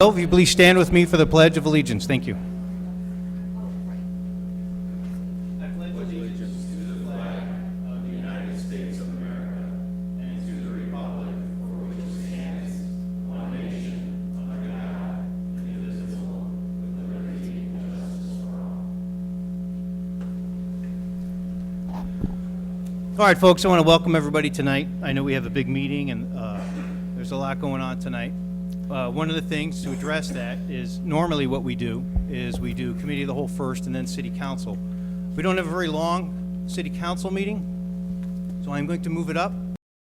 If you please stand with me for the Pledge of Allegiance. Thank you. All right, folks, I want to welcome everybody tonight. I know we have a big meeting, and there's a lot going on tonight. One of the things to address that is normally what we do is we do Committee of the Whole first and then City Council. We don't have a very long City Council meeting, so I'm going to move it up.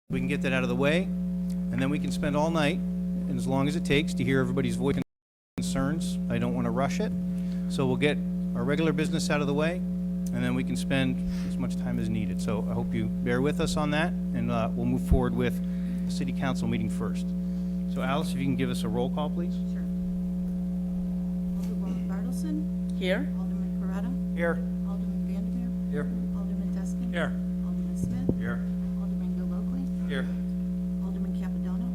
We can get that out of the way, and then we can spend all night, and as long as it takes, to hear everybody's voice and concerns. I don't want to rush it, so we'll get our regular business out of the way, and then we can spend as much time as needed. So I hope you bear with us on that, and we'll move forward with the City Council meeting first. So Alice, if you can give us a roll call, please. Sure. Alderwoman Bartleson. Here. Alderman Coretta. Here. Alderman Vandermeer. Here. Alderman Deskin. Here. Alderman Smith. Here. Alderman Bill Oakley. Here. Alderman Capodono.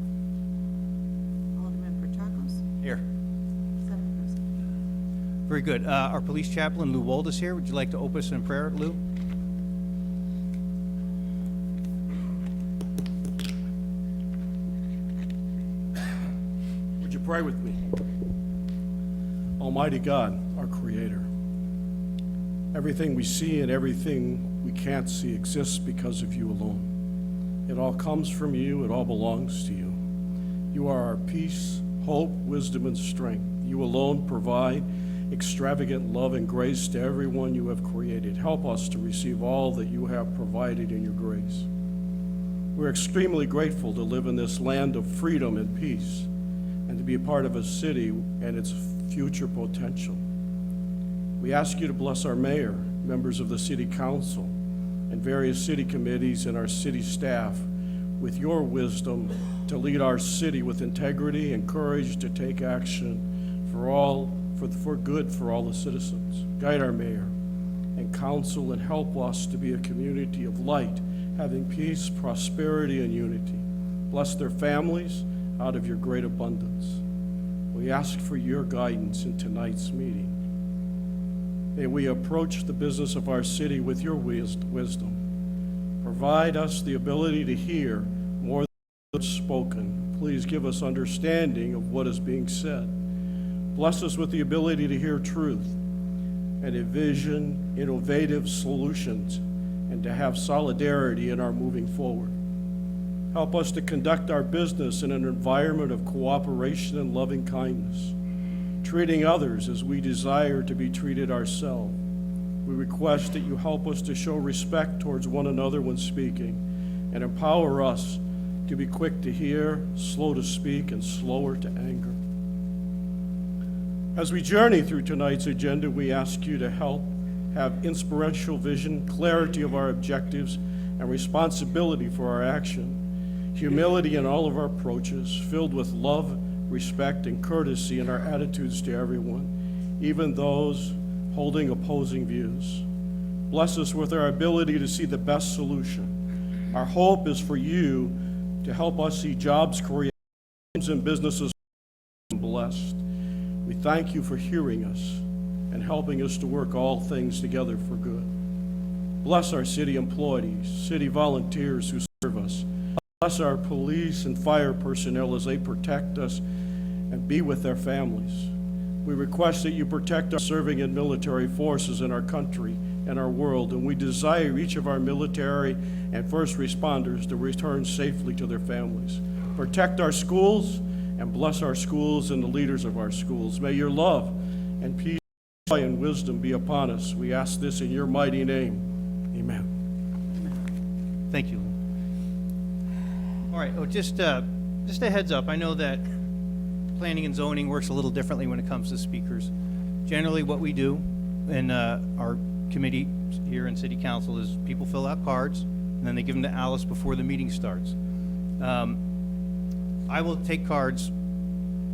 Alderman Petracos. Here. 7 present. Very good. Our police chaplain, Lou Wold, is here. Would you like to open us in prayer, Lou? Would you pray with me? Almighty God, our Creator, everything we see and everything we can't see exists because of you alone. It all comes from you. It all belongs to you. You are our peace, hope, wisdom, and strength. You alone provide extravagant love and grace to everyone you have created. Help us to receive all that you have provided in your grace. We're extremely grateful to live in this land of freedom and peace, and to be a part of a city and its future potential. We ask you to bless our mayor, members of the city council, and various city committees and our city staff with your wisdom to lead our city with integrity and courage to take action for good for all the citizens. Guide our mayor and council and help us to be a community of light, having peace, prosperity, and unity. Bless their families out of your great abundance. We ask for your guidance in tonight's meeting. May we approach the business of our city with your wisdom. Provide us the ability to hear more than is spoken. Please give us understanding of what is being said. Bless us with the ability to hear truth and envision innovative solutions and to have solidarity in our moving forward. Help us to conduct our business in an environment of cooperation and loving kindness, treating others as we desire to be treated ourselves. We request that you help us to show respect towards one another when speaking, and empower us to be quick to hear, slow to speak, and slower to anger. As we journey through tonight's agenda, we ask you to help have inspirational vision, clarity of our objectives, and responsibility for our action, humility in all of our approaches, filled with love, respect, and courtesy in our attitudes to everyone, even those holding opposing views. Bless us with our ability to see the best solution. Our hope is for you to help us see jobs created and businesses blessed. We thank you for hearing us and helping us to work all things together for good. Bless our city employees, city volunteers who serve us. Bless our police and fire personnel as they protect us and be with their families. We request that you protect our serving in military forces in our country and our world, and we desire each of our military and first responders to return safely to their families. Protect our schools and bless our schools and the leaders of our schools. May your love and peace, joy, and wisdom be upon us. We ask this in your mighty name. Amen. Thank you. All right. Just a heads up. I know that planning and zoning works a little differently when it comes to speakers. Generally, what we do in our committee here in City Council is people fill out cards, and then they give them to Alice before the meeting starts. I will take cards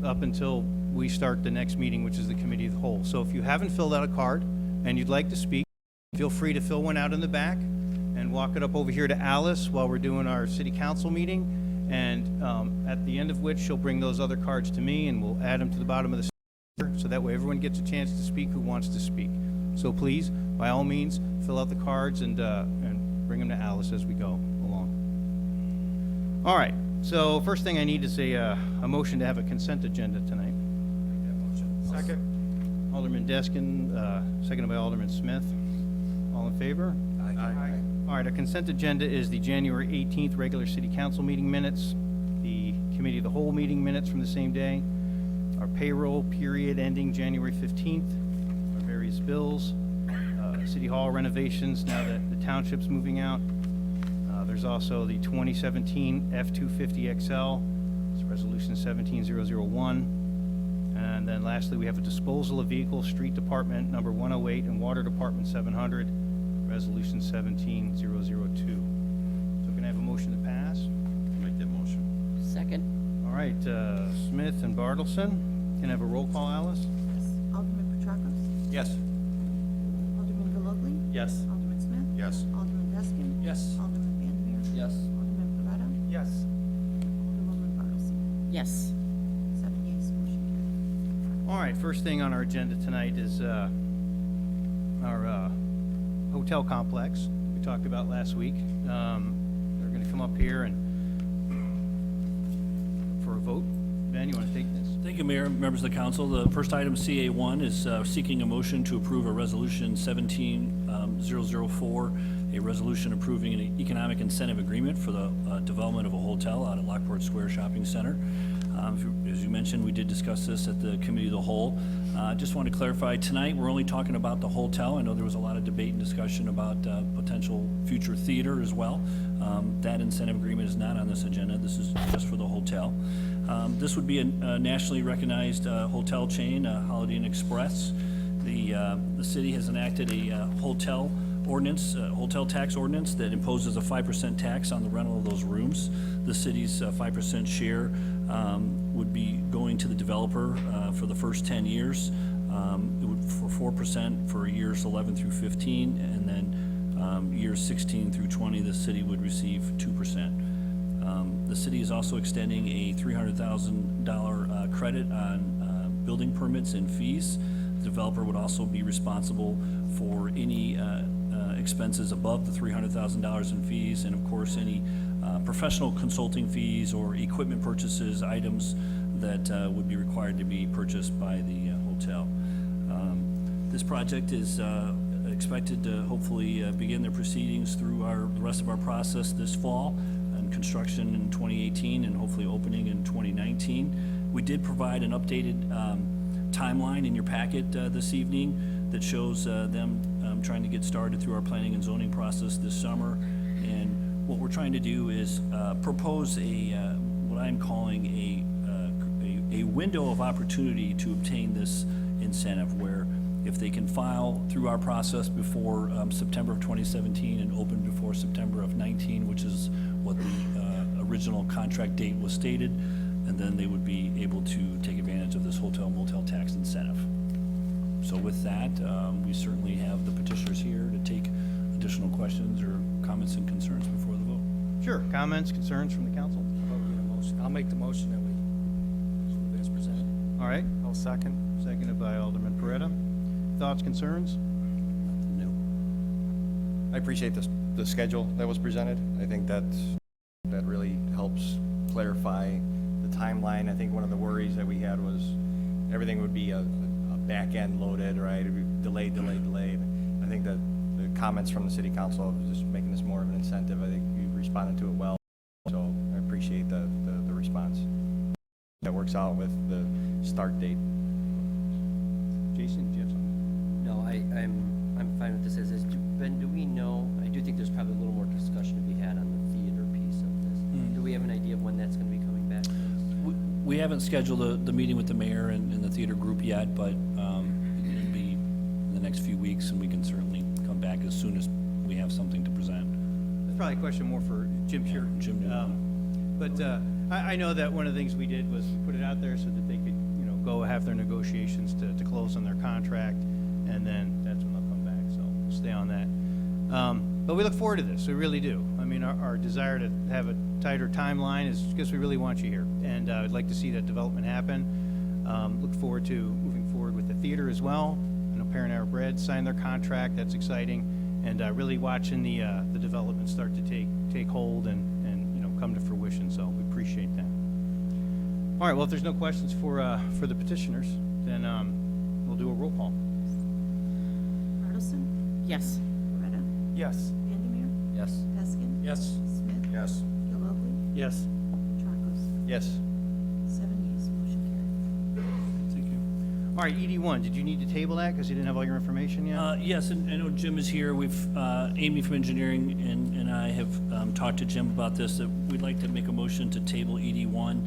up until we start the next meeting, which is the Committee of the Whole. So if you haven't filled out a card and you'd like to speak, feel free to fill one out in the back and walk it up over here to Alice while we're doing our City Council meeting, And at the end of which, she'll bring those other cards to me, and we'll add them to the bottom of the sticker, so that way everyone gets a chance to speak who wants to speak. So please, by all means, fill out the cards and bring them to Alice as we go along. All right, so first thing I need is a motion to have a consent agenda tonight. Second. Alderman Deskin, seconded by Alderman Smith. All in favor? Aye. All right, our consent agenda is the January 18th regular city council meeting minutes, the committee of the whole meeting minutes from the same day, our payroll period ending January 15th, our various bills, city hall renovations now that the township's moving out. There's also the 2017 F-250 XL, it's resolution 17001. And then lastly, we have a disposal of vehicles, street department number 108 and water department 700, resolution 17002. So can I have a motion to pass? Make that motion. Second. All right, Smith and Bartleson. Can I have a roll call, Alice? Yes. Alderman Petracos? Yes. Alderman Galogly? Yes. Alderman Smith? Yes. Alderman Deskin? Yes. Alderman Vandermeer? Yes. Alderman Beretta? Yes. Alderwoman Bartleson? Yes. 7 yeas, motion carried. All right, first thing on our agenda tonight is our hotel complex we talked about last week. They're going to come up here and for a vote. Ben, you want to take this? Thank you, Mayor, members of the council. The first item, CA1, is seeking a motion to approve a resolution 17004, a resolution approving an economic incentive agreement for the development of a hotel out at Lockport Square Shopping Center. As you mentioned, we did discuss this at the committee of the whole. Just want to clarify, tonight we're only talking about the hotel. I know there was a lot of debate and discussion about potential future theater as well. That incentive agreement is not on this agenda. This is just for the hotel. This would be a nationally recognized hotel chain, Holiday Inn Express. The city has enacted a hotel ordinance, hotel tax ordinance that imposes a 5% tax on the rental of those rooms. The city's 5% share would be going to the developer for the first 10 years. It would for 4% for years 11 through 15, and then years 16 through 20, the city would receive 2%. The city is also extending a $300,000 credit on building permits and fees. The developer would also be responsible for any expenses above the $300,000 in fees, and of course any professional consulting fees or equipment purchases, items that would be required to be purchased by the hotel. This project is expected to hopefully begin their proceedings through the rest of our process this fall, and construction in 2018 and hopefully opening in 2019. We did provide an updated timeline in your packet this evening that shows them trying to get started through our planning and zoning process this summer. And what we're trying to do is propose what I'm calling a window of opportunity to obtain this incentive, where if they can file through our process before September of 2017 and open before September of 19, which is what the original contract date was stated, and then they would be able to take advantage of this hotel motel tax incentive. So with that, we certainly have the petitioners here to take additional questions or comments and concerns before the vote. Sure. Comments, concerns from the council? I'll make the motion that we approve as presented. All right, I'll second. seconded by Alderman Beretta. Thoughts, concerns? No. I appreciate the schedule that was presented. I think that really helps clarify the timeline. I think one of the worries that we had was everything would be a back-end loaded, right? It'd be delayed. I think that the comments from the city council of just making this more of an incentive, I think you responded to it well. So I appreciate the response. That works out with the start date. Jason, do you have something? No, I'm fine with this as is. Ben, do we know, I do think there's probably a little more discussion to be had on the theater piece of this. Do we have an idea of when that's gonna be coming back? We haven't scheduled the meeting with the mayor and the theater group yet, but it'll be in the next few weeks, and we can certainly come back as soon as we have something to present. It's probably a question more for Jim here. Jim knew. But I know that one of the things we did was put it out there so that they could, go have their negotiations to close on their contract, and then that's when they'll come back, so we'll stay on that. But we look forward to this, we really do. I mean, mean, our desire to have a tighter timeline is because we really want you here, and I'd like to see that development happen. Look forward to moving forward with the theater as well. I know Parent Hour Bread signed their contract, that's exciting, and really watching the development start to take hold and come to fruition, so we appreciate that. All right, well, if there's no questions for the petitioners, then we'll do a roll call. Bartleson, Yes. Loretta, Yes. Vandermeer, Yes. Peskin, Yes. Smith, Yes. Gillooly, Yes. Tracos. Yes. 7 yes, motion carried. Thank you. All right, ED1, did you need to table that because you didn't have all your information yet? Yes, and I know Jim is here. Amy from engineering and I have talked to Jim about this, that we'd like to make a motion to table ED1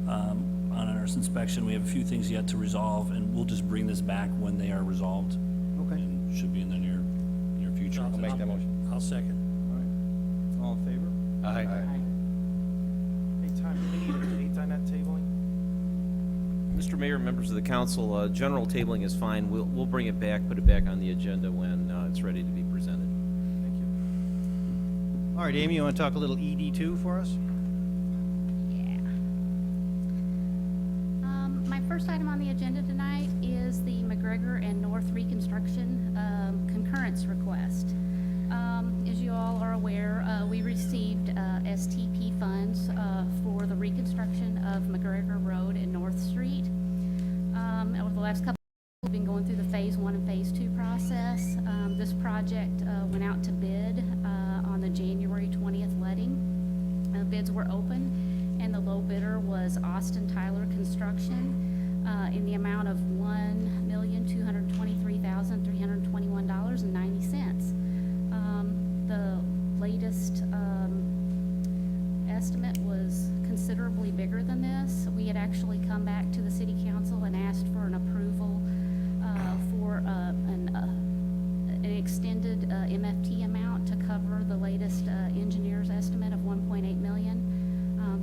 on our inspection. We have a few things yet to resolve, and we'll just bring this back when they are resolved. Okay. And should be in the near future. I'll make that motion. I'll second. All in favor? Aye. Hey, Tom, do we need a date on that tabling? Mr. Mayor, members of the council, general tabling is fine. We'll bring it back, put it back on the agenda when it's ready to be presented. Thank you. All right, Amy, you want to talk a little ED2 for us? Yeah. My first item on the agenda tonight is the McGregor and North reconstruction concurrence request. As you all are aware, we received STP funds for the reconstruction of McGregor Road and North Street. Over the last couple we've been going through the phase 1 and phase 2 process. This project went out to bid on the January 20th letting. Bids were open, and the low bidder was Austin Tyler Construction in the amount of $1,223,321.90. The latest estimate was considerably bigger than this. We had actually come back to the city council and asked for an approval for an extended MFT amount to cover the latest engineer's estimate of 1.8 million.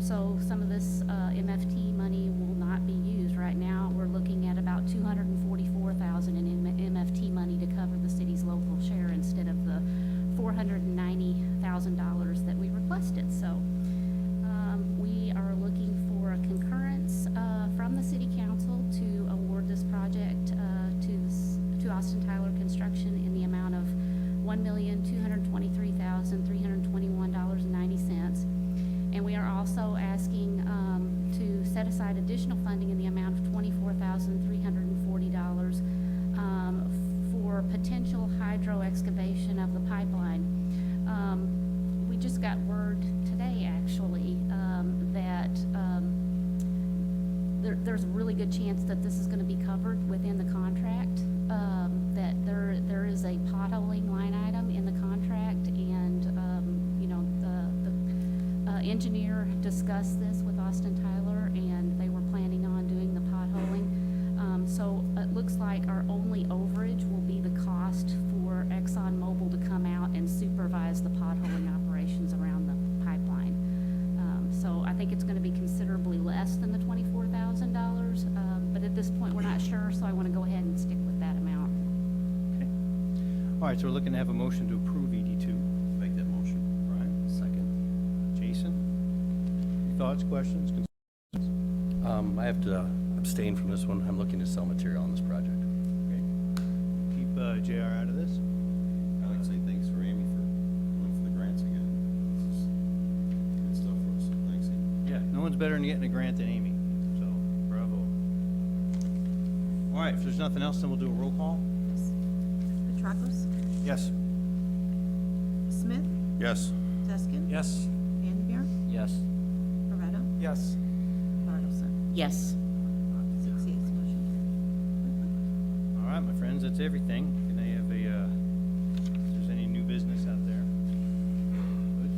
So some of this MFT money will not be used. Right now, we're looking at about $244,000 in MFT money to cover the city's local share instead of the $490,000 that we requested. So we are looking for a concurrence from the city council to award this project to Austin Tyler Construction in the amount of $1,223,321.90. And we are also asking to set aside additional funding in the amount of $24,340 for potential hydro excavation of the pipeline. We just got word today, actually, that there's a really good chance that this is going to be covered within the contract, that there is a potholing line item in the contract, and the engineer discussed this with Austin Tyler, and they were planning on doing the potholing. So it looks like our only overage will be the cost for ExxonMobil to come out and supervise the potholing operations around the pipeline. So I think it's going to be considerably less than the $24,000, but at this point, we're not sure, so I want to go ahead and stick with that amount. Okay. All right, so we're looking to have a motion to approve ED2. Make that motion. Brian? Second. Jason? Thoughts, questions, concerns? I have to abstain from this one. I'm looking to sell material on this project. Okay. Keep JR out of this. I'd like to say thanks for Amy for going for the grants again. This is good stuff for us, so thanks, Amy. Yeah, no one's better than getting a grant than Amy, so bravo. All right, if there's nothing else, then we'll do a roll call. Petracos, Yes. Smith, Yes. Peskin? Yes. Vandermeer, Yes. Loretta, Yes. Bartleson. Yes. 6 yes, motion carried. All right, my friends, that's everything. Can I have if there's any new business out there? Good.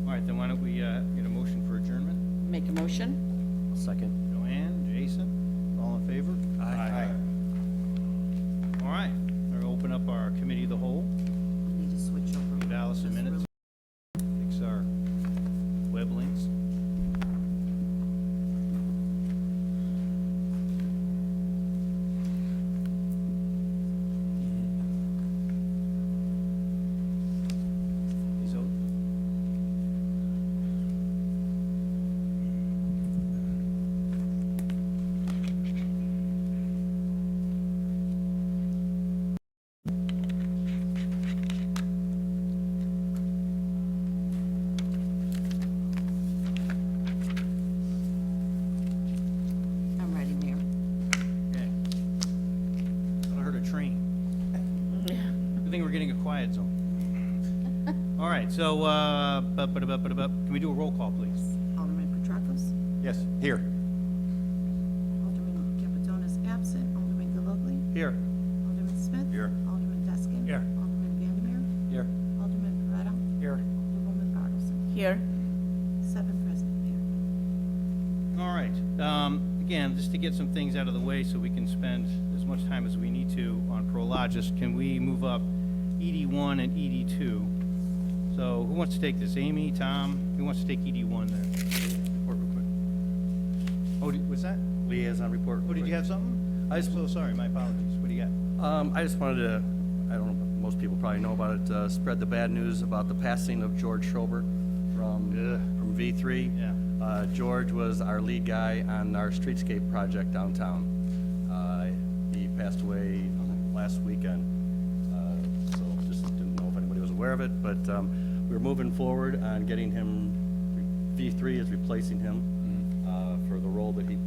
All right, then why don't we get a motion for adjournment? Make a motion? Second. Joanne, Jason, all in favor? Aye. All right, we're gonna open up our committee of the whole. Need to switch over. Give Alice a This minute. really- Fix our web links. These out? we're getting a quiet zone. All right, so, can we do a roll call, please? Alderman Petracos? Yes, here. Alderman Capitonis absent. Alderman Gallogley? Here. Alderman Smith? Here. Alderman Deskin? Here. Alderman Vandermeer? Here. Alderman Beretta? Here. Alderwoman Bartleson? Here. 7 present, Mayor. All right, again, just to get some things out of the way so we can spend as much time as we need to on Prologis, can we move up ED1 and ED2? So who wants to take this? Amy, Tom? Who wants to take ED1 there? Report real quick. Oh, what's that? Liaison report. Oh, did you have something? I'm so sorry, my apologies. What do you got? I just wanted to, I don't know, most people probably know about it, spread the bad news about the passing of George Schober from V3. Yeah. George was our lead guy on our streetscape project downtown. He passed away last weekend, so just didn't know if anybody was aware of it, but we're moving forward on getting him, V3 is replacing him for the role that he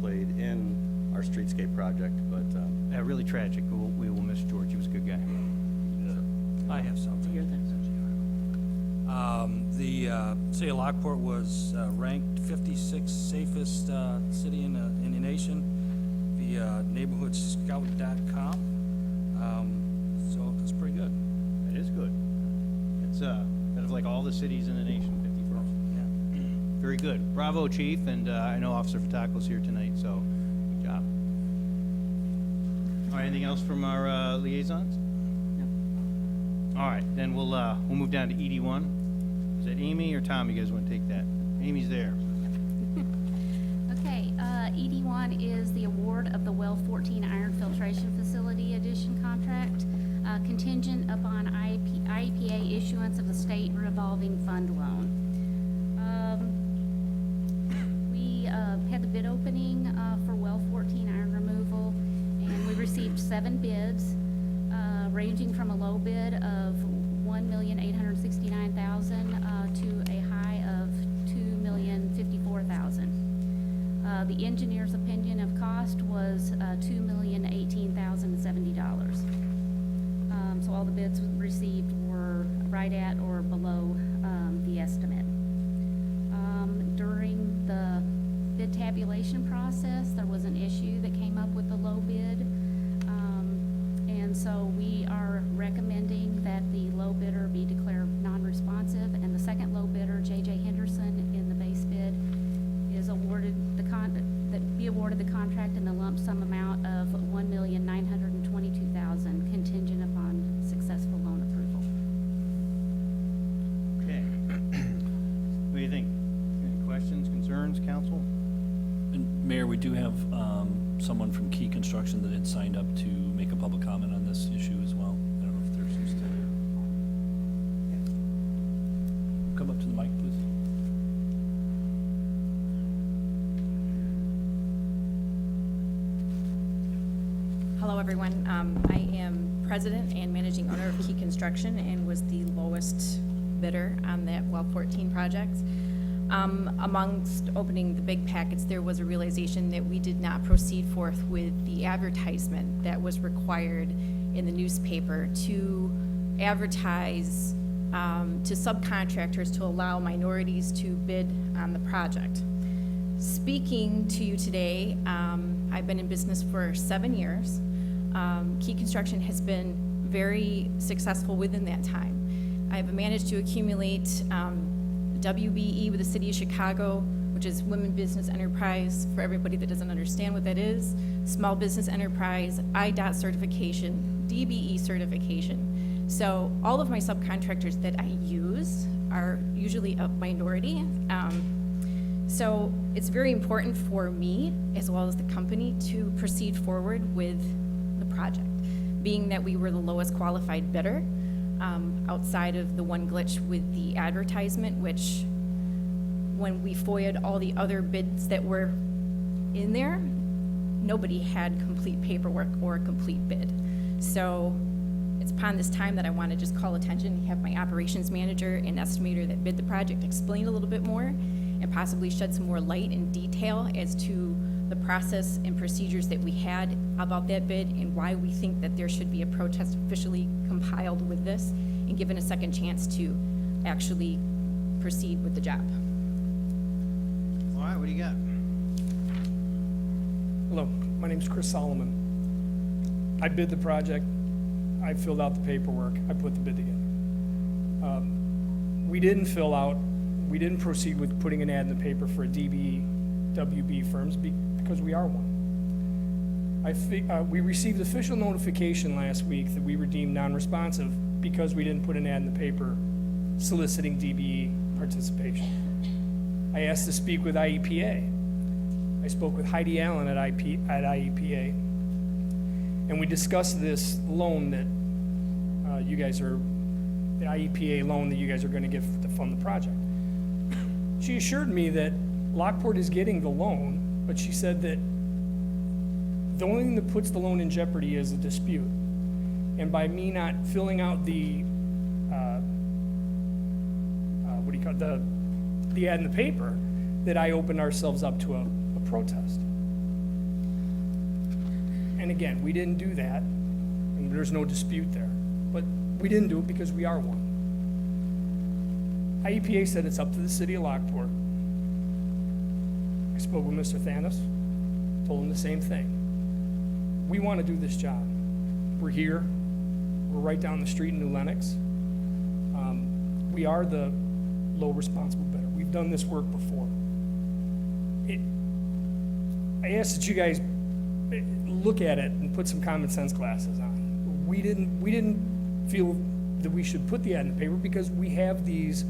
played in our streetscape project, but Yeah, really tragic. We will miss George. He was a good guy. I have something. The city of Lockport was ranked 56th safest city in the nation via neighborhoodscout.com. So it's pretty good. It is good. It's out of like all the cities in the nation, 51st. Yeah. Very good. Bravo, Chief, and I know Officer Fatako's here tonight, so good job. All right, anything else from our liaisons? No. All right, then we'll move down to ED1. Is that Amy or Tom? You guys want to take that? Amy's there. Okay, ED1 is the award of the Well 14 Iron Filtration Facility Addition contract, contingent upon IEPA issuance of the state revolving fund loan. We had the bid opening for Well 14 iron removal, and we received 7 bids, ranging from a low bid of $1,869,000 to a high of $2,054,000. The engineer's opinion of cost was $2,018,070. So all the bids received were right at or below the estimate. During the bid tabulation process, there was an issue that came up with the low bid. And so we are recommending that the low bidder be declared non-responsive, and the second low bidder, J.J. Henderson, in the base bid, is awarded be awarded the contract in the lump sum amount of $1,922,000, contingent upon successful loan approval. Okay. What do you think? Any questions, concerns, council? And Mayor, we do have someone from Key Construction that had signed up to make a public comment on this issue as well. I don't know if there's who's still here. Come up to the mic, please. Hello, everyone. I am president and managing owner of Key Construction and was the lowest bidder on that Well 14 project. Amongst opening the big packets, there was a realization that we did not proceed forth with the advertisement that was required in the newspaper to advertise to subcontractors to allow minorities to bid on the project. Speaking to you today, I've been in business for 7 years. Key Construction has been very successful within that time. I've managed to accumulate WBE with the City of Chicago, which is Women Business Enterprise, for everybody that doesn't understand what that is, Small Business Enterprise, IDOT certification, DBE certification. So all of my subcontractors that I use are usually a minority. So it's very important for me, as well as the company, to proceed forward with the project, being that we were the lowest qualified bidder, outside of the one glitch with the advertisement, which when we FOIA'd all the other bids that were in there, nobody had complete paperwork or a complete bid. So it's upon this time that I want to just call attention, have my operations manager and estimator that bid the project explain a little bit more and possibly shed some more light and detail as to the process and procedures that we had about that bid and why we think that there should be a protest officially compiled with this and given a second chance to actually proceed with the job. All right, what do you got? Hello, my name's Chris Solomon. I bid the project, I filled out the paperwork, I put the bid together. We didn't proceed with putting an ad in the paper for DBWB firms because we are one. We received official notification last week that we were deemed non-responsive because we didn't put an ad in the paper soliciting DBE participation. I asked to speak with IEPA. I spoke with Heidi Allen at IEPA, and we discussed this loan that the IEPA loan that you guys are going to give to fund the project. She assured me that Lockport is getting the loan, but she said that the only thing that puts the loan in jeopardy is a dispute. And by me not filling out the the ad in the paper, that I opened ourselves up to a protest. And again, we didn't do that, and there's no dispute there. But we didn't do it because we are one. IEPA said it's up to the city of Lockport. I spoke with Mr. Thanos, told him the same thing. We want to do this job. We're here. We're right down the street in New Lenox. We are the low responsible bidder. We've done this work before. I ask that you guys look at it and put some common sense glasses on. We didn't feel that we should put the ad in the paper because we have these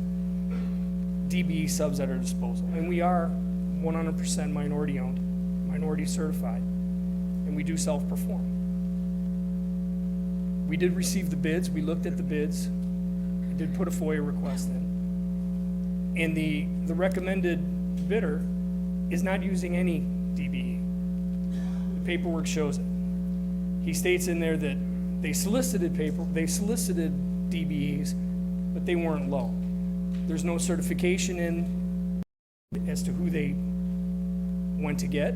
DBE subs at our disposal, and we are 100% minority owned, minority certified, and we do self-perform. We did receive the bids. We looked at the bids. We did put a FOIA request in. And the recommended bidder is not using any DBE. The paperwork shows it. He states in there that they solicited DBEs, but they weren't low. There's no certification in as to who they went to get.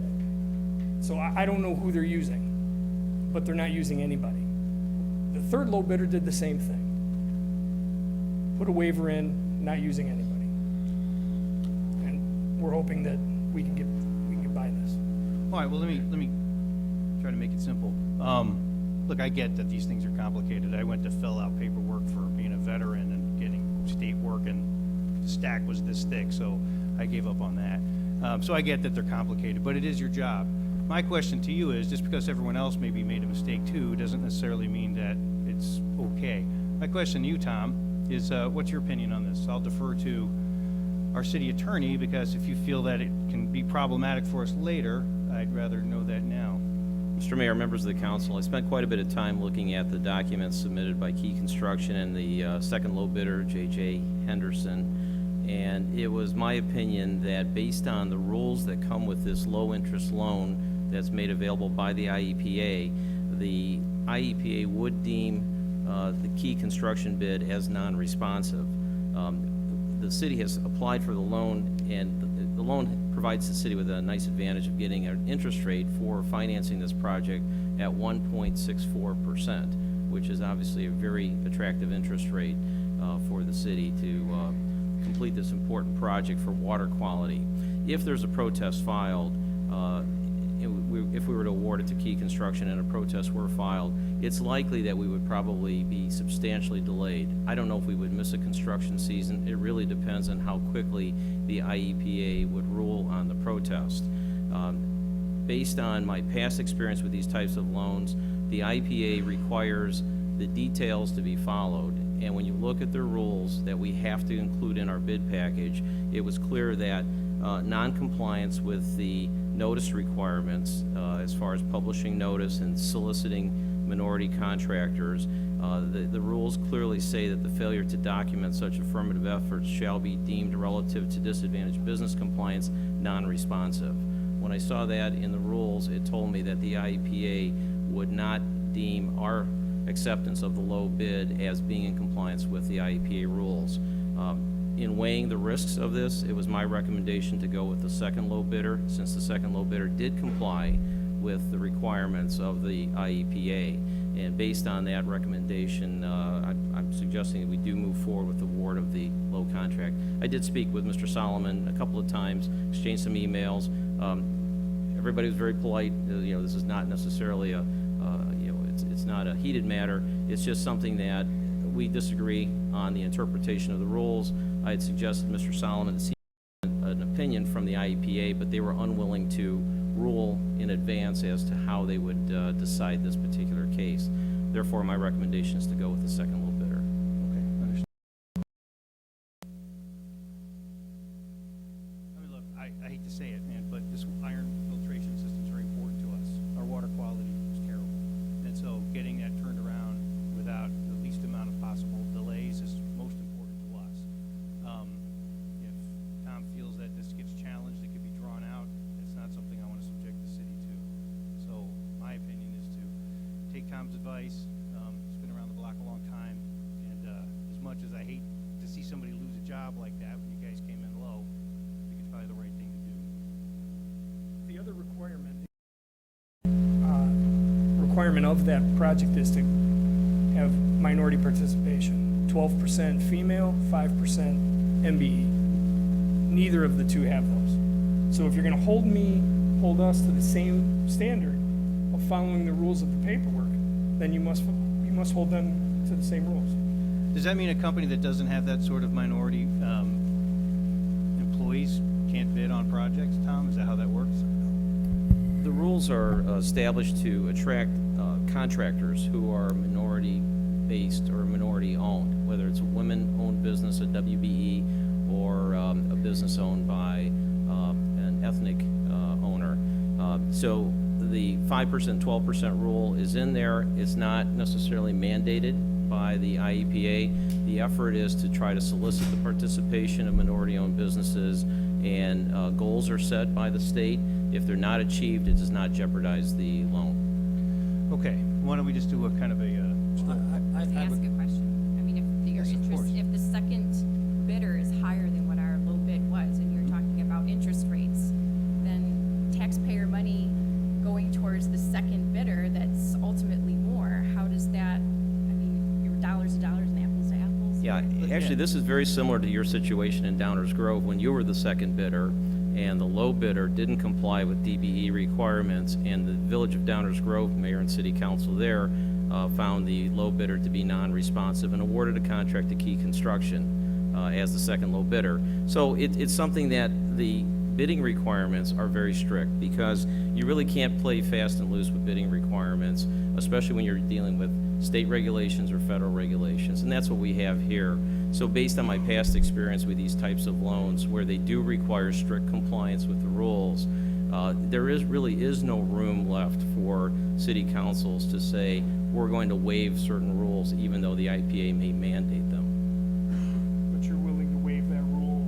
So I don't know who they're using, but they're not using anybody. The third low bidder did the same thing. Put a waiver in, not using anybody. And we're hoping that we can get by this. All right, well, let me try to make it simple. Look, I get that these things are complicated. I went to fill out paperwork for being a veteran and getting state work, and the stack was this thick, so I gave up on that. So I get that they're complicated, but it is your job. My question to you is, just because everyone else maybe made a mistake too, doesn't necessarily mean that it's okay. My question to you, Tom, is what's your opinion on this? I'll defer to our city attorney, because if you feel that it can be problematic for us later, I'd rather know that now. Mr. Mayor, members of the council, I spent quite a bit of time looking at the documents submitted by Key Construction and the second low bidder, J.J. Henderson, and it was my opinion that based on the rules that come with this low-interest loan that's made available by the IEPA would deem the Key Construction bid as non-responsive. The city has applied for the loan, and the loan provides the city with a nice advantage of getting an interest rate for financing this project at 1.64%, which is obviously a very attractive interest rate for the city to complete this important project for water quality. If there's a protest filed, if we were to award it to Key Construction and a protest were filed, it's likely that we would probably be substantially delayed. I don't know if we would miss a construction season. It really depends on how quickly the IEPA would rule on the protest. Based on my past experience with these types of loans, the IEPA requires the details to be followed. And when you look at the rules that we have to include in our bid package, it was clear that non-compliance with the notice requirements as far as publishing notice and soliciting minority contractors, the rules clearly say that the failure to document such affirmative efforts shall be deemed relative to disadvantaged business compliance non-responsive. When I saw that in the rules, it told me that the IEPA would not deem our acceptance of the low bid as being in compliance with the IEPA rules. in weighing the risks of this, it was my recommendation to go with the second low bidder, since the second low bidder did comply with the requirements of the IEPA. And based on that recommendation, I'm suggesting that we do move forward with the award of the low contract. I did speak with Mr. Solomon a couple of times, exchanged some emails. Everybody was very polite. You know, this is not necessarily a, you know, it's not a heated matter. It's just something that we disagree on the interpretation of the rules. I had suggested Mr. Solomon to see an opinion from the IEPA, but they were unwilling to rule in advance as to how they would decide this particular case. Therefore, my recommendation is to go with the second low bidder. Okay, understood. I mean, look, I hate to say it, man, but this iron filtration system is very important to us. Our water quality is terrible. And so getting that turned around without the least amount of possible delays is most important to us. If Tom feels that this gets challenged, it could be drawn out, it's not something I want to subject the city to. So my opinion is to take Tom's advice. He's been around the block a long time, and as much as I hate to see somebody lose a job like that when you guys came in low, I think it's probably the right thing to do. The other requirement of that project is to have minority participation. 12% female, 5% MBE. Neither of the two have those. So if you're gonna hold us to the same standard of following the rules of the paperwork, then you must hold them to the same rules. Does that mean a company that doesn't have that sort of minority employees can't bid on projects, Tom? Is that how that works? The rules are established to attract contractors who are minority-based or minority-owned, whether it's a women-owned business, a WBE, or a business owned by an ethnic owner. So the 5%, 12% rule is in there. It's not necessarily mandated by the IEPA. The effort is to try to solicit the participation of minority-owned businesses, and goals are set by the state. If they're not achieved, it does not jeopardize the loan. Okay, why don't we just do a kind of a, Can I ask a question? I mean, if your Yes, of course. interest, if the second bidder is higher than what our low bid was, and you're talking about interest rates, then taxpayer money going towards the second bidder that's ultimately more, how does that, I mean, your dollars to dollars and apples to apples? Yeah, actually, this is very similar to your situation in Downers Grove when you were the second bidder and the low bidder didn't comply with DBE requirements, and the Village of Downers Grove, mayor and city council there, found the low bidder to be non-responsive and awarded a contract to Key Construction as the second low bidder. So it's something that the bidding requirements are very strict, because you really can't play fast and loose with bidding requirements, especially when you're dealing with state regulations or federal regulations, and that's what we have here. So based on my past experience with these types of loans, where they do require strict compliance with the rules, there really is no room left for city councils to say, we're going to waive certain rules even though the IPA may mandate them. But you're willing to waive that rule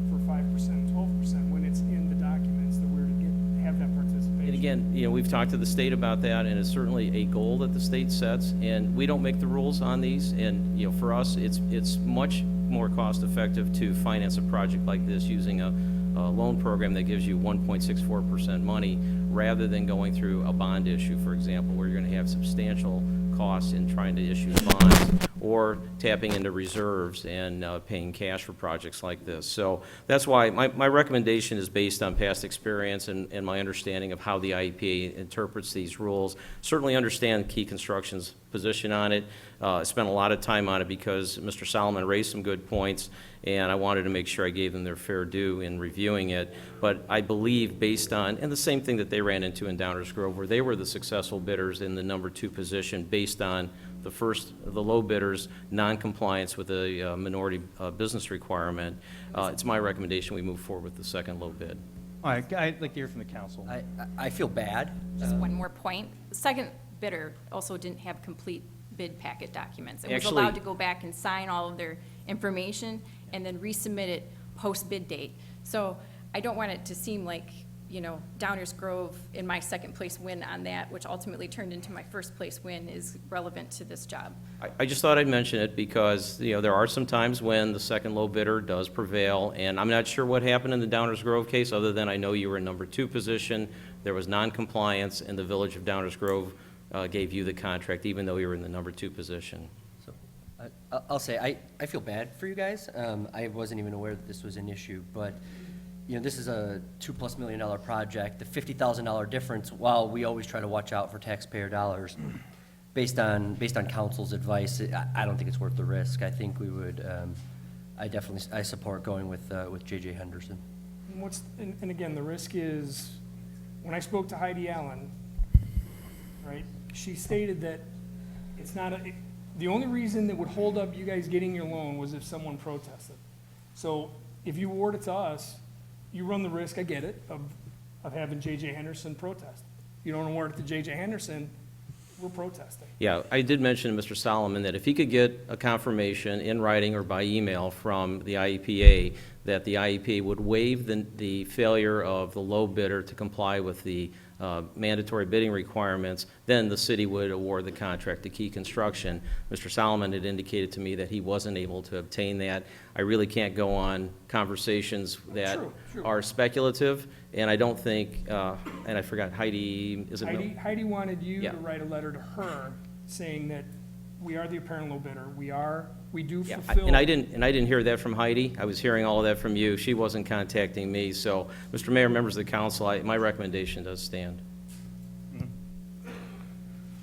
for 5%, 12% when it's in the documents that we're to have that participation. And again, you know, we've talked to the state about that, and it's certainly a goal that the state sets, and we don't make the rules on these, and, you know, for us, it's much more cost-effective to finance a project like this using a loan program that gives you 1.64% money, rather than going through a bond issue, for example, where you're going to have substantial costs in trying to issue bonds, or tapping into reserves and paying cash for projects like this. So that's why my recommendation is based on past experience and my understanding of how the IEPA interprets these rules. Certainly understand Key Construction's position on it. I spent a lot of time on it because Mr. Solomon raised some good points, and I wanted to make sure I gave them their fair due in reviewing it. But I believe, based on, and the same thing that they ran into in Downers Grove, where they were the successful bidders in the number 2 position, based on the low bidders' non-compliance with a minority business requirement, it's my recommendation we move forward with the second low bid. all right, I'd like to hear from the council. I feel bad. Just one more point. The second bidder also didn't have complete bid packet documents. It was Actually- allowed to go back and sign all of their information and then resubmit it post-bid date. So I don't want it to seem like, you know, Downers Grove in my second place win on that, which ultimately turned into my first place win, is relevant to this job. I just thought I'd mention it because, you know, there are some times when the second low bidder does prevail, and I'm not sure what happened in the Downers Grove case, other than I know you were in number 2 position, there was non-compliance, and the Village of Downers Grove gave you the contract, even though you were in the number 2 position. So, I'll say, I feel bad for you guys. I wasn't even aware that this was an issue, but, you know, this is a $2+ million project. The $50,000 difference, while we always try to watch out for taxpayer dollars, based on council's advice, I don't think it's worth the risk. I think we would, I support going with J.J. Henderson. And again, the risk is, when I spoke to Heidi Allen, right, she stated that it's not the only reason that would hold up you guys getting your loan was if someone protested. So if you award it to us, you run the risk, I get it, of having J.J. Henderson protest. You don't award it to J.J. Henderson, we're protesting. Yeah, I did mention to Mr. Solomon that if he could get a confirmation in writing or by email from the IEPA that the IEP would waive the failure of the low bidder to comply with the mandatory bidding requirements, then the city would award the contract to Key Construction. Mr. Solomon had indicated to me that he wasn't able to obtain that. I really can't go on conversations that True. are speculative, and I don't think, and I forgot, Heidi, is it? Heidi wanted you Yeah. to write a letter to her saying that we are the apparent low bidder, we do Yeah, fulfill. and I didn't hear that from Heidi. I was hearing all of that from you. She wasn't contacting me. So, Mr. Mayor, members of the council, my recommendation does stand.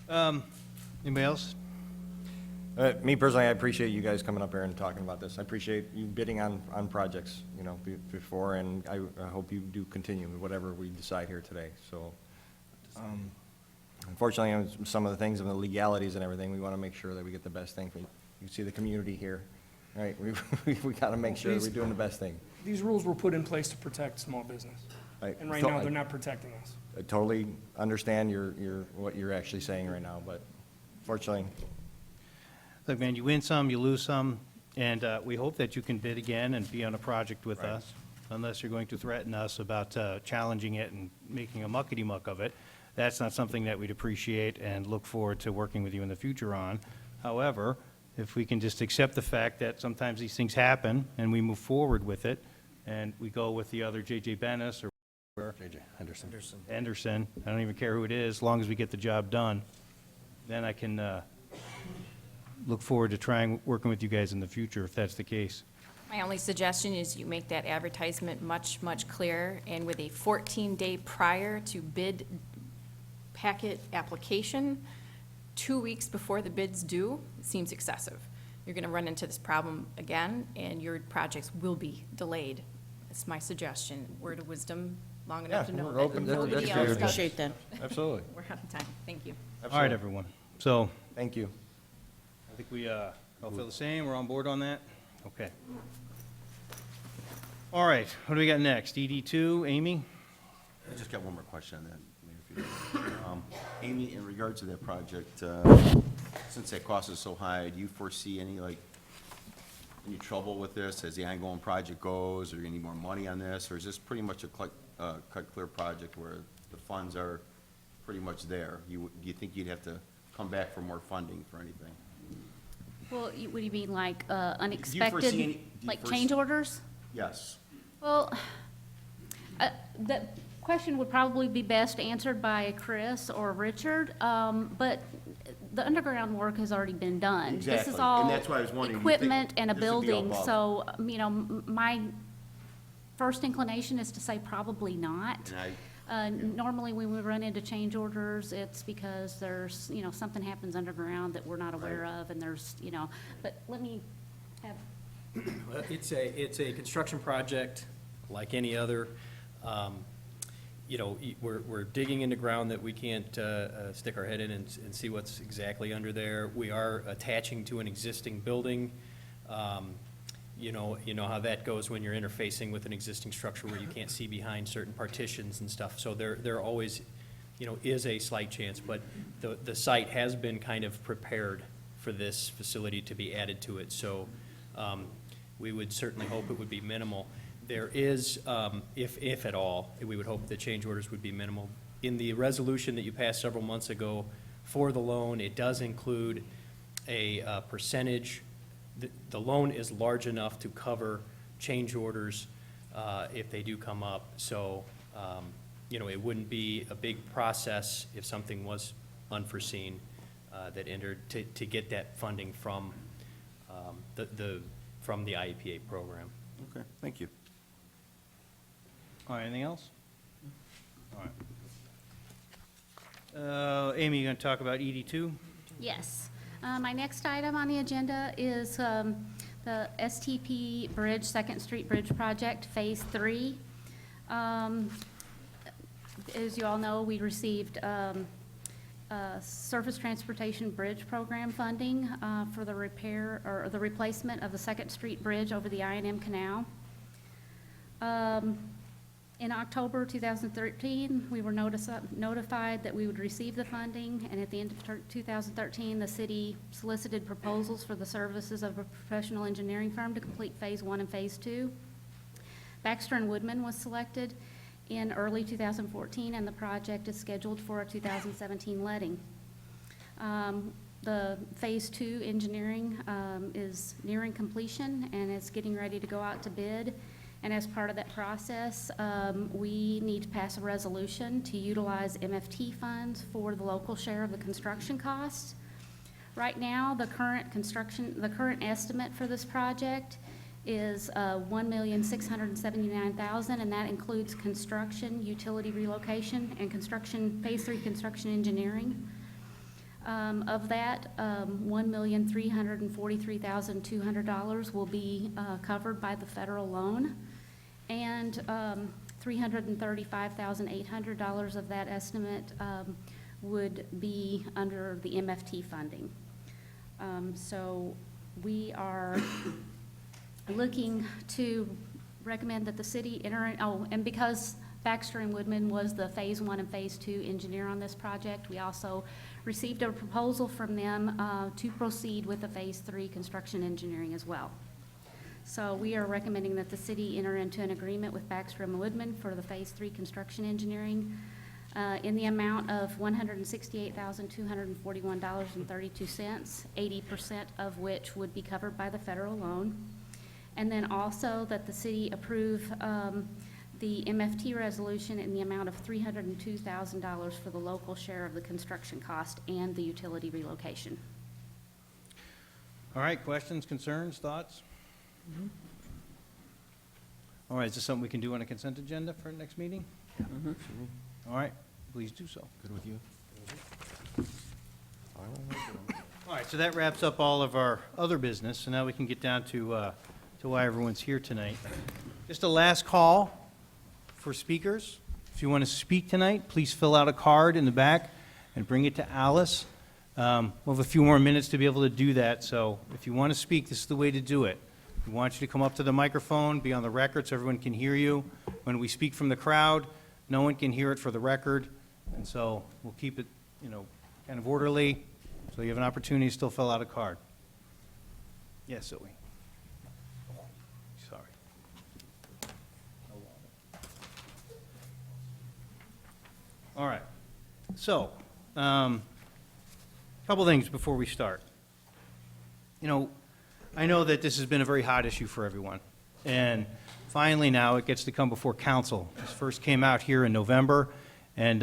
Anybody else? Me personally, I appreciate you guys coming up here and talking about this. I appreciate you bidding on projects, you know, before, and I hope you do continue with whatever we decide here today, so. Unfortunately, on some of the things and the legalities and everything, we want to make sure that we get the best thing for, you see the community here, right? We got to make sure that we're doing the best thing. These rules were put in place to protect small business, and right now, they're not protecting us. I totally understand what you're actually saying right now, but fortunately, Look, man, you win some, you lose some, and we hope that you can bid again and be on a project with us, unless you're going to threaten us about challenging it and making a muckety-muck of it. That's not something that we'd appreciate and look forward to working with you in the future on. However, if we can just accept the fact that sometimes these things happen and we move forward with it, and we go with the other J.J. Bennis or J.J. Henderson. Anderson, I don't even care who it is, as long as we get the job done, then I can look forward to working with you guys in the future, if that's the case. My only suggestion is you make that advertisement much, much clearer, and with a 14-day prior to bid packet application, 2 weeks before the bid's due, it seems excessive. You're gonna run into this problem again, and your projects will be delayed. It's my suggestion, word of wisdom, long enough to know we're that open to nobody that's else fair. does. Appreciate that. absolutely. We're out of time, thank you. All right, everyone. So Thank you. I think we all feel the same. We're on board on that? Okay. All right, what do we got next? ED2, Amy? I just got one more question on that, Mayor, if you don't. Amy, in regards to that project, since that cost is so high, do you foresee any trouble with this as the ongoing project goes? Or you need more money on this? Or is this pretty much a cut clear project where the funds are pretty much there? Do you think you'd have to come back for more funding for anything? Well, what do you mean, like foresee unexpected, any- do you like foresee- change orders? Yes. Well, the question would probably be best answered by Chris or Richard, but the underground work has already been done. This Exactly, is and all that's why I was wondering, do you think equipment and a this would be all building, above? so, my first inclination is to say probably not. And Normally, when we run into change orders, it's because there's, something happens underground that we're not aware Right. of, and there's, but let me have, Well, it's a construction project like any other. We're digging into ground that we can't stick our head in and see what's exactly under there. We are attaching to an existing building. You know how that goes when you're interfacing with an existing structure where you can't see behind certain partitions and stuff. So there always, is a slight chance, but the site has been kind of prepared for this facility to be added to it. So we would certainly hope it would be minimal. There is, if at all, we would hope the change orders would be minimal. In the resolution that you passed several months ago for the loan, it does include a percentage. The loan is large enough to cover change orders if they do come up. So, it wouldn't be a big process if something was unforeseen that entered to get that funding from from the IEPA program. Okay, thank you. All right, anything else? All right. Amy, you going to talk about ED2? Yes. My next item on the agenda is the STP Bridge, Second Street Bridge Project, Phase 3. As you all know, we received Surface Transportation Bridge Program funding for the repair or the replacement of the Second Street Bridge over the I&M Canal. In October 2013, we were notified that we would receive the funding, and at the end of 2013, the city solicited proposals for the services of a professional engineering firm to complete Phase 1 and Phase 2. Baxter & Woodman was selected in early 2014, and the project is scheduled for a 2017 letting. The Phase 2 engineering is nearing completion and is getting ready to go out to bid. And as part of that process, we need to pass a resolution to utilize MFT funds for the local share of the construction costs. Right now, the current estimate for this project is $1,679,000, and that includes construction, utility relocation, and Phase 3 construction engineering. Of that, $1,343,200 will be covered by the federal loan, and $335,800 of that estimate would be under the MFT funding. So we are looking to recommend that the city enter, and because Baxter & Woodman was the Phase 1 and Phase 2 engineer on this project, we also received a proposal from them to proceed with the Phase 3 construction engineering as well. So we are recommending that the city enter into an agreement with Baxter & Woodman for the Phase 3 construction engineering in the amount of $168,241.32, 80% of which would be covered by the federal loan. And then also that the city approve the MFT resolution in the amount of $302,000 for the local share of the construction cost and the utility relocation. All right, questions, concerns, thoughts? All right, is this something we can do on a consent agenda for next meeting? All right, please do so. Good with you? All right, so that wraps up all of our other business, so now we can get down to why everyone's here tonight. Just a last call for speakers. If you want to speak tonight, please fill out a card in the back and bring it to Alice. We'll have a few more minutes to be able to do that, so if you want to speak, this is the way to do it. We want you to come up to the microphone, be on the record so everyone can hear you. When we speak from the crowd, no one can hear it for the record, and so we'll keep it, kind of orderly, so you have an opportunity to still fill out a card. Yes, Zoe. Sorry. All right. So, a couple things before we start. I know that this has been a very hot issue for everyone, and finally now it gets to come before council. This first came out here in November, and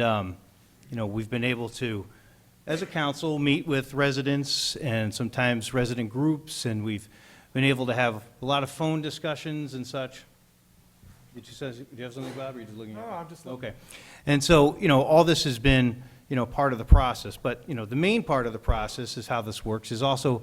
we've been able to, as a council, meet with residents and sometimes resident groups, and we've been able to have a lot of phone discussions and such. Do you have something, Bob, or are you just looking at it? No, I'm just looking. Okay. And so, all this has been, part of the process. But, the main part of the process is how this works, is also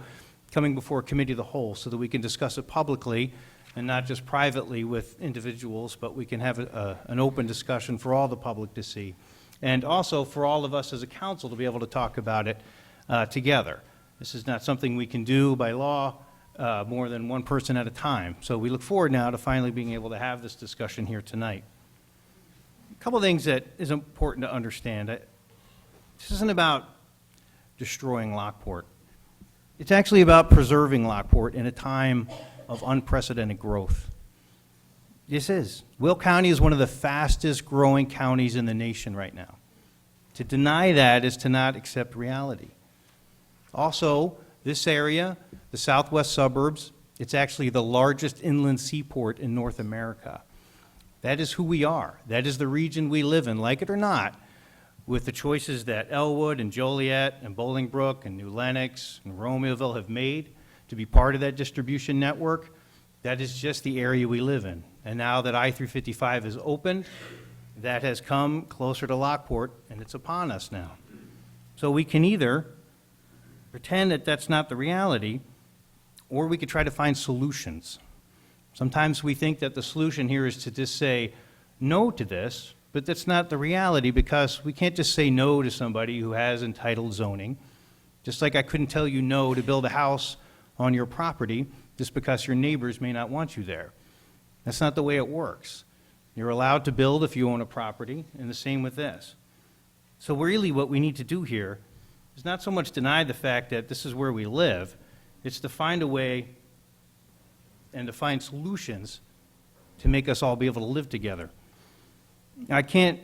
coming before a committee of the whole so that we can discuss it publicly and not just privately with individuals, but we can have an open discussion for all the public to see. And also for all of us as a council to be able to talk about it together. This is not something we can do by law more than one person at a time. So we look forward now to finally being able to have this discussion here tonight. A couple things that is important to understand. This isn't about destroying Lockport. It's actually about preserving Lockport in a time of unprecedented growth. This is. Will County is one of the fastest growing counties in the nation right now. To deny that is to not accept reality. Also, this area, the southwest suburbs, it's actually the largest inland seaport in North America. That is who we are. That is the region we live in, like it or not, with the choices that Elwood and Joliet and Bolingbrook and New Lenox and Romeoville have made to be part of that distribution network. That is just the area we live in. And now that I-355 is opened, that has come closer to Lockport, and it's upon us now. So we can either pretend that that's not the reality, or we could try to find solutions. Sometimes we think that the solution here is to just say no to this, but that's not the reality, because we can't just say no to somebody who has entitled zoning. Just like I couldn't tell you no to build a house on your property just because your neighbors may not want you there. That's not the way it works. You're allowed to build if you own a property, and the same with this. So really what we need to do here is not so much deny the fact that this is where we live, it's to find a way and to find solutions to make us all be able to live together. I can't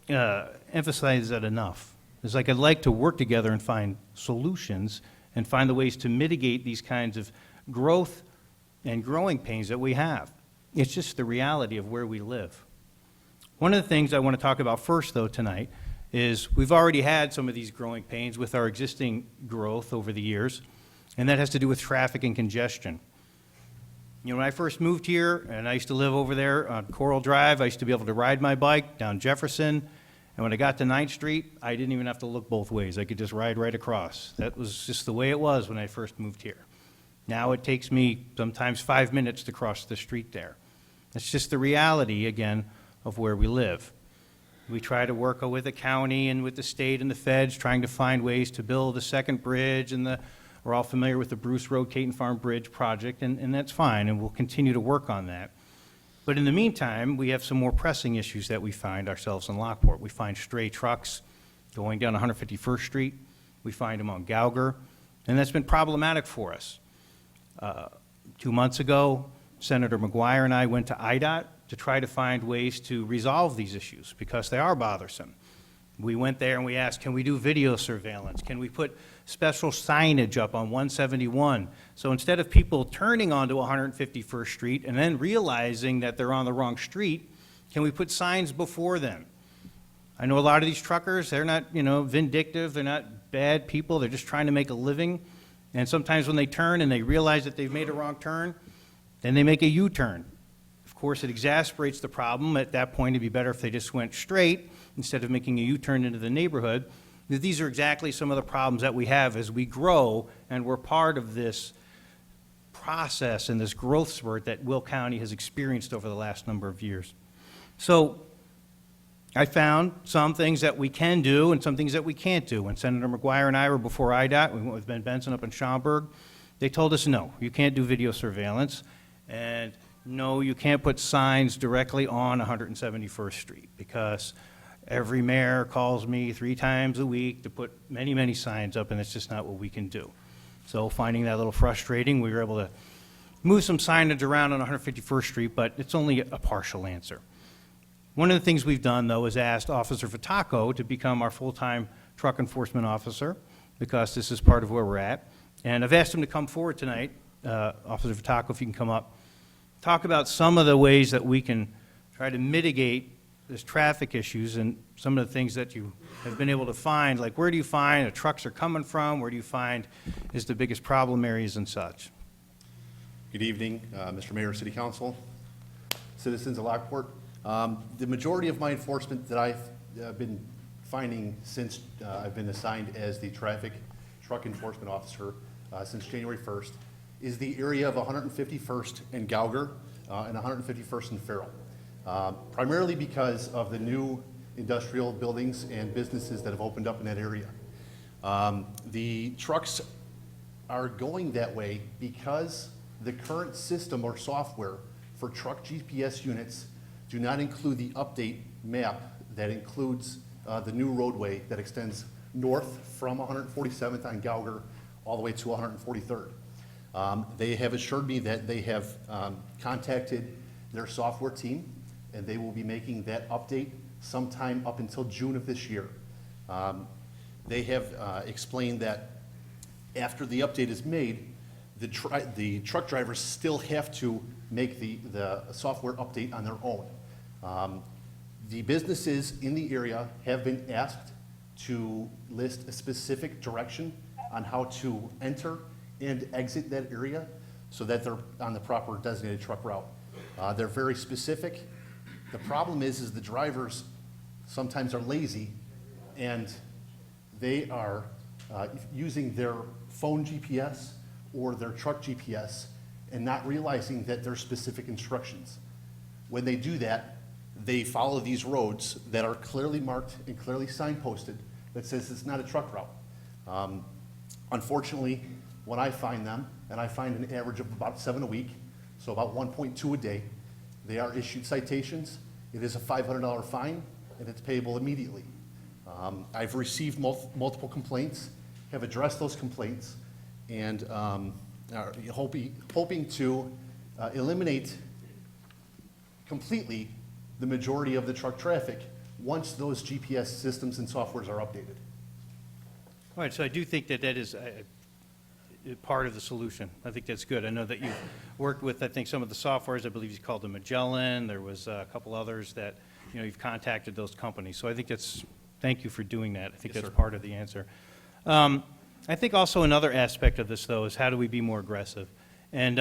emphasize that enough. It's like I'd like to work together and find solutions and find the ways to mitigate these kinds of growth and growing pains that we have. It's just the reality of where we live. One of the things I want to talk about first, though, tonight is we've already had some of these growing pains with our existing growth over the years, and that has to do with traffic and congestion. You know, when I first moved here, and I used to live over there on Coral Drive, I used to be able to ride my bike down Jefferson, and when I got to 9th Street, I didn't even have to look both ways. I could just ride right across. That was just the way it was when I first moved here. Now it takes me sometimes 5 minutes to cross the street there. It's just the reality, again, of where we live. We try to work with the county and with the state and the feds, trying to find ways to build a second bridge, and we're all familiar with the Bruce Road Caton Farm Bridge project, and that's fine, and we'll continue to work on that. But in the meantime, we have some more pressing issues that we find ourselves in Lockport. We find stray trucks going down 151st Street. We find them on Gauger, and that's been problematic for us. 2 months ago, Senator McGuire and I went to IDOT to try to find ways to resolve these issues because they are bothersome. We went there and we asked, can we do video surveillance? Can we put special signage up on 171? So instead of people turning onto 151st Street and then realizing that they're on the wrong street, can we put signs before them? I know a lot of these truckers, they're not, vindictive, they're not bad people, they're just trying to make a living. And sometimes when they turn and they realize that they've made a wrong turn, then they make a U-turn. Of course, it exasperates the problem. At that point, it'd be better if they just went straight instead of making a U-turn into the neighborhood. These are exactly some of the problems that we have as we grow, and we're part of this process and this growth spurt that Will County has experienced over the last number of years. So I found some things that we can do and some things that we can't do. When Senator McGuire and I were before IDOT, we went with Ben Benson up in Schaumburg, they told us, no, you can't do video surveillance, and no, you can't put signs directly on 171st Street, because every mayor calls me 3 times a week to put many, many signs up, and it's just not what we can do. So finding that a little frustrating, we were able to move some signage around on 151st Street, but it's only a partial answer. One of the things we've done, though, is asked Officer Fataco to become our full-time truck enforcement officer, because this is part of where we're at. And I've asked him to come forward tonight, Officer Fataco, if you can come up, talk about some of the ways that we can try to mitigate this traffic issues and some of the things that you have been able to find, like where do you find the trucks are coming from, where do you find is the biggest problem areas and such. Good evening, Mr. Mayor, City Council, citizens of Lockport. The majority of my enforcement that I've been finding since I've been assigned as the traffic truck enforcement officer since January 1st is the area of 151st and Gauger and 151st and Farrell. Primarily because of the new industrial buildings and businesses that have opened up in that area. The trucks are going that way because the current system or software for truck GPS units do not include the update map that includes the new roadway that extends north from 147th on Gauger all the way to 143rd. They have assured me that they have contacted their software team, and they will be making that update sometime up until June of this year. They have explained that after the update is made, the truck drivers still have to make the software update on their own. The businesses in the area have been asked to list a specific direction on how to enter and exit that area so that they're on the proper designated truck route. They're very specific. The problem is the drivers sometimes are lazy, and they are using their phone GPS or their truck GPS and not realizing that there's specific instructions. When they do that, they follow these roads that are clearly marked and clearly signposted that says it's not a truck route. Unfortunately, when I find them, and I find an average of about 7 a week, so about 1.2 a day, they are issued citations. It is a $500 fine, and it's payable immediately. I've received multiple complaints, have addressed those complaints, and are hoping to eliminate completely the majority of the truck traffic once those GPS systems and softwares are updated. All right, so I do think that that is part of the solution. I think that's good. I know that you've worked with, I think, some of the softwares. I believe you called them Magellan. There was a couple others that, you've contacted those companies. So I think thank you for doing that. I think Yes, that's sir. part of the answer. I think also another aspect of this, though, is how do we be more aggressive? And,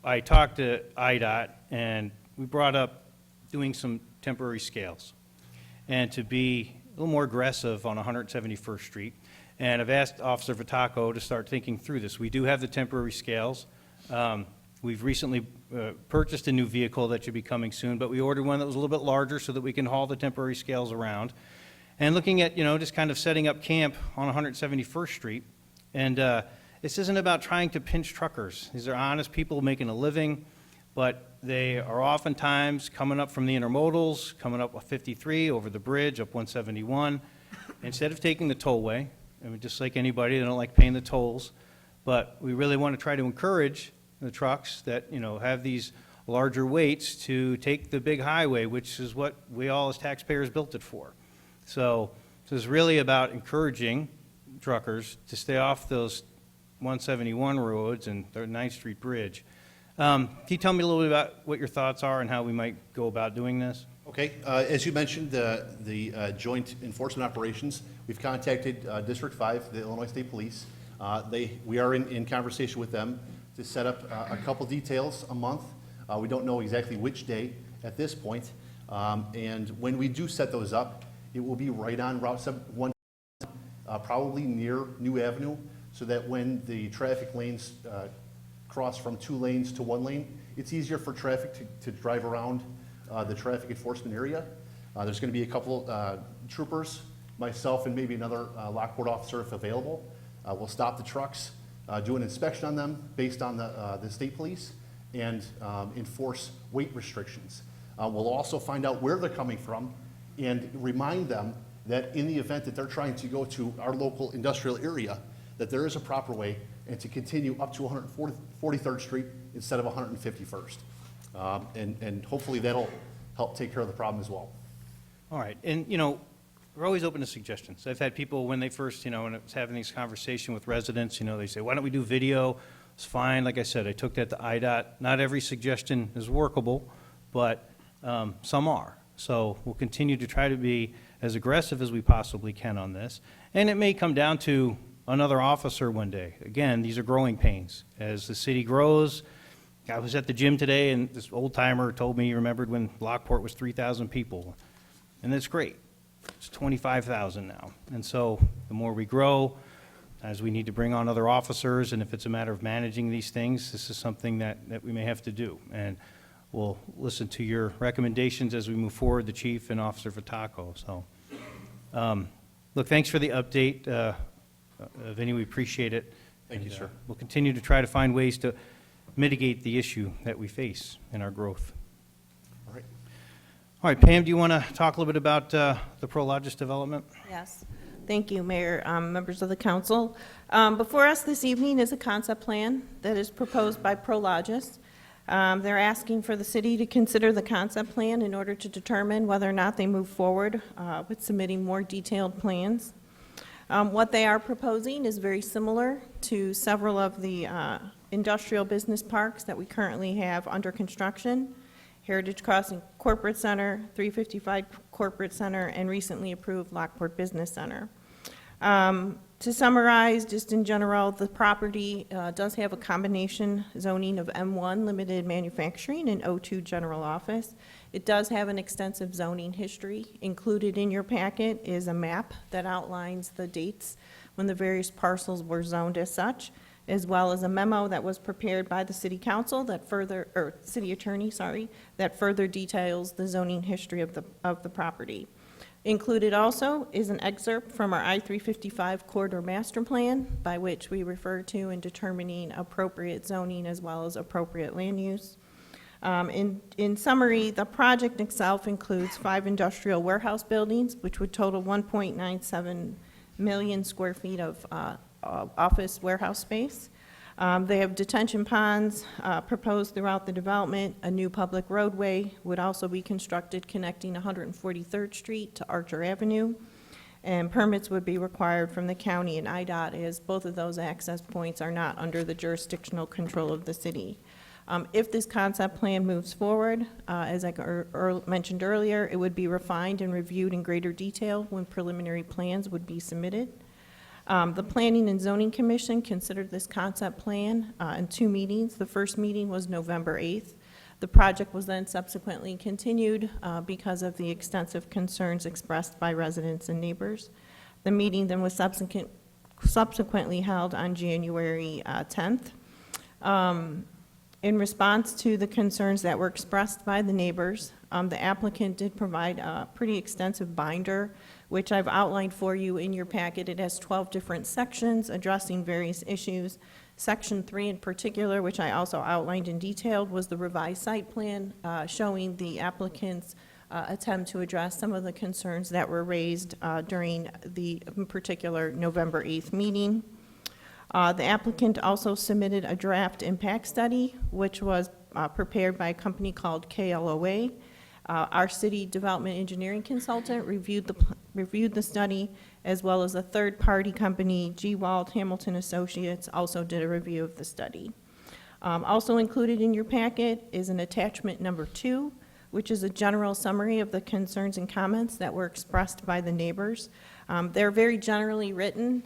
I talked to IDOT, and we brought up doing some temporary scales and to be a little more aggressive on 171st Street. And I've asked Officer Vitaco to start thinking through this. We do have the temporary scales. We've recently purchased a new vehicle that should be coming soon, but we ordered one that was a little bit larger so that we can haul the temporary scales around. And looking at, just kind of setting up camp on 171st Street. And this isn't about trying to pinch truckers. These are honest people making a living, but they are oftentimes coming up from the intermodals, coming up 53 over the bridge, up 171. Instead of taking the tollway, just like anybody, they don't like paying the tolls, but we really want to try to encourage the trucks that, have these larger weights to take the big highway, which is what we all as taxpayers built it for. So it's really about encouraging truckers to stay off those 171 roads and the 9th Street Bridge. Can you tell me a little bit about what your thoughts are and how we might go about doing this? Okay, as you mentioned, the joint enforcement operations, we've contacted District 5, the Illinois State Police. We are in conversation with them to set up a couple details a month. We don't know exactly which day at this point. And when we do set those up, it will be right on Route 1, probably near New Avenue, so that when the traffic lanes cross from 2 lanes to 1 lane, it's easier for traffic to drive around the traffic enforcement area. There's going to be a couple troopers, myself, and maybe another Lockport officer if available. We'll stop the trucks, do an inspection on them based on the state police, and enforce weight restrictions. We'll also find out where they're coming from and remind them that in the event that they're trying to go to our local industrial area, that there is a proper way and to continue up to 143rd Street instead of 151st. And hopefully that'll help take care of the problem as well. All right, and, we're always open to suggestions. I've had people, when they first, when I was having this conversation with residents, they say, why don't we do video? It's fine. Like I said, I took that to IDOT. Not every suggestion is workable, but some are. So we'll continue to try to be as aggressive as we possibly can on this. And it may come down to another officer one day. Again, these are growing pains. As the city grows, I was at the gym today, and this old-timer told me he remembered when Lockport was 3,000 people. And that's great. It's 25,000 now. And so the more we grow, as we need to bring on other officers, and if it's a matter of managing these things, this is something that we may have to do. And we'll listen to your recommendations as we move forward, the chief and Officer Vitaco. So, look, thanks for the update, Vinny. We appreciate it. Thank you, sir. We'll continue to try to find ways to mitigate the issue that we face in our growth. All right. All right, Pam, do you want to talk a little bit about the Prologis development? Yes. Thank you, Mayor, members of the council. Before us this evening is a concept plan that is proposed by Prologis. They're asking for the city to consider the concept plan in order to determine whether or not they move forward with submitting more detailed plans. What they are proposing is very similar to several of the industrial business parks that we currently have under construction: Heritage Crossing Corporate Center, 355 Corporate Center, and recently approved Lockport Business Center. To summarize, just in general, the property does have a combination zoning of M1 limited manufacturing and O2 general office. It does have an extensive zoning history. Included in your packet is a map that outlines the dates when the various parcels were zoned as such, as well as a memo that was prepared by the city council that further, or city attorney, sorry, that further details the zoning history of the property. Included also is an excerpt from our I-355 corridor master plan, by which we refer to in determining appropriate zoning as well as appropriate land use. In summary, the project itself includes 5 industrial warehouse buildings, which would total 1.97 million square feet of office warehouse space. They have detention ponds proposed throughout the development. A new public roadway would also be constructed connecting 143rd Street to Archer Avenue, and permits would be required from the county and IDOT, as both of those access points are not under the jurisdictional control of the city. If this concept plan moves forward, as I mentioned earlier, it would be refined and reviewed in greater detail when preliminary plans would be submitted. The Planning and Zoning Commission considered this concept plan in 2 meetings. The first meeting was November 8th. The project was then subsequently continued because of the extensive concerns expressed by residents and neighbors. The meeting then was subsequently held on January 10th. In response to the concerns that were expressed by the neighbors, the applicant did provide a pretty extensive binder, which I've outlined for you in your packet. It has 12 different sections addressing various issues. Section 3 in particular, which I also outlined in detail, was the revised site plan, showing the applicant's attempt to address some of the concerns that were raised during the, in particular, November 8th meeting. The applicant also submitted a draft impact study, which was prepared by a company called KLOA. Our city development engineering consultant reviewed the study, as well as a third-party company, G. Wald Hamilton Associates, also did a review of the study. Also included in your packet is an attachment number 2, which is a general summary of the concerns and comments that were expressed by the neighbors. They're very generally written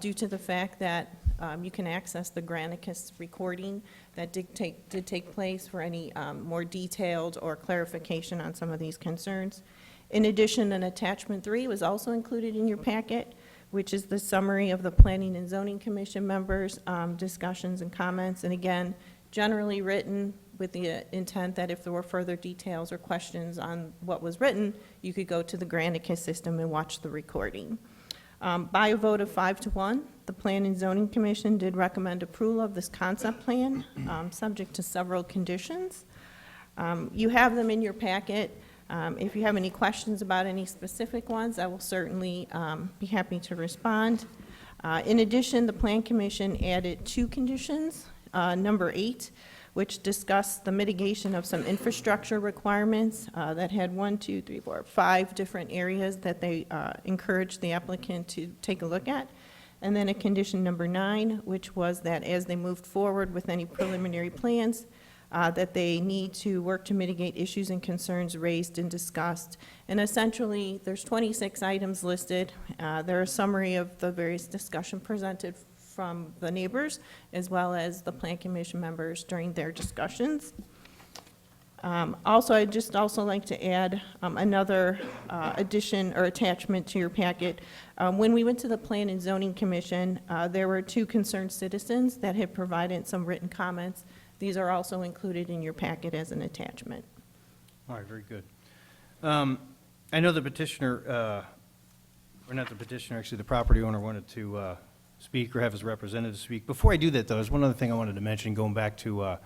due to the fact that you can access the Granicus recording that did take place for any more detailed or clarification on some of these concerns. In addition, an attachment 3 was also included in your packet, which is the summary of the Planning and Zoning Commission members' discussions and comments. And again, generally written with the intent that if there were further details or questions on what was written, you could go to the Granicus system and watch the recording. By a vote of 5-1, the Planning and Zoning Commission did recommend approval of this concept plan, subject to several conditions. You have them in your packet. If you have any questions about any specific ones, I will certainly be happy to respond. In addition, the Plan Commission added 2 conditions. Number 8, which discussed the mitigation of some infrastructure requirements that had 5 different areas that they encouraged the applicant to take a look at. And then a condition number 9, which was that as they moved forward with any preliminary plans, that they need to work to mitigate issues and concerns raised and discussed. And essentially, there's 26 items listed. They're a summary of the various discussion presented from the neighbors, as well as the Plan Commission members during their discussions. Also, I'd just also like to add another addition or attachment to your packet. When we went to the Plan and Zoning Commission, there were 2 concerned citizens that had provided some written comments. These are also included in your packet as an attachment. All right, very good. I know the petitioner, or not the petitioner, actually the property owner wanted to speak or have his representative speak. Before I do that, though, there's one other thing I wanted to mention, going back to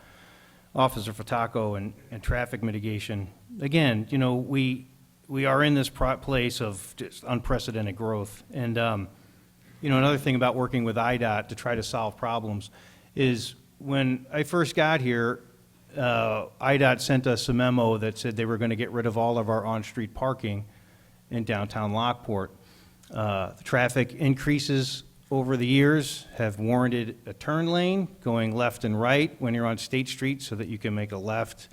Officer Fataco and traffic mitigation. Again, you know, we are in this place of just unprecedented growth. And, you know, another thing about working with IDOT to try to solve problems is when I first got here, IDOT sent us a memo that said they were going to get rid of all of our on-street parking in downtown Lockport. The traffic increases over the years have warranted a turn lane going left and right when you're on State Street so that you can make a left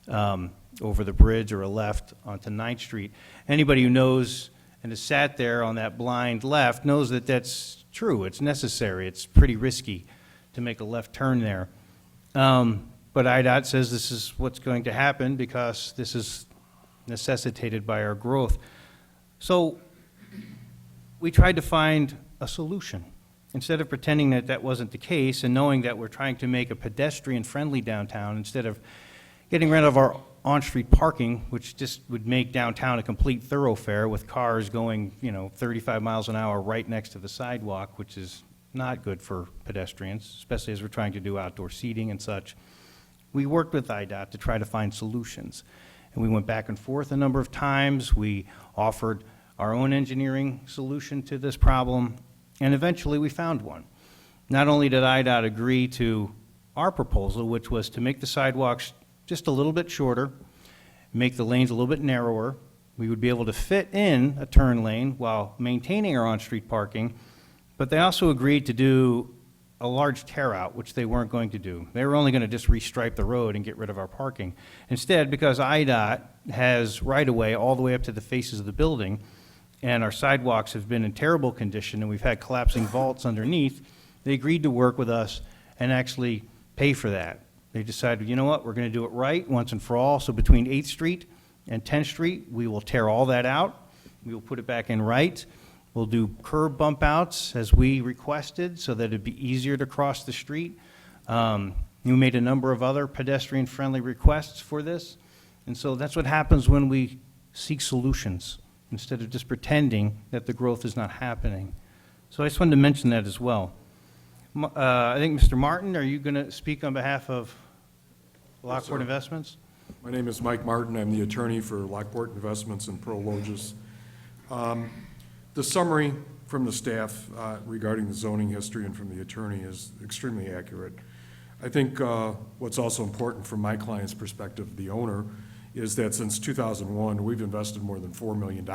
over the bridge or a left onto 9th Street. Anybody who knows and has sat there on that blind left knows that that's true. It's necessary. It's pretty risky to make a left turn there. But IDOT says this is what's going to happen because this is necessitated by our growth. So we tried to find a solution. Instead of pretending that that wasn't the case and knowing that we're trying to make a pedestrian-friendly downtown, instead of getting rid of our on-street parking, which just would make downtown a complete thoroughfare with cars going, 35 miles an hour right next to the sidewalk, which is not good for pedestrians, especially as we're trying to do outdoor seating and such. We worked with IDOT to try to find solutions. And we went back and forth a number of times. We offered our own engineering solution to this problem, and eventually we found one. Not only did IDOT agree to our proposal, which was to make the sidewalks just a little bit shorter, make the lanes a little bit narrower, we would be able to fit in a turn lane while maintaining our on-street parking, but they also agreed to do a large tear-out, which they weren't going to do. They were only going to just restripe the road and get rid of our parking. Instead, because IDOT has right-of-way all the way up to the faces of the building, and our sidewalks have been in terrible condition, and we've had collapsing vaults underneath, they agreed to work with us and actually pay for that. They decided, you know what, we're going to do it right once and for all. So between 8th Street and 10th Street, we will tear all that out. We will put it back in right. We'll do curb bump outs as we requested so that it'd be easier to cross the street. We made a number of other pedestrian-friendly requests for this. And so that's what happens when we seek solutions instead of just pretending that the growth is not happening. So I just wanted to mention that as well. I think, Mr. Martin, are you going to speak on behalf of Lockport Investments? My name is Mike Martin. I'm the attorney for Lockport Investments and Prologis. The summary from the staff regarding the zoning history and from the attorney is extremely accurate. I think what's also important from my client's perspective, the owner, is that since 2001, we've invested more than $4 million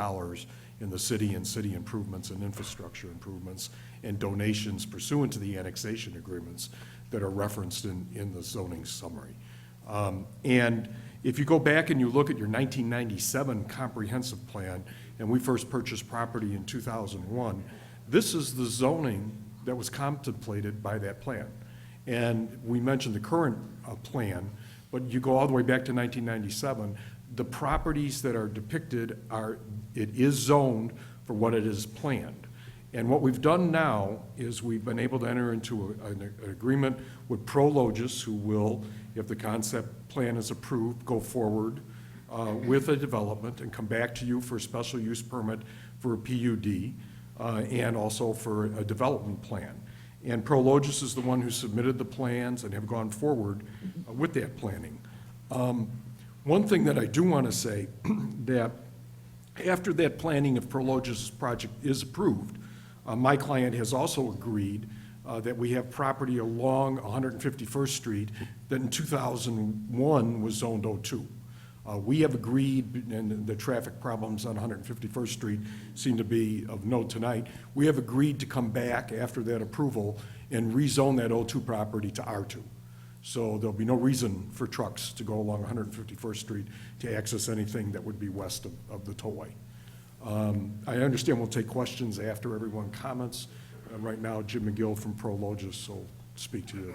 in the city and city improvements and infrastructure improvements and donations pursuant to the annexation agreements that are referenced in the zoning summary. And if you go back and you look at your 1997 comprehensive plan, and we first purchased property in 2001, this is the zoning that was contemplated by that plan. And we mentioned the current plan, but you go all the way back to 1997, the properties that are depicted it is zoned for what it is planned. And what we've done now is we've been able to enter into an agreement with Prologis, who will, if the concept plan is approved, go forward with a development and come back to you for a special use permit for a PUD and also for a development plan. And Prologis is the one who submitted the plans and have gone forward with that planning. One thing that I do want to say, that after that planning, if Prologis' project is approved, my client has also agreed that we have property along 151st Street that in 2001 was zoned O2. We have agreed, and the traffic problems on 151st Street seem to be of note tonight, we have agreed to come back after that approval and rezone that O2 property to R2. So there'll be no reason for trucks to go along 151st Street to access anything that would be west of the tollway. I understand we'll take questions after everyone comments. Right now, Jim McGill from Prologis will speak to you.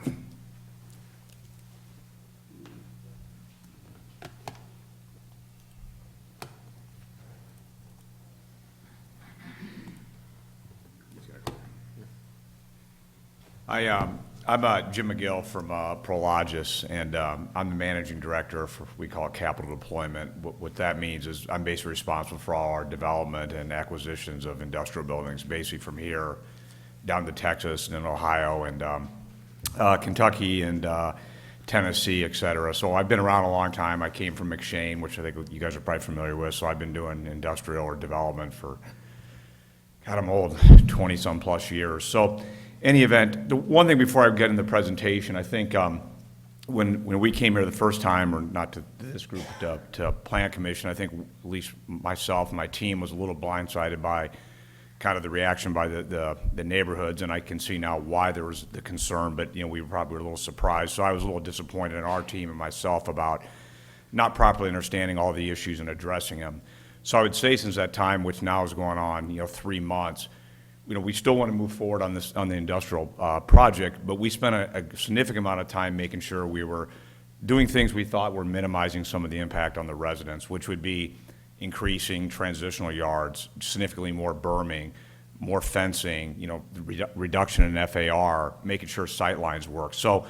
I'm Jim McGill from Prologis, and I'm the managing director for, we call it capital deployment. What that means is I'm basically responsible for all our development and acquisitions of industrial buildings, basically from here down to Texas and then Ohio and Kentucky and Tennessee, et cetera. So I've been around a long time. I came from McShane, which I think you guys are probably familiar with. So I've been doing industrial or development for, God, I'm old, 20-some plus years. So any event, the one thing before I get in the presentation, I think when we came here the first time, or not to this group, to Plan Commission, I think at least myself and my team was a little blindsided by kind of the reaction by the neighborhoods, and I can see now why there was the concern, but, we probably were a little surprised. So I was a little disappointed in our team and myself about not properly understanding all the issues and addressing them. So I would say since that time, which now is going on, 3 months, we still want to move forward on the industrial project, but we spent a significant amount of time making sure we were doing things we thought were minimizing some of the impact on the residents, which would be increasing transitional yards, significantly more berming, more fencing, reduction in FAR, making sure sight lines work. So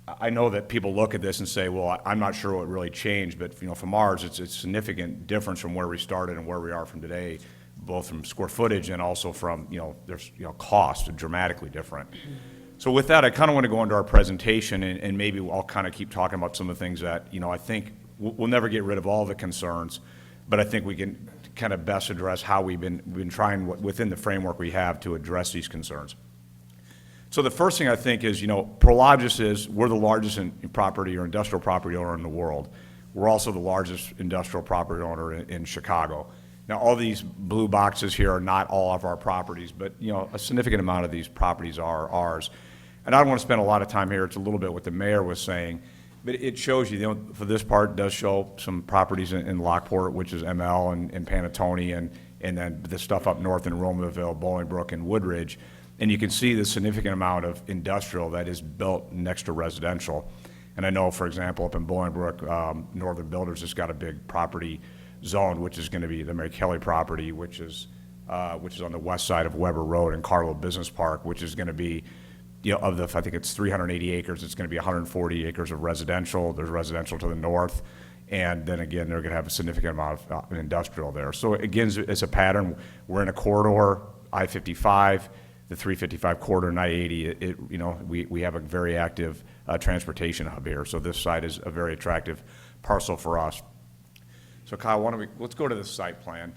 I know that people look at this and say, well, I'm not sure what really changed, but from ours, it's a significant difference from where we started and where we are from today, both from square footage and also from, there's, cost, dramatically different. So with that, I kind of want to go into our presentation, and maybe I'll kind of keep talking about some of the things that, I think we'll never get rid of all the concerns, but I think we can kind of best address how we've been trying within the framework we have to address these concerns. So the first thing I think is, Prologis we're the largest property or industrial property owner in the world. We're also the largest industrial property owner in Chicago. Now, all these blue boxes here are not all of our properties, but, a significant amount of these properties are ours. And I don't want to spend a lot of time here. It's a little bit what the mayor was saying, but it shows you, for this part, it does show some properties in Lockport, which is ML and Panatone, and then the stuff up north in Romeoville, Bolingbrook, and Woodridge. And you can see the significant amount of industrial that is built next to residential. And I know, for example, up in Bolingbrook, Northern Builders has got a big property zone, which is going to be the Mary Kelly property, which is on the west side of Weber Road and Carlo Business Park, which is going to be, I think it's 380 acres, it's going to be 140 acres of residential. There's residential to the north. And then again, they're going to have a significant amount of industrial there. So again, it's a pattern. We're in a corridor, I-55, the 355 corridor and I-80. We have a very active transportation hub here. So this site is a very attractive parcel for us. So Kyle, let's go to the site plan.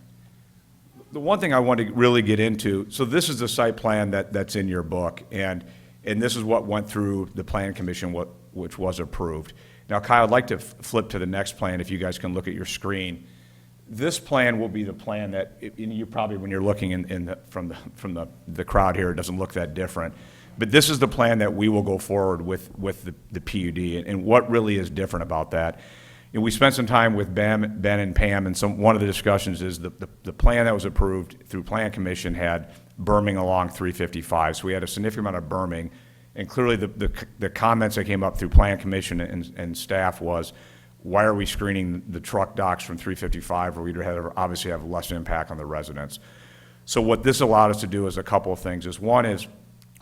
The one thing I want to really get into, so this is the site plan that's in your book, and this is what went through the Plan Commission, which was approved. Now, Kyle, I'd like to flip to the next plan, if you guys can look at your screen. This plan will be the plan that, you probably, when you're looking from the crowd here, it doesn't look that different. But this is the plan that we will go forward with the PUD, and what really is different about that. And we spent some time with Ben and Pam, and one of the discussions is the plan that was approved through Plan Commission had berming along 355. So we had a significant amount of berming, and clearly the comments that came up through Plan Commission and staff was, why are we screening the truck docks from 355 where we'd obviously have less impact on the residents? So what this allowed us to do is a couple of things. One is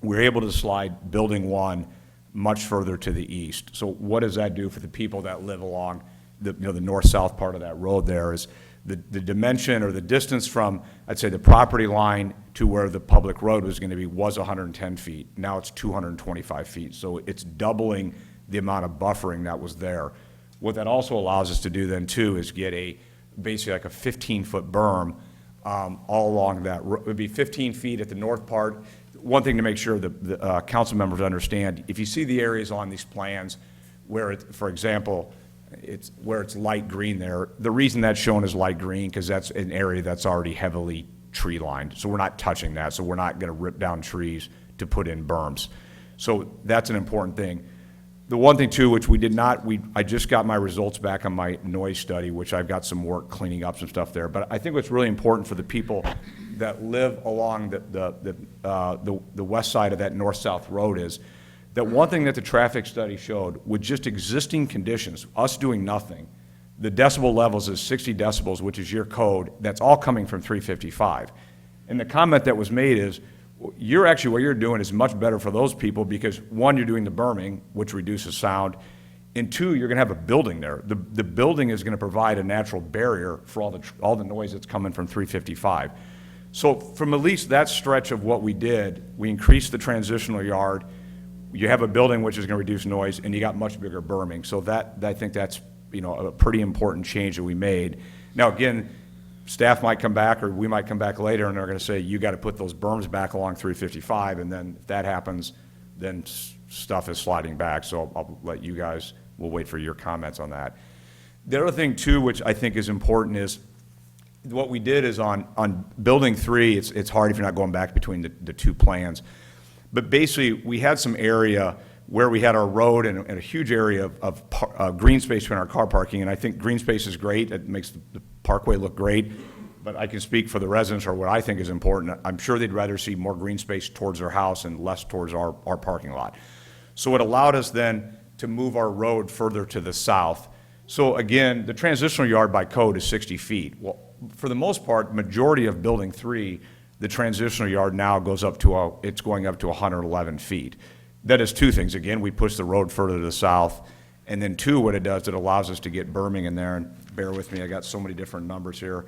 we're able to slide Building 1 much further to the east. So what does that do for the people that live along the north-south part of that road there? Is the dimension or the distance from, I'd say, the property line to where the public road was going to be was 110 feet. Now it's 225 feet. So it's doubling the amount of buffering that was there. What that also allows us to do then, too, is get basically like a 15-foot berm all along that road. It would be 15 feet at the north part. One thing to make sure the council members understand, if you see the areas on these plans where, for example, where it's light green there, the reason that's shown as light green, because that's an area that's already heavily tree lined. So we're not touching that. So we're not going to rip down trees to put in berms. So that's an important thing. The one thing, too, which we did not, I just got my results back on my noise study, which I've got some work cleaning up some stuff there. But I think what's really important for the people that live along the west side of that north-south road is that one thing that the traffic study showed, with just existing conditions, us doing nothing, the decibel levels is 60 decibels, which is your code. That's all coming from 355. And the comment that was made is, what you're doing is much better for those people because, one, you're doing the berming, which reduces sound, and two, you're going to have a building there. The building is going to provide a natural barrier for all the noise that's coming from 355. So from at least that stretch of what we did, we increased the transitional yard. You have a building which is going to reduce noise, and you got much bigger berming. So I think that's a pretty important change that we made. Now, again, staff might come back, or we might come back later, and they're going to say, you got to put those berms back along 355, and then if that happens, then stuff is sliding back, so I'll let you guys, we'll wait for your comments on that. The other thing too, which I think is important, is what we did is on building 3, it's hard if you're not going back between the two plans. But basically, we had some area where we had our road and a huge area of green space between our car parking, and I think green space is great. It makes the parkway look great, but I can speak for the residents or what I think is important. I'm sure they'd rather see more green space towards their house and less towards our parking lot. So it allowed us then to move our road further to the south. So again, the transitional yard by code is 60 feet. Well, for the most part, majority of building 3, the transitional yard now goes up to it's going up to 111 feet. That is two things. Again, we push the road further to the south, and then 2, what it does, it allows us to get berming in there, and bear with me, I got so many different numbers here.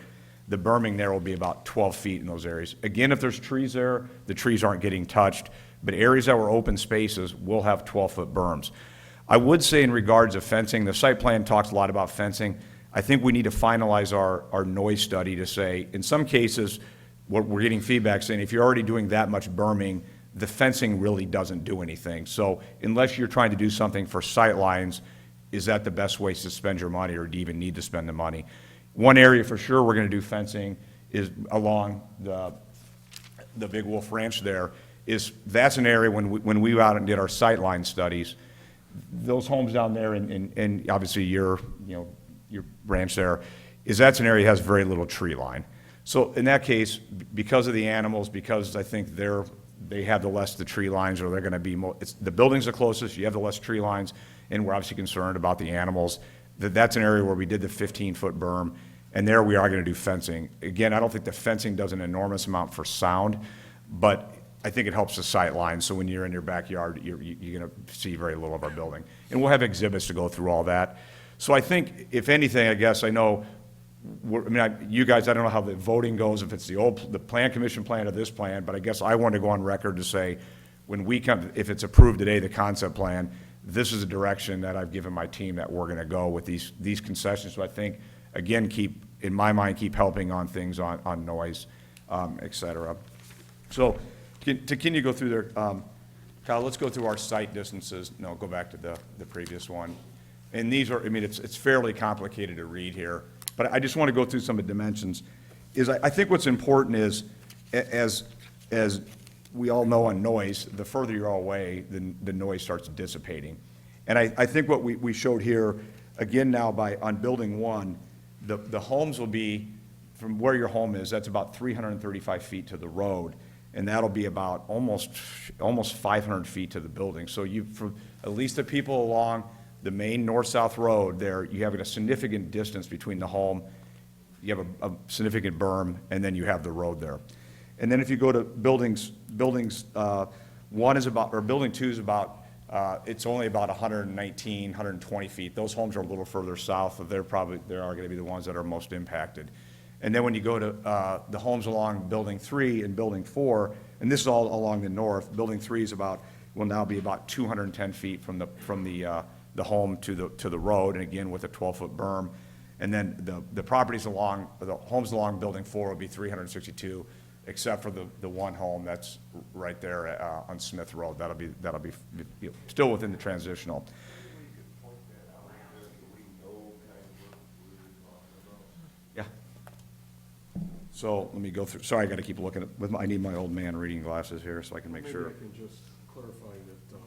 The berming there will be about 12 feet in those areas. Again, if there's trees there, the trees aren't getting touched, but areas that were open spaces will have 12-foot berms. I would say in regards to fencing, the site plan talks a lot about fencing. I think we need to finalize our noise study to say, in some cases, what we're getting feedback saying, if you're already doing that much berming, the fencing really doesn't do anything. So unless you're trying to do something for sight lines, is that the best way to spend your money, or do you even need to spend the money? One area for sure we're going to do fencing is along the Big Wolf Ranch there. That's an area when we went out and did our sight line studies, those homes down there and obviously your ranch there, that's an area that has very little tree line. So in that case, because of the animals, because I think they have the less the tree lines, or they're going to be more, the buildings are closest, you have the less tree lines, and we're obviously concerned about the animals. That's an area where we did the 15-foot berm, and there we are going to do fencing. Again, I don't think the fencing does an enormous amount for sound, but I think it helps the sight line, so when you're in your backyard, you're going to see very little of our building. And we'll have exhibits to go through all that. So I think, if anything, I guess, I know, you guys, I don't know how the voting goes, if it's the plan commission plan or this plan, but I guess I want to go on record to say, when we come, if it's approved today, the concept plan, this is a direction that I've given my team that we're going to go with these concessions. So I think, again, in my mind, keep helping on things on noise, et cetera. So can you go through there? Kyle, let's go through our site distances. No, go back to the previous one. And these are, it's fairly complicated to read here, but I just want to go through some of the dimensions. I think what's important is, as we all know on noise, the further you're away, the noise starts dissipating. And I think what we showed here, again now on building 1, the homes will be, from where your home is, that's about 335 feet to the road, and that'll be about almost 500 feet to the building. So for at least the people along the main north-south road there, you have a significant distance between the home, you have a significant berm, and then you have the road there. And then if you go to buildings 1 is about, or building 2 is about, it's only about 119, 120 feet. Those homes are a little further south, so they are going to be the ones that are most impacted. And then when you go to the homes along building 3 and building 4, and this is all along the north, building 3 will now be about 210 feet from the home to the road, and again with a 12-foot berm. And then the homes along building 4 will be 362, except for the one home that's right there on Smith Road. That'll be still within the transitional. Yeah. So let me go through. Sorry, I got to keep looking at. I need my old man reading glasses here so I can make sure. Maybe I can just clarify that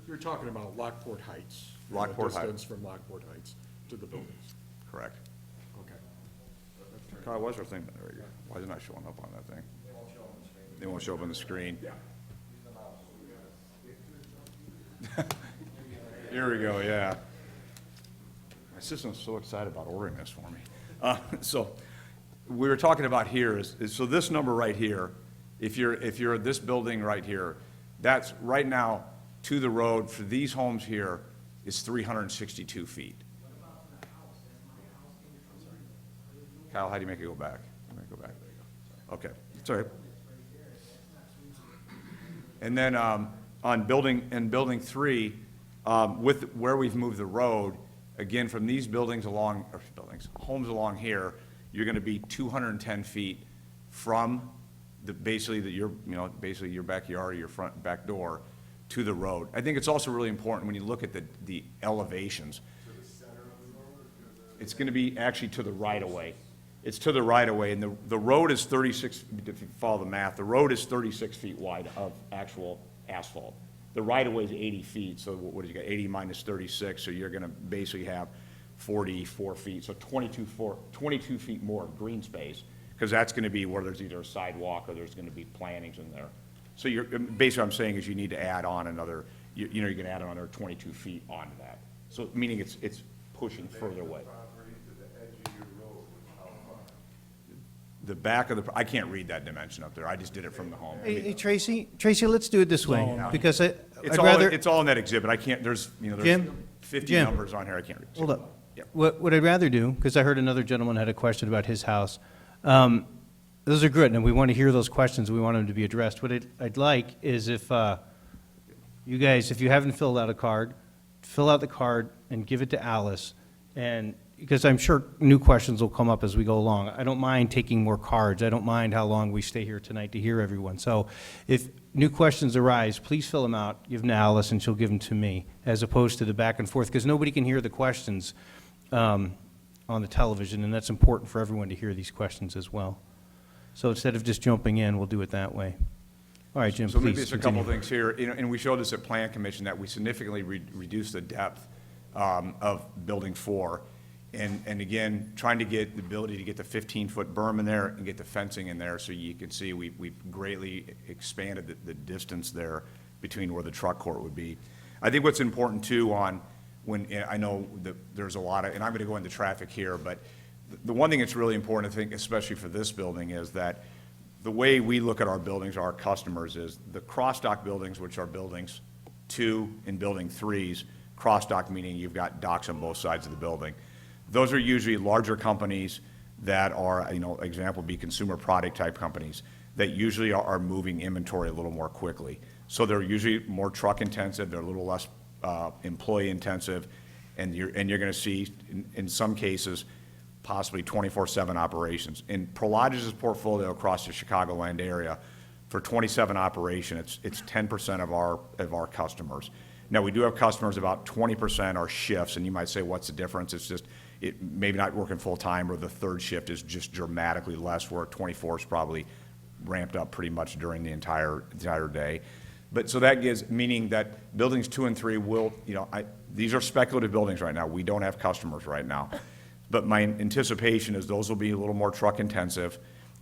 you're talking about Lockport Heights. Lockport Heights. Distance from Lockport Heights to the buildings. Correct. Okay. Kyle, what's our thing? There we go. Why is it not showing up on that thing? They won't show up on the screen. Yeah. Here we go, yeah. My assistant's so excited about ordering this for me. So we were talking about here is so this number right here, if you're at this building right here, that's right now to the road for these homes here is 362 feet. Kyle, how do you make it go back? Go back. Okay, it's all right. And then on building 3, with where we've moved the road, again from these homes along here, you're going to be 210 feet from basically your backyard or your front back door to the road. I think it's also really important when you look at the elevations. It's going to be actually to the right-of-way. It's to the right-of-way, and the road is 36, if you follow the math, the road is 36 feet wide of actual asphalt. The right-of-way is 80 feet, so what do you got, 80 minus 36, so you're going to basically have 44 feet, so 22 feet more of green space, because that's going to be where there's either a sidewalk or there's going to be plantings in there. So basically what I'm saying is you need to add on another, you're going to add another 22 feet onto that. So meaning it's pushing further away. The back of I can't read that dimension up there. I just did it from the home. Hey, Tracy, let's do it this way, because I'd It's rather. it's all in that exhibit. I can't, there's 50 Jim. numbers on here. I can't read. Hold up. Yep. What I'd rather do, because I heard another gentleman had a question about his house. Those are good, and we want to hear those questions. We want them to be addressed. What I'd like is if you guys, if you haven't filled out a card, fill out the card and give it to Alice. And because I'm sure new questions will come up as we go along. I don't mind taking more cards. I don't mind how long we stay here tonight to hear everyone. So if new questions arise, please fill them out, give them to Alice, and she'll give them to me, as opposed to the back and forth, because nobody can hear the questions on the television, and that's important for everyone to hear these questions as well. So instead of just jumping in, we'll do it that way. All right, Jim, So please maybe it's a couple continue. things here, and we showed this at Plan Commission, that we significantly reduced the depth of Building 4. And again, trying to get the ability to get the 15-foot berm in there and get the fencing in there, so you can see we've greatly expanded the distance there between where the truck court would be. I think what's important too I know that there's a lot of, and I'm going to go into traffic here, but the one thing that's really important, I think, especially for this building, is that the way we look at our buildings, our customers, is the cross-dock buildings, which are buildings 2 and building 3s, cross-dock meaning you've got docks on both sides of the building. Those are usually larger companies that are, example would be consumer product type companies that usually are moving inventory a little more quickly. So they're usually more truck intensive, they're a little less employee intensive, and you're going to see, in some cases, possibly 24/7 operations. In Prologis' portfolio across the Chicagoland area, for 27 operation, it's 10% of our customers. Now, we do have customers, about 20% are shifts, and you might say, what's the difference? It's just, maybe not working full-time, or the third shift is just dramatically less, where 24 is probably ramped up pretty much during the entire day. But so that gives, meaning that buildings 2 and 3 will, these are speculative buildings right now. We don't have customers right now. But my anticipation is those will be a little more truck intensive,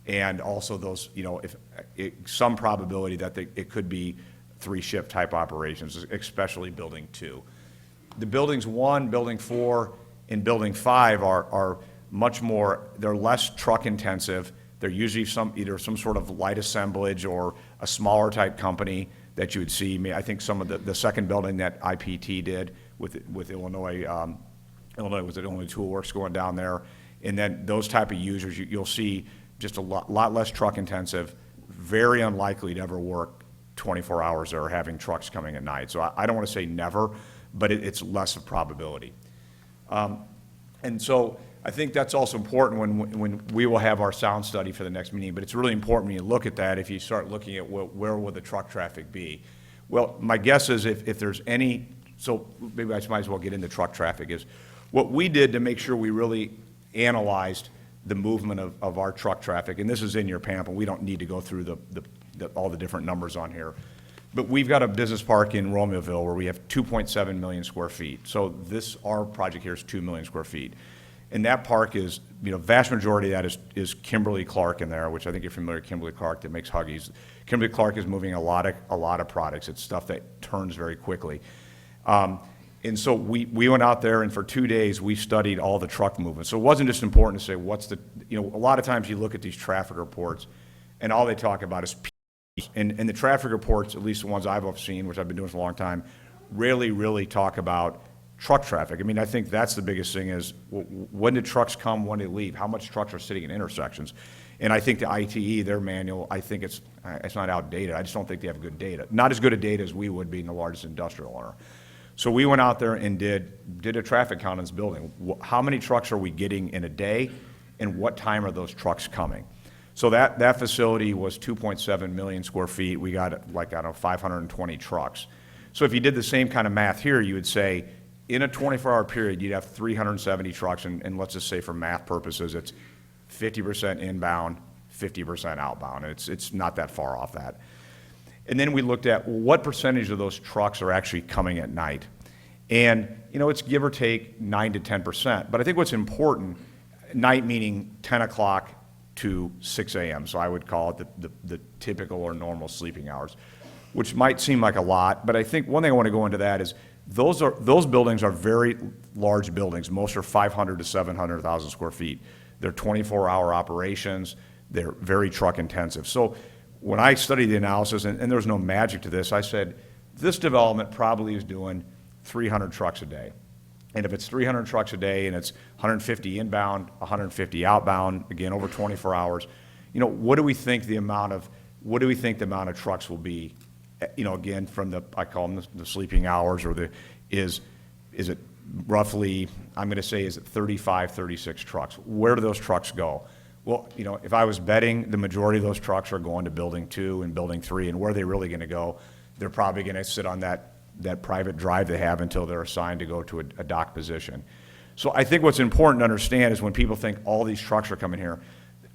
and also those, some probability that it could be 3-shift type operations, especially building 2. The buildings 1, building 4, and building 5 are much more, they're less truck intensive. They're usually either some sort of light assemblage or a smaller type company that you would see. I think some of the second building that IPT did with Illinois was it Illinois Tool Works going down there, and then those type of users, you'll see just a lot less truck intensive, very unlikely to ever work 24 hours or having trucks coming at night. So I don't want to say never, but it's less of probability. And so I think that's also important when we will have our sound study for the next meeting, but it's really important when you look at that, if you start looking at where will the truck traffic be. Well, my guess is if there's any, so maybe I might as well get into truck traffic, is what we did to make sure we really analyzed the movement of our truck traffic, and this is in your pamphlet, we don't need to go through all the different numbers on here. But we've got a business park in Romeoville where we have 2.7 million square feet. So our project here is 2 million square feet. And that park is, vast majority of that is Kimberly-Clark in there, which I think you're familiar with Kimberly-Clark that makes Huggies. Kimberly-Clark is moving a lot of products. It's stuff that turns very quickly. And so we went out there, and for 2 days, we studied all the truck movement. So it wasn't just important to say a lot of times you look at these traffic reports, and all they talk about is and the traffic reports, at least the ones I've seen, which I've been doing for a long time, rarely really talk about truck traffic. I mean, I think that's the biggest thing is, when do trucks come, when do they leave? How much trucks are sitting in intersections? And I think the ITE, their manual, I think it's not outdated. I just don't think they have good data. Not as good a data as we would being the largest industrial owner. So we went out there and did a traffic count in this building. How many trucks are we getting in a day, and what time are those trucks coming? So that facility was 2.7 million square feet. We got 520 trucks. So if you did the same kind of math here, you would say, in a 24-hour period, you'd have 370 trucks, and let's just say for math purposes, it's 50% inbound, 50% outbound. It's not that far off that. And then we looked at what percentage of those trucks are actually coming at night. And, it's give or take 9 to 10%. But I think what's important, night meaning 10 o'clock to 6 a.m., so I would call it the typical or normal sleeping hours, which might seem like a lot, but I think one thing I want to go into that is those buildings are very large buildings. Most are 500 to 700,000 square feet. They're 24-hour operations. They're very truck intensive. So when I studied the analysis, and there's no magic to this, I said, this development probably is doing 300 trucks a day. And if it's 300 trucks a day and it's 150 inbound, 150 outbound, again, over 24 hours, what do we think the amount of trucks will be? Again, from I call them the sleeping hours, or is it roughly, I'm going to say, is it 35, 36 trucks? Where do those trucks go? Well, if I was betting, the majority of those trucks are going to building 2 and building 3, and where are they really going to go? They're probably going to sit on that private drive they have until they're assigned to go to a dock position. So I think what's important to understand is when people think all these trucks are coming here,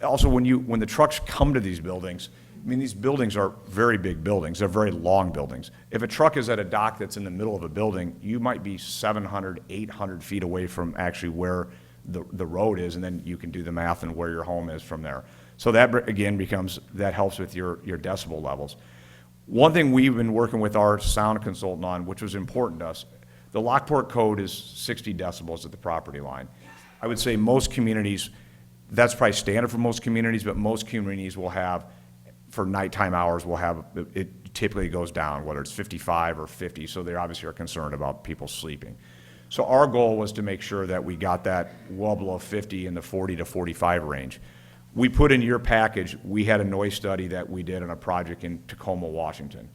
also when the trucks come to these buildings, these buildings are very big buildings. They're very long buildings. If a truck is at a dock that's in the middle of a building, you might be 700, 800 feet away from actually where the road is, and then you can do the math and where your home is from there. So that, again, that helps with your decibel levels. One thing we've been working with our sound consultant on, which was important to us, the Lockport code is 60 decibels at the property line. I would say most communities, that's probably standard for most communities, but most communities will have, for nighttime hours, it typically goes down, whether it's 55 or 50, so they obviously are concerned about people sleeping. So our goal was to make sure that we got that well below 50 in the 40 to 45 range. We put in your package, we had a noise study that we did on a project in Tacoma, Washington.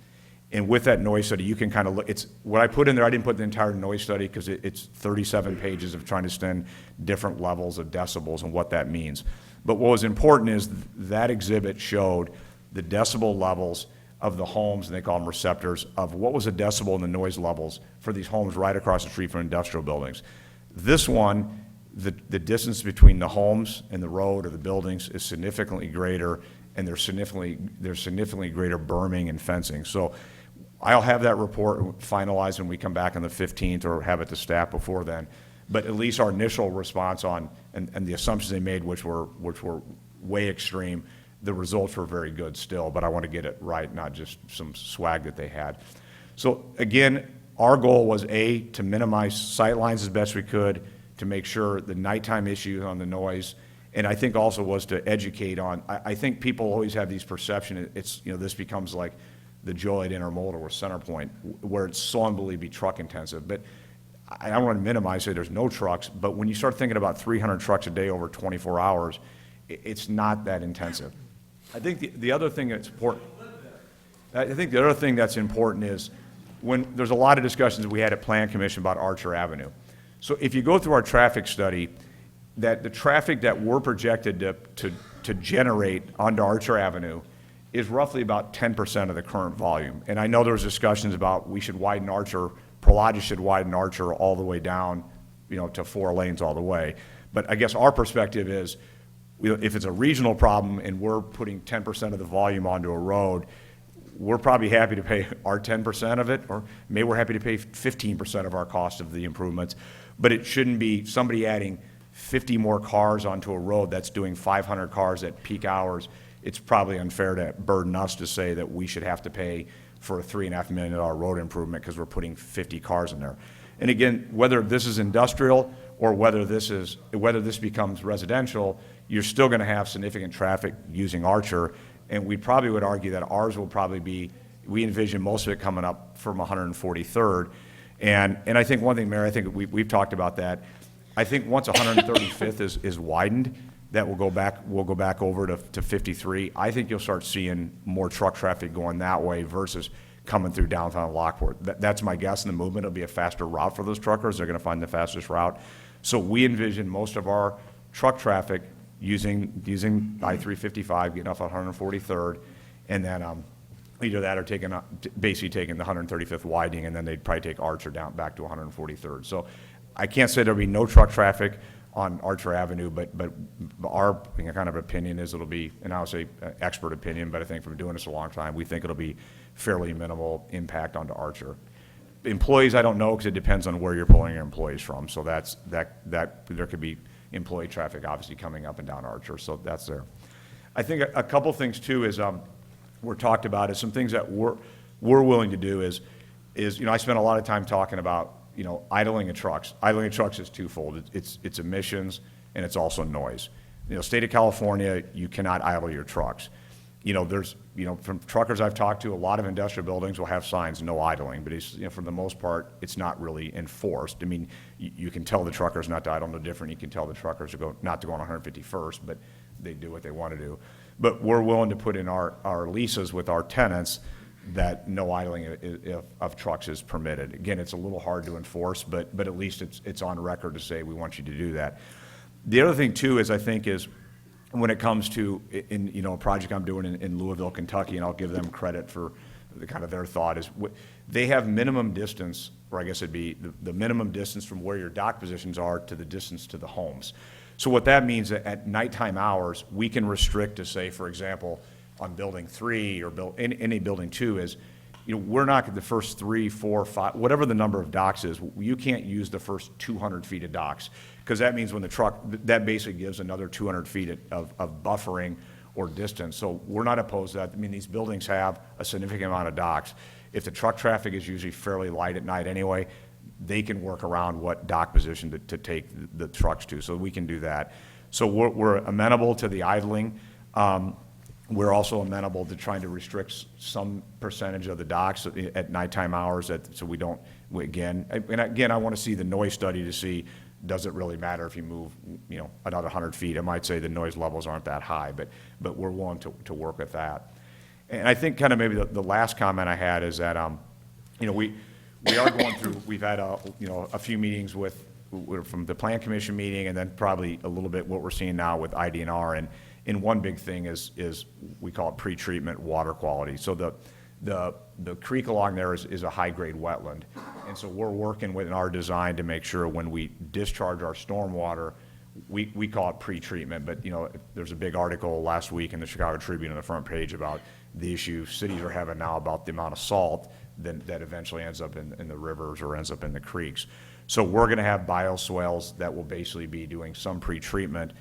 And with that noise study, you can kind of look, what I put in there, I didn't put the entire noise study because it's 37 pages of trying to stand different levels of decibels and what that means. But what was important is that exhibit showed the decibel levels of the homes, and they call them receptors, of what was a decibel in the noise levels for these homes right across the street from industrial buildings. This one, the distance between the homes and the road or the buildings is significantly greater, and there's significantly greater berming and fencing. So I'll have that report finalized when we come back on the 15th, or have it to staff before then. But at least our initial response on, and the assumptions they made, which were way extreme, the results were very good still, but I want to get it right, not just some swag that they had. So again, our goal was to minimize sight lines as best we could, to make sure the nighttime issue on the noise, and I think also was to educate on, I think people always have these perceptions, this becomes like the Joliet Intermodal or Centerpoint, where it's so unbelievably truck intensive. But I don't want to minimize it, there's no trucks, but when you start thinking about 300 trucks a day over 24 hours, it's not that intensive. I think the other thing that's important, is when there's a lot of discussions we had at Plan Commission about Archer Avenue. So if you go through our traffic study, that the traffic that we're projected to generate onto Archer Avenue is roughly about 10% of the current volume. And I know there was discussions about we should widen Archer, Prologis should widen Archer all the way down, to 4 lanes all the way. But I guess our perspective is, if it's a regional problem and we're putting 10% of the volume onto a road, we're probably happy to pay our 10% of it, or maybe we're happy to pay 15% of our cost of the improvements. But it shouldn't be somebody adding 50 more cars onto a road that's doing 500 cars at peak hours. It's probably unfair to burden us to say that we should have to pay for a $3.5 million road improvement because we're putting 50 cars in there. And again, whether this is industrial or whether this becomes residential, you're still going to have significant traffic using Archer, and we probably would argue that ours will probably be, we envision most of it coming up from 143rd. And I think one thing, Mayor, I think we've talked about that. I think once 135th is widened, that will go back over to 53. I think you'll start seeing more truck traffic going that way versus coming through downtown Lockport. That's my guess in the movement. It'll be a faster route for those truckers. They're going to find the fastest route. So we envision most of our truck traffic using I-355, getting off 143rd, and Either that or basically taking the 135th widening, and then they'd probably take Archer down back to 143rd. So I can't say there'll be no truck traffic on Archer Avenue, but our kind of opinion is it'll be, and I'll say expert opinion, but I think from doing this a long time, we think it'll be fairly minimal impact onto Archer. Employees, I don't know, because it depends on where you're pulling your employees from. So that there could be employee traffic obviously coming up and down Archer, so that's there. I think a couple things too is we're talked about is some things that we're willing to do is I spent a lot of time talking about idling of trucks. Idling of trucks is twofold. It's emissions and it's also noise. State of California, you cannot idle your trucks. There's from truckers I've talked to, a lot of industrial buildings will have signs no idling, but it's for the most part it's not really enforced. I mean, you can tell the truckers not to idle, no different. You can tell the truckers not to go on 151st, but they do what they want to do. But we're willing to put in our leases with our tenants that no idling of trucks is permitted. Again, it's a little hard to enforce, but at least it's on record to say we want you to do that. The other thing too is I think is when it comes to a project I'm doing in Louisville, Kentucky, and I'll give them credit for the kind of their thought is they have minimum distance, or I guess it'd be the minimum distance from where your dock positions are to the distance to the homes. So what that means at nighttime hours, we can restrict to say, for example, on building 3 or any building 2 is, we're not the first 3, 4, 5, whatever the number of docks is, you can't use the first 200 feet of docks, because that means when the truck, that basically gives another 200 feet of buffering or distance. So we're not opposed to that. I mean, these buildings have a significant amount of docks. If the truck traffic is usually fairly light at night anyway, they can work around what dock position to take the trucks to, so we can do that. So we're amenable to the idling. We're also amenable to trying to restrict some percentage of the docks at nighttime hours, so we don't, again, I want to see the noise study to see, does it really matter if you move, another 100 feet? I might say the noise levels aren't that high, but we're willing to work with that. And I think kind of maybe the last comment I had is that, we are going through, we've had a few meetings from the Plan Commission meeting, and then probably a little bit what we're seeing now with IDNR, and one big thing is we call it pre-treatment water quality. So the creek along there is a high-grade wetland, and so we're working within our design to make sure when we discharge our stormwater, we call it pre-treatment, but there's a big article last week in the Chicago Tribune on the front page about the issue cities are having now about the amount of salt that eventually ends up in the rivers or ends up in the creeks. So we're going to have bioswales that will basically be doing some pre-treatment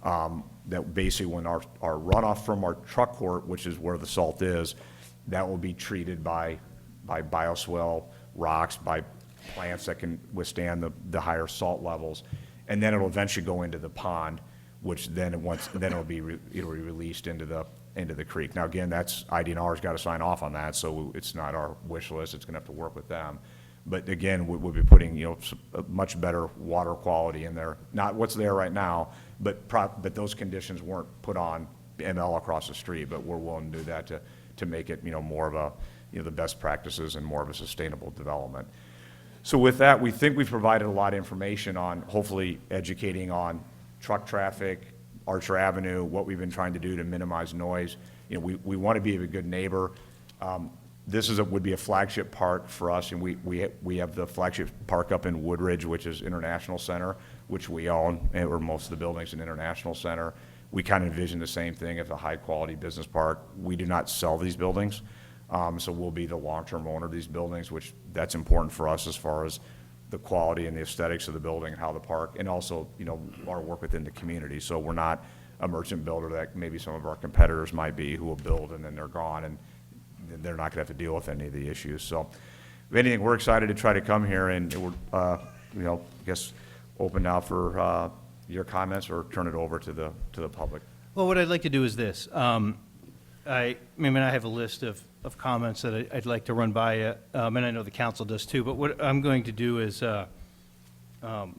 that basically when our runoff from our truck court, which is where the salt is, that will be treated by bioswale rocks, by plants that can withstand the higher salt levels, and then it'll eventually go into the pond, which then it'll be released into the creek. Now again, that's IDNR's got to sign off on that, so it's not our wish list. It's going to have to work with them. But again, we'll be putting a much better water quality in there. Not what's there right now, but those conditions weren't put on ML across the street. But we're willing to do that to make it more of a the best practices and more of a sustainable development. So with that, we think we've provided a lot of information on hopefully educating on truck traffic, Archer Avenue, what we've been trying to do to minimize noise. We want to be a good neighbor. This would be a flagship park for us, and we have the flagship park up in Woodridge, which is International Center, which we own, or most of the buildings in International Center. We kind of envision the same thing as a high-quality business park. We do not sell these buildings, so we'll be the long-term owner of these buildings, which that's important for us as far as the quality and the aesthetics of the building and how the park, and also our work within the community. So we're not a merchant builder that maybe some of our competitors might be, who will build and then they're gone, and they're not going to have to deal with any of the issues. So if anything, we're excited to try to come here, and we're I guess open now for your comments, or turn it over to the public. Well, what I'd like to do is this. I have a list of comments that I'd like to run by you, and I know the council does too, but what I'm going to do is allow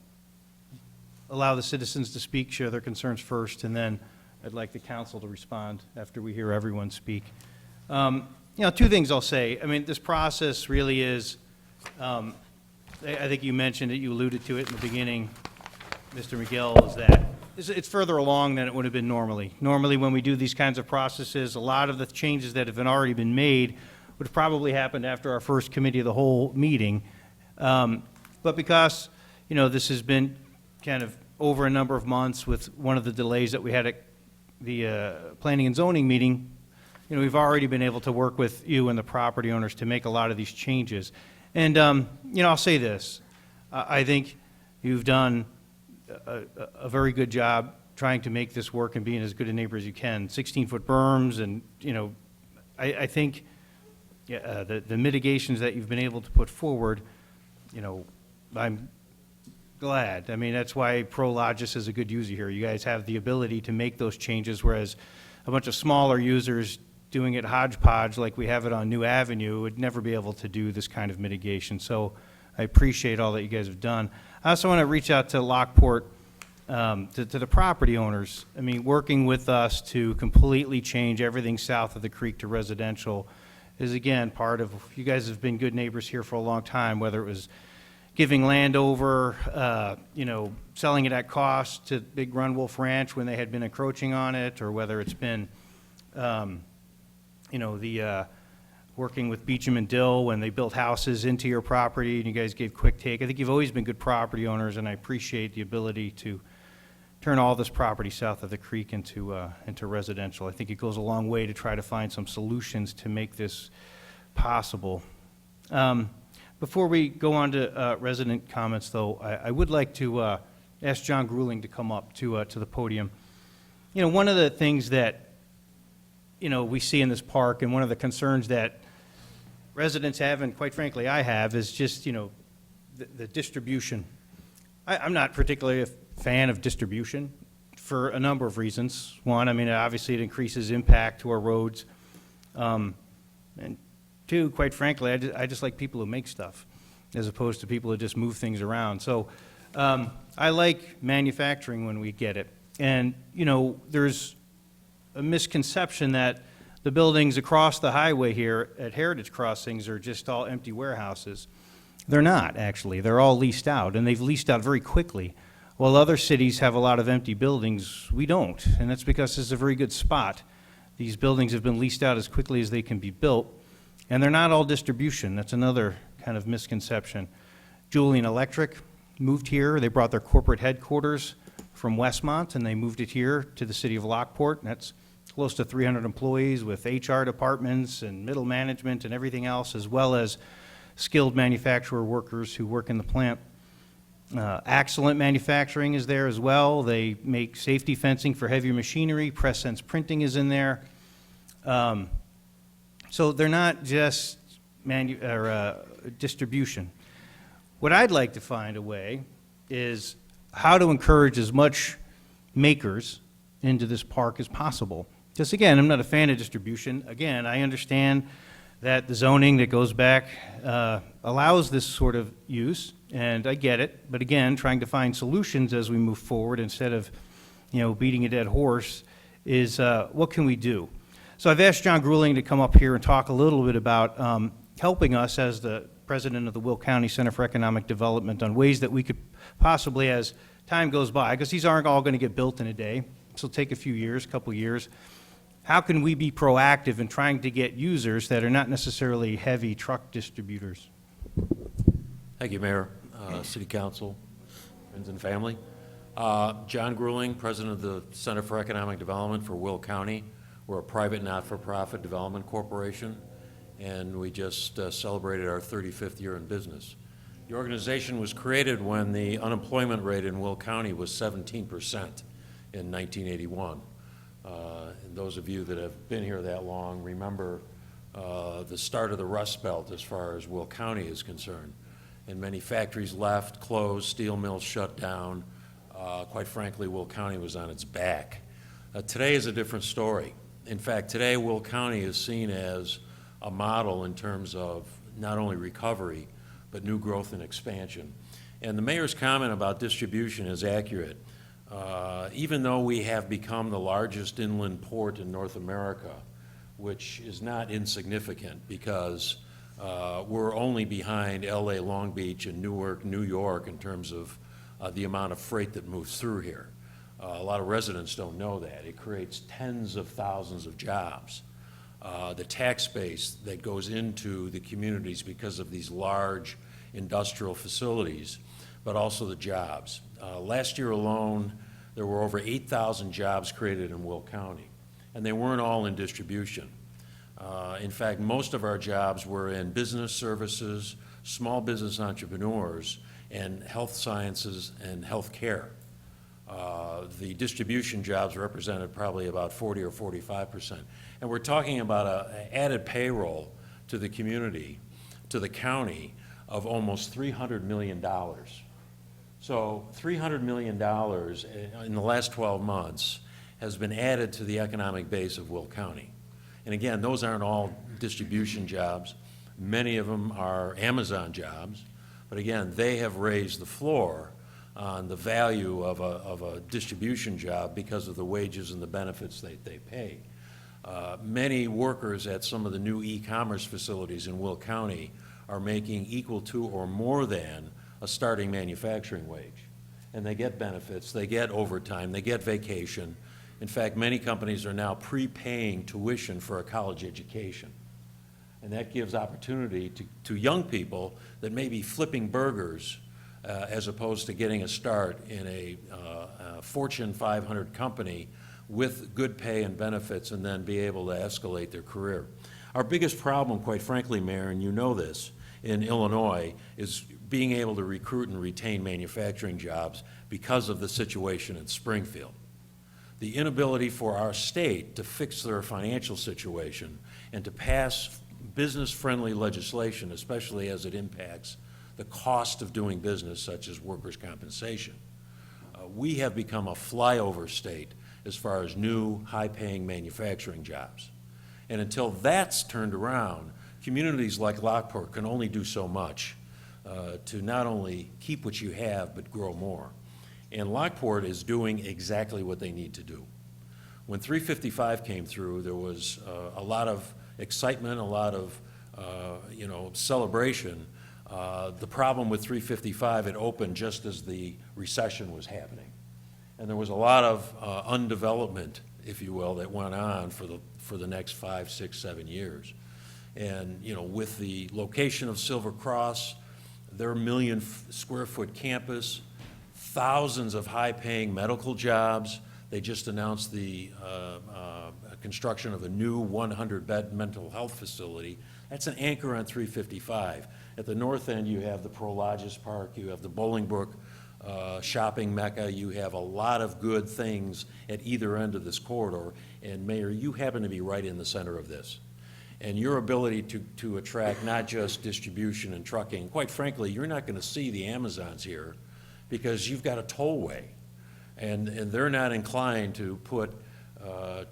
the citizens to speak, share their concerns first, and then I'd like the council to respond after we hear everyone speak. Two things I'll say. This process really is, I think you mentioned it, you alluded to it in the beginning, Mr. Miguel, is that it's further along than it would have been normally. Normally, when we do these kinds of processes, a lot of the changes that have already been made would have probably happened after our first committee of the whole meeting. But because, this has been kind of over a number of months with one of the delays that we had at the planning and zoning meeting, we've already been able to work with you and the property owners to make a lot of these changes. And, I'll say this. I think you've done a very good job trying to make this work and being as good a neighbor as you can. 16-foot berms and, I think the mitigations that you've been able to put forward, I'm glad. I mean, that's why Prologis is a good user here. You guys have the ability to make those changes, whereas a bunch of smaller users doing it hodgepodge like we have it on New Avenue would never be able to do this kind of mitigation. So I appreciate all that you guys have done. I also want to reach out to Lockport, to the property owners. I mean, working with us to completely change everything south of the creek to residential is, again, part of, you guys have been good neighbors here for a long time, whether it was giving land over, selling it at cost to Big Run Wolf Ranch when they had been encroaching on it, or whether it's been, working with Beecham and Dill when they built houses into your property and you guys gave quick take. I think you've always been good property owners, and I appreciate the ability to turn all this property south of the creek into residential. I think it goes a long way to try to find some solutions to make this possible. Before we go on to resident comments, though, I would like to ask John Grueling to come up to the podium. One of the things that we see in this park, and one of the concerns that residents have, and quite frankly I have, is just the distribution. I'm not particularly a fan of distribution for a number of reasons. One, I mean, obviously it increases impact to our roads, and two, quite frankly, I just like people who make stuff as opposed to people who just move things around. So I like manufacturing when we get it. And, there's a misconception that the buildings across the highway here at Heritage Crossings are just all empty warehouses. They're not, actually. They're all leased out, and they've leased out very quickly. While other cities have a lot of empty buildings, we don't, and that's because this is a very good spot. These buildings have been leased out as quickly as they can be built. And they're not all distribution. That's another kind of misconception. Julian Electric moved here. They brought their corporate headquarters from Westmont, and they moved it here to the city of Lockport. And that's close to 300 employees with HR departments and middle management and everything else, as well as skilled manufacturer workers who work in the plant. Excellent Manufacturing is there as well. They make safety fencing for heavier machinery. Press-sense printing is in there. So they're not just distribution. What I'd like to find a way is how to encourage as much makers into this park as possible. Just again, I'm not a fan of distribution. Again, I understand that the zoning that goes back allows this sort of use, and I get it. But again, trying to find solutions as we move forward instead of, beating a dead horse is what can we do? So I've asked John Grueling to come up here and talk a little bit about helping us as the president of the Will County Center for Economic Development on ways that we could possibly, as time goes by, because these aren't all going to get built in a day, this will take a few years, a couple years. How can we be proactive in trying to get users that are not necessarily heavy truck distributors? Thank you, Mayor, City Council, friends and family. John Grueling, President of the Center for Economic Development for Will County. We're a private not-for-profit development corporation, and we just celebrated our 35th year in business. The organization was created when the unemployment rate in Will County was 17% in 1981. And those of you that have been here that long remember the start of the Rust Belt as far as Will County is concerned. And many factories left, closed, steel mills shut down. Quite frankly, Will County was on its back. Today is a different story. In fact, today Will County is seen as a model in terms of not only recovery, but new growth and expansion. And the mayor's comment about distribution is accurate. Even though we have become the largest inland port in North America, which is not insignificant because we're only behind LA, Long Beach, and Newark, New York in terms of the amount of freight that moves through here. A lot of residents don't know that. It creates tens of thousands of jobs. the tax base that goes into the communities because of these large industrial facilities, but also the jobs. Last year alone, there were over 8,000 jobs created in Will County, and they weren't all in distribution. In fact, most of our jobs were in business services, small business entrepreneurs, and health sciences and health care. The distribution jobs represented probably about 40 or 45%. And we're talking about an added payroll to the community, to the county, of almost $300 million. So $300 million in the last 12 months has been added to the economic base of Will County. And again, those aren't all distribution jobs. Many of them are Amazon jobs. But again, they have raised the floor on the value of a distribution job because of the wages and the benefits they pay. Many workers at some of the new e-commerce facilities in Will County are making equal to or more than a starting manufacturing wage. And they get benefits, they get overtime, they get vacation. In fact, many companies are now prepaying tuition for a college education. And that gives opportunity to young people that may be flipping burgers as opposed to getting a start in a Fortune 500 company with good pay and benefits and then be able to escalate their career. Our biggest problem, quite frankly, Mayor, and you know this, in Illinois is being able to recruit and retain manufacturing jobs because of the situation in Springfield. The inability for our state to fix their financial situation and to pass business-friendly legislation, especially as it impacts the cost of doing business, such as workers' compensation. We have become a flyover state as far as new, high-paying manufacturing jobs. And until that's turned around, communities like Lockport can only do so much to not only keep what you have, but grow more. And Lockport is doing exactly what they need to do. When 355 came through, there was a lot of excitement, a lot of celebration. The problem with 355, it opened just as the recession was happening. And there was a lot of undevelopment, if you will, that went on for the next 5, 6, 7 years. And with the location of Silver Cross, their 1 million square foot campus, thousands of high-paying medical jobs. They just announced the construction of a new 100-bed mental health facility. That's an anchor on 355. At the north end, you have the Prologis Park, you have the Bolingbrook shopping mecca, you have a lot of good things at either end of this corridor. And Mayor, you happen to be right in the center of this. And your ability to attract not just distribution and trucking, quite frankly, you're not going to see the Amazons here because you've got a tollway. And they're not inclined to put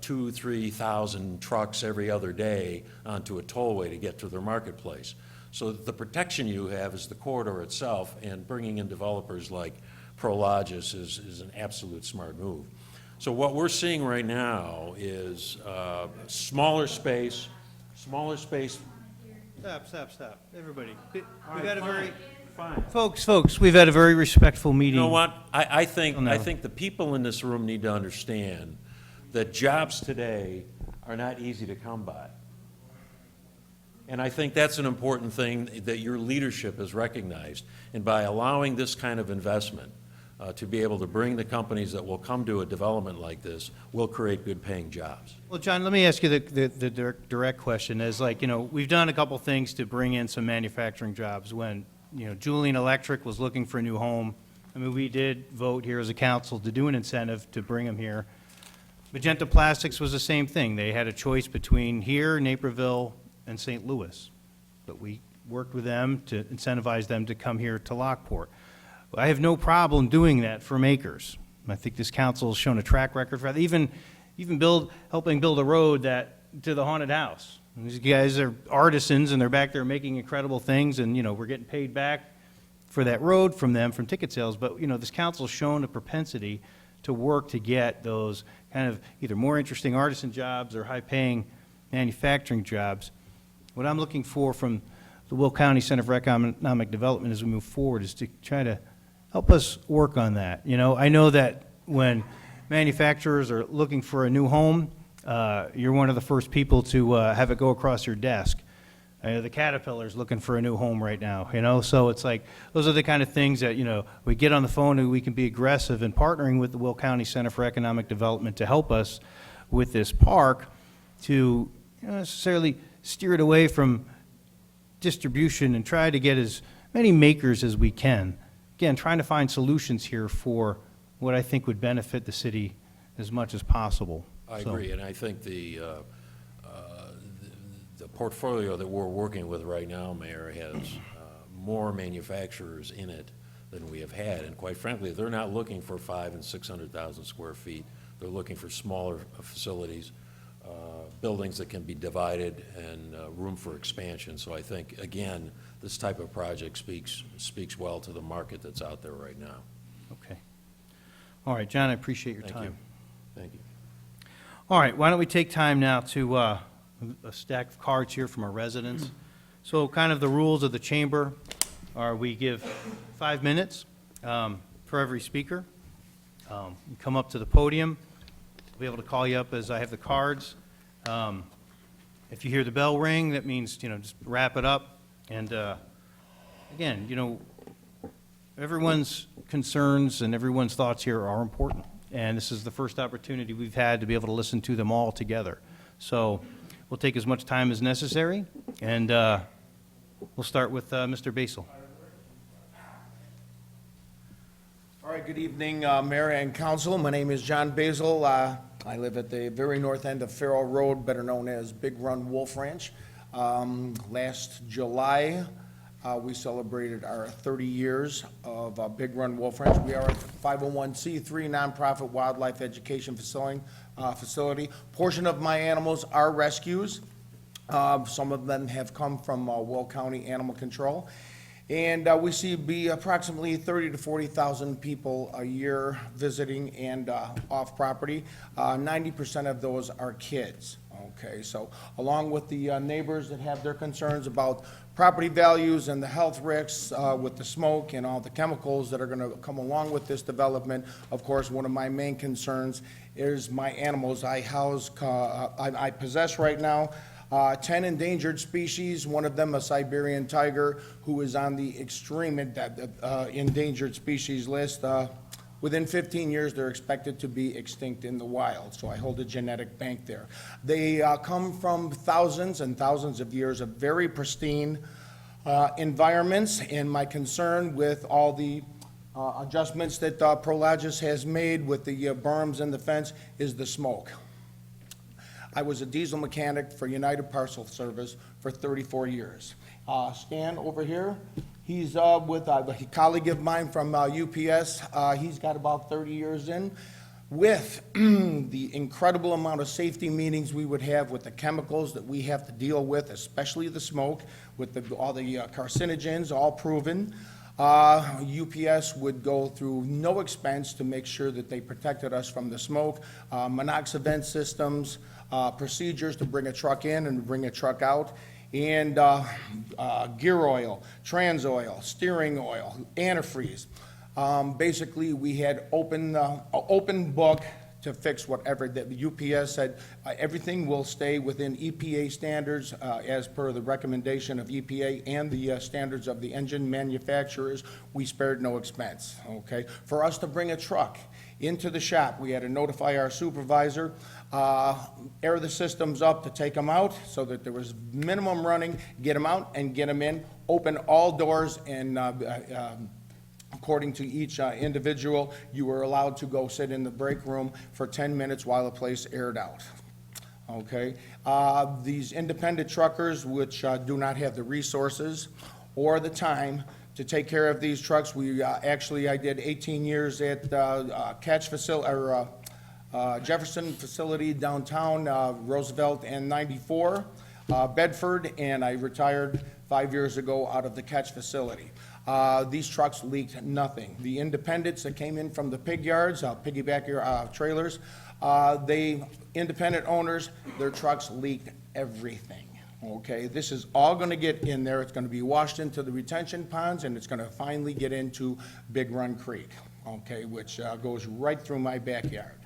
2,000, 3,000 trucks every other day onto a tollway to get to their marketplace. So the protection you have is the corridor itself, and bringing in developers like Prologis is an absolute smart move. So what we're seeing right now is smaller space. Stop. Everybody. We've had a very, folks, we've had a very respectful meeting. You know what? I think the people in this room need to understand that jobs today are not easy to come by. And I think that's an important thing that your leadership has recognized. And by allowing this kind of investment to be able to bring the companies that will come to a development like this, will create good paying jobs. Well, John, let me ask you the direct question is we've done a couple things to bring in some manufacturing jobs. When, Julian Electric was looking for a new home, we did vote here as a council to do an incentive to bring them here. Magenta Plastics was the same thing. They had a choice between here, Naperville, and St. Louis. But we worked with them to incentivize them to come here to Lockport. I have no problem doing that for makers. I think this council has shown a track record for that. Even helping build a road to the haunted house. And these guys are artisans, and they're back there making incredible things, and we're getting paid back for that road from them from ticket sales. But this council's shown a propensity to work to get those kind of either more interesting artisan jobs or high-paying manufacturing jobs. What I'm looking for from the Will County Center for Economic Development as we move forward is to try to help us work on that. I know that when manufacturers are looking for a new home, you're one of the first people to have it go across your desk. The Caterpillar's looking for a new home right now, so it's like, those are the kind of things that, we get on the phone and we can be aggressive in partnering with the Will County Center for Economic Development to help us with this park to necessarily steer it away from distribution and try to get as many makers as we can. Again, trying to find solutions here for what I think would benefit the city as much as possible. I So- agree, and I think the portfolio that we're working with right now, Mayor, has more manufacturers in it than we have had, and quite frankly, they're not looking for 500,000 and 600,000 square feet. They're looking for smaller facilities, buildings that can be divided, and room for expansion. So I think, again, this type of project speaks well to the market that's out there right now. Okay. All right, John, I appreciate your Thank time. you. Thank you. All right, why don't we take time now to a stack of cards here from our residents. So kind of the rules of the chamber are we give 5 minutes for every speaker. You come up to the podium. I'll be able to call you up as I have the cards. If you hear the bell ring, that means, just wrap it up. And again, everyone's concerns and everyone's thoughts here are important. And this is the first opportunity we've had to be able to listen to them all together. So we'll take as much time as necessary, and we'll start with Mr. Basil. All right, good evening, Mayor and Council. My name is John Basil. I live at the very north end of Farrell Road, better known as Big Run Wolf Ranch. Last July, we celebrated our 30 years of Big Run Wolf Ranch. We are a 501c3 nonprofit wildlife education facility. Portion of my animals are rescues. Some of them have come from Will County Animal Control. And we see approximately 30 to 40,000 people a year visiting and off property. 90% of those are kids. Okay, so along with the neighbors that have their concerns about property values and the health risks with the smoke and all the chemicals that are going to come along with this development, of course, one of my main concerns is my animals. I possess right now 10 endangered species, one of them a Siberian tiger who is on the extreme endangered species list. Within 15 years, they're expected to be extinct in the wild, so I hold a genetic bank there. They come from thousands and thousands of years of very pristine environments, and my concern with all the adjustments that Prologis has made with the berms and the fence is the smoke. I was a diesel mechanic for United Parcel Service for 34 years. Stan over here, he's with a colleague of mine from UPS. He's got about 30 years in. With the incredible amount of safety meetings we would have with the chemicals that we have to deal with, especially the smoke, with all the carcinogens, all proven, UPS would go through no expense to make sure that they protected us from the smoke, monoxide vent systems, procedures to bring a truck in and bring a truck out, and gear oil, trans oil, steering oil, antifreeze. Basically, we had open book to fix whatever. The UPS said everything will stay within EPA standards as per the recommendation of EPA and the standards of the engine manufacturers. We spared no expense, okay? For us to bring a truck into the shop, we had to notify our supervisor, air the systems up to take them out so that there was minimum running, get them out and get them in, open all doors, and according to each individual, you were allowed to go sit in the break room for 10 minutes while the place aired out. Okay? These independent truckers, which do not have the resources or the time to take care of these trucks, I did 18 years at Jefferson facility downtown, Roosevelt and 94, Bedford, and I retired 5 years ago out of the catch facility. These trucks leaked nothing. The independents that came in from the pig yards, piggyback trailers, independent owners, their trucks leaked everything. Okay, this is all going to get in there. It's going to be washed into the retention ponds, and it's going to finally get into Big Run Creek, okay, which goes right through my backyard.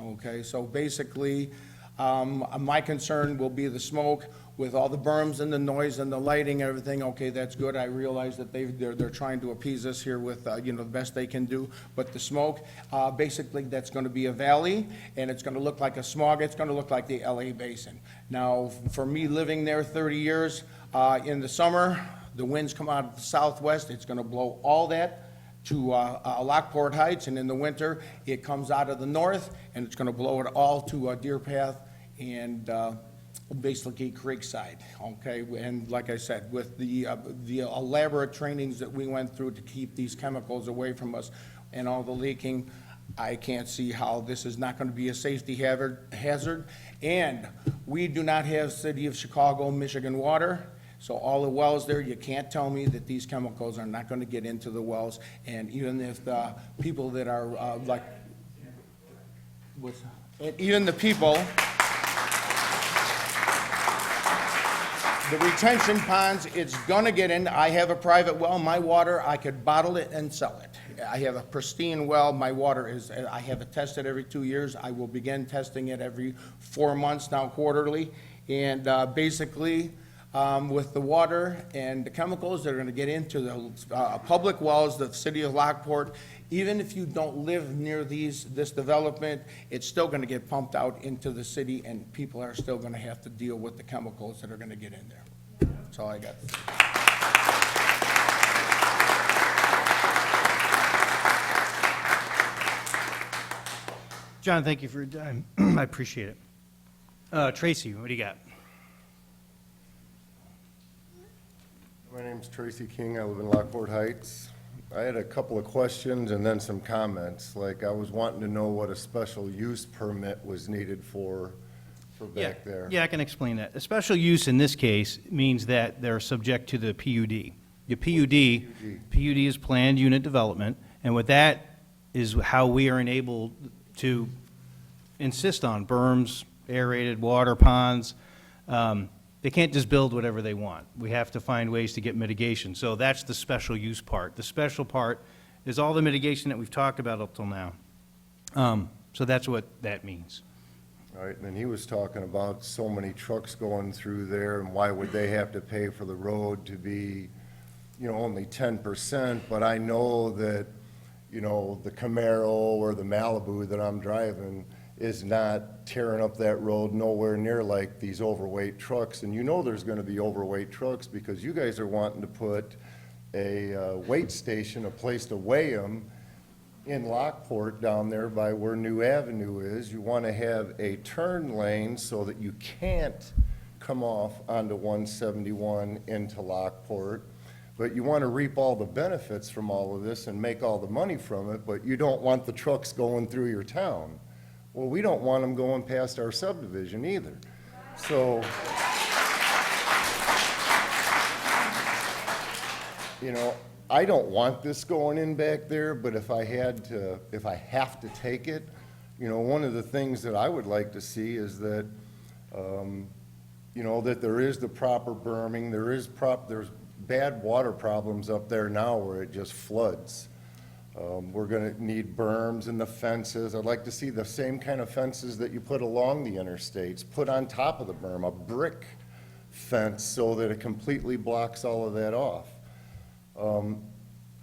Okay, so basically, My concern will be the smoke with all the berms and the noise and the lighting and everything. Okay, that's good. I realize that they're trying to appease us here with, the best they can do. But the smoke, basically, that's gonna be a valley, and it's gonna look like a smog. It's gonna look like the LA basin. Now, for me living there 30 years, in the summer, the winds come out of the southwest. It's gonna blow all that to Lockport Heights, and in the winter, it comes out of the north, and it's gonna blow it all to Deer Path and basically Creekside, okay? And like I said, with the elaborate trainings that we went through to keep these chemicals away from us and all the leaking, I can't see how this is not gonna be a safety hazard. And we do not have City of Chicago, Michigan water. So all the wells there, you can't tell me that these chemicals are not gonna get into the wells. And even if the people that are, and even the people, the retention ponds, it's gonna get in. I have a private well, my water, I could bottle it and sell it. I have a pristine well, my water is, I have it tested every 2 years. I will begin testing it every 4 months, now quarterly. And basically, with the water and the chemicals that are gonna get into the public wells, the city of Lockport, even if you don't live near this development, it's still gonna get pumped out into the city, and people are still gonna have to deal with the chemicals that are gonna get in there. That's all I got. John, thank you for your time. I appreciate it. Tracy, what do you got? My name's Tracy King. I live in Lockport Heights. I had a couple of questions and then some comments. Like, I was wanting to know what a special use permit was needed for back there. Yeah, I can explain that. A special use in this case means that they're subject to the PUD. Your PUD is planned unit development, and with that is how we are enabled to insist on berms, aerated water ponds. They can't just build whatever they want. We have to find ways to get mitigation. So that's the special use part. The special part is all the mitigation that we've talked about up till now. So that's what that means. All right, and then he was talking about so many trucks going through there, and why would they have to pay for the road to be, only 10%? But I know that, the Camaro or the Malibu that I'm driving is not tearing up that road nowhere near like these overweight trucks. And there's gonna be overweight trucks because you guys are wanting to put a weight station, a place to weigh them in Lockport down there by where New Avenue is. You wanna have a turn lane so that you can't come off onto 171 into Lockport. But you want to reap all the benefits from all of this and make all the money from it, but you don't want the trucks going through your town. Well, we don't want them going past our subdivision either. So, I don't want this going in back there, but if I have to take it, one of the things that I would like to see is that, that there is the proper berming, there's bad water problems up there now where it just floods. We're gonna need berms and the fences. I'd like to see the same kind of fences that you put along the interstates, put on top of the berm, a brick fence so that it completely blocks all of that off.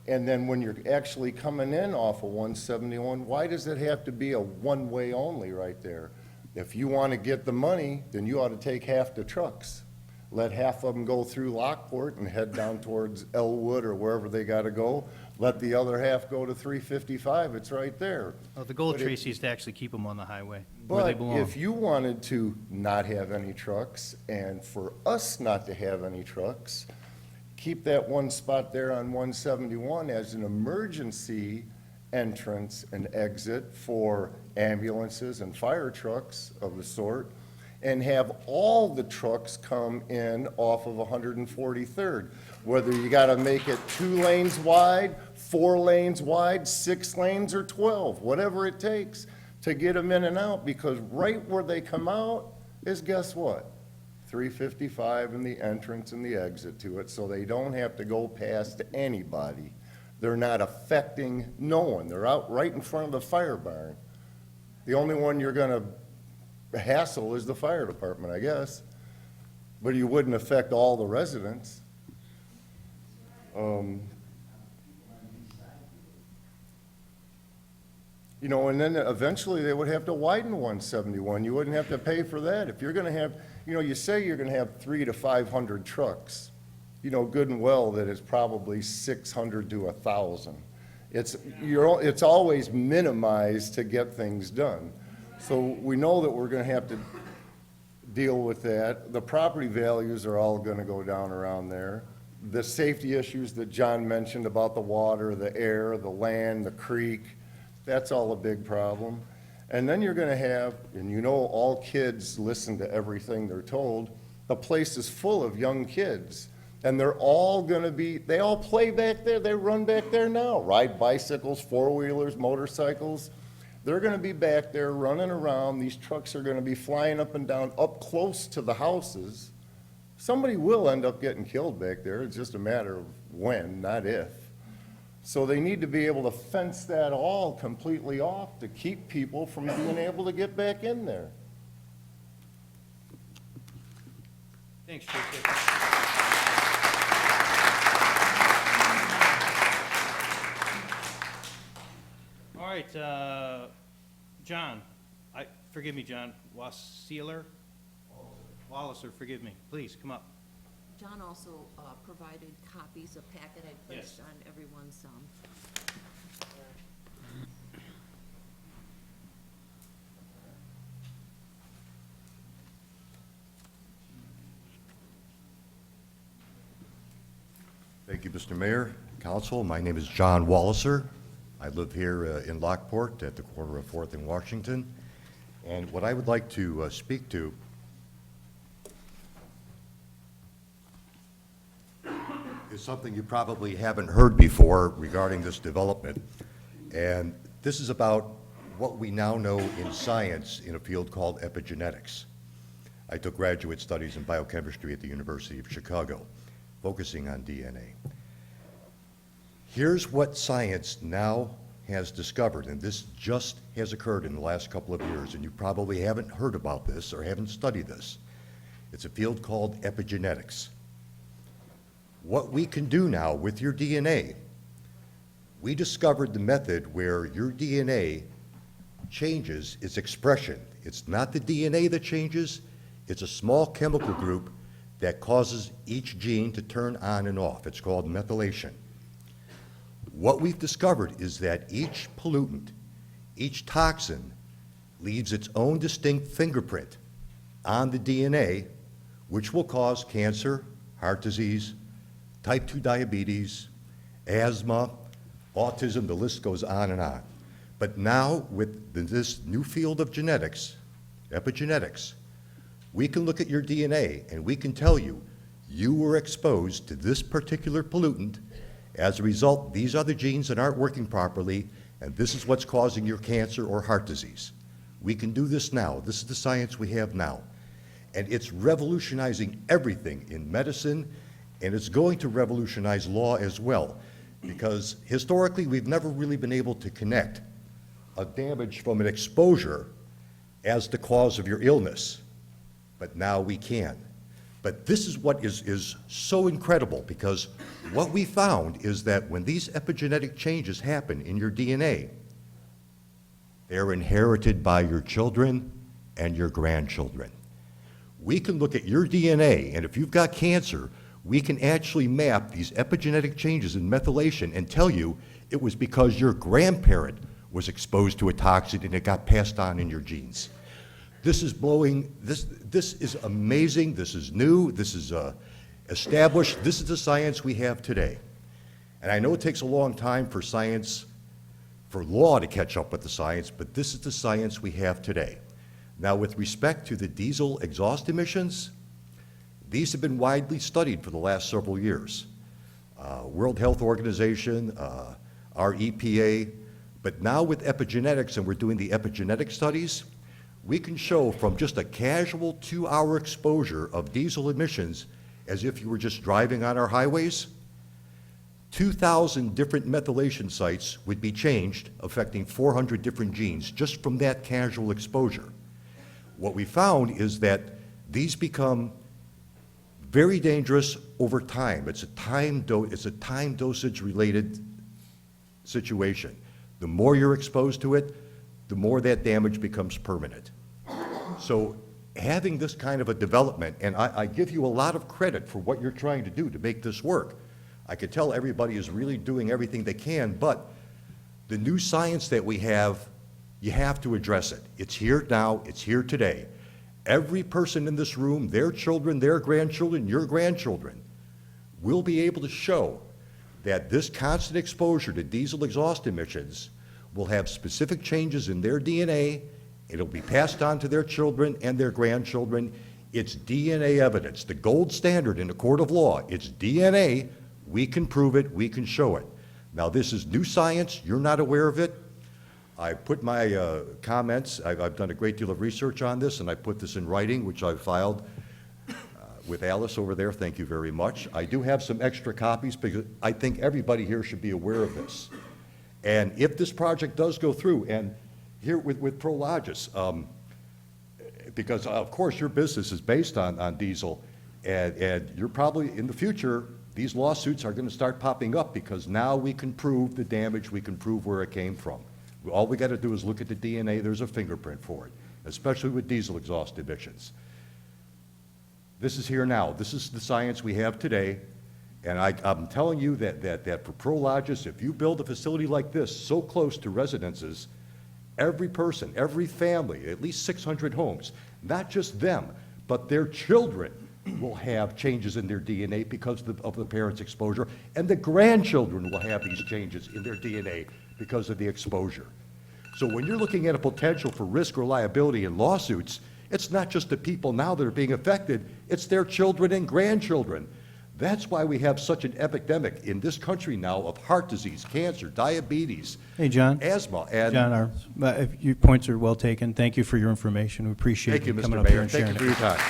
And then when you're actually coming in off of 171, why does it have to be a one-way only right there? If you want to get the money, then you ought to take half the trucks. Let half of them go through Lockport and head down towards Elwood or wherever they got to go. Let the other half go to 355. It's right there. Well, the goal, Tracy, is to actually keep them on the highway where they But belong. if you wanted to not have any trucks and for us not to have any trucks, keep that one spot there on 171 as an emergency entrance and exit for ambulances and fire trucks of the sort, and have all the trucks come in off of 143rd. Whether you gotta make it 2 lanes wide, 4 lanes wide, 6 lanes, or 12, whatever it takes to get them in and out, because right where they come out is, guess what? 355 and the entrance and the exit to it, so they don't have to go past anybody. They're not affecting no one. They're out right in front of the fire barn. The only one you're gonna hassle as the fire department, I guess. But you wouldn't affect all the residents. You know, and then eventually they would have to widen 171. You wouldn't have to pay for that. If you're gonna have, you know, you say you're gonna have 300 to 500 trucks. You know good and well that it's probably 600 to 1,000. It's always minimized to get things done. So we know that we're gonna have to deal with that. The property values are all gonna go down around there. The safety issues that John mentioned about the water, the air, the land, the creek, that's all a big problem. And then you're gonna have, and you know all kids listen to everything they're told, the place is full of young kids. And they're all gonna be, they all play back there, they run back there now, ride bicycles, four-wheelers, motorcycles. They're gonna be back there running around, these trucks are gonna be flying up and down, up close to the houses. Somebody will end up getting killed back there, it's just a matter of when, not if. So they need to be able to fence that all completely off to keep people from being able to get back in there. Thanks, Tracy. All right, John, forgive me, John, Wassiler? Walliser, forgive me. Please, come up. John also provided copies of packet I placed on everyone's, Thank you, Mr. Mayor, Council. My name is John Walliser. I live here in Lockport at the corner of 4th and Washington. And what I would like to speak to is something you probably haven't heard before regarding this development. And this is about what we now know in science in a field called epigenetics. I took graduate studies in biochemistry at the University of Chicago, focusing on DNA. Here's what science now has discovered, and this just has occurred in the last couple of years, and you probably haven't heard about this or haven't studied this. It's a field called epigenetics. What we can do now with your DNA, we discovered the method where your DNA changes its expression. It's not the DNA that changes, it's a small chemical group that causes each gene to turn on and off. It's called methylation. What we've discovered is that each pollutant, each toxin, leaves its own distinct fingerprint on the DNA, which will cause cancer, heart disease, type 2 diabetes, asthma, autism, the list goes on and on. But now, with this new field of genetics, epigenetics, we can look at your DNA and we can tell you, you were exposed to this particular pollutant. As a result, these are the genes that aren't working properly, and this is what's causing your cancer or heart disease. We can do this now. This is the science we have now. And it's revolutionizing everything in medicine, and it's going to revolutionize law as well, because historically we've never really been able to connect a damage from an exposure as the cause of your illness, but now we can. But this is what is so incredible, because what we found is that when these epigenetic changes happen in your DNA, they're inherited by your children and your grandchildren. We can look at your DNA, and if you've got cancer, we can actually map these epigenetic changes in methylation and tell you it was because your grandparent was exposed to a toxin and it got passed on in your genes. This is this is amazing, this is new, this is established, this is the science we have today. And I know it takes a long time for science, for law to catch up with the science, but this is the science we have today. Now, with respect to the diesel exhaust emissions, these have been widely studied for the last several years. World Health Organization, our EPA, but now with epigenetics, and we're doing the epigenetic studies, we can show from just a casual 2-hour exposure of diesel emissions, as if you were just driving on our highways, 2,000 different methylation sites would be changed, affecting 400 different genes, just from that casual exposure. What we found is that these become very dangerous over time. It's a time dosage related situation. The more you're exposed to it, the more that damage becomes permanent. So having this kind of a development, and I give you a lot of credit for what you're trying to do to make this work. I could tell everybody is really doing everything they can, but the new science that we have, you have to address it. It's here now, it's here today. Every person in this room, their children, their grandchildren, your grandchildren, will be able to show that this constant exposure to diesel exhaust emissions will have specific changes in their DNA. It'll be passed on to their children and their grandchildren. It's DNA evidence, the gold standard in a court of law. It's DNA. We can prove it. We can show it. Now, this is new science. You're not aware of it. I put my comments, I've done a great deal of research on this, and I put this in writing, which I filed with Alice over there. Thank you very much. I do have some extra copies because I think everybody here should be aware of this. And if this project does go through, and here with Prologis, because of course your business is based on diesel, and you're probably, in the future, these lawsuits are going to start popping up because now we can prove the damage, we can prove where it came from. All we got to do is look at the DNA, there's a fingerprint for it, especially with diesel exhaust emissions. This is here now. This is the science we have today, and I'm telling you that for Prologis, if you build a facility like this so close to residences, every person, every family, at least 600 homes, not just them, but their children will have changes in their DNA because of the parents' exposure, and the grandchildren will have these changes in their DNA because of the exposure. So when you're looking at a potential for risk or liability in lawsuits, it's not just the people now that are being affected, it's their children and grandchildren. That's why we have such an epidemic in this country now of heart disease, cancer, diabetes, Hey, John. asthma, and... John, your points are well taken. Thank you for your information. We appreciate Thank you, you coming Mr. up here Mayor. and Thank sharing you it. for your time.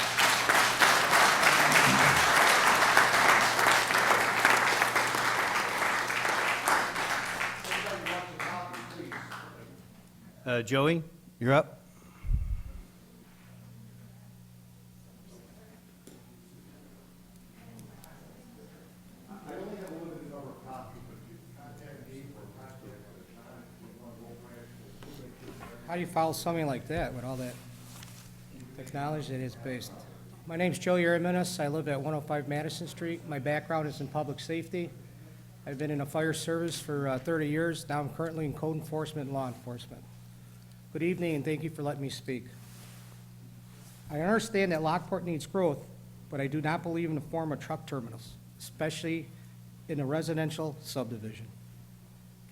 Joey, you're up. How do you follow something like that with all that technology that is based? My name's Joe Uriminus. I live at 105 Madison Street. My background is in public safety. I've been in the fire service for 30 years. Now I'm currently in code enforcement and law enforcement. Good evening, and thank you for letting me speak. I understand that Lockport needs growth, but I do not believe in the form of truck terminals, especially in a residential subdivision.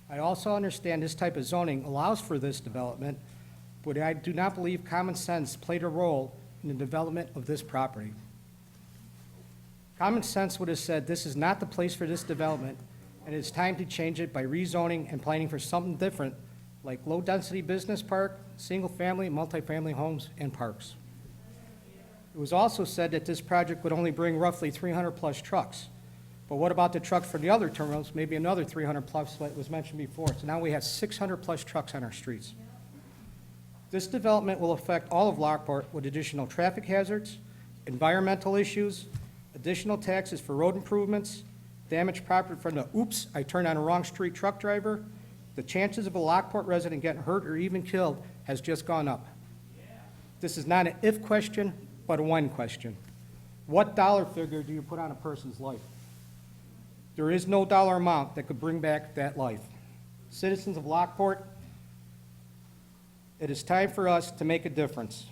I also understand this type of zoning allows for this development, but I do not believe common sense played a role in the development of this property. Common sense would have said this is not the place for this development, and it's time to change it by rezoning and planning for something different, like low-density business park, single-family, multifamily homes, and parks. It was also said that this project would only bring roughly 300-plus trucks. But what about the trucks for the other terminals, maybe another 300-plus like was mentioned before? So now we have 600-plus trucks on our streets. This development will affect all of Lockport with additional traffic hazards, environmental issues, additional taxes for road improvements, damaged property from the oops, I turned on a wrong street truck driver. The chances of a Lockport resident getting hurt or even killed has just gone up. This is not an if question, but a when question. What dollar figure do you put on a person's life? There is no dollar amount that could bring back that life. Citizens of Lockport, it is time for us to make a difference.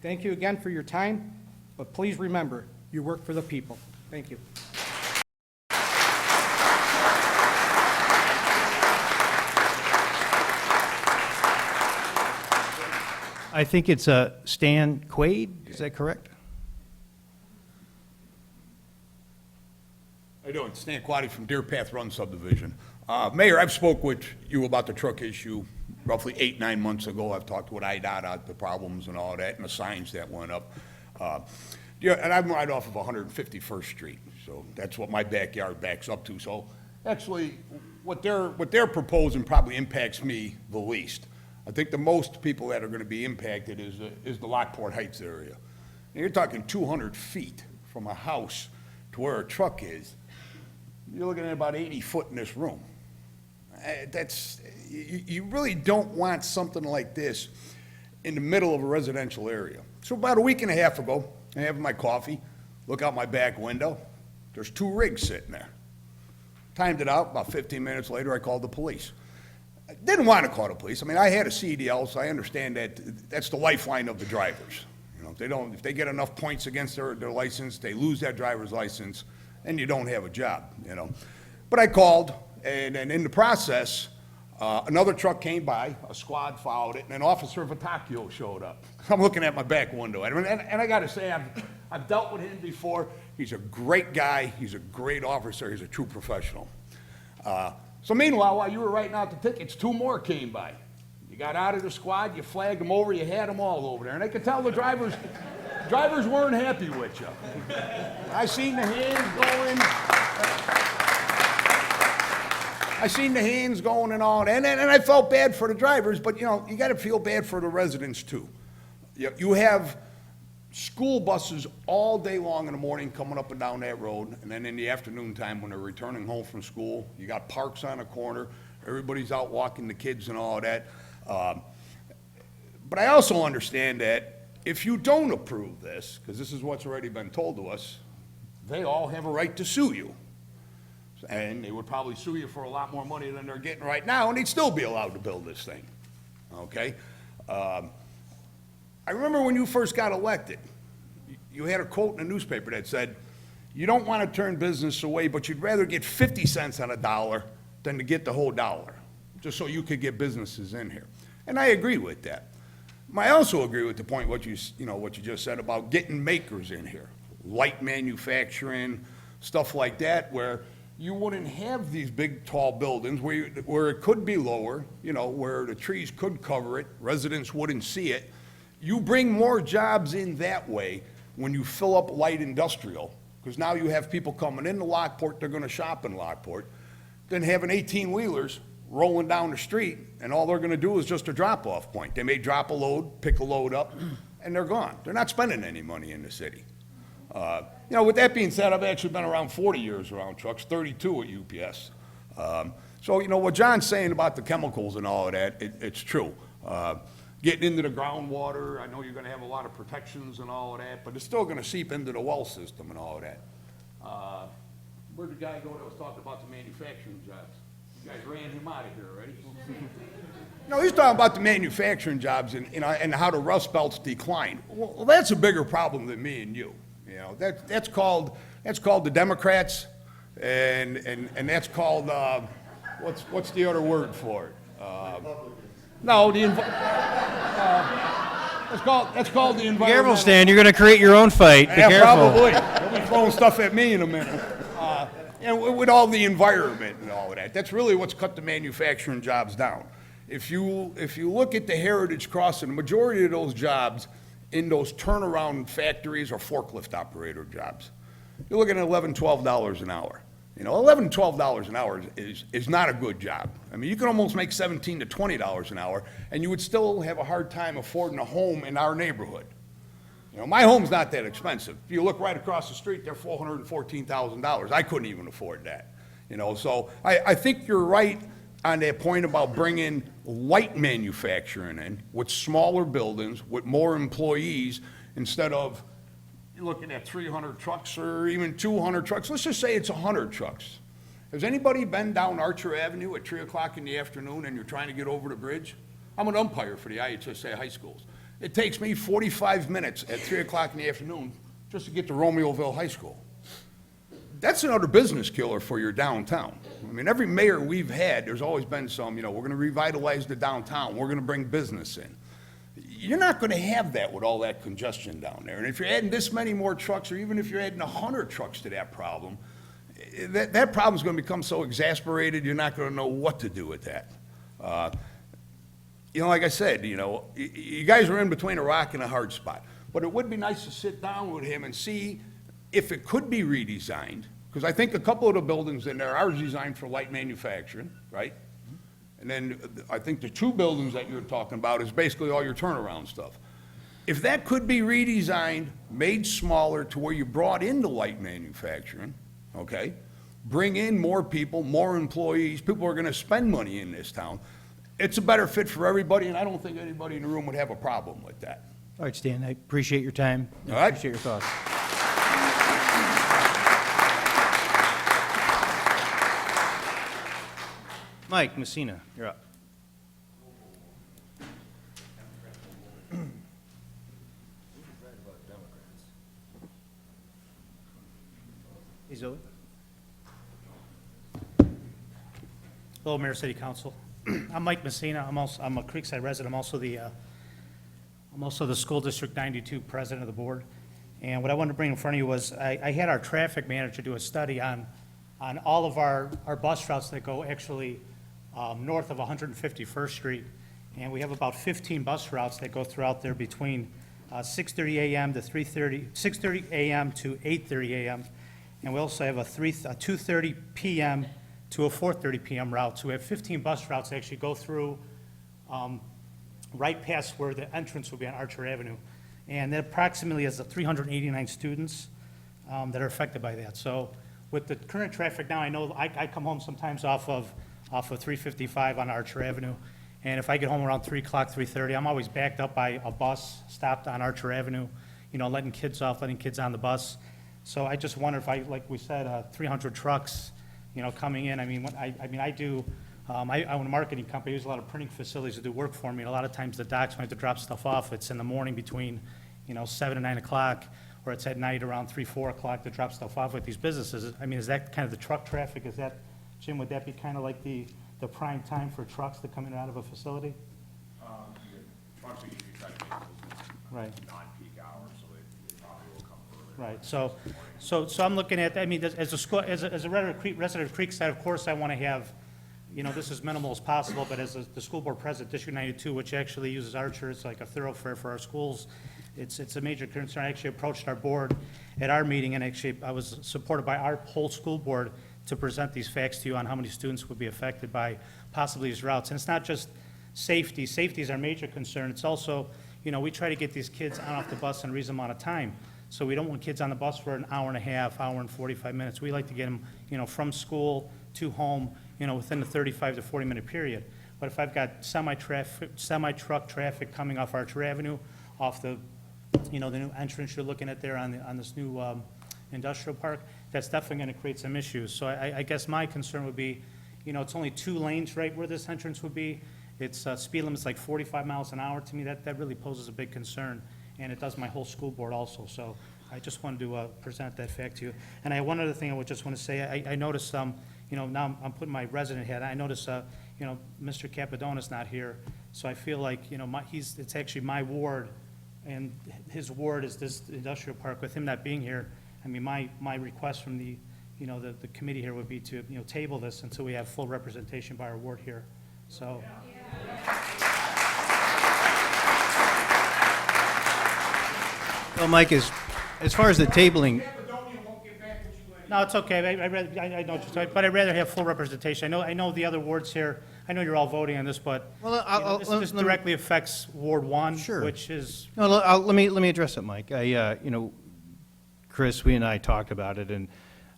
Thank you again for your time, but please remember, you work for the people. Thank you. I think it's Stan Quaid, is that correct? How you doing? Stan Quaddy from Deer Path Run subdivision. Mayor, I've spoke with you about the truck issue roughly 8-9 months ago. I've talked with IDOT about the problems and all that and the signs that went up. Yeah, and I'm right off of 151st Street, so that's what my backyard backs up to. So actually, what they're proposing probably impacts me the least. I think the most people that are gonna be impacted is the Lockport Heights area. And you're talking 200 feet from a house to where a truck is. You're looking at about 80 foot in this room. You really don't want something like this in the middle of a residential area. So about a week and a half ago, I'm having my coffee, look out my back window, there's 2 rigs sitting there. Timed it out, about 15 minutes later, I called the police. I didn't want to call the police. I mean, I had a CDL, so I understand that that's the lifeline of the drivers. You know, if they get enough points against their license, they lose that driver's license, and you don't have a job, you know. But I called, and in the process, another truck came by, a squad followed it, and an officer of Vitacchio showed up. I'm looking at my back window, and I gotta say, I've dealt with him before. He's a great guy, he's a great officer, he's a true professional. So meanwhile, while you were writing out the tickets, 2 more came by. You got out of the squad, you flagged them over, you had them all over there, and I could tell the drivers weren't happy with you. I seen the hands going and all, and I felt bad for the drivers, but you know, you gotta feel bad for the residents too. You have school buses all day long in the morning coming up and down that road, and then in the afternoon time when they're returning home from school, you got parks on the corner, everybody's out walking the kids and all of that. But I also understand that if you don't approve this, because this is what's already been told to us, they all have a right to sue you. And they would probably sue you for a lot more money than they're getting right now, and they'd still be allowed to build this thing, okay? I remember when you first got elected, you had a quote in a newspaper that said, you don't want to turn business away, but you'd rather get 50 cents on a dollar than to get the whole dollar, just so you could get businesses in here. And I agree with that. I also agree with the point what you just said about getting makers in here, light manufacturing, stuff like that, where you wouldn't have these big, tall buildings where it could be lower, you know, where the trees could cover it, residents wouldn't see it. You bring more jobs in that way when you fill up light industrial, because now you have people coming into Lockport, they're gonna shop in Lockport, than having 18-wheelers rolling down the street, and all they're gonna do is just a drop-off point. They may drop a load, pick a load up, and they're gone. They're not spending any money in the city. You know, with that being said, I've actually been around 40 years around trucks, 32 at UPS. So, you know, what John's saying about the chemicals and all of that, it's true. Getting into the groundwater, I know you're gonna have a lot of protections and all of that, but it's still gonna seep into the well system and all of that. Where'd the guy go that was talking about the manufacturing jobs? You guys ran him out of here already. No, he's talking about the manufacturing jobs and, you know, and how the Rust Belt's declined. Well, that's a bigger problem than me and you. You know, that's called the Democrats, and that's called what's the other word for it? No, that's called the environmental. Careful, Stan, you're gonna create your own fight. Be careful. Probably. They'll be throwing stuff at me in a minute. And with all the environment and all of that, that's really what's cut the manufacturing jobs down. If you look at the Heritage Crossing, the majority of those jobs in those turnaround factories are forklift operator jobs. You're looking at $11, $12 an hour. You know, $11, $12 an hour is not a good job. I mean, you can almost make $17 to $20 an hour, and you would still have a hard time affording a home in our neighborhood. You know, my home's not that expensive. If you look right across the street, they're $414,000. I couldn't even afford that. You know, so I think you're right on that point about bringing light manufacturing in with smaller buildings, with more employees, instead of you're looking at 300 trucks or even 200 trucks. Let's just say it's 100 trucks. Has anybody been down Archer Avenue at 3 o'clock in the afternoon and you're trying to get over the bridge? I'm an umpire for the IHSA high schools. It takes me 45 minutes at 3 o'clock in the afternoon just to get to Romeoville High School. That's another business killer for your downtown. I mean, every mayor we've had, there's always been some, you know, we're gonna revitalize the downtown, we're gonna bring business in. You're not gonna have that with all that congestion down there. And if you're adding this many more trucks, or even if you're adding 100 trucks to that problem, that problem's gonna become so exasperated, you're not gonna know what to do with that. You know, like I said, you know, you guys are in between a rock and a hard spot. But it would be nice to sit down with him and see if it could be redesigned, because I think a couple of the buildings in there are designed for light manufacturing, right? And then I think the two buildings that you're talking about is basically all your turnaround stuff. If that could be redesigned, made smaller to where you brought in the light manufacturing, okay? Bring in more people, more employees, people are gonna spend money in this town. It's a better fit for everybody, and I don't think anybody in the room would have a problem with that. All right, Stan, I appreciate your time. All right. Appreciate your thoughts. Mike Messina, you're up. Hey, Zoe. Hello, Mayor, City Council. I'm Mike Messina. I'm a Creekside resident. I'm also the School District 92 President of the Board. And what I wanted to bring in front of you was, I had our traffic manager do a study on all of our bus routes that go actually north of 151st Street. And we have about 15 bus routes that go throughout there between 6:30 a.m. to 6:30 a.m. to 8:30 a.m. And we also have a 2:30 p.m. to a 4:30 p.m. route. So we have 15 bus routes that actually go through right past where the entrance will be on Archer Avenue. And that approximately has 389 students that are affected by that. So with the current traffic now, I know I come home sometimes off of 355 on Archer Avenue. And if I get home around 3 o'clock, 3:30, I'm always backed up by a bus stopped on Archer Avenue, you know, letting kids off, letting kids on the bus. So I just wonder if like we said, 300 trucks, you know, coming in. I mean, I own a marketing company. I use a lot of printing facilities to do work for me. And a lot of times the docs, when I have to drop stuff off, it's in the morning between, 7 and 9 o'clock, or it's at night around 3, 4 o'clock to drop stuff off with these businesses. I mean, is that kind of the truck traffic? Is that, Jim, would that be kind of like the prime time for trucks to come in and out of a facility? Trucks are usually trying to make Right. non-peak hours, so they probably will come earlier. Right, so I'm looking at, I mean, as a school, as a resident of Creekside, of course, I want to have, this as minimal as possible, but as the school board president, District 92, which actually uses Archer, it's like a thoroughfare for our schools, it's a major concern. I actually approached our board at our meeting, and actually I was supported by our whole school board to present these facts to you on how many students would be affected by possibly these routes. And it's not just safety. Safety is our major concern. It's also, we try to get these kids on off the bus in a reasonable amount of time. So we don't want kids on the bus for an hour and a half, hour and 45 minutes. We like to get them, from school to home, within the 35 to 40-minute period. But if I've got semi-truck traffic coming off Archer Avenue, off the, the new entrance you're looking at there on this new industrial park, that's definitely going to create some issues. So I guess my concern would be, it's only 2 lanes right where this entrance would be. It's speed limit's like 45 miles an hour. To me, that really poses a big concern, and it does my whole school board also. So I just wanted to present that fact to you. And I have one other thing I would just want to say. I noticed, now I'm putting my resident hat. I noticed, Mr. Capodona's not here, so I feel like, it's actually my ward, and his ward is this industrial park. With him not being here, I mean, my request from the committee here would be to, table this until we have full representation by our ward here. So. Well, Mike, as far as the tabling, No, it's okay. I know what you're saying, but I'd rather have full representation. I know the other wards here, I know you're all voting on this, but Well, this directly affects Ward 1, Sure. which is, no, let me address it, Mike. Chris, we and I talked about it, and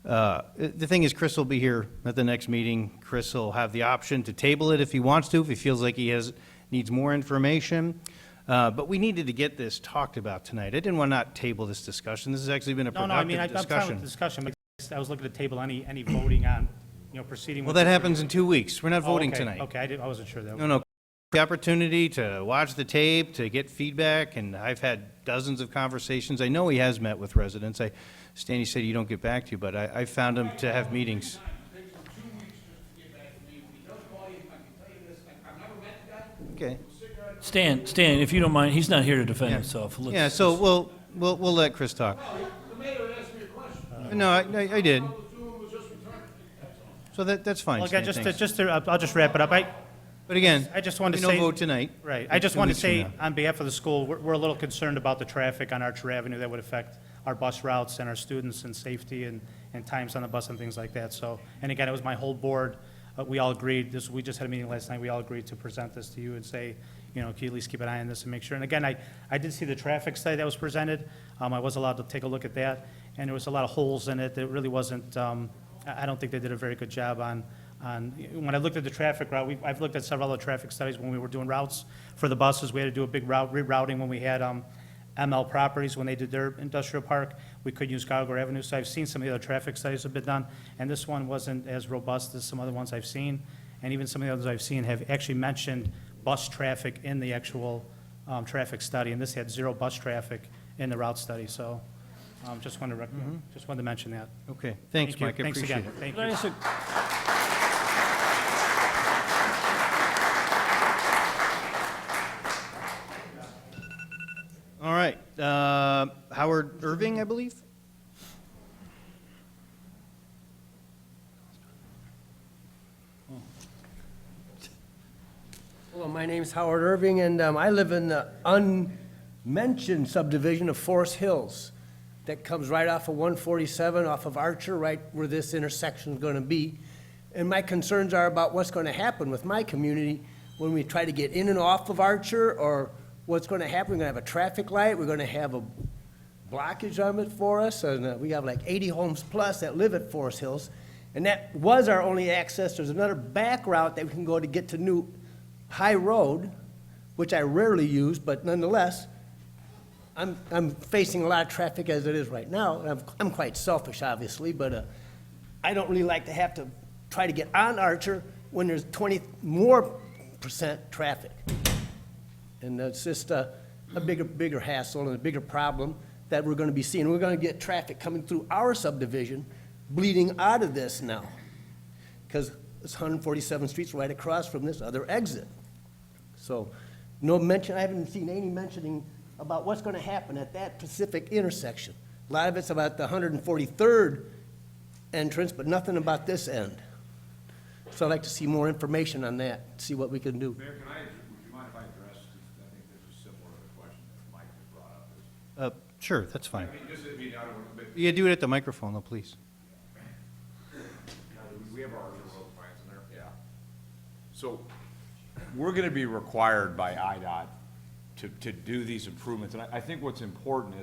the thing is, Chris will be here at the next meeting. Chris will have the option to table it if he wants to, if he feels like he needs more information. But we needed to get this talked about tonight. I didn't want to not table this discussion. This has actually been a no, I mean, productive I'm fine with discussion. the discussion, but I was looking to table any voting on, proceeding Well, with. that happens in 2 weeks. We're not Oh, voting okay, tonight. Okay, I wasn't sure that. No. The opportunity to watch the tape, to get feedback, and I've had dozens of conversations. I know he has met with residents. Stanley said you don't get back to you, but I found him to have meetings. Okay. Stan, if you don't mind, he's not here to defend Yeah. himself. Yeah, so we'll let Chris talk. No, I did. So that's fine. Look, Stan, thanks. I'll just wrap it up. But again, I just wanted to no say. vote tonight. Right. I just wanted to 2 weeks say, from now. on behalf of the school, we're a little concerned about the traffic on Archer Avenue that would affect our bus routes and our students and safety and times on the bus and things like that. So, and again, it was my whole board we all agreed, we just had a meeting last night, we all agreed to present this to you and say, can you at least keep an eye on this and make sure? And again, I did see the traffic study that was presented. I was allowed to take a look at that, and there was a lot of holes in it. That really wasn't, I don't think they did a very good job on, when I looked at the traffic route, I've looked at several other traffic studies when we were doing routes for the buses. We had to do a big rerouting when we had ML Properties, when they did their industrial park. We could use Gallagher Avenue. So I've seen some of the other traffic studies have been done, and this one wasn't as robust as some other ones I've seen. And even some of the others I've seen have actually mentioned bus traffic in the actual traffic study, and this had 0 bus traffic in the route study. So just wanted to mention that. Okay, thanks, you. Mike, I Thanks appreciate again. it. Thank Can I you. ask a- All right, Howard Irving, I believe? Hello, my name's Howard Irving, and I live in the unmentioned subdivision of Forest Hills that comes right off of 147, off of Archer, right where this intersection is going to be. And my concerns are about what's going to happen with my community when we try to get in and off of Archer, or what's going to happen. We're going to have a traffic light, we're going to have a blockage of it for us, and we have like 80 homes plus that live at Forest Hills. And that was our only access. There's another back route that we can go to get to New High Road, which I rarely use, but nonetheless, I'm facing a lot of traffic as it is right now. I'm quite selfish, obviously, but I don't really like to have to try to get on Archer when there's 20% more traffic. And it's just a bigger hassle and a bigger problem that we're going to be seeing. We're going to get traffic coming through our subdivision bleeding out of this now, because it's 147th Street's right across from this other exit. So no mention, I haven't seen any mentioning about what's going to happen at that specific intersection. A lot of it's about the 143rd entrance, but nothing about this end. So I'd like to see more information on that, see what we can do. Mayor, would you mind if I address, I think this is similar to the question that Mike has brought up. Sure, that's fine. I don't want to, Yeah, do it at the microphone, though, please. we have our road plans in there? Yeah. So, we're gonna be required by IDOT to do these improvements, and I think what's important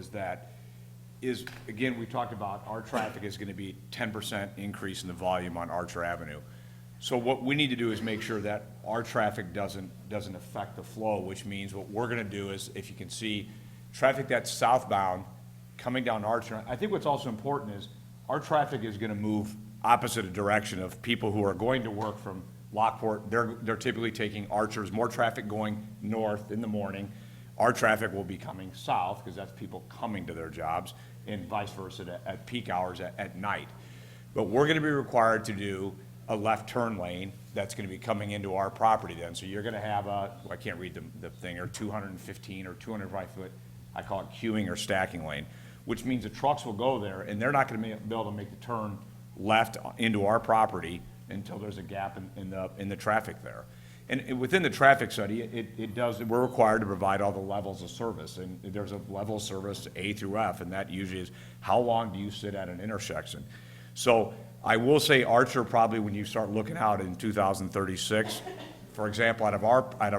is, again, we talked about our traffic is gonna be 10% increase in the volume on Archer Avenue. So what we need to do is make sure that our traffic doesn't affect the flow, which means what we're gonna do is, if you can see, traffic that's southbound coming down Archer. I think what's also important is our traffic is gonna move opposite direction of people who are going to work from Lockport. They're typically taking Archer's, more traffic going north in the morning. Our traffic will be coming south, because that's people coming to their jobs, and vice versa at peak hours at night. But we're gonna be required to do a left turn lane that's gonna be coming into our property then. So you're gonna have I can't read the thing, or 215 or 205 foot, I call it queuing or stacking lane, which means the trucks will go there, and they're not gonna be able to make the turn left into our property until there's a gap in the traffic there. And within the traffic study, we're required to provide all the levels of service, and there's a level of service A through F, and that usually is how long do you sit at an intersection. So I will say Archer, probably when you start looking out in 2036, for example, out of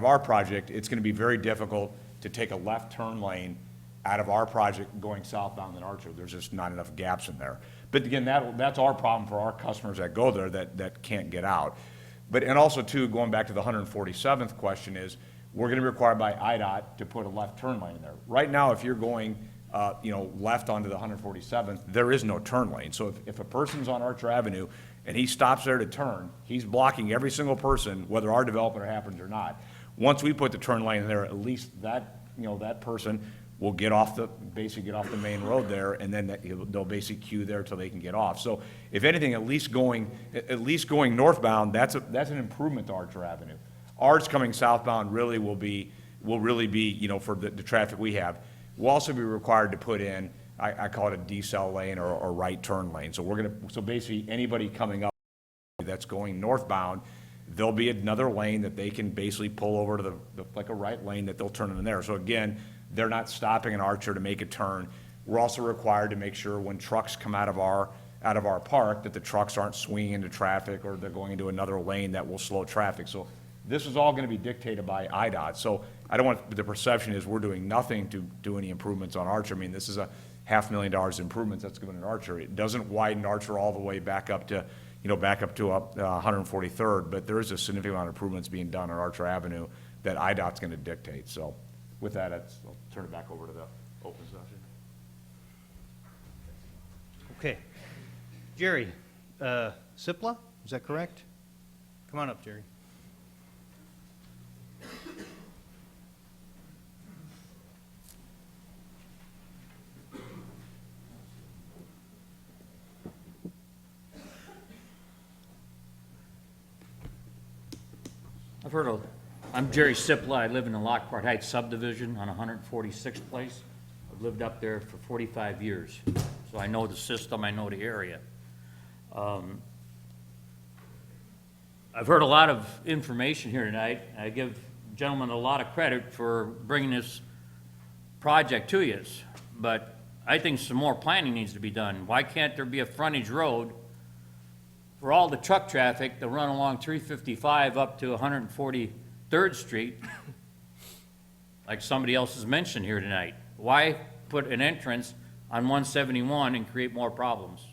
our project, it's gonna be very difficult to take a left turn lane out of our project going southbound in Archer. There's just not enough gaps in there. But again, that's our problem for our customers that go there that can't get out. And also too, going back to the 147th question is, we're gonna be required by IDOT to put a left turn lane in there. Right now, if you're going, left onto the 147th, there is no turn lane. So if a person's on Archer Avenue and he stops there to turn, he's blocking every single person, whether our development happens or not. Once we put the turn lane in there, at least that person will basically get off the main road there, and then they'll basically queue there till they can get off. So if anything, at least going northbound, that's an improvement to Archer Avenue. Ours coming southbound will really be, for the traffic we have. We'll also be required to put in, I call it a decel lane or right turn lane. So basically anybody coming up that's going northbound, there'll be another lane that they can basically pull over to like a right lane that they'll turn in there. So again, they're not stopping in Archer to make a turn. We're also required to make sure when trucks come out of our out of our park, that the trucks aren't swinging into traffic or they're going into another lane that will slow traffic. So this is all gonna be dictated by IDOT. So I don't want, the perception is we're doing nothing to do any improvements on Archer. I mean, this is a $500,000 improvements that's given in Archer. It doesn't widen Archer all the way back up to, back up to 143rd, but there is a significant amount of improvements being done on Archer Avenue that IDOT's gonna dictate. So with that, I'll turn it back over to the open session. Okay. Jerry, Cipla, is that correct? Come on up, Jerry. I'm Jerry Cipla. I live in the Lockport Heights subdivision on 146th Place. I've lived up there for 45 years, so I know the system, I know the area. I've heard a lot of information here tonight. I give gentlemen a lot of credit for bringing this project to you, but I think some more planning needs to be done. Why can't there be a frontage road for all the truck traffic that run along 355 up to 143rd Street, like somebody else has mentioned here tonight? Why put an entrance on 171 and create more problems?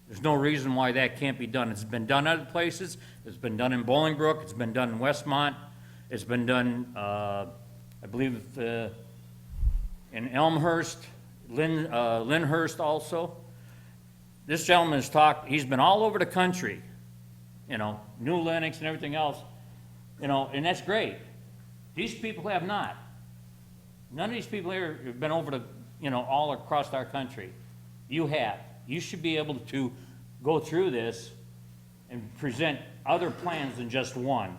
There's no reason why that can't be done. It's been done other places. It's been done in Bolingbrook. It's been done in Westmont. It's been done, I believe, in Elmhurst, Lyndhurst also. This gentleman has talked, he's been all over the country, New Lenox and everything else, and that's great. These people have not. None of these people here have been over to, all across our country. You have. You should be able to go through this and present other plans than just one.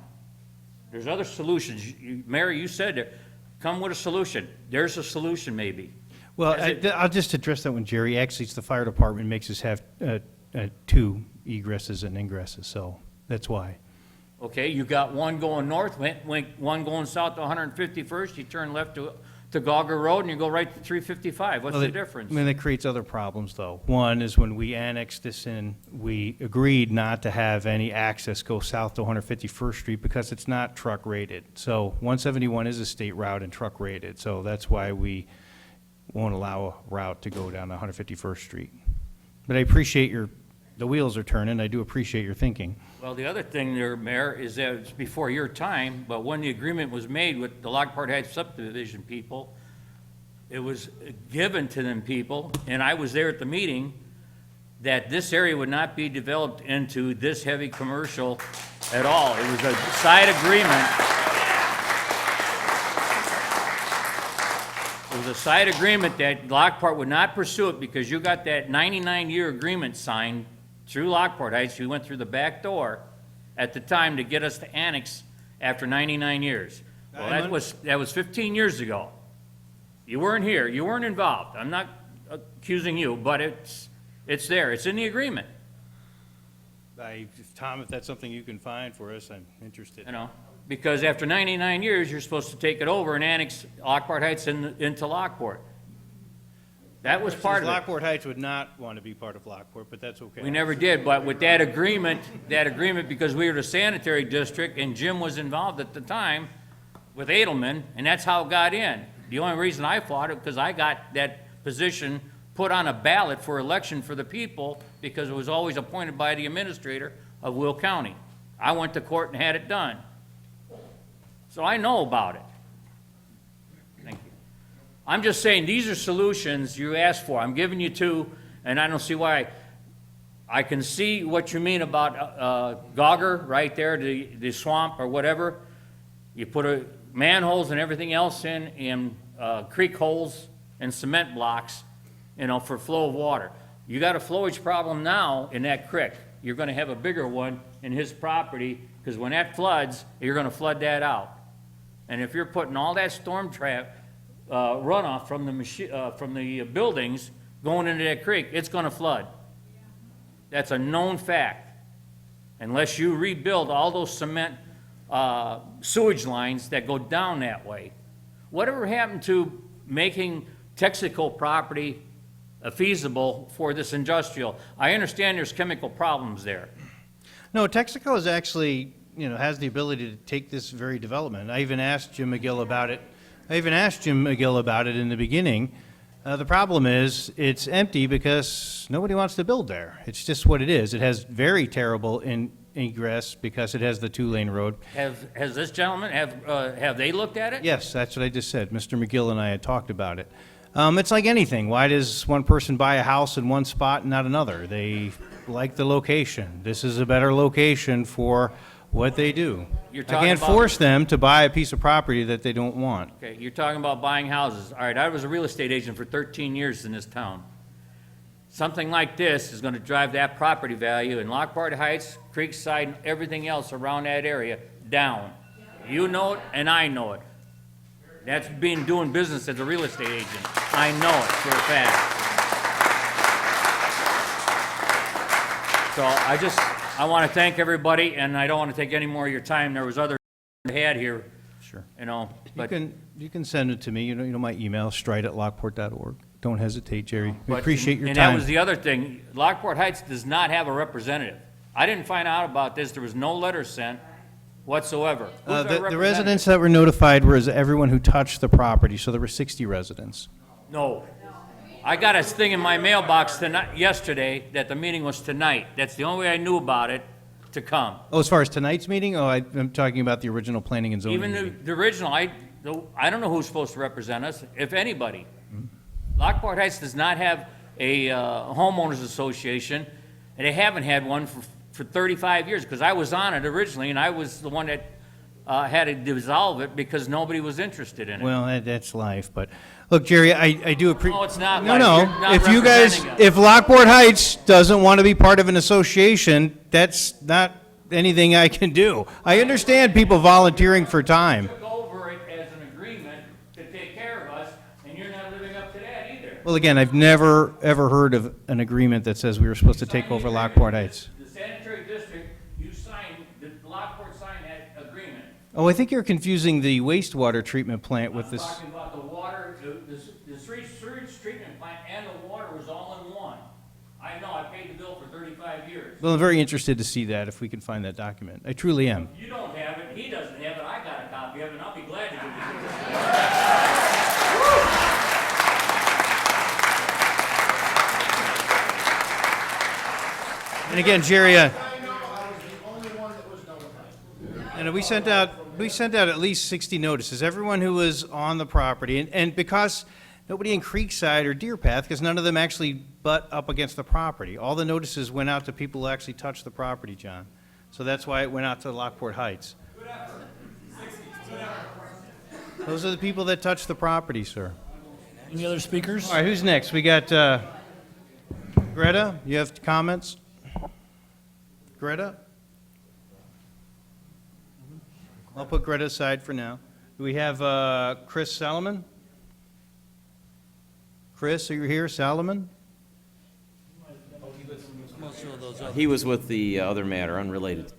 There's other solutions. Mary, you said it. Come with a solution. There's a solution maybe. Well, I'll just address that one, Jerry. Actually, it's the fire department makes us have two egresses and ingresses, so that's why. Okay, you got one going north, one going south to 151st, you turn left to Gauger Road, and you go right to 355. What's the difference? I mean, that creates other problems, though. One is when we annexed this in, we agreed not to have any access go south to 151st Street because it's not truck rated. So 171 is a state route and truck rated, so that's why we won't allow a route to go down to 151st Street. But I appreciate the wheels are turning. I do appreciate your thinking. Well, the other thing there, Mayor, is that it's before your time, but when the agreement was made with the Lockport Heights subdivision people, it was given to them people, and I was there at the meeting, that this area would not be developed into this heavy commercial at all. It was a side agreement. It was a side agreement that Lockport would not pursue it because you got that 99-year agreement signed through Lockport Heights. You went through the back door at the time to get us to annex after 99 years. Well, that was 15 years ago. You weren't here. You weren't involved. I'm not accusing you, but it's there. It's in the agreement. Tom, if that's something you can find for us, I'm interested. Because after 99 years, you're supposed to take it over and annex Lockport Heights into Lockport. That was part of it. Lockport Heights would not want to be part of Lockport, but that's okay. We never did, but with that agreement, because we were the sanitary district, and Jim was involved at the time with Edelman, and that's how it got in. The only reason I fought it, because I got that position put on a ballot for election for the people, because it was always appointed by the administrator of Will County. I went to court and had it done. So I know about it. Thank you. I'm just saying, these are solutions you asked for. I'm giving you two, and I don't see why. I can see what you mean about Gauger right there, the swamp or whatever. You put manholes and everything else in creek holes and cement blocks, for flow of water. You got a flowage problem now in that creek. You're going to have a bigger one in his property, because when that floods, you're going to flood that out. And if you're putting all that storm runoff from the buildings going into that creek, it's going to flood. That's a known fact. Unless you rebuild all those cement sewage lines that go down that way. Whatever happened to making Texaco property feasible for this industrial. I understand there's chemical problems there. No, Texaco is actually, has the ability to take this very development. I even asked Jim McGill about it. In the beginning. The problem is, it's empty because nobody wants to build there. It's just what it is. It has very terrible egress because it has the two-lane road. Has this gentleman, have they looked at it? Yes, that's what I just said. Mr. McGill and I had talked about it. It's like anything. Why does one person buy a house in one spot and not another? They like the location. This is a better location for what they do. You're I talking can't about- force them to buy a piece of property that they don't want. Okay, you're talking about buying houses. All right, I was a real estate agent for 13 years in this town. Something like this is gonna drive that property value in Lockport Heights, Creekside, and everything else around that area down. You know it, and I know it. That's doing business as a real estate agent. I know it for a fact. So I want to thank everybody, and I don't want to take any more of your time. There was other had here. Sure. But You can send it to me. You know my email, stride@lockport.org. Don't hesitate, Jerry. We But- appreciate your And time. that was the other thing. Lockport Heights does not have a representative. I didn't find out about this. There was no letter sent whatsoever. Who's our The representative? residents that were notified was everyone who touched the property, so there were 60 residents. No. I got a thing in my mailbox yesterday that the meeting was tonight. That's the only way I knew about it to come. Oh, as far as tonight's meeting? Oh, I'm talking about the original planning and zoning Even meeting. the original, I don't know who's supposed to represent us, if anybody. Lockport Heights does not have a homeowners association, and they haven't had one for 35 years, because I was on it originally, and I was the one that had to dissolve it because nobody was interested in it. Well, that's life, but, look, Jerry, I do appreciate. No, it's not No, life. no, You're not if you guys, representing us. if Lockport Heights doesn't want to be part of an association, that's not anything I can do. I understand people volunteering for time. Took over it as an agreement to take care of us, and you're not living up to that either. Well, again, I've never, ever heard of an agreement that says we were supposed to take over Lockport Heights. The sanitary district, you signed, the Lockport signed that agreement. Oh, I think you're confusing the wastewater treatment plant with this. I'm talking about the water, the sewage treatment plant and the water was all in one. I know, I paid the bill for 35 years. Well, I'm very interested to see that, if we can find that document. I truly am. You don't have it, he doesn't have it, I got a copy of it, and I'll be glad to give it to you. And again, Jerry, and we sent out at least 60 notices, everyone who was on the property, and because nobody in Creekside or Deer Path, because none of them actually butt up against the property. All the notices went out to people who actually touched the property, John. So that's why it went out to Lockport Heights. Those are the people that touched the property, sir. Any other speakers? All right, who's next? We got Greta, you have comments? Greta? I'll put Greta aside for now. Do we have Chris Salomon? Chris, are you here, Salomon? He was with the other matter, unrelated.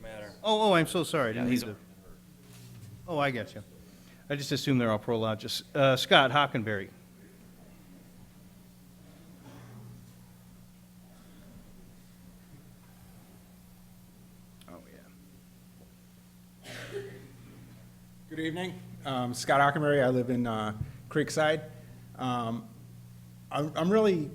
Oh, I'm so sorry. I didn't he's- mean to- Oh, I get you. I just assumed they're all Prologis. Scott Hockenberry. Oh, yeah. Good evening. Scott Hockenberry. I live in Creekside. I'm really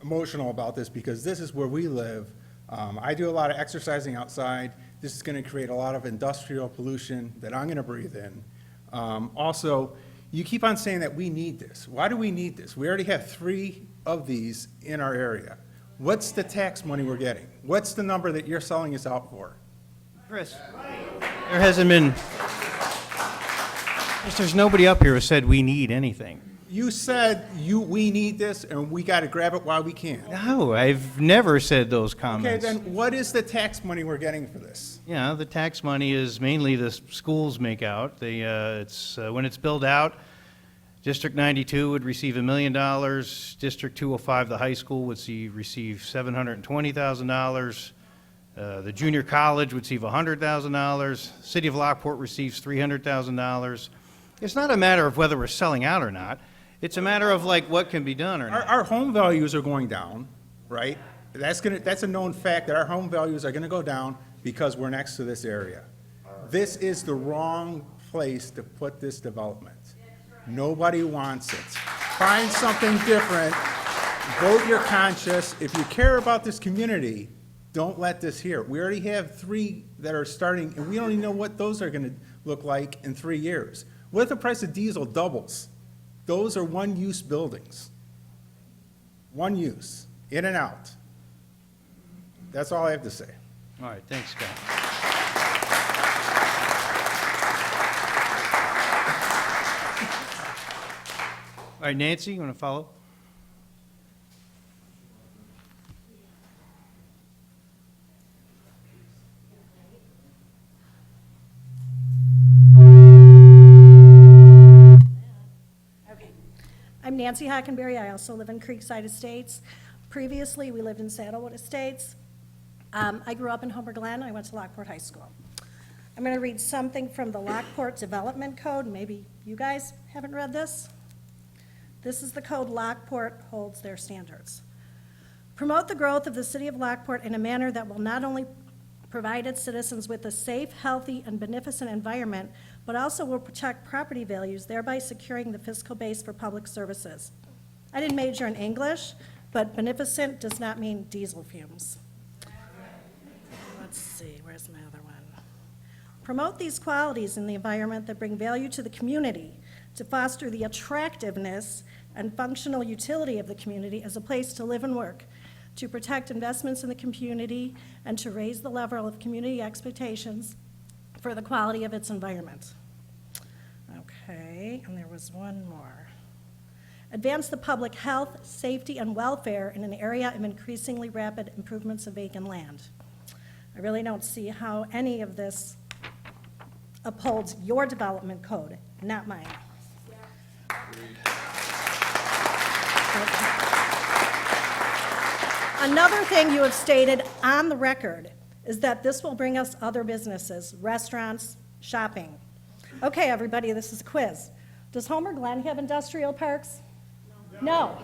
emotional about this because this is where we live. I do a lot of exercising outside. This is going to create a lot of industrial pollution that I'm going to breathe in. Also, you keep on saying that we need this. Why do we need this? We already have 3 of these in our area. What's the tax money we're getting? What's the number that you're selling us out for? Chris, there hasn't been, there's nobody up here who said we need anything. You said we need this and we got to grab it while we can. No, I've never said those Okay, comments. then what is the tax money we're getting for this? Yeah, the tax money is mainly the schools make out. When it's billed out, District 92 would receive $1 million. District 205, the high school, would receive $720,000. The junior college would receive $100,000. City of Lockport receives $300,000. It's not a matter of whether we're selling out or not. It's a matter of like what can be done or not. Our home values are going down, right? That's a known fact that our home values are gonna go down because we're next to this area. This is the wrong place to put this development. Nobody wants it. Find something different. Vote your conscience. If you care about this community, don't let this here. We already have 3 that are starting, and we don't even know what those are gonna look like in 3 years. What if the price of diesel doubles? Those are one-use buildings. One use, in and out. That's all I have to say. All right, thanks, Scott. All right, Nancy, you want to follow? Okay. I'm Nancy Hockenberry. I also live in Creekside Estates. Previously, we lived in Saddlewood Estates. I grew up in Homer Glen. I went to Lockport High School. I'm going to read something from the Lockport Development Code. Maybe you guys haven't read this. This is the code Lockport holds their standards. Promote the growth of the city of Lockport in a manner that will not only provide its citizens with a safe, healthy, and beneficent environment, but also will protect property values, thereby securing the fiscal base for public services. I didn't major in English, but beneficent does not mean diesel fumes. Let's see, where's my other one? Promote these qualities in the environment that bring value to the community, to foster the attractiveness and functional utility of the community as a place to live and work, to protect investments in the community, and to raise the level of community expectations for the quality of its environment. Okay, and there was one more. Advance the public health, safety, and welfare in an area of increasingly rapid improvements of vacant land. I really don't see how any of this upholds your development code, not mine. Another thing you have stated on the record is that this will bring us other businesses, restaurants, shopping. Okay, everybody, this is a quiz. Does Homer Glen have industrial parks? No.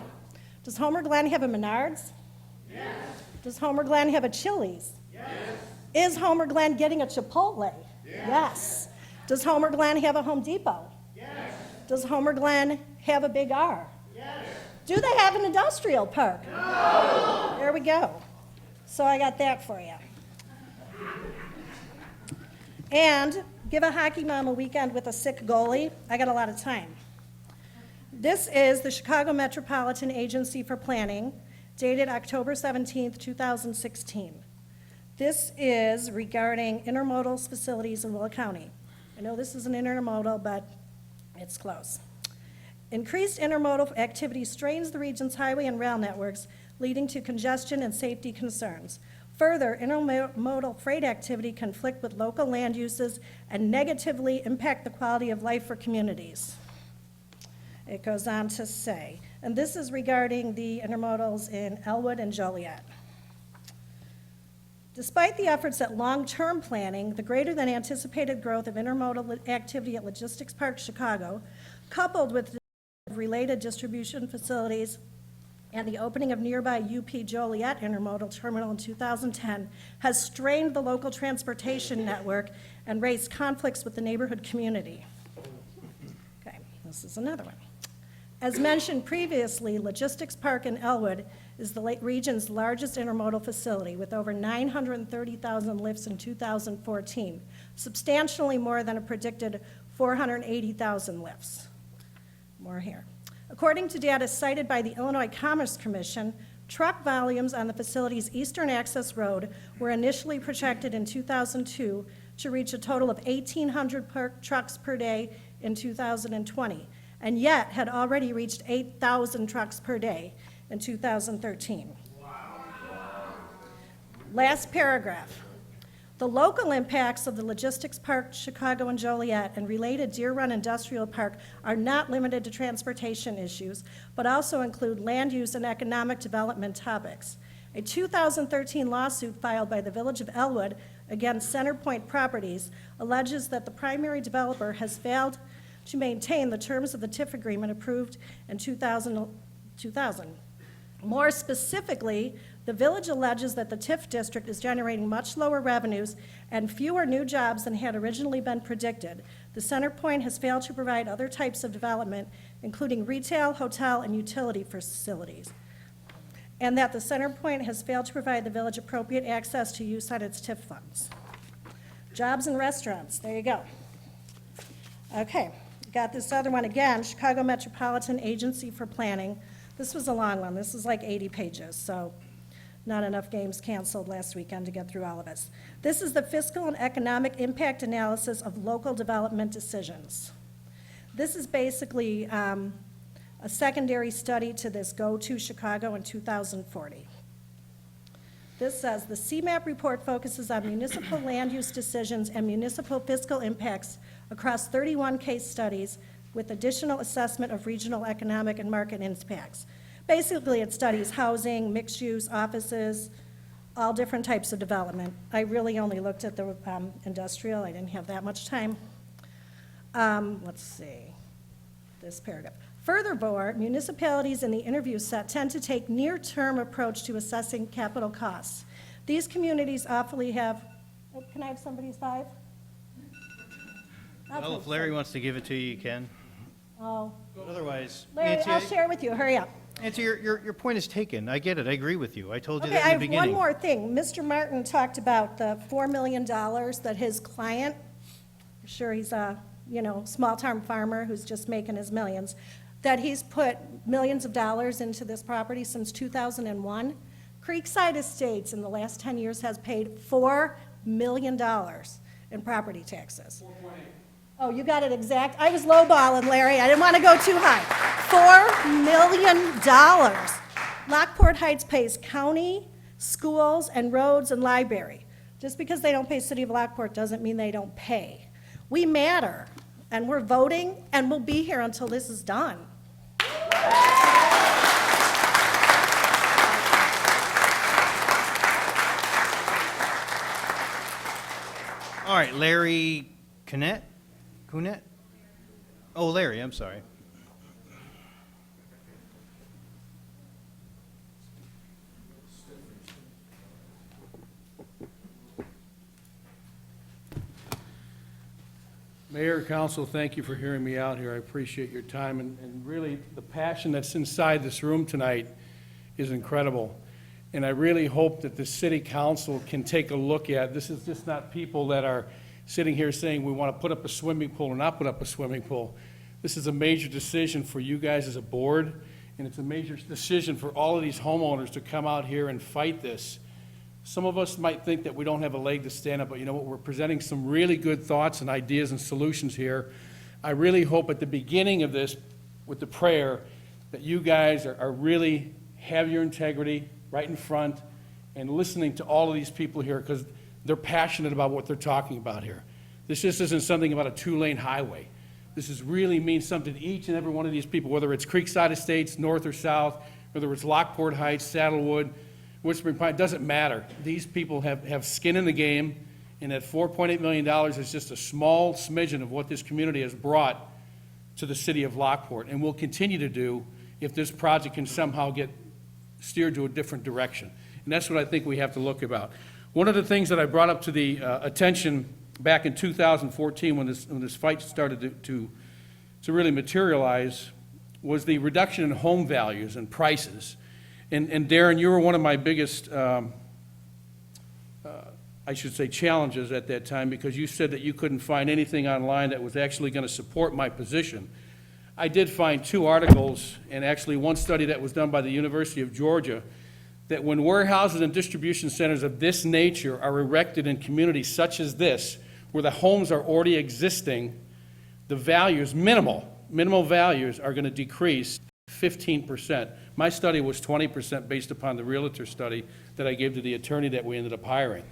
Does Homer Glen have a Menards? Yes. Does Homer Glen have a Chili's? Yes. Is Homer Glen getting a Chipotle? Yes. Does Homer Glen have a Home Depot? Yes. Does Homer Glen have a Big R? Yes. Do they have an industrial park? No. There we go. So I got that for you. And give a hockey mom a weekend with a sick goalie. I got a lot of time. This is the Chicago Metropolitan Agency for Planning, dated October 17th, 2016. This is regarding intermodal facilities in Will County. I know this is an intermodal, but it's close. Increased intermodal activity strains the region's highway and rail networks, leading to congestion and safety concerns. Further, intermodal freight activity conflict with local land uses and negatively impact the quality of life for communities. It goes on to say, and this is regarding the intermodals in Elwood and Joliet. Despite the efforts at long-term planning, the greater than anticipated growth of intermodal activity at Logistics Park Chicago, coupled with the related distribution facilities and the opening of nearby UP Joliet Intermodal Terminal in 2010, has strained the local transportation network and raised conflicts with the neighborhood community. Okay, this is another one. As mentioned previously, Logistics Park in Elwood is the region's largest intermodal facility with over 930,000 lifts in 2014, substantially more than a predicted 480,000 lifts. More here. According to data cited by the Illinois Commerce Commission, truck volumes on the facility's Eastern Access Road were initially projected in 2002 to reach a total of 1,800 trucks per day in 2020, and yet had already reached 8,000 trucks per day in 2013. Last paragraph. The local impacts of the Logistics Park, Chicago and Joliet, and related Deer Run Industrial Park are not limited to transportation issues, but also include land use and economic development topics. A 2013 lawsuit filed by the Village of Elwood against Centerpoint Properties alleges that the primary developer has failed to maintain the terms of the TIF agreement approved in 2000. More specifically, the village alleges that the TIF district is generating much lower revenues and fewer new jobs than had originally been predicted. The Center Point has failed to provide other types of development, including retail, hotel, and utility facilities, and that the Center Point has failed to provide the village appropriate access to use on its TIF funds. Jobs and restaurants, there you go. Okay, got this other one again, Chicago Metropolitan Agency for Planning. This was a long one. This is like 80 pages, so not enough games canceled last weekend to get through all of it. This is the fiscal and economic impact analysis of local development decisions. This is basically a secondary study to this Go to Chicago in 2040. This says the CMAP report focuses on municipal land use decisions and municipal fiscal impacts across 31 case studies with additional assessment of regional economic and market impacts. Basically, it studies housing, mixed use, offices, all different types of development. I really only looked at the industrial. I didn't have that much time. Let's see, this paragraph. Furthermore, municipalities in the interview set tend to take near-term approach to assessing capital costs. These communities awfully have, oh, can I have somebody's 5? Well, if Larry wants to give it to you, you can. Oh. Otherwise, Larry, Nancy, I'll share with you, hurry up. Nancy, your point is taken. I get it. I agree with you. I told you Okay, that I in the have one beginning. more thing. Mr. Martin talked about the $4 million that his client, I'm sure he's a, small-town farmer who's just making his millions, that he's put millions of dollars into this property since 2001. Creekside Estates in the last 10 years has paid $4 million in property taxes. 4.8. Oh, you got it exact. I was lowballing, Larry. I didn't want to go too high. $4 million. Lockport Heights pays county, schools, and roads and library. Just because they don't pay City of Lockport doesn't mean they don't pay. We matter, and we're voting, and we'll be here until this is done. All right, Larry Cunett? Oh, Larry, I'm sorry. Mayor, council, thank you for hearing me out here. I appreciate your time, and really, the passion that's inside this room tonight is incredible. And I really hope that the city council can take a look at, this is just not people that are sitting here saying we want to put up a swimming pool or not put up a swimming pool. This is a major decision for you guys as a board, and it's a major decision for all of these homeowners to come out here and fight this. Some of us might think that we don't have a leg to stand up, but you know what? We're presenting some really good thoughts and ideas and solutions here. I really hope at the beginning of this, with the prayer, that you guys are really have your integrity right in front and listening to all of these people here, because they're passionate about what they're talking about here. This just isn't something about a 2-lane highway. This is really means something to each and every one of these people, whether it's Creekside Estates, north or south, whether it's Lockport Heights, Saddlewood, Whispering Pine, doesn't matter. These people have skin in the game, and that $4.8 million is just a small smidgen of what this community has brought to the city of Lockport, and will continue to do if this project can somehow get steered to a different direction. And that's what I think we have to look about. One of the things that I brought up to the attention back in 2014 when this fight started to really materialize was the reduction in home values and prices. And Darren, you were one of my biggest, I should say, challenges at that time, because you said that you couldn't find anything online that was actually going to support my position. I did find 2 articles, and actually one study that was done by the University of Georgia, that when warehouses and distribution centers of this nature are erected in communities such as this, where the homes are already existing, the values, minimal values, are going to decrease 15%. My study was 20% based upon the realtor study that I gave to the attorney that we ended up hiring.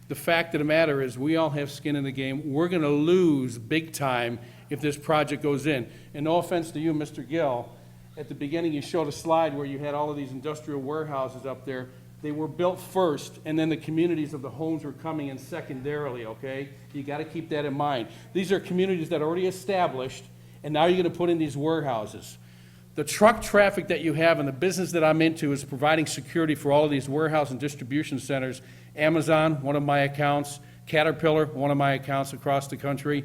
The fact of the matter is, we all have skin in the game. We're going to lose big time if this project goes in. And no offense to you, Mr. Gill, at the beginning you showed a slide where you had all of these industrial warehouses up there. They were built first, and then the communities of the homes were coming in secondarily, okay? You got to keep that in mind. These are communities that are already established, and now you're gonna put in these warehouses. The truck traffic that you have and the business that I'm into is providing security for all of these warehouse and distribution centers. Amazon, one of my accounts, Caterpillar, one of my accounts across the country.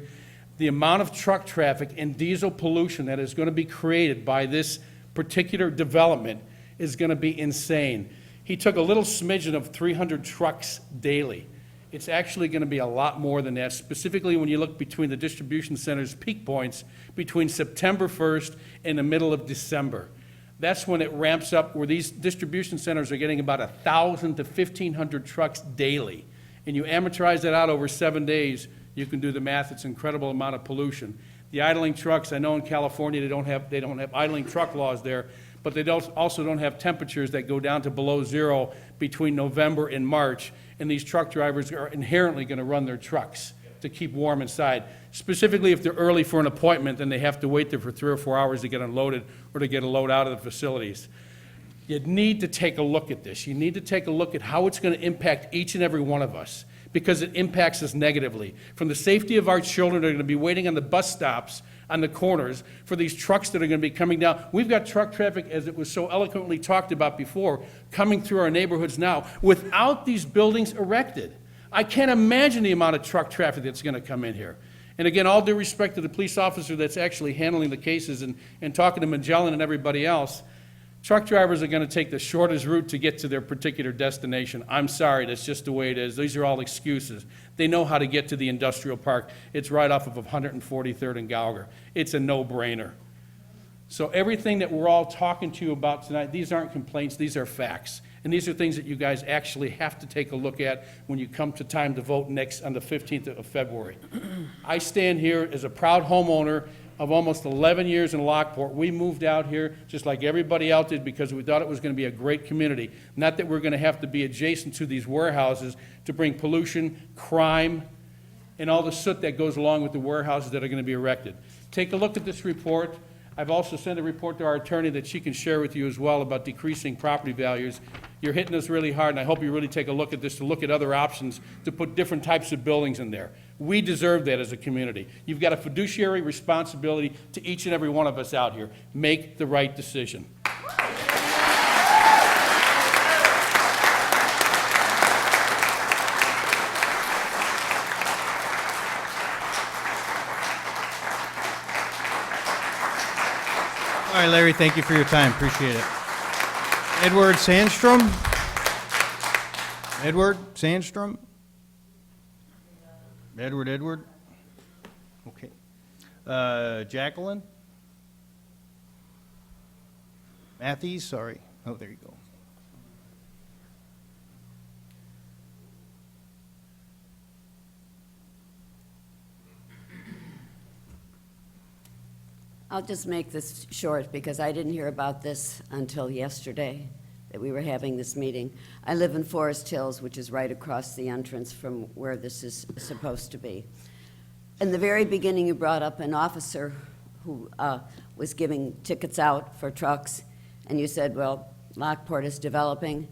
The amount of truck traffic and diesel pollution that is going to be created by this particular development is going to be insane. He took a little smidgen of 300 trucks daily. It's actually going to be a lot more than that, specifically when you look between the distribution center's peak points between September 1st and the middle of December. That's when it ramps up, where these distribution centers are getting about 1,000 to 1,500 trucks daily. And you amortize that out over 7 days, you can do the math. It's an incredible amount of pollution. The idling trucks, I know in California they don't have idling truck laws there, but they also don't have temperatures that go down to below zero between November and March, and these truck drivers are inherently going to run their trucks to keep warm inside. Specifically, if they're early for an appointment, then they have to wait there for 3 or 4 hours to get unloaded or to get a load out of the facilities. You need to take a look at this. You need to take a look at how it's going to impact each and every one of us, because it impacts us negatively. From the safety of our children that are going to be waiting on the bus stops, on the corners, for these trucks that are going to be coming down. We've got truck traffic, as it was so eloquently talked about before, coming through our neighborhoods now without these buildings erected. I can't imagine the amount of truck traffic that's going to come in here. And again, all due respect to the police officer that's actually handling the cases and talking to Magellan and everybody else, truck drivers are going to take the shortest route to get to their particular destination. I'm sorry, that's just the way it is. These are all excuses. They know how to get to the industrial park. It's right off of 143rd and Gallagher. It's a no-brainer. So everything that we're all talking to you about tonight, these aren't complaints, these are facts. And these are things that you guys actually have to take a look at when you come to time to vote next on the 15th of February. I stand here as a proud homeowner of almost 11 years in Lockport. We moved out here just like everybody else did because we thought it was going to be a great community. Not that we're going to have to be adjacent to these warehouses to bring pollution, crime, and all the soot that goes along with the warehouses that are going to be erected. Take a look at this report. I've also sent a report to our attorney that she can share with you as well about decreasing property values. You're hitting us really hard, and I hope you really take a look at this to look at other options to put different types of buildings in there. We deserve that as a community. You've got a fiduciary responsibility to each and every one of us out here. Make the right decision. All right, Larry, thank you for your time. Appreciate it. Edward Sandstrom? Edward Sandstrom? Edward? Okay. Jacqueline? Matthews, sorry. Oh, there you go. I'll just make this short because I didn't hear about this until yesterday that we were having this meeting. I live in Forest Hills, which is right across the entrance from where this is supposed to be. In the very beginning, you brought up an officer who was giving tickets out for trucks, and you said, well, Lockport is developing,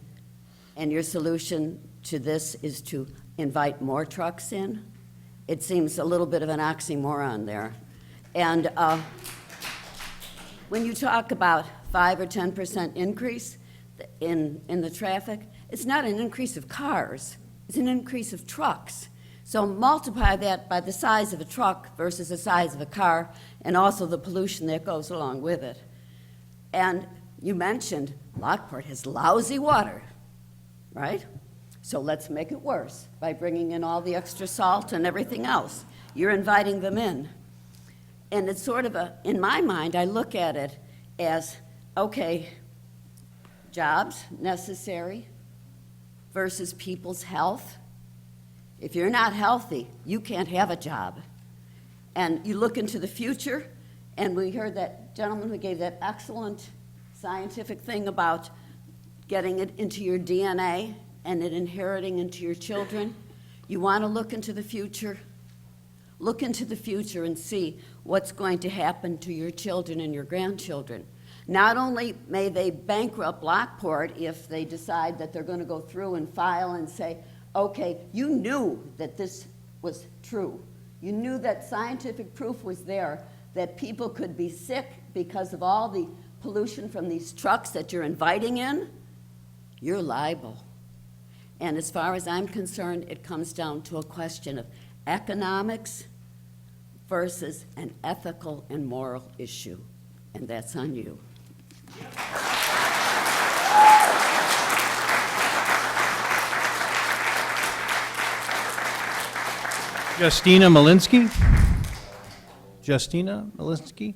and your solution to this is to invite more trucks in. It seems a little bit of an oxymoron there. And when you talk about 5 or 10% increase in the traffic, it's not an increase of cars, it's an increase of trucks. So multiply that by the size of a truck versus the size of a car, and also the pollution that goes along with it. And you mentioned Lockport has lousy water, right? So let's make it worse by bringing in all the extra salt and everything else. You're inviting them in. And it's sort of in my mind, I look at it as, okay, jobs necessary versus people's health. If you're not healthy, you can't have a job. And you look into the future, and we heard that gentleman who gave that excellent scientific thing about getting it into your DNA and it inheriting into your children. You want to look into the future? Look into the future and see what's going to happen to your children and your grandchildren. Not only may they bankrupt Lockport if they decide that they're going to go through and file and say, okay, you knew that this was true. You knew that scientific proof was there that people could be sick because of all the pollution from these trucks that you're inviting in, you're liable. And as far as I'm concerned, it comes down to a question of economics versus an ethical and moral issue, and that's on you. Justina Malinsky? Justina Malinsky?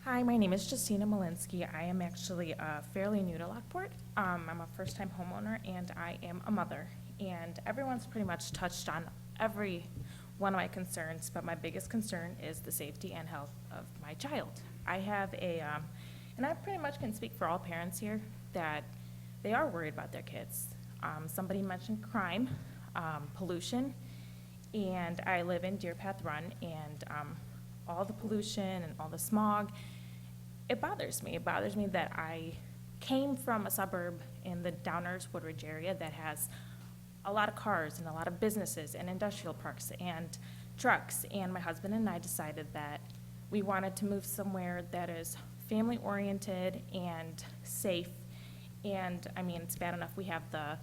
Hi, my name is Justina Malinsky. I am actually fairly new to Lockport. I'm a first-time homeowner, and I am a mother. And everyone's pretty much touched on every one of my concerns, but my biggest concern is the safety and health of my child. I have and I pretty much can speak for all parents here, that they are worried about their kids. Somebody mentioned crime, pollution, and I live in Deer Path Run, and all the pollution and all the smog, it bothers me. It bothers me that I came from a suburb in the Downers Woodridge area that has a lot of cars and a lot of businesses and industrial parks and trucks, and my husband and I decided that we wanted to move somewhere that is family-oriented and safe. And I mean, it's bad enough we have the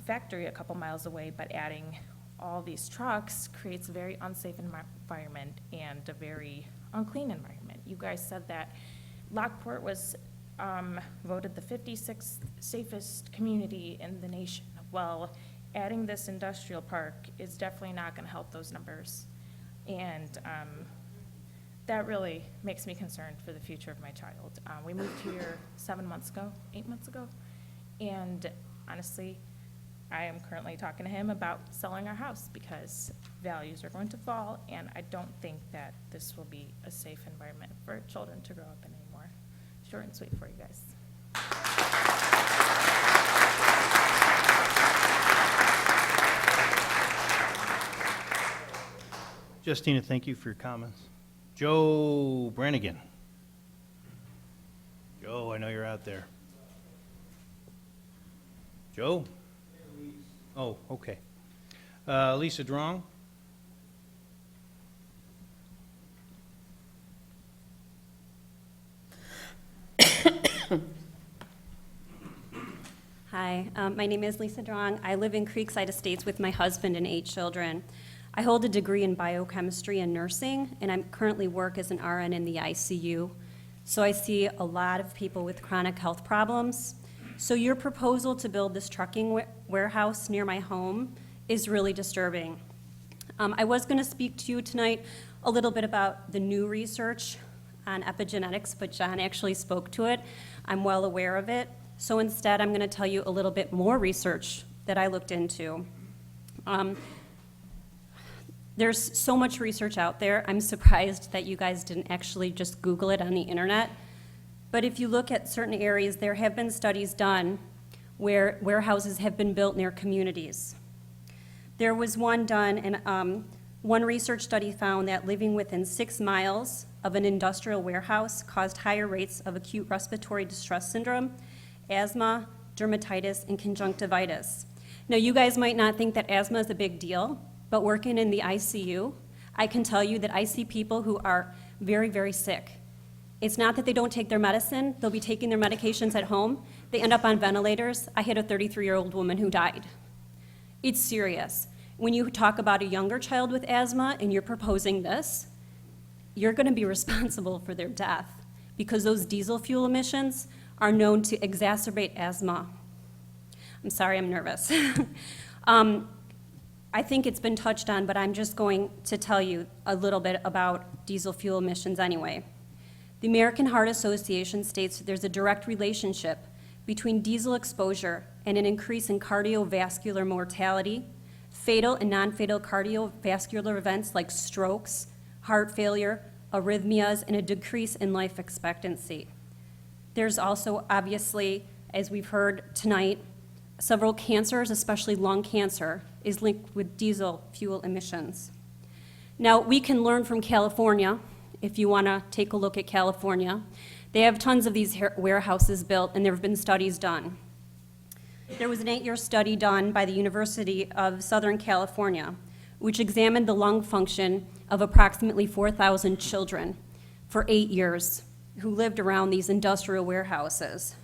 factory a couple miles away, but adding all these trucks creates a very unsafe environment and a very unclean environment. You guys said that Lockport was voted the 56th safest community in the nation. Well, adding this industrial park is definitely not going to help those numbers. And that really makes me concerned for the future of my child. We moved here 8 months ago, and honestly, I am currently talking to him about selling our house because values are going to fall, and I don't think that this will be a safe environment for children to grow up in anymore. Short and sweet for you guys. Justina, thank you for your comments. Joe Brannigan. Joe, I know you're out there. Joe? Oh, okay. Lisa Drong? Hi, my name is Lisa Drong. I live in Creekside Estates with my husband and 8 children. I hold a degree in biochemistry and nursing, and I currently work as an RN in the ICU. So I see a lot of people with chronic health problems. So your proposal to build this trucking warehouse near my home is really disturbing. I was going to speak to you tonight a little bit about the new research on epigenetics, but John actually spoke to it. I'm well aware of it. So instead, I'm going to tell you a little bit more research that I looked into. There's so much research out there. I'm surprised that you guys didn't actually just Google it on the internet. But if you look at certain areas, there have been studies done where warehouses have been built near communities. There was one done, and one research study found that living within 6 miles of an industrial warehouse caused higher rates of acute respiratory distress syndrome, asthma, dermatitis, and conjunctivitis. Now, you guys might not think that asthma is a big deal, but working in the ICU, I can tell you that I see people who are very, very sick. It's not that they don't take their medicine. They'll be taking their medications at home. They end up on ventilators. I had a 33-year-old woman who died. It's serious. When you talk about a younger child with asthma and you're proposing this, you're going to be responsible for their death because those diesel fuel emissions are known to exacerbate asthma. I'm sorry, I'm nervous. I think it's been touched on, but I'm just going to tell you a little bit about diesel fuel emissions anyway. The American Heart Association states that there's a direct relationship between diesel exposure and an increase in cardiovascular mortality, fatal and non-fatal cardiovascular events like strokes, heart failure, arrhythmias, and a decrease in life expectancy. There's also, obviously, as we've heard tonight, several cancers, especially lung cancer, is linked with diesel fuel emissions. Now, we can learn from California, if you want to take a look at California. They have tons of these warehouses built, and there have been studies done. There was an 8-year study done by the University of Southern California, which examined the lung function of approximately 4,000 children for 8 years who lived around these industrial warehouses.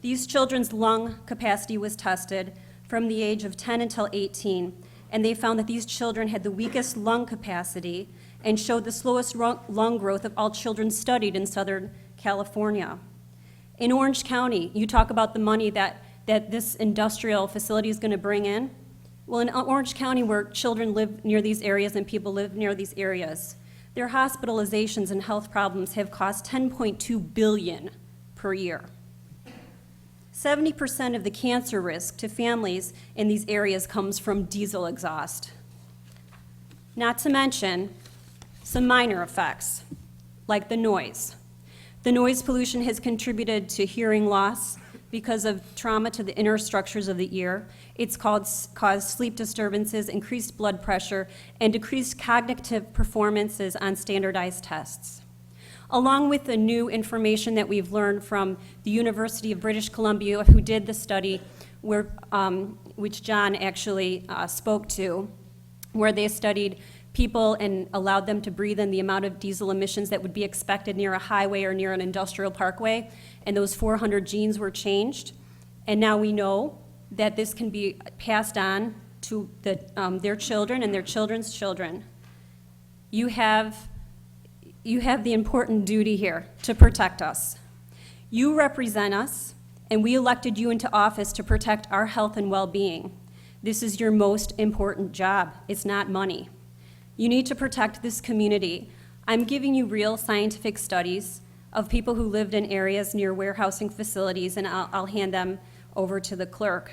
These children's lung capacity was tested from the age of 10 until 18, and they found that these children had the weakest lung capacity and showed the slowest lung growth of all children studied in Southern California. In Orange County, you talk about the money that this industrial facility is going to bring in. Well, in Orange County, where children live near these areas and people live near these areas, their hospitalizations and health problems have cost $10.2 billion per year. 70% of the cancer risk to families in these areas comes from diesel exhaust. Not to mention some minor effects, like the noise. The noise pollution has contributed to hearing loss because of trauma to the inner structures of the ear. It's caused sleep disturbances, increased blood pressure, and decreased cognitive performances on standardized tests. Along with the new information that we've learned from the University of British Columbia, who did the study, which John actually spoke to, where they studied people and allowed them to breathe in the amount of diesel emissions that would be expected near a highway or near an industrial parkway, and those 400 genes were changed. And now we know that this can be passed on to their children and their children's children. You have the important duty here to protect us. You represent us, and we elected you into office to protect our health and well-being. This is your most important job. It's not money. You need to protect this community. I'm giving you real scientific studies of people who lived in areas near warehousing facilities, and I'll hand them over to the clerk.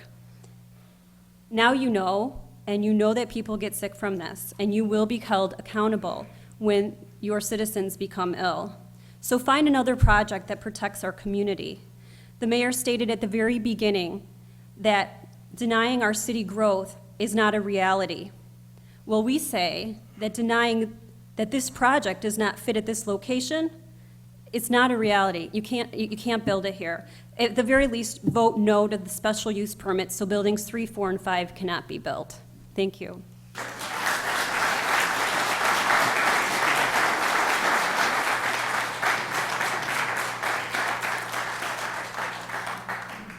Now you know, and you know that people get sick from this, and you will be held accountable when your citizens become ill. So find another project that protects our community. The mayor stated at the very beginning that denying our city growth is not a reality. Well, we say that denying that this project does not fit at this location, it's not a reality. You can't build it here. At the very least, vote no to the special use permit so buildings 3, 4, and 5 cannot be built. Thank you.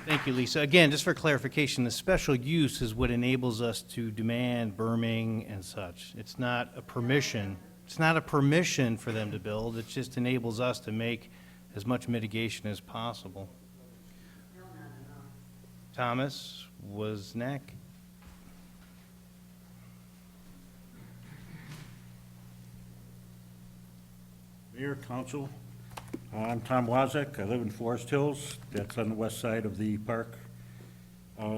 Thank you, Lisa. Again, just for clarification, the special use is what enables us to demand berming and such. It's not a permission. It's not a permission for them to build. It just enables us to make as much mitigation as possible. Thomas Wozniak. Mayor, Council, I'm Tom Wozniak. I live in Forest Hills. That's on the west side of the park.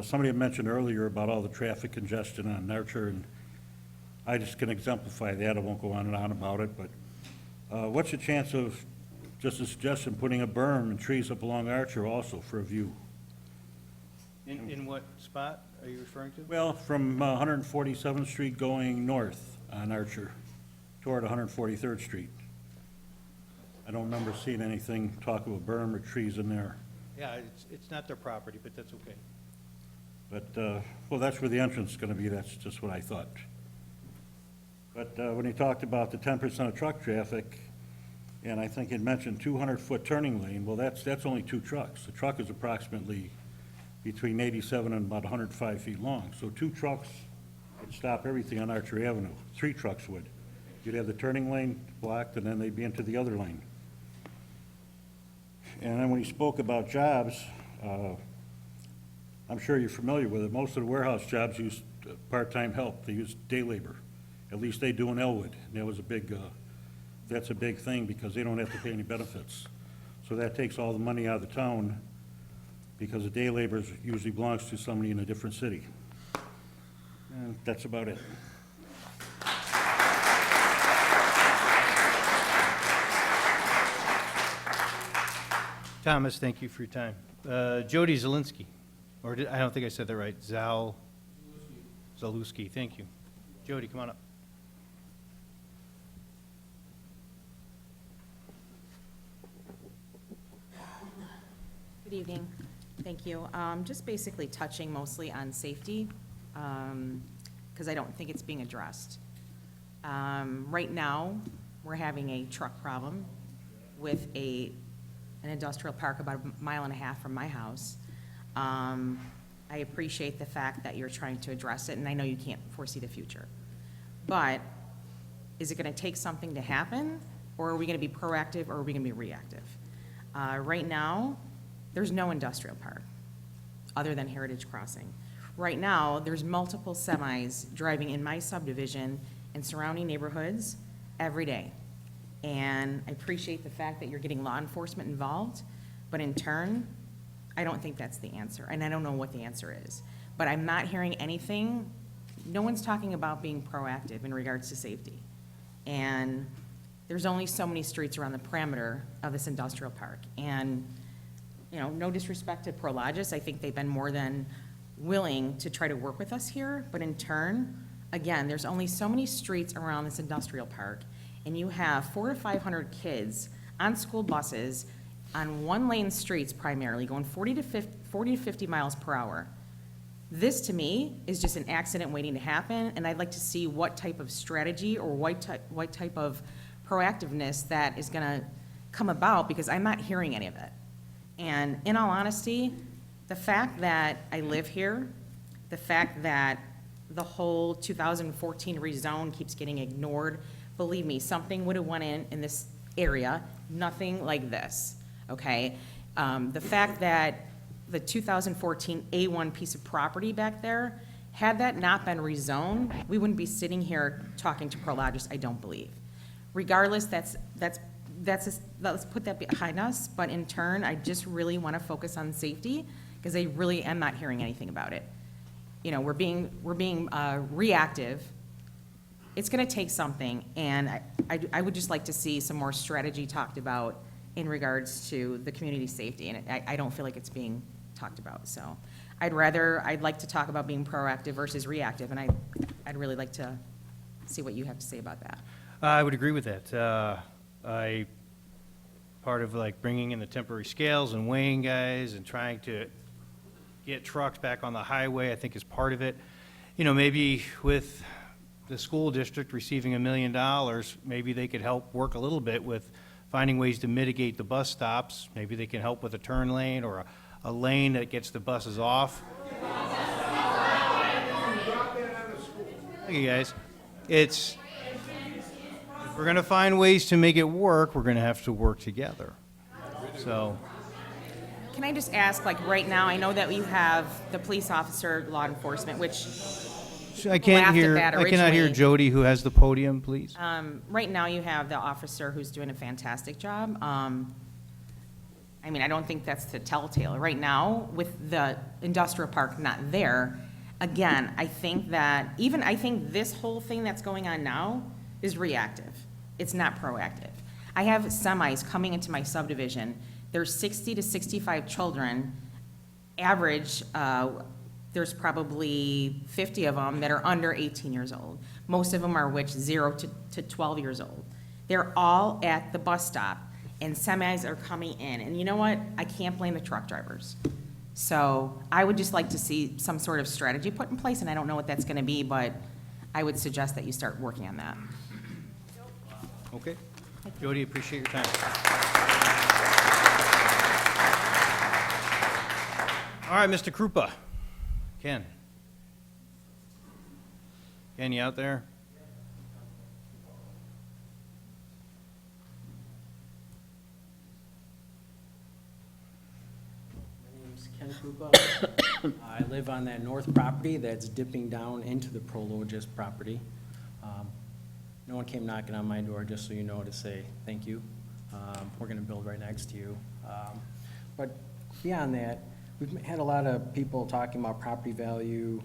Somebody had mentioned earlier about all the traffic congestion on Archer, and I just can exemplify that. I won't go on and on about it, but what's the chance of, just a suggestion, putting a berm and trees up along Archer also for a view? In what spot are you referring to? Well, from 147th Street going north on Archer toward 143rd Street. I don't remember seeing anything talk of a berm or trees in there. Yeah, it's not their property, but that's okay. But, well, that's where the entrance is gonna be, that's just what I thought. But when he talked about the 10% of truck traffic, and I think he mentioned 200-foot turning lane, well, that's only 2 trucks. The truck is approximately between 87 and about 105 feet long. So 2 trucks would stop everything on Archer Avenue. 3 trucks would. You'd have the turning lane blocked, and then they'd be into the other lane. And then when he spoke about jobs, I'm sure you're familiar with it. Most of the warehouse jobs use part-time help. They use day labor. At least they do in Elwood. And that was a big, that's a big thing because they don't have to pay any benefits. So that takes all the money out of the town because the day labor usually belongs to somebody in a different city. And that's about it. Thomas, thank you for your time. Jody Zielinski, I don't think I said that right. Zalewski, thank you. Jody, come on up. Good evening. Thank you. Just basically touching mostly on safety, because I don't think it's being addressed. Right now, we're having a truck problem with an industrial park about a mile and a half from my house. I appreciate the fact that you're trying to address it, and I know you can't foresee the future. But is it going to take something to happen, or are we going to be proactive, or are we going to be reactive? Right now, there's no industrial park other than Heritage Crossing. Right now, there's multiple semis driving in my subdivision and surrounding neighborhoods every day. And I appreciate the fact that you're getting law enforcement involved, but in turn, I don't think that's the answer, and I don't know what the answer is. But I'm not hearing anything, no one's talking about being proactive in regards to safety. And there's only so many streets around the parameter of this industrial park. And, you know, no disrespect to Prologis, I think they've been more than willing to try to work with us here, but in turn, again, there's only so many streets around this industrial park, and you have 400 to 500 kids on school buses on one-lane streets primarily, going 40 to 50 miles per hour. This, to me, is just an accident waiting to happen, and I'd like to see what type of strategy or what type of proactiveness that is gonna come about, because I'm not hearing any of it. And in all honesty, the fact that I live here, the fact that the whole 2014 rezone keeps getting ignored, believe me, something would have went in this area, nothing like this, okay? The fact that the 2014 A1 piece of property back there, had that not been rezoned, we wouldn't be sitting here talking to Prologis, I don't believe. Regardless, let's put that behind us, but in turn, I just really want to focus on safety, because I really am not hearing anything about it. You know, we're being reactive. It's going to take something, and I would just like to see some more strategy talked about in regards to the community safety, and I don't feel like it's being talked about. So I'd like to talk about being proactive versus reactive, and I'd really like to see what you have to say about that. I would agree with that. Part of like bringing in the temporary scales and weighing guys and trying to get trucks back on the highway, I think is part of it. You know, maybe with the school district receiving $1 million, maybe they could help work a little bit with finding ways to mitigate the bus stops. Maybe they can help with a turn lane or a lane that gets the buses off. Thank you, guys. If we're going to find ways to make it work, we're going to have to work together. So. Can I just ask, like, right now, I know that we have the police officer, law enforcement, which I cannot hear Jody, who has the podium, please. Right now, you have the officer who's doing a fantastic job. I mean, I don't think that's the telltale. Right now, with the industrial park not there, again, I think this whole thing that's going on now is reactive. It's not proactive. I have semis coming into my subdivision. There's 60 to 65 children. Average, there's probably 50 of them that are under 18 years old. Most of them are 0 to 12 years old. They're all at the bus stop, and semis are coming in. And you know what? I can't blame the truck drivers. So I would just like to see some sort of strategy put in place, and I don't know what that's going to be, but I would suggest that you start working on that. Okay. Jody, appreciate your time. All right, Mr. Krupa. Ken. Ken, you out there? My name's Ken Krupa. I live on that north property that's dipping down into the Prologis property. No one came knocking on my door, just so you know, to say thank you. We're going to build right next to you. But beyond that, we've had a lot of people talking about property value.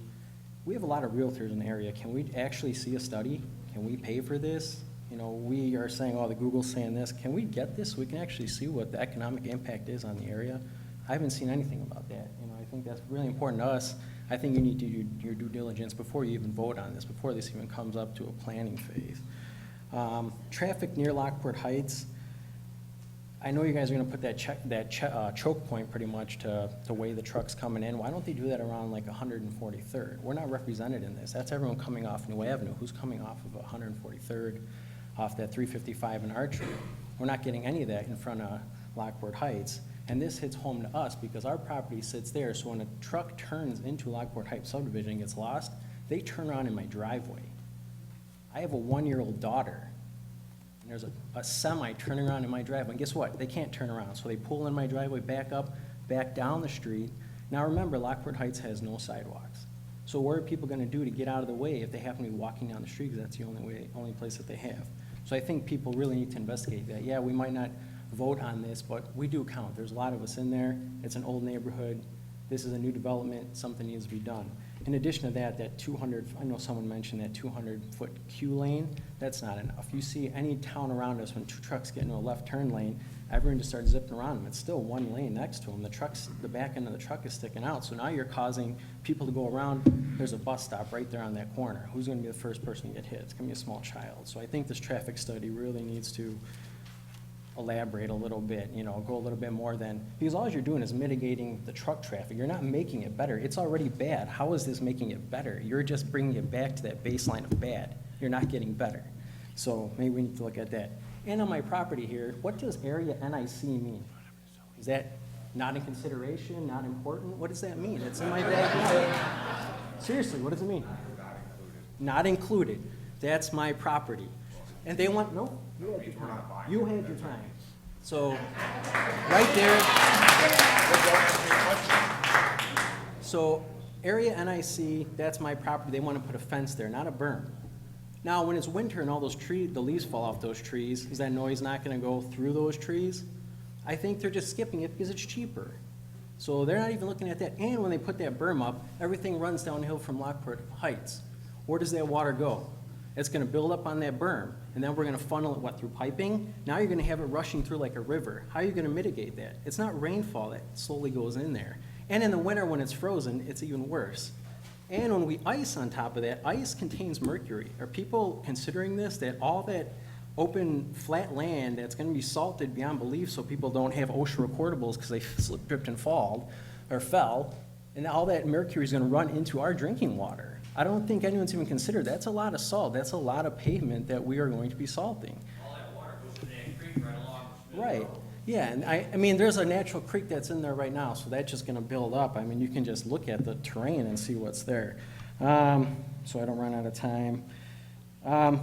We have a lot of realtors in the area. Can we actually see a study? Can we pay for this? You know, we are saying, oh, the Google's saying this. Can we get this so we can actually see what the economic impact is on the area? I haven't seen anything about that. You know, I think that's really important to us. I think you need to do your due diligence before you even vote on this, before this even comes up to a planning phase. Traffic near Lockport Heights, I know you guys are gonna put that choke point pretty much to weigh the trucks coming in. Why don't they do that around like 143rd? We're not represented in this. That's everyone coming off New Avenue. Who's coming off of 143rd, off that 355 in Archer? We're not getting any of that in front of Lockport Heights. And this hits home to us because our property sits there. So when a truck turns into Lockport Heights subdivision and gets lost, they turn around in my driveway. I have a 1-year-old daughter. There's a semi turning around in my driveway, and guess what? They can't turn around, so they pull in my driveway, back up, back down the street. Now remember, Lockport Heights has no sidewalks. So what are people gonna do to get out of the way if they happen to be walking down the street, because that's the only place that they have? So I think people really need to investigate that. Yeah, we might not vote on this, but we do count. There's a lot of us in there. It's an old neighborhood. This is a new development. Something needs to be done. In addition to that, that 200, I know someone mentioned that 200-foot queue lane, that's not enough. You see any town around us, when 2 trucks get into a left turn lane, everyone just starts zipping around them. It's still 1 lane next to them. The back end of the truck is sticking out. So now you're causing people to go around. There's a bus stop right there on that corner. Who's gonna be the first person to get hit? It's gonna be a small child. So I think this traffic study really needs to elaborate a little bit, go a little bit more than, because all you're doing is mitigating the truck traffic. You're not making it better. It's already bad. How is this making it better? You're just bringing it back to that baseline of bad. You're not getting better. So maybe we need to look at that. And on my property here, what does area NIC mean? Is that not in consideration, not important? What does that mean? It's in my backyard. Seriously, what does it mean? Not included. That's my property. And they want, no, you had your time. You had your time. So, right there. So, area NIC, that's my property. They want to put a fence there, not a berm. Now, when it's winter and all those trees, the leaves fall off those trees, is that noise not going to go through those trees? I think they're just skipping it because it's cheaper. So they're not even looking at that. And when they put that berm up, everything runs downhill from Lockport Heights. Where does that water go? It's going to build up on that berm, and then we're going to funnel it, through piping? Now you're going to have it rushing through like a river. How are you going to mitigate that? It's not rainfall that slowly goes in there. And in the winter when it's frozen, it's even worse. And when we ice on top of that, ice contains mercury. Are people considering this, that all that open, flat land that's going to be salted beyond belief so people don't have OSHA recordables because they slipped, tripped, and fell, and all that mercury is going to run into our drinking water? I don't think anyone's even considered. That's a lot of salt. That's a lot of pavement that we are going to be salting. All that water goes to that creek right along the Right. Yeah, and I mean, there's a natural creek that's in there right now, so that's just gonna build up. I mean, you can just look at the terrain and see what's there. So I don't run out of time.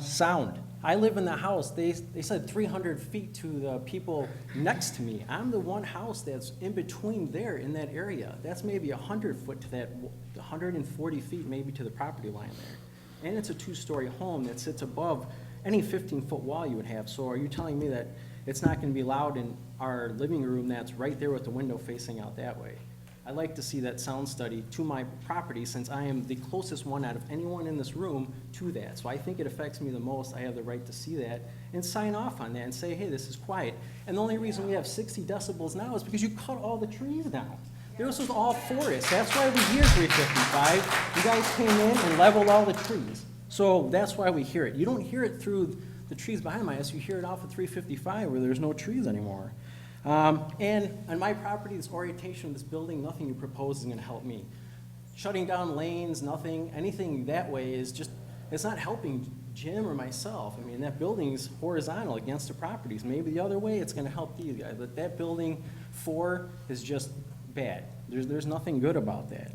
Sound. I live in the house. They said 300 feet to the people next to me. I'm the one house that's in between there in that area. That's maybe 100 foot to that, 140 feet maybe to the property line there. And it's a 2-story home that sits above any 15-foot wall you would have. So are you telling me that it's not going to be loud in our living room that's right there with the window facing out that way? I'd like to see that sound study to my property since I am the closest one out of anyone in this room to that. So I think it affects me the most. I have the right to see that and sign off on that and say, hey, this is quiet. And the only reason we have 60 decibels now is because you cut all the trees down. This was all forest. That's why we hear 355. You guys came in and leveled all the trees. So that's why we hear it. You don't hear it through the trees behind my house. You hear it off of 355 where there's no trees anymore. And on my property, this orientation of this building, nothing you propose is going to help me. Shutting down lanes, nothing, anything that way is just, it's not helping Jim or myself. I mean, that building is horizontal against the properties. Maybe the other way it's going to help these guys, but that building 4 is just bad. There's nothing good about that.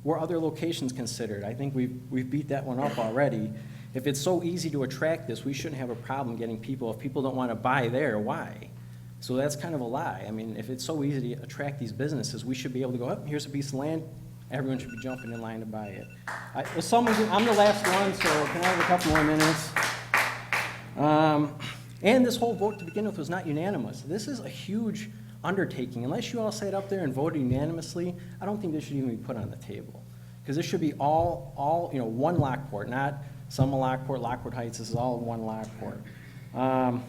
Were other locations considered? I think we've beat that one up already. If it's so easy to attract this, we shouldn't have a problem getting people. If people don't want to buy there, why? So that's kind of a lie. I mean, if it's so easy to attract these businesses, we should be able to go, oh, here's a piece of land, everyone should be jumping in line to buy it. I'm the last one, so can I have a couple more minutes? And this whole vote to begin with was not unanimous. This is a huge undertaking. Unless you all sat up there and voted unanimously, I don't think this should even be put on the table. Because this should be all one Lockport, not some Lockport, Lockport Heights. This is all one Lockport. I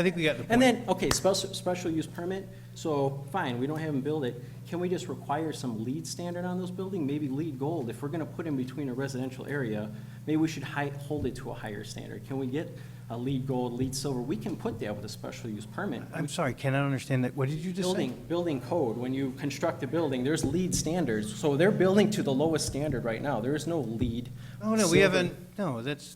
think we got the point. And then, okay, special use permit. So, fine, we don't have them build it. Can we just require some LEED standard on those buildings? Maybe LEED Gold. If we're gonna put in between a residential area, maybe we should hold it to a higher standard. Can we get a LEED Gold, LEED Silver? We can put that with a special use permit. I'm sorry, can I understand that? What did you just say? Building code, when you construct a building, there's LEED standards. So they're building to the lowest standard right now. There is no LEED. Oh, no, we silver. haven't, no, that's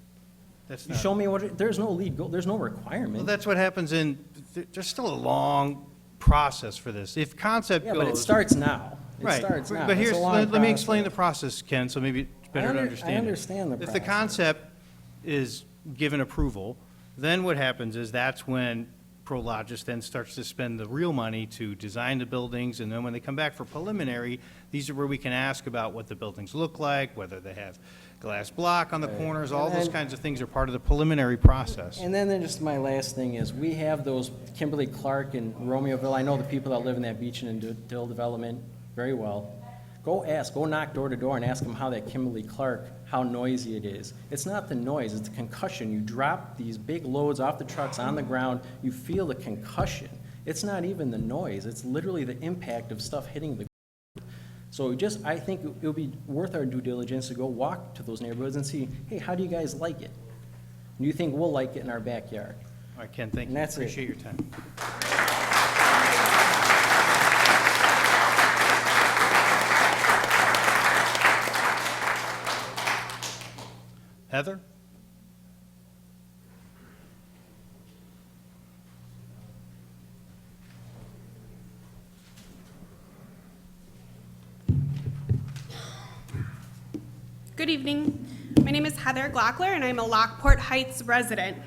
You not. show me there's no LEED Gold, there's no requirement. Well, that's what happens there's still a long process for this. If concept Yeah, goes. but it starts now. It Right, starts now. but It's here's, a long let me process. explain the process, Ken, so maybe it's better to understand it. I understand the If the process. concept is given approval, then what happens is that's when Prologis then starts to spend the real money to design the buildings, and then when they come back for preliminary, these are where we can ask about what the buildings look like, whether they have glass block on the corners, all And those then- kinds of things are part of the preliminary process. And then just my last thing is, we have those Kimberly Clark and Romeoville. I know the people that live in that Beach and Dill development very well. Go knock door to door and ask them how that Kimberly Clark, how noisy it is. It's not the noise, it's the concussion. You drop these big loads off the trucks on the ground, you feel the concussion. It's not even the noise, it's literally the impact of stuff hitting the ground. So I think it would be worth our due diligence to go walk to those neighborhoods and see, hey, how do you guys like it? Do you think we'll like it in our backyard? All right, Ken, thank And you. that's it. Appreciate your time. Heather? Good evening. My name is Heather Glockler, and I'm a Lockport Heights resident.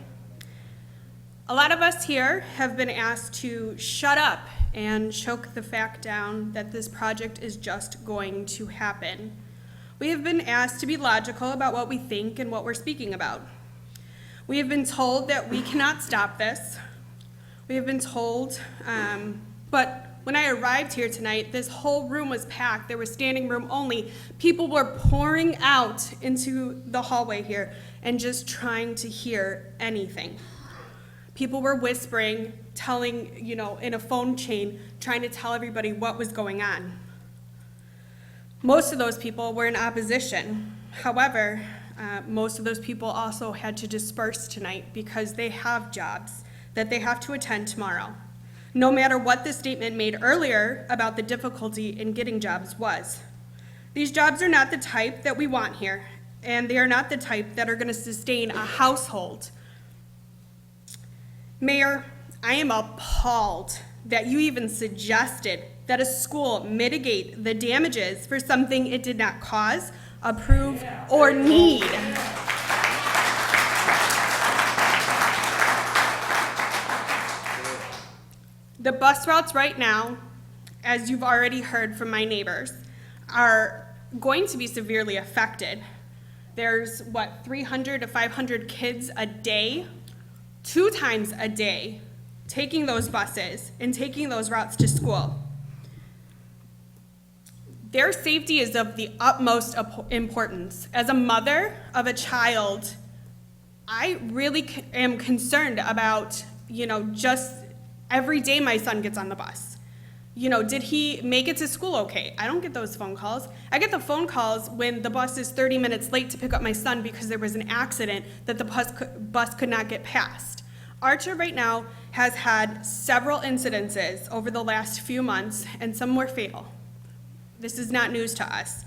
A lot of us here have been asked to shut up and choke the fact down that this project is just going to happen. We have been asked to be logical about what we think and what we're speaking about. We have been told that we cannot stop this. We have been told, but when I arrived here tonight, this whole room was packed. There was standing room only. People were pouring out into the hallway here and just trying to hear anything. People were whispering, telling, in a phone chain, trying to tell everybody what was going on. Most of those people were in opposition. However, most of those people also had to disperse tonight because they have jobs that they have to attend tomorrow. No matter what the statement made earlier about the difficulty in getting jobs was. These jobs are not the type that we want here, and they are not the type that are going to sustain a household. Mayor, I am appalled that you even suggested that a school mitigate the damages for something it did not cause, approve, or need. The bus routes right now, as you've already heard from my neighbors, are going to be severely affected. There's, 300 to 500 kids a day, 2 times a day, taking those buses and taking those routes to school. Their safety is of the utmost importance. As a mother of a child, I really am concerned about, just every day my son gets on the bus. Did he make it to school okay? I don't get those phone calls. I get the phone calls when the bus is 30 minutes late to pick up my son because there was an accident that the bus could not get past. Archer right now has had several incidences over the last few months, and some were fatal. This is not news to us.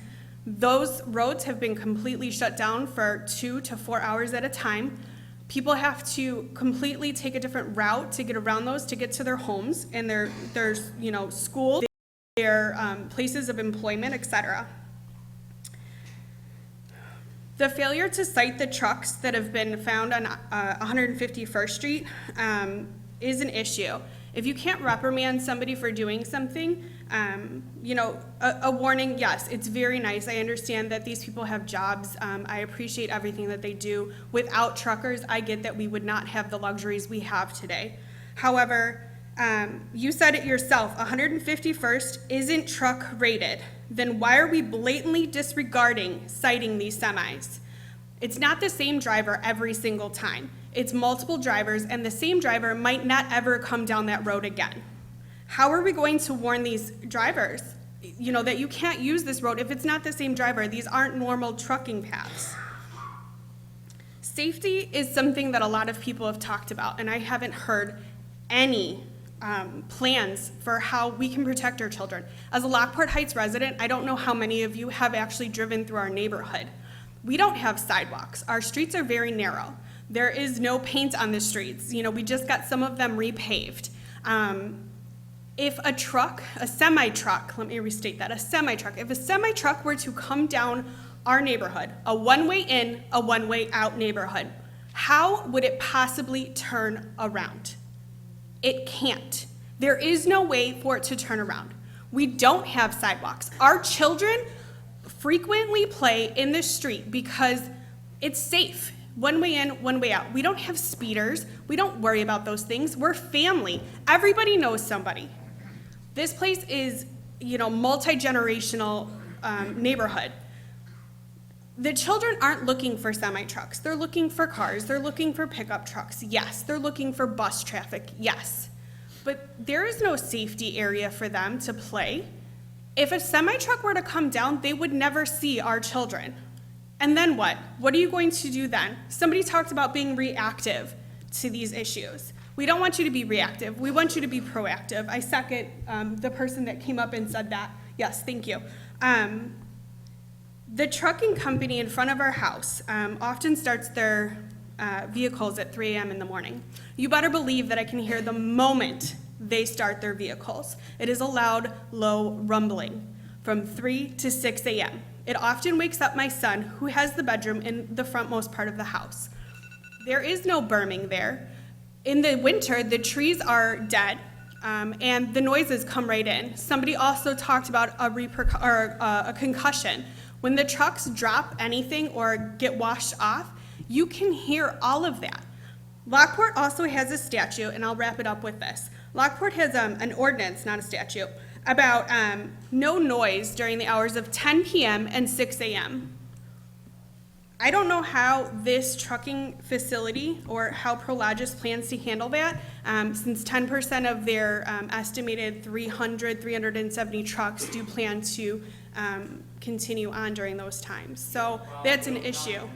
Those roads have been completely shut down for 2 to 4 hours at a time. People have to completely take a different route to get around those, to get to their homes and their school, their places of employment, etc. The failure to cite the trucks that have been found on 151st Street is an issue. If you can't reprimand somebody for doing something, a warning, yes, it's very nice. I understand that these people have jobs. I appreciate everything that they do. Without truckers, I get that we would not have the luxuries we have today. However, you said it yourself, 151st isn't truck rated. Then why are we blatantly disregarding citing these semis? It's not the same driver every single time. It's multiple drivers, and the same driver might not ever come down that road again. How are we going to warn these drivers, you know, that you can't use this road if it's not the same driver? These aren't normal trucking paths. Safety is something that a lot of people have talked about, and I haven't heard any plans for how we can protect our children. As a Lockport Heights resident, I don't know how many of you have actually driven through our neighborhood. We don't have sidewalks. Our streets are very narrow. There is no paint on the streets. You know, we just got some of them repaved. If a truck, a semi-truck, let me restate that, a semi-truck, if a semi-truck were to come down our neighborhood, a one-way in, a one-way out neighborhood, how would it possibly turn around? It can't. There is no way for it to turn around. We don't have sidewalks. Our children frequently play in the street because it's safe. One way in, one way out. We don't have speeders. We don't worry about those things. We're family. Everybody knows somebody. This place is, you know, multi-generational neighborhood. The children aren't looking for semi-trucks. They're looking for cars. They're looking for pickup trucks. Yes. They're looking for bus traffic. Yes. But there is no safety area for them to play. If a semi-truck were to come down, they would never see our children. And then what? What are you going to do then? Somebody talked about being reactive to these issues. We don't want you to be reactive. We want you to be proactive. I second the person that came up and said that. Yes, thank you. The trucking company in front of our house often starts their vehicles at 3 a.m. in the morning. You better believe that I can hear the moment they start their vehicles. It is a loud, low rumbling from 3 to 6 a.m. It often wakes up my son, who has the bedroom in the frontmost part of the house. There is no berming there. In the winter, the trees are dead, and the noises come right in. Somebody also talked about a concussion. When the trucks drop anything or get washed off, you can hear all of that. Lockport also has a statute, and I'll wrap it up with this. Lockport has an ordinance, not a statute, about no noise during the hours of 10 p.m. and 6 a.m. I don't know how this trucking facility or how Prologis plans to handle that, since 10% of their estimated 370 trucks do plan to continue on during those times. So that's an issue.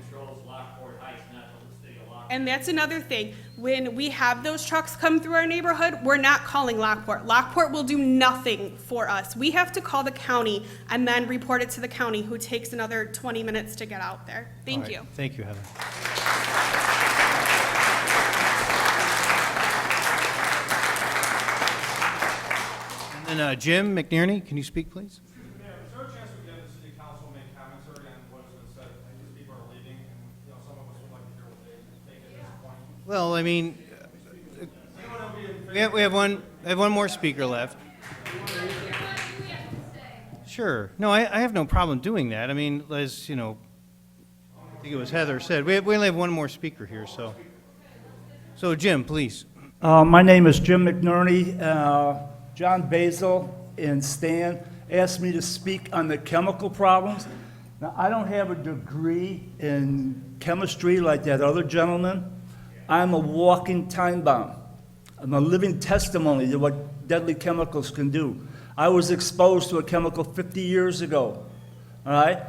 And that's another thing. When we have those trucks come through our neighborhood, we're not calling Lockport. Lockport will do nothing for us. We have to call the county and then report it to the county, who takes another 20 minutes to get out there. Thank you. Thank you, Heather. And then Jim McNerney, can you speak, please? Well, I mean, we have one more speaker left. Sure. No, I have no problem doing that. I mean, as you know, I think it was Heather said, we only have one more speaker here, so Jim, please. My name is Jim McNerney. John Basil and Stan asked me to speak on the chemical problems. Now, I don't have a degree in chemistry like that other gentleman. I'm a walking time bomb. I'm a living testimony to what deadly chemicals can do. I was exposed to a chemical 50 years ago, all right?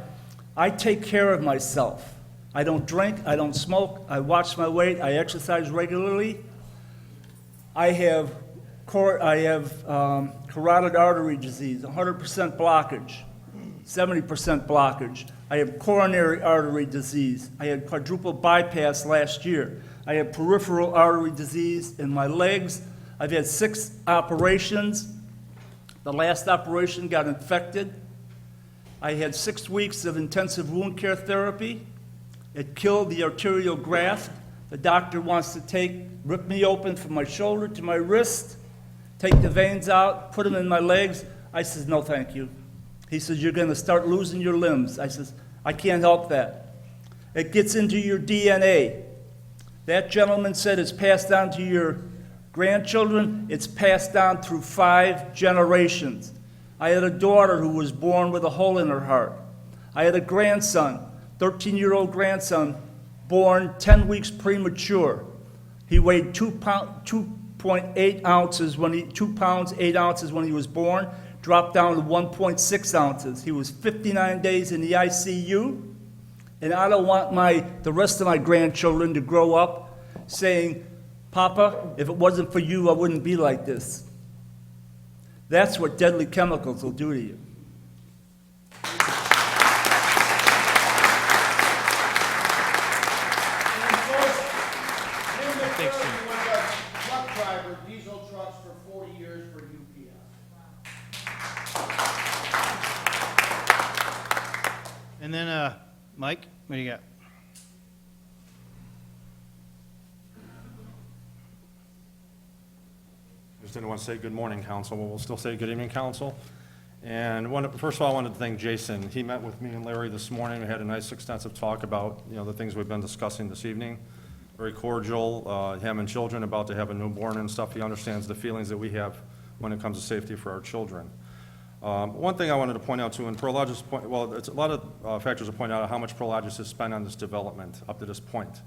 I take care of myself. I don't drink, I don't smoke, I watch my weight, I exercise regularly. I have carotid artery disease, 100% blockage, 70% blockage. I have coronary artery disease. I had quadruple bypass last year. I have peripheral artery disease in my legs. I've had 6 operations. The last operation got infected. I had 6 weeks of intensive wound care therapy. It killed the arterial graft. The doctor wants to rip me open from my shoulder to my wrist, take the veins out, put them in my legs. I says, no, thank you. He says, you're going to start losing your limbs. I says, I can't help that. It gets into your DNA. That gentleman said it's passed down to your grandchildren. It's passed down through 5 generations. I had a daughter who was born with a hole in her heart. I had a grandson, 13-year-old grandson, born 10 weeks premature. He weighed 2 2.8 ounces 2 pounds, 8 ounces when he was born, dropped down to 1.6 ounces. He was 59 days in the ICU, and I don't want the rest of my grandchildren to grow up saying, Papa, if it wasn't for you, I wouldn't be like this. That's what deadly chemicals will do to you. Truck driver, diesel trucks for 40 years for UPS. And then, Mike, what do you got? Just didn't want to say good morning, council, but we'll still say good evening, council. And first of all, I wanted to thank Jason. He met with me and Larry this morning. We had a nice extensive talk about, the things we've been discussing this evening. Very cordial, him and children about to have a newborn and stuff. He understands the feelings that we have when it comes to safety for our children. One thing I wanted to point out too, and Prologis, it's a lot of factors to point out how much Prologis has spent on this development up to this point.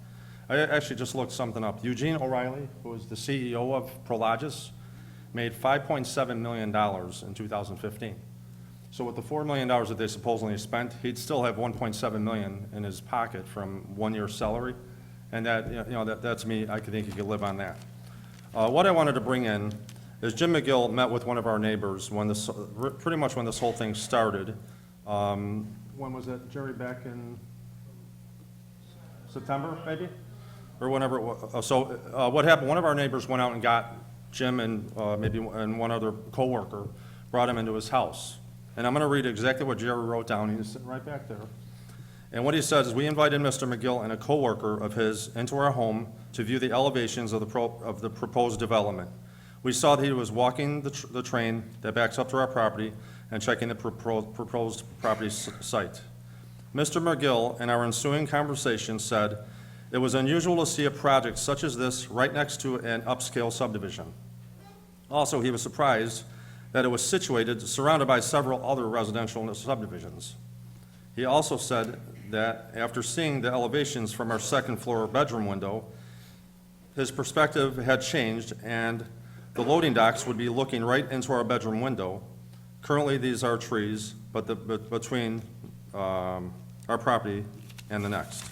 I actually just looked something up. Eugene O'Reilly, who is the CEO of Prologis, made $5.7 million in 2015. So with the $4 million that they supposedly spent, he'd still have $1.7 million in his pocket from 1 year's salary. And that's me, I think he could live on that. What I wanted to bring in is Jim McGill met with one of our neighbors when pretty much when this whole thing started. When was that, Jerry, back in September, maybe? Or whenever it was. So what happened, one of our neighbors went out and got Jim and and one other coworker, brought him into his house. And I'm going to read exactly what Jerry wrote down. He's sitting right back there. And what he says is, we invited Mr. McGill and a coworker of his into our home to view the elevations of the proposed development. We saw that he was walking the train that backs up to our property and checking the proposed property site. Mr. McGill, in our ensuing conversation, said, it was unusual to see a project such as this right next to an upscale subdivision. Also, he was surprised that it was situated, surrounded by several other residential subdivisions. He also said that after seeing the elevations from our second floor bedroom window, his perspective had changed and the loading docks would be looking right into our bedroom window. Currently, these are trees, but between our property and the next.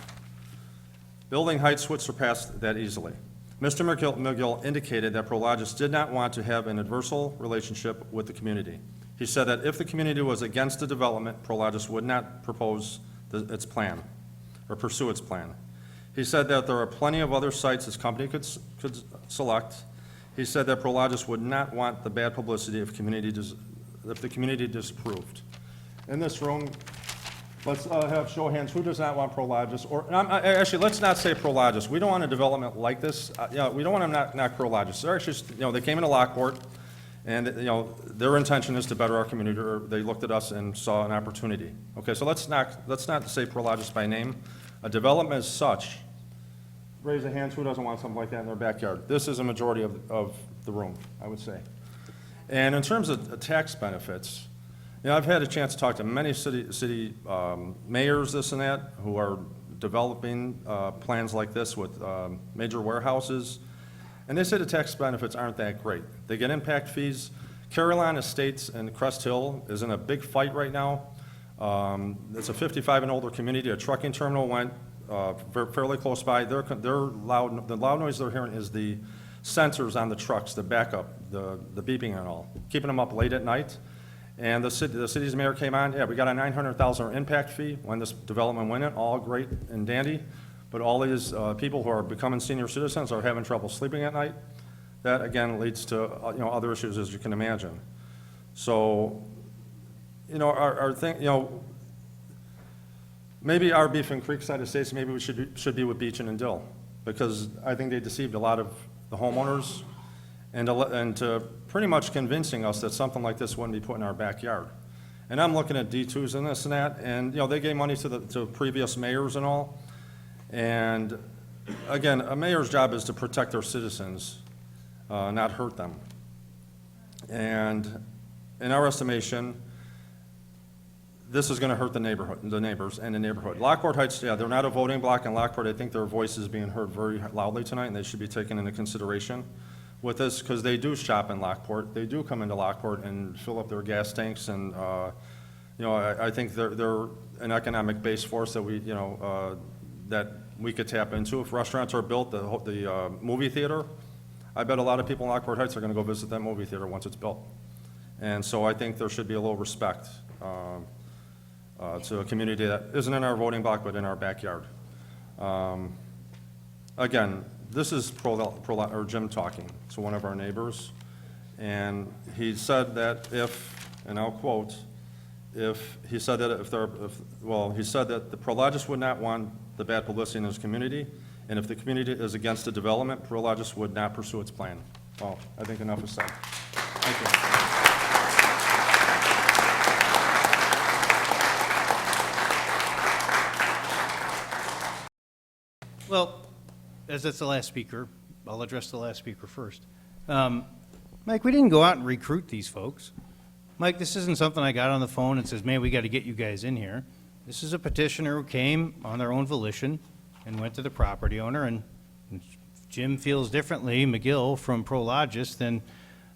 Building heights would surpass that easily. Mr. McGill indicated that Prologis did not want to have an adversarial relationship with the community. He said that if the community was against the development, Prologis would not propose its plan or pursue its plan. He said that there are plenty of other sites this company could select. He said that Prologis would not want the bad publicity if the community disapproved. In this room, let's have show of hands. Who does not want Prologis? Or actually, let's not say Prologis. We don't want a development like this. We don't want to knock Prologis. They're actually, they came into Lockport, and their intention is to better our community. Or they looked at us and saw an opportunity. Okay, so let's not say Prologis by name. A development as such. Raise a hand. Who doesn't want something like that in their backyard? This is a majority of the room, I would say. And in terms of tax benefits. I've had a chance to talk to many city mayors, this and that, who are developing plans like this with major warehouses, and they say the tax benefits aren't that great. They get impact fees. Caroline Estates and Crest Hill is in a big fight right now. It's a 55 and older community. A trucking terminal went fairly close by. The loud noise they're hearing is the sensors on the trucks, the backup, the beeping and all, keeping them up late at night. And the city's mayor came on, we got a $900,000 impact fee when this development went in, all great and dandy, but all these people who are becoming senior citizens are having trouble sleeping at night. That, again, leads to, other issues, as you can imagine. So, our thing, maybe our beef in Creekside Estates, maybe we should be with Beechin and Dill, because I think they deceived a lot of the homeowners and to pretty much convincing us that something like this wouldn't be put in our backyard. And I'm looking at D2s and this and that, and they gave money to previous mayors and all. And again, a mayor's job is to protect their citizens, not hurt them. And in our estimation, this is going to hurt the neighbors and the neighborhood. Lockport Heights, they're not a voting block in Lockport. I think their voice is being heard very loudly tonight, and they should be taken into consideration. with this, because they do shop in Lockport, they do come into Lockport and fill up their gas tanks, and, you know, I think they're an economic base force that that we could tap into. If restaurants are built, the movie theater, I bet a lot of people in Lockport Heights are gonna go visit that movie theater once it's built. And so I think there should be a little respect to a community that isn't in our voting block, but in our backyard. Again, this is Jim talking to one of our neighbors, and he said that if, and I'll quote, he said that the Prologis would not want the bad publicity in his community, and if the community is against the development, Prologis would not pursue its plan. Well, I think enough is said. Thank you. Well, as that's the last speaker, I'll address the last speaker first. Mike, we didn't go out and recruit these folks. Mike, this isn't something I got on the phone and says, man, we got to get you guys in here. This is a petitioner who came on their own volition and went to the property owner, and if Jim feels differently, McGill from Prologis, then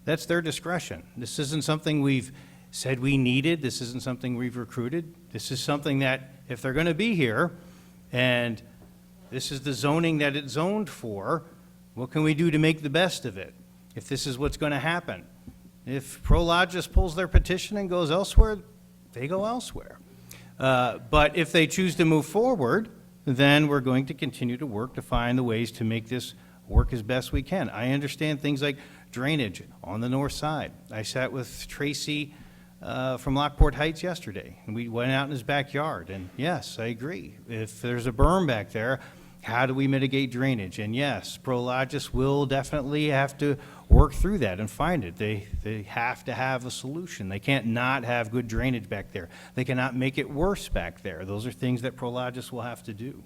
that's their discretion. This isn't something we've said we needed. This isn't something we've recruited. This is something that if they're going to be here and this is the zoning that it's zoned for, what can we do to make the best of it if this is what's going to happen? If Prologis pulls their petition and goes elsewhere, they go elsewhere. But if they choose to move forward, then we're going to continue to work to find the ways to make this work as best we can. I understand things like drainage on the north side. I sat with Tracy from Lockport Heights yesterday, and we went out in his backyard, and yes, I agree. If there's a berm back there, how do we mitigate drainage? And yes, Prologis will definitely have to work through that and find it. They have to have a solution. They can't not have good drainage back there. They cannot make it worse back there. Those are things that Prologis will have to do.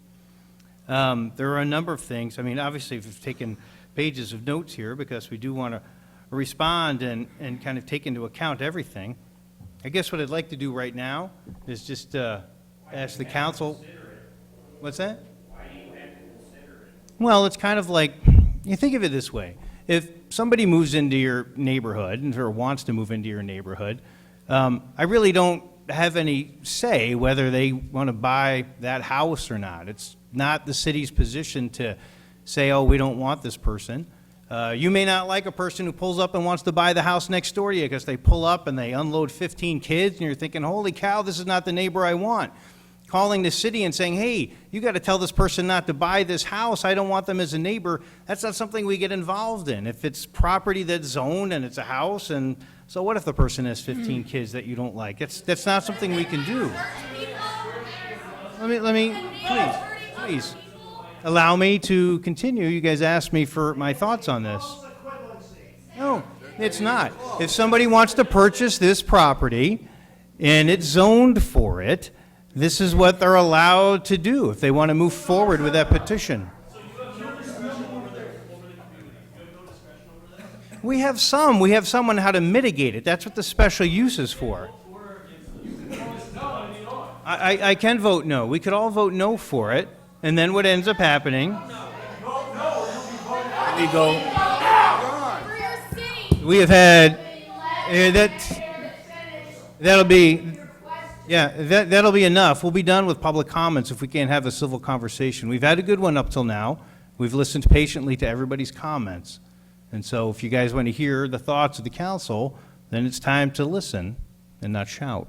There are a number of things. I mean, obviously, we've taken pages of notes here because we do want to respond and kind of take into account everything. I guess what I'd like to do right now is just ask the council. What's that? Well, it's kind of like, you think of it this way. If somebody moves into your neighborhood or wants to move into your neighborhood, I really don't have any say whether they want to buy that house or not. It's not the city's position to say, oh, we don't want this person. You may not like a person who pulls up and wants to buy the house next door to you because they pull up and they unload 15 kids, and you're thinking, holy cow, this is not the neighbor I want. Calling the city and saying, hey, you got to tell this person not to buy this house. I don't want them as a neighbor. That's not something we get involved in. If it's property that's zoned and it's a house, and so what if the person has 15 kids that you don't like? That's not something we can do. Let me, please, allow me to continue. You guys asked me for my thoughts on this. No, it's not. If somebody wants to purchase this property and it's zoned for it, this is what they're allowed to do if they want to move forward with that petition. We have some on how to mitigate it. That's what the special use is for. I can vote no. We could all vote no for it, and then what ends up happening? We go. We have had that'll be. Yeah, that'll be enough. We'll be done with public comments if we can't have a civil conversation. We've had a good one up till now. We've listened patiently to everybody's comments. And so if you guys want to hear the thoughts of the council, then it's time to listen and not shout.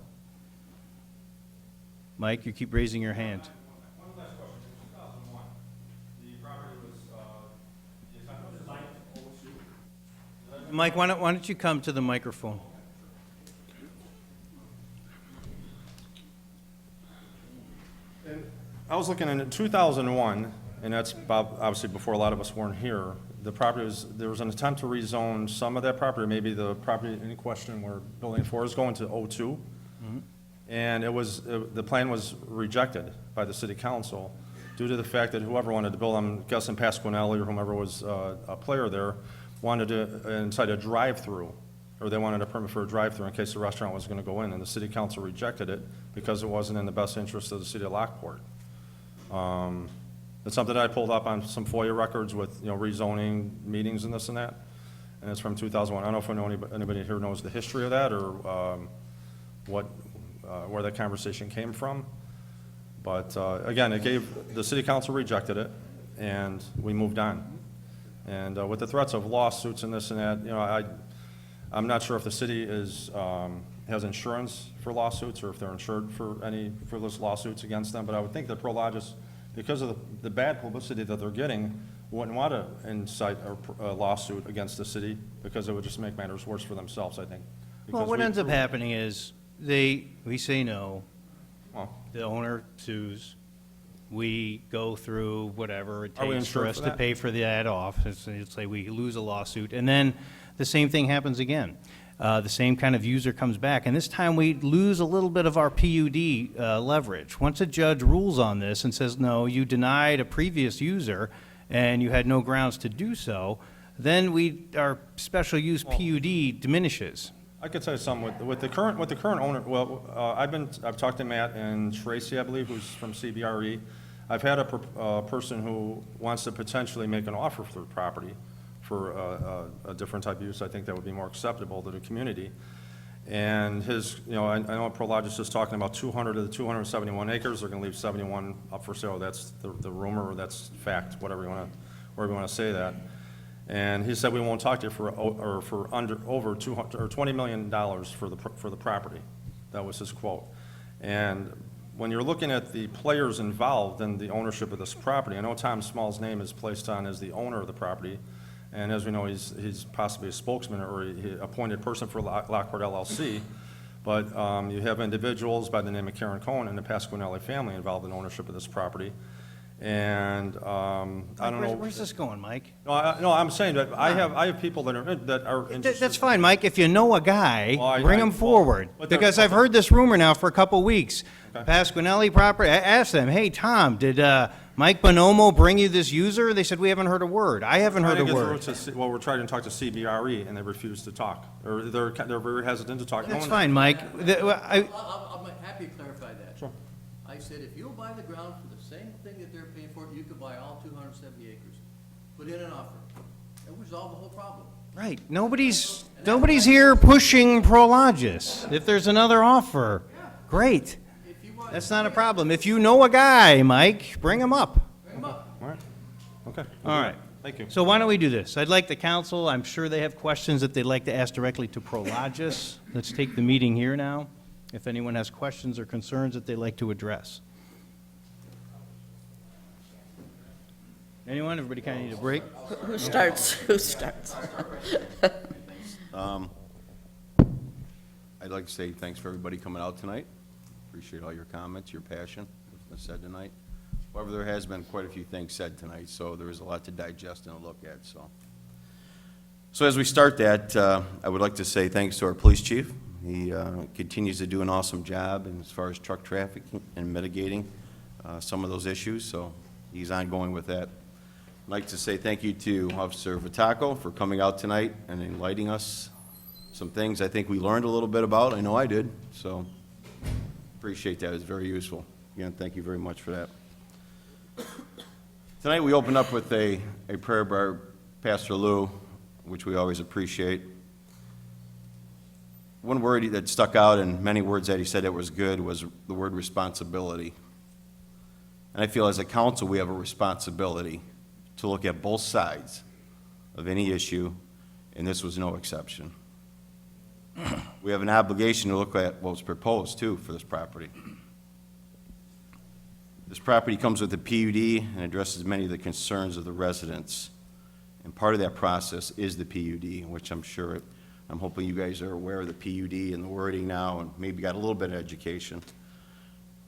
Mike, you keep raising your hand. One last question. In 2001, the property was, Mike, why don't you come to the microphone? I was looking in 2001, and that's obviously before a lot of us weren't here. The property there was an attempt to rezone some of that property, maybe the property in question where Building 4 is going to O2. Mm-hmm. And the plan was rejected by the city council due to the fact that whoever wanted to build, I'm guessing Pasquinelli or whomever was a player there, wanted to inside a drive-through, or they wanted a permit for a drive-through in case the restaurant was going to go in, and the city council rejected it because it wasn't in the best interest of the city of Lockport. It's something that I pulled up on some FOIA records with, rezoning meetings and this and that. and it's from 2001. I don't know if anybody here knows the history of that, or where that conversation came from. But again, the city council rejected it, and we moved on. And with the threats of lawsuits and this and that, I'm not sure if the city has insurance for lawsuits, or if they're insured for any frivolous lawsuits against them. But I would think that Prologis, because of the bad publicity that they're getting, wouldn't want to incite a lawsuit against the city, because it would just make matters worse for themselves, I think. Well, Because what we ends up proved- happening is we say no, the owner sues, we go through whatever it Are we takes for insured us for to that? pay for that off. It's like we lose a lawsuit, and then the same thing happens again. The same kind of user comes back, and this time we lose a little bit of our PUD leverage. Once a judge rules on this and says, no, you denied a previous user and you had no grounds to do so, then our special use PUD diminishes. I could tell you something, with the current owner, well, I've talked to Matt and Tracy, I believe, who's from CBRE. I've had a person who wants to potentially make an offer for the property for a different type of use. I think that would be more acceptable to the community. And I know Prologis is talking about 200 of the 271 acres, they're gonna leave 71 up for sale. That's the rumor, or that's fact, whatever you wanna say that. And he said, we won't talk to you for over $20 million for the property. That was his quote. And when you're looking at the players involved in the ownership of this property, I know Tom Small's name is placed on as the owner of the property, and as we know, he's possibly a spokesman or he appointed person for Lockport LLC. But you have individuals by the name of Karen Cohen and the Pasquinelli family involved in ownership of this property. And I don't know. Where's this going, Mike? No, I'm saying that I have people that are interested. That's fine, Mike. If you know a guy, Well, bring him forward. but they're- Because I've heard this rumor now for a couple weeks. Okay. Pasquinelli property, I asked them, hey, Tom, did Mike Bonomo bring you this user? They said, we haven't heard a word. I haven't heard a word. Well, we're trying to talk to CBRE, and they refuse to talk, or they're very hesitant to talk. No That's one- fine, Mike. I'm happy to clarify that. Sure. I said, if you'll buy the ground for the same thing that they're paying for, you could buy all 270 acres. Put in an offer. That would resolve the whole problem. Right. Nobody's here pushing Prologis. If there's another offer, great. That's not a problem. If you know a guy, Mike, bring him up. Bring them up. All right, okay. All right. Thank you. So why don't we do this? I'd like the council, I'm sure they have questions that they'd like to ask directly to Prologis. Let's take the meeting here now, if anyone has questions or concerns that they'd like to address. Anyone? Everybody kind of need a break? Who starts? Who starts? I'd like to say thanks for everybody coming out tonight. Appreciate all your comments, your passion, what's been said tonight. However, there has been quite a few things said tonight, so there is a lot to digest and look at, So as we start that, I would like to say thanks to our police chief. He continues to do an awesome job as far as truck traffic and mitigating some of those issues, so he's ongoing with that. I'd like to say thank you to Officer Vitaco for coming out tonight and enlightening us some things I think we learned a little bit about. I know I did, so appreciate that. It's very useful. Again, thank you very much for that. Tonight we opened up with a prayer by Pastor Lou, which we always appreciate. One word that stuck out, and many words that he said that was good, was the word responsibility. And I feel as a council we have a responsibility to look at both sides of any issue, and this was no exception. We have an obligation to look at what was proposed, too, for this property. This property comes with a PUD and addresses many of the concerns of the residents. And part of that process is the PUD, which I'm hoping you guys are aware of the PUD and the wording now, and maybe got a little bit of education.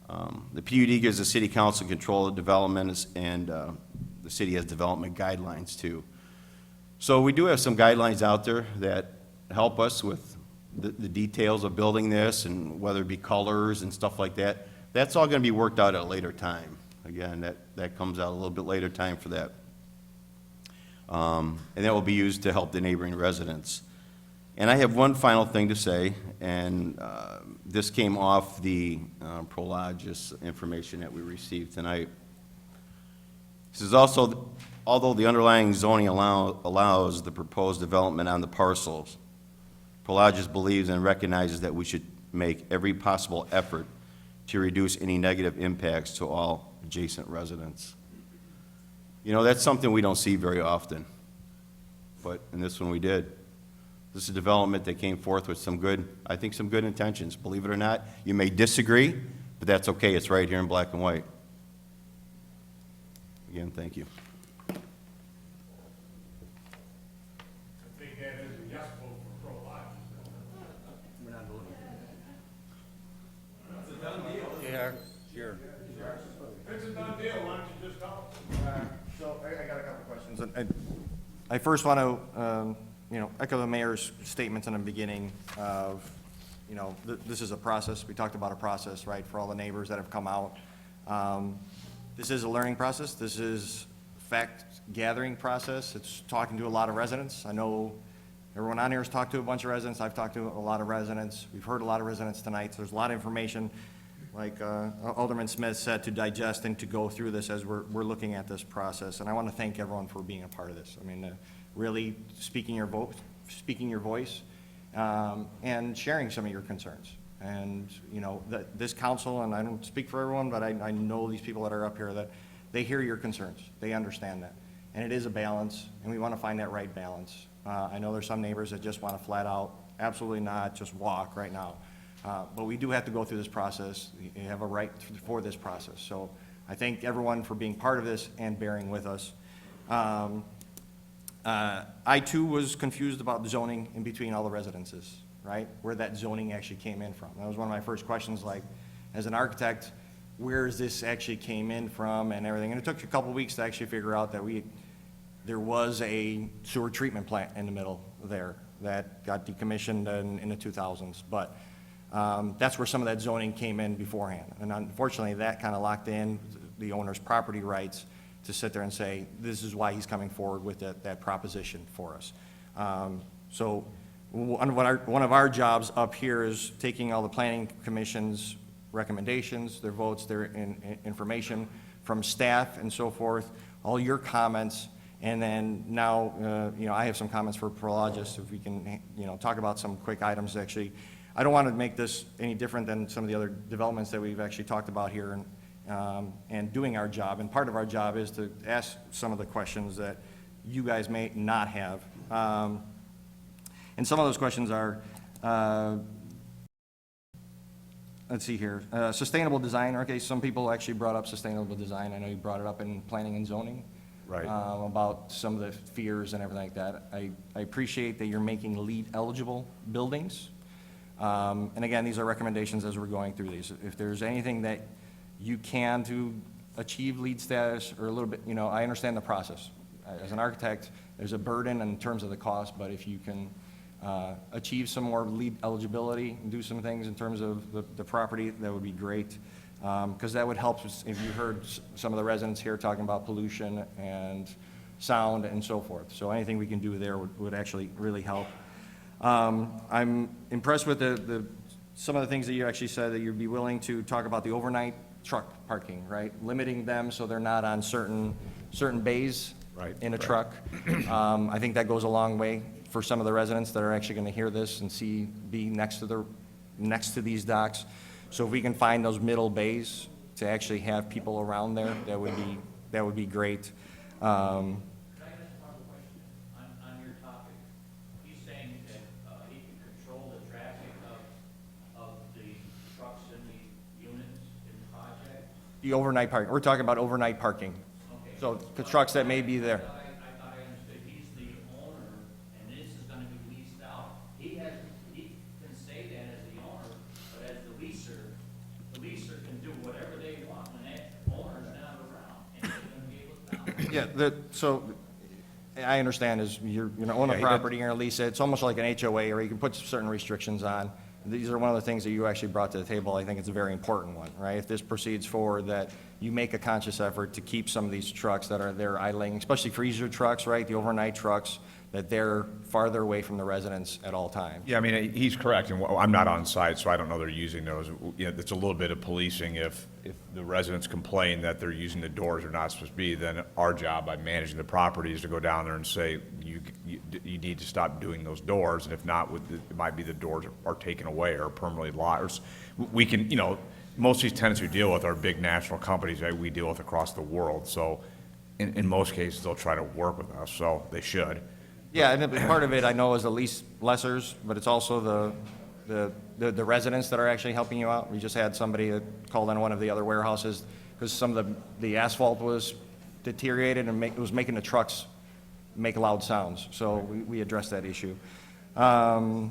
The PUD gives the city council control of development, and the city has development guidelines, too. So we do have some guidelines out there that help us with the details of building this, and whether it be colors and stuff like that. That's all going to be worked out at a later time. Again, that comes out a little bit later time for that. And that will be used to help the neighboring residents. And I have one final thing to say, and this came off the Prologis information that we received tonight. This is also, although the underlying zoning allows the proposed development on the parcels, Prologis believes and recognizes that we should make every possible effort to reduce any negative impacts to all adjacent residents. You know, that's something we don't see very often, but in this one we did. This is a development that came forth with some good, I think some good intentions. Believe it or not, you may disagree, but that's okay. It's right here in black and white. Again, thank you. Yeah, sure. It's a done deal, why don't you just tell So I got a couple questions. I first want to, echo the mayor's statements in the beginning of, this is a process. We talked about a process, right, for all the neighbors that have come out. This is a learning process. This is fact-gathering process. It's talking to a lot of residents. I know everyone on here has talked to a bunch of residents. I've talked to a lot of residents. We've heard a lot of residents tonight. So there's a lot of information, like Alderman Smith said, to digest and to go through this as we're looking at this process. And I want to thank everyone for being a part of this. I mean, really speaking your voice, and sharing some of your concerns. And, this council, and I don't speak for everyone, but I know these people that are up here, that they hear your concerns. They understand that. And it is a balance, and we want to find that right balance. I know there's some neighbors that just want to flat out, absolutely not, just walk right now. But we do have to go through this process. You have a right for this process. So I thank everyone for being part of this and bearing with us. I too was confused about the zoning in between all the residences, right? Where that zoning actually came in from. That was one of my first questions, like, as an architect, where is this actually came in from and everything? And it took a couple weeks to actually figure out that there was a sewer treatment plant in the middle there that got decommissioned in the 2000s. But that's where some of that zoning came in beforehand. And unfortunately, that kind of locked in the owner's property rights to sit there and say, this is why he's coming forward with that proposition for us. So one of our jobs up here is taking all the planning commission's recommendations, their votes, their information from staff and so forth, all your comments, and then now, I have some comments for Prologis, if we can, talk about some quick items actually. I don't want to make this any different than some of the other developments that we've actually talked about here and doing our job. And part of our job is to ask some of the questions that you guys may not have. And some of those questions are, let's see here, sustainable design. Okay, some people actually brought up sustainable design. I know you brought it up in planning and zoning. Right. About some of the fears and everything like that. I appreciate that you're making LEED eligible buildings. And again, these are recommendations as we're going through these. If there's anything that you can to achieve LEED status or a little bit, I understand the process. As an architect, there's a burden in terms of the cost, but if you can achieve some more LEED eligibility and do some things in terms of the property, that would be great. Because that would help if you heard some of the residents here talking about pollution and sound and so forth. So anything we can do there would actually really help. I'm impressed with some of the things that you actually said, that you'd be willing to talk about the overnight truck parking, right? Limiting them so they're not on certain bays in a truck. I think that goes a long way for some of the residents that are actually going to hear this and be next to these docks. So if we can find those middle bays to actually have people around there, that would be great. Can I ask one question on your topic? He's saying that he can control the traffic of the trucks and the units in the project? The overnight parking. We're talking about overnight parking. Okay. So the trucks that may be there. I thought I understood he's the owner, and this is gonna be leased out. He can say that as the owner, but as the leaser can do whatever they want when that owner's not around, and he's gonna be able to. Yeah, so I understand is you're gonna own a property, you're gonna lease it. It's almost like an HOA, or you can put certain restrictions on. These are one of the things that you actually brought to the table. I think it's a very important one, right? If this proceeds forward, that you make a conscious effort to keep some of these trucks that are there idling, especially freezer trucks, right? The overnight trucks, that they're farther away from the residents at all times. Yeah, I mean, he's correct, and I'm not on site, so I don't know they're using those. You know, it's a little bit of policing. If the residents complain that they're using the doors they're not supposed to be, then our job by managing the property is to go down there and say, you need to stop doing those doors, and if not, it might be the doors are taken away or permanently locked. We can, you know, most of these tenants we deal with are big national companies that we deal with across the world, so in most cases, they'll try to work with us, so they should. Yeah, and part of it I know is the lease lessors, but it's also the residents that are actually helping you out. We just had somebody that called on one of the other warehouses because some of the asphalt was deteriorated and it was making the trucks make loud sounds. So we addressed that issue. Let's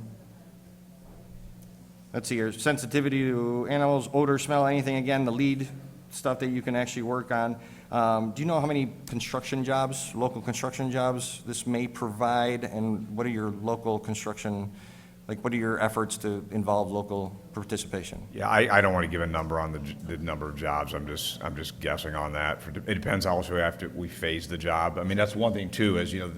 see here, sensitivity to animals, odor, smell, anything. Again, the lead stuff that you can actually work on. Do you know how many construction jobs, local construction jobs this may provide, and what are your local construction, like what are your efforts to involve local participation? Yeah, I don't want to give a number on the number of jobs. I'm just guessing on that. It depends also after we phase the job. I mean, that's one thing too, is, you know,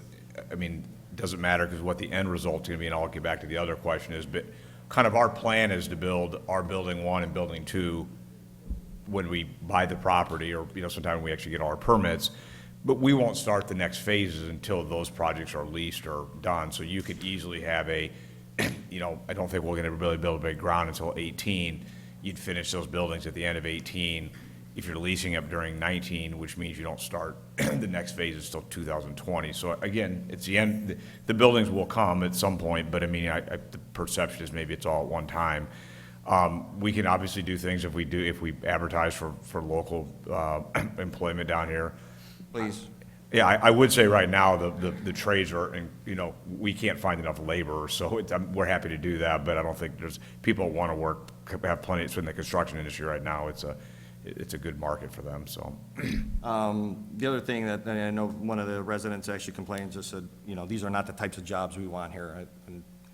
I mean, it doesn't matter because what the end result's going to be, and I'll get back to the other question is, but kind of our plan is to build our building 1 and building 2 when we buy the property, or, you know, sometime when we actually get all our permits, but we won't start the next phases until those projects are leased or done. So you could easily have you know, I don't think we're gonna really build a big ground until 18. You'd finish those buildings at the end of 18. If you're leasing up during 19, which means you don't start the next phase until 2020. So again, it's the end, the buildings will come at some point, but I mean, the perception is maybe it's all at one time. We can obviously do things if we advertise for local employment down here. Please. Yeah, I would say right now, the trades are, you know, we can't find enough labor, so we're happy to do that, but I don't think there's, people want to work, have plenty, it's in the construction industry right now, it's a good market for them, so. The other thing that I know one of the residents actually complained, just said, you know, these are not the types of jobs we want here.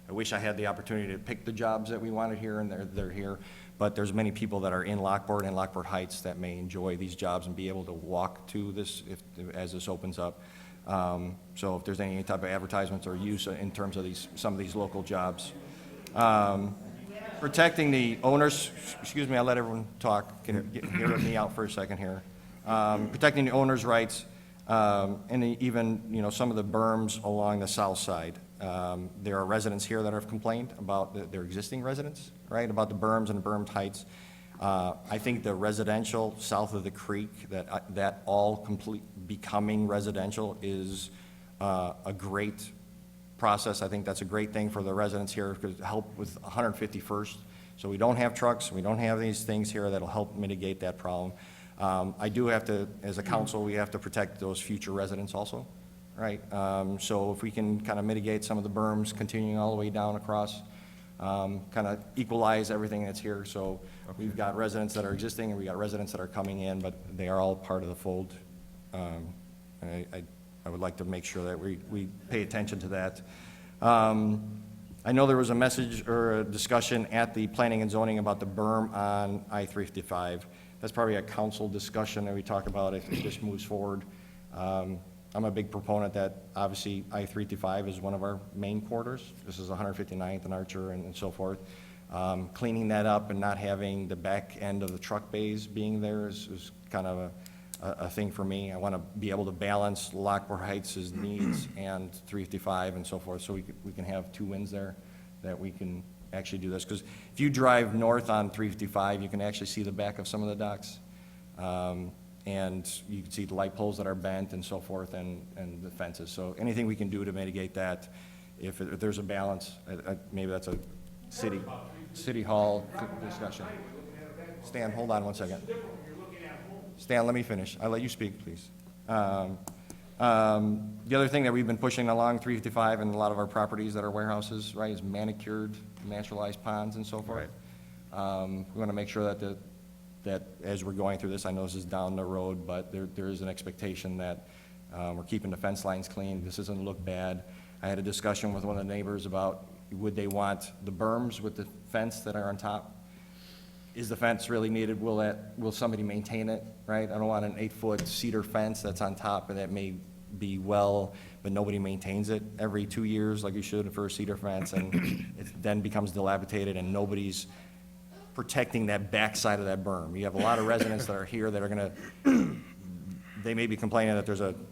I wish I had the opportunity to pick the jobs that we wanted here, and they're here. But there's many people that are in Lockport and Lockport Heights that may enjoy these jobs and be able to walk to this as this opens up. So if there's any type of advertisements or use in terms of some of these local jobs. Protecting the owners, excuse me, I'll let everyone talk. Can hear me out for a second here. Protecting the owners' rights, and even, you know, some of the berms along the south side. There are residents here that have complained about their existing residents, right, about the berms and the bermed heights. I think the residential south of the creek, that all complete becoming residential is a great process. I think that's a great thing for the residents here, because help with 151st. So we don't have trucks, we don't have these things here that'll help mitigate that problem. I do have to, as a council, we have to protect those future residents also. Right, so if we can kind of mitigate some of the berms continuing all the way down across, kind of equalize everything that's here. So we've got residents that are existing and we got residents that are coming in, but they are all part of the fold. I would like to make sure that we pay attention to that. I know there was a message or a discussion at the planning and zoning about the berm on I-355. That's probably a council discussion that we talk about if this moves forward. I'm a big proponent that obviously I-355 is one of our main corridors. This is 159th and Archer and so forth. Cleaning that up and not having the back end of the truck bays being there is kind of a thing for me. I want to be able to balance Lockport Heights' needs and 355 and so forth, so we can have two wins there, that we can actually do this. Because if you drive north on 355, you can actually see the back of some of the docks. And you can see the light poles that are bent and so forth, and the fences. So anything we can do to mitigate that, if there's a balance, maybe that's a city hall discussion. Stan, hold on one second. Stan, let me finish. I'll let you speak, please. The other thing that we've been pushing along 355 and a lot of our properties that are warehouses, right, is manicured, naturalized ponds and so forth. Right. We want to make sure that as we're going through this, I know this is down the road, but there is an expectation that we're keeping the fence lines clean. This doesn't look bad. I had a discussion with one of the neighbors about, would they want the berms with the fence that are on top? Is the fence really needed? Will somebody maintain it, right? I don't want an 8-foot cedar fence that's on top, and that may be well, but nobody maintains it every 2 years like you should for a cedar fence, and it then becomes dilapidated, and nobody's protecting that backside of that berm. You have a lot of residents that are here that are gonna, they may be complaining that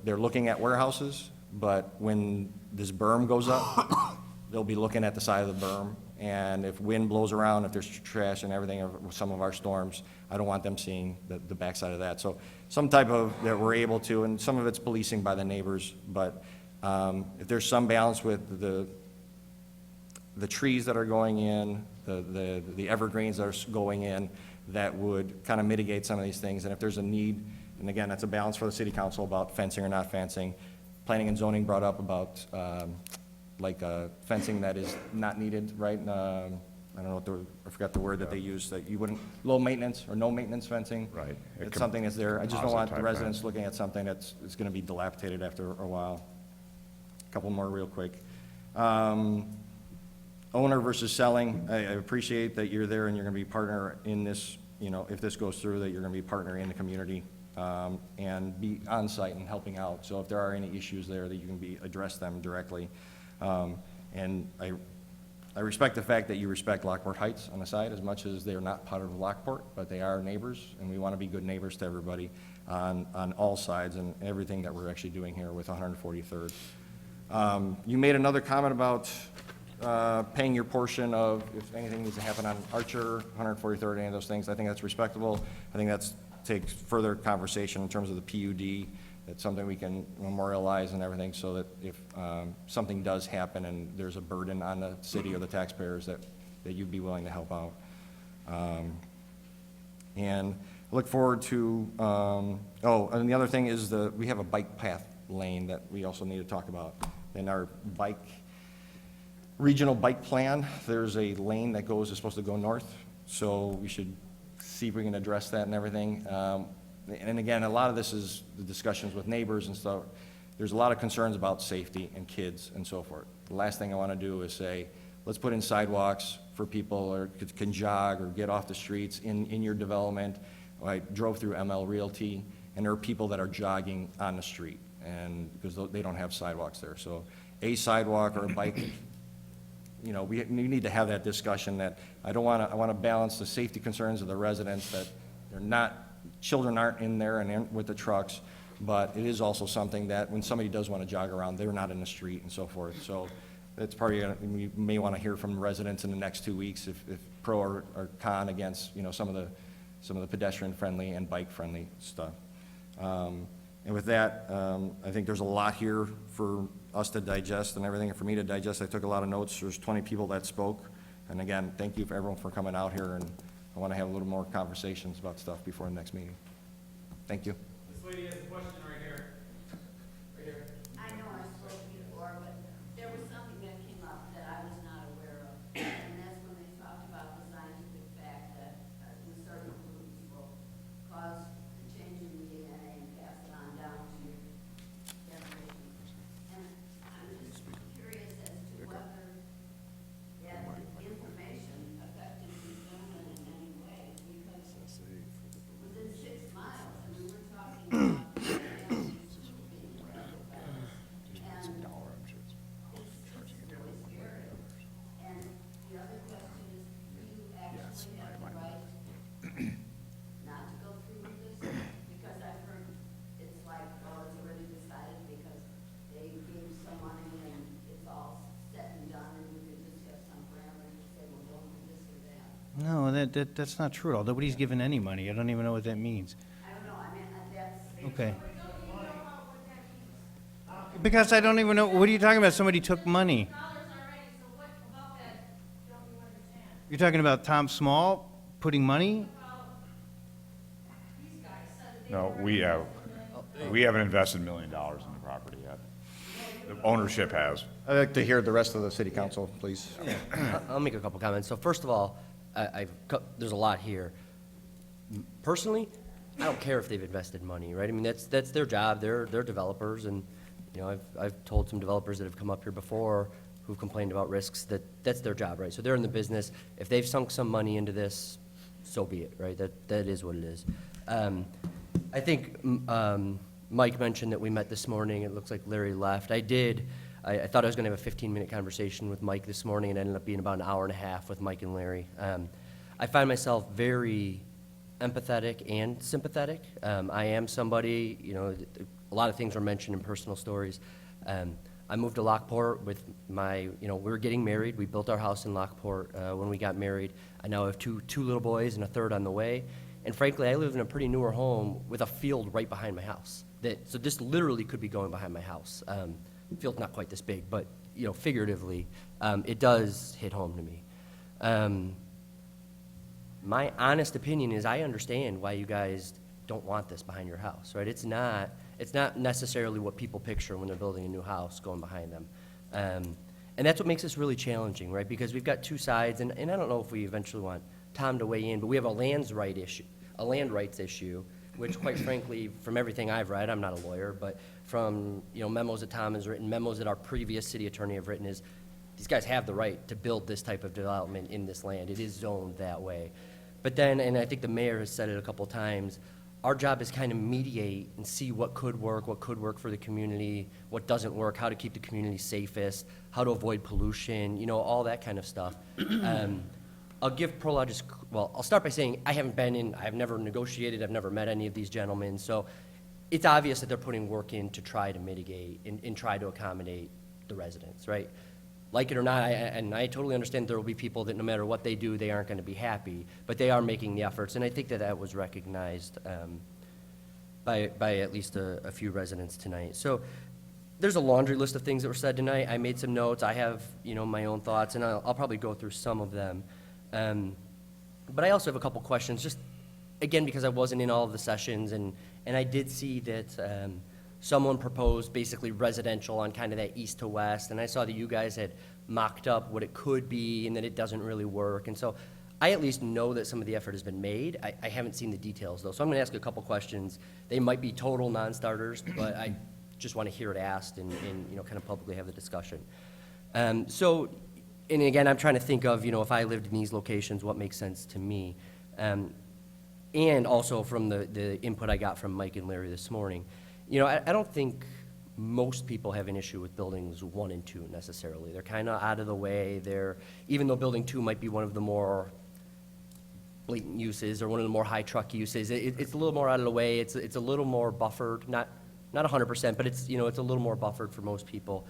they're looking at warehouses, but when this berm goes up, they'll be looking at the side of the berm, and if wind blows around, if there's trash and everything, or some of our storms, I don't want them seeing the backside of that. So some type of, that we're able to, and some of it's policing by the neighbors, but if there's some balance with the trees that are going in, the evergreens that are going in, that would kind of mitigate some of these things. And if there's a need, and again, that's a balance for the city council about fencing or not fencing. Planning and zoning brought up about fencing that is not needed, right? I don't know I forgot the word that they used, that you wouldn't, low maintenance or no maintenance fencing. Right. It's something that's there. I just don't want the Composite type residents fence. looking at something that's going to be dilapidated after a while. Couple more real quick. Owner versus selling, I appreciate that you're there and you're going to be partner in this, if this goes through, that you're going to be partner in the community, and be on site and helping out. So if there are any issues there, that you can address them directly. And I respect the fact that you respect Lockport Heights on the side as much as they're not part of Lockport, but they are neighbors, and we want to be good neighbors to everybody on all sides and everything that we're actually doing here with 143rd. You made another comment about paying your portion of, if anything needs to happen on Archer, 143rd, any of those things. I think that's respectable. I think that's takes further conversation in terms of the PUD. It's something we can memorialize and everything, so that if something does happen and there's a burden on the city or the taxpayers, that you'd be willing to help out. And I look forward to, and the other thing is we have a bike path lane that we also need to talk about. In our regional bike plan, there's a lane that is supposed to go north, so we should see if we can address that and everything. And again, a lot of this is the discussions with neighbors and stuff. There's a lot of concerns about safety and kids and so forth. The last thing I want to do is say, let's put in sidewalks for people or can jog or get off the streets in your development. I drove through ML Realty, and there are people that are jogging on the street, and because they don't have sidewalks there. So a sidewalk or a bike, we need to have that discussion. That I want to balance the safety concerns of the residents, that children aren't in there and with the trucks, but it is also something that when somebody does want to jog around, they're not in the street and so forth. So that's probably, we may want to hear from residents in the next 2 weeks if pro or con against, some of the pedestrian-friendly and bike-friendly stuff. And with that, I think there's a lot here for us to digest and everything, and for me to digest. I took a lot of notes. There's 20 people that spoke. And again, thank you for everyone for coming out here, and I want to have a little more conversations about stuff before the next meeting. Thank you. This lady has a question right here. Right here. I know I spoke before, but there was something that came up that I was not aware of, and that's when they talked about the scientific fact that certain pollutants will cause a change in the DNA and pass it on down to generations. And I'm just curious as to whether that information affected these gentlemen in any way, because within 6 miles, I mean, we're talking about No, that's not true at all. Nobody's given any money. I don't even know what that means. I don't know, I mean, that's. Okay. Because I don't even know, what are you talking about? Somebody took money. You're talking about Tom Small putting money? No, we haven't invested $1 million in the property yet. The ownership has. I'd like to hear the rest of the city council, please. I'll make a couple comments. So first of all, there's a lot here. Personally, I don't care if they've invested money, right? I mean, that's their job. They're developers, and I've told some developers that have come up here before who've complained about risks that that's their job, right? So they're in the business. If they've sunk some money into this, so be it, right? That is what it is. I think Mike mentioned that we met this morning. It looks like Larry left. I thought I was going to have a 15-minute conversation with Mike this morning, and it ended up being about an hour and a half with Mike and Larry. I find myself very empathetic and sympathetic. I am somebody, a lot of things were mentioned in personal stories. I moved to Lockport with we were getting married. We built our house in Lockport when we got married. I now have two little boys and a third on the way. And frankly, I live in a pretty newer home with a field right behind my house. So this literally could be going behind my house. The field's not quite this big, but figuratively, it does hit home to me. My honest opinion is I understand why you guys don't want this behind your house, right? It's not necessarily what people picture when they're building a new house going behind them. And that's what makes this really challenging, right? Because we've got two sides, and I don't know if we eventually want Tom to weigh in, but we have a land rights issue, which quite frankly, from everything I've read, I'm not a lawyer, but from memos that Tom has written, memos that our previous city attorney have written, is these guys have the right to build this type of development in this land. It is zoned that way. But then, and I think the mayor has said it a couple times, our job is kind of mediate and see what could work for the community, what doesn't work, how to keep the community safest, how to avoid pollution, all that kind of stuff. I'll give Prologis, I'll start by saying I've never negotiated, I've never met any of these gentlemen, so it's obvious that they're putting work in to try to mitigate and try to accommodate the residents, right? Like it or not, I totally understand there will be people that no matter what they do, they aren't going to be happy, but they are making the efforts, and I think that was recognized by at least a few residents tonight. So there's a laundry list of things that were said tonight. I made some notes. I have my own thoughts, and I'll probably go through some of them. But I also have a couple questions, just again because I wasn't in all of the sessions, and I did see that someone proposed basically residential on kind of that east to west, and I saw that you guys had mocked up what it could be and that it doesn't really work. And so I at least know that some of the effort has been made. I haven't seen the details though, so I'm going to ask a couple questions. They might be total non-starters, but I just want to hear it asked and kind of publicly have the discussion. And again, I'm trying to think of, if I lived in these locations, what makes sense to me. And also from the input I got from Mike and Larry this morning. I don't think most people have an issue with buildings 1 and 2 necessarily. They're kind of out of the way. Even though building 2 might be one of the more blatant uses or one of the more high truck uses, it's a little more out of the way. It's a little more buffered, not 100%, but it's a little more buffered for most people.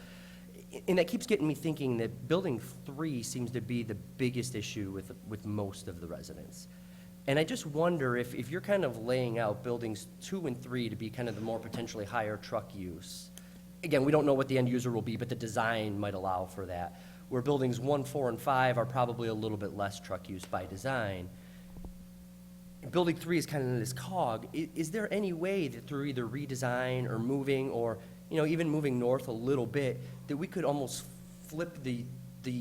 And that keeps getting me thinking that building 3 seems to be the biggest issue with most of the residents. And I just wonder if you're kind of laying out buildings 2 and 3 to be kind of the more potentially higher truck use. Again, we don't know what the end user will be, but the design might allow for that. Where buildings 1, 4, and 5 are probably a little bit less truck use by design. Building 3 is kind of this cog. Is there any way that through either redesign or moving or even moving north a little bit, that we could almost flip the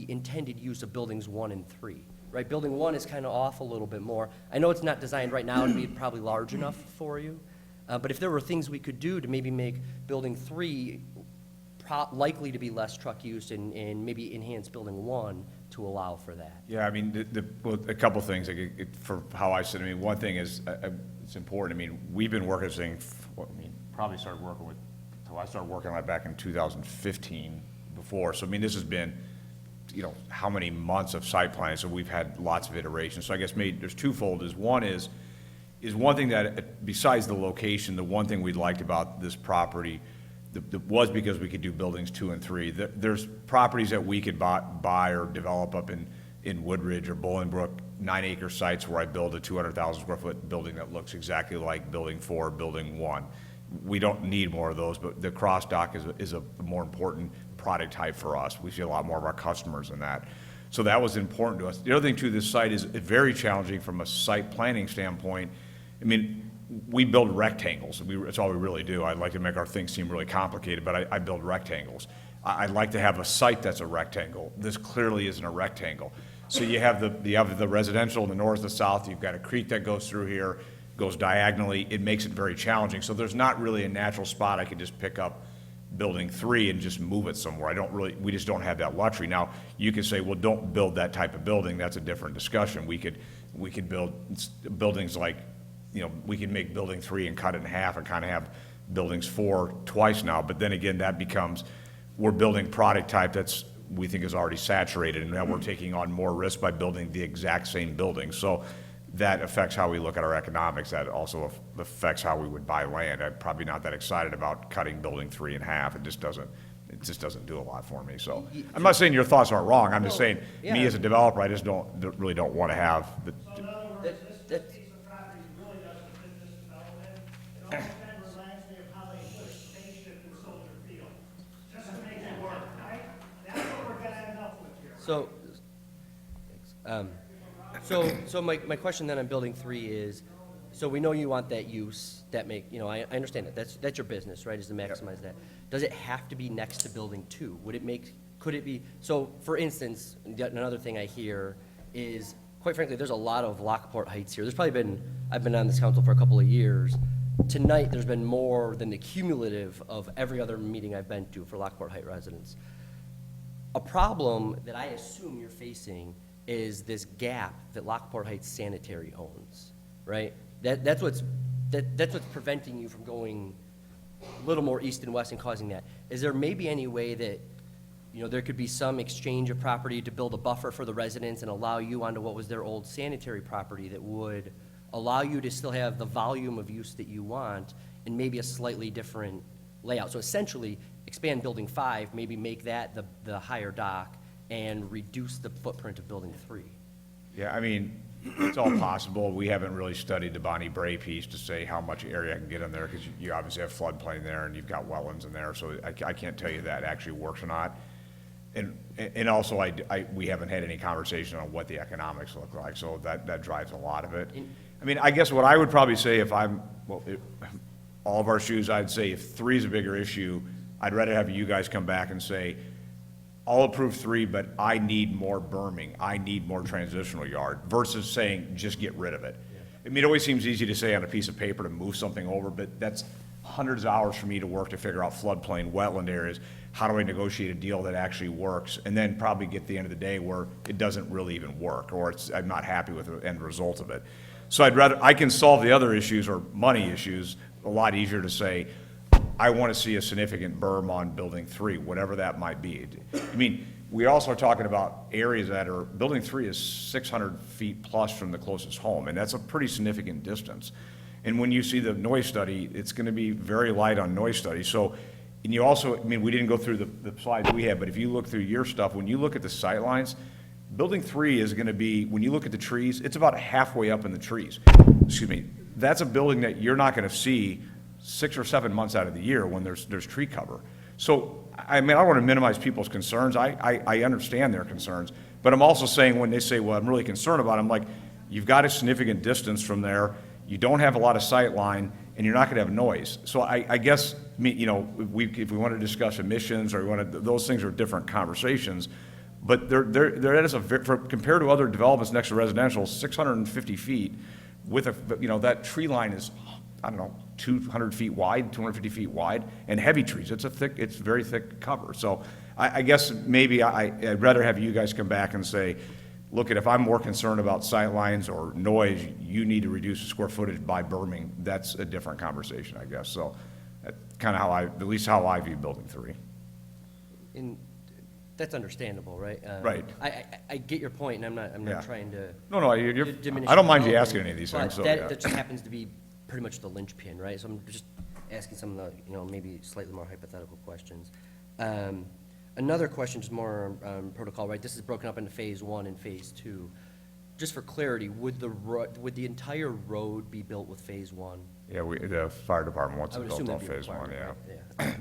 intended use of buildings 1 and 3? Right, building 1 is kind of off a little bit more. I know it's not designed right now to be probably large enough for you, but if there were things we could do to maybe make building 3 likely to be less truck use and maybe enhance building 1 to allow for that. Yeah, I mean, a couple things for how I said. I mean, one thing is it's important. I mean, we've been working this thing. Probably started working with. I started working on it back in 2015. Before, so I mean, this has been. How many months of site planning, so we've had lots of iterations. So I guess maybe there's twofold. One is one thing that, besides the location, the one thing we liked about this property was because we could do buildings 2 and 3. There's properties that we could buy or develop up in Woodridge or Bolingbrook, 9-acre sites where I build a 200,000 square foot building that looks exactly like building 4, building 1. We don't need more of those, but the cross dock is a more important product type for us. We see a lot more of our customers in that. So that was important to us. The other thing too, this site is very challenging from a site planning standpoint. I mean, we build rectangles. That's all we really do. I'd like to make our things seem really complicated, but I build rectangles. I'd like to have a site that's a rectangle. This clearly isn't a rectangle. So you have the residential in the north, the south. You've got a creek that goes through here, goes diagonally. It makes it very challenging. So there's not really a natural spot I could just pick up building 3 and just move it somewhere. We just don't have that luxury. Now, you could say, well, don't build that type of building. That's a different discussion. We could build buildings like, we could make building 3 and cut it in half and kind of have buildings 4 twice now, but then again, that becomes, we're building product type that's, we think is already saturated, and now we're taking on more risk by building the exact same building. So that affects how we look at our economics. That also affects how we would buy land. I'm probably not that excited about cutting building 3 in half. It just doesn't do a lot for me. So I'm not saying your thoughts aren't wrong. I'm just saying, me as a developer, I just really don't want to have the. So in other words, this piece of property really doesn't fit this development. It all kind of reminds me of how they put a spaceship in Soldier Field, just to make it work, right? That's what we're gonna end up with here. So my question then on building 3 is, so we know you want that use, that I understand that, that's your business, right, is to maximize that. Does it have to be next to building 2? Could it be, so for instance, another thing I hear is, quite frankly, there's a lot of Lockport Heights here. I've been on this council for a couple of years. Tonight, there's been more than the cumulative of every other meeting I've been to for Lockport Heights residents. A problem that I assume you're facing is this gap that Lockport Heights Sanitary owns, right? That's what's preventing you from going a little more east and west and causing that. Is there maybe any way that, there could be some exchange of property to build a buffer for the residents and allow you onto what was their old sanitary property that would allow you to still have the volume of use that you want and maybe a slightly different layout? So essentially, expand building 5, maybe make that the higher dock and reduce the footprint of building 3. Yeah, I mean, it's all possible. We haven't really studied the Bonnie Bray piece to say how much area I can get in there, because you obviously have floodplain there and you've got wetlands in there, so I can't tell you that actually works or not. And also, we haven't had any conversation on what the economics look like, so that drives a lot of it. I mean, I guess what I would probably say if all of our shoes, I'd say if 3 is a bigger issue, I'd rather have you guys come back and say, I'll approve 3, but I need more berming, I need more transitional yard, versus saying, just get rid of it. I mean, it always seems easy to say on a piece of paper to move something over, but that's hundreds of hours for me to work to figure out floodplain, wetland areas. How do I negotiate a deal that actually works? And then probably get to the end of the day where it doesn't really even work, or I'm not happy with the end result of it. So I can solve the other issues or money issues a lot easier to say, I want to see a significant berm on building 3, whatever that might be. I mean, we also are talking about areas that are, building 3 is 600 feet plus from the closest home, and that's a pretty significant distance. And when you see the noise study, it's going to be very light on noise study. So, and you also, I mean, we didn't go through the slides we had, but if you look through your stuff, when you look at the sight lines, building 3 is going to be, when you look at the trees, it's about halfway up in the trees. Excuse me. That's a building that you're not going to see 6 or 7 months out of the year when there's tree cover. So, I mean, I don't want to minimize people's concerns. I understand their concerns. But I'm also saying when they say, well, I'm really concerned about it, I'm like, you've got a significant distance from there. You don't have a lot of sight line, and you're not going to have noise. So I guess, if we want to discuss emissions or those things are different conversations. But there is compared to other developments next to residential, 650 feet with that tree line is, I don't know, 200 feet wide, 250 feet wide, and heavy trees. It's very thick cover. So I guess maybe I'd rather have you guys come back and say, look, if I'm more concerned about sight lines or noise, you need to reduce the square footage by berming. That's a different conversation, I guess. So that's kind of at least how I view building 3. And that's understandable, right? Right. I get your point, and I'm not trying to. No, diminish I don't mind you development, asking any of these things. But that just happens to be pretty much the linchpin, right? So I'm just asking some of the, maybe slightly more hypothetical questions. Another question, just more protocol, right? This is broken up into phase 1 and phase 2. Just for clarity, would the entire road be built with phase 1? Yeah, the fire department wants it built on that'd be phase 1, required, right?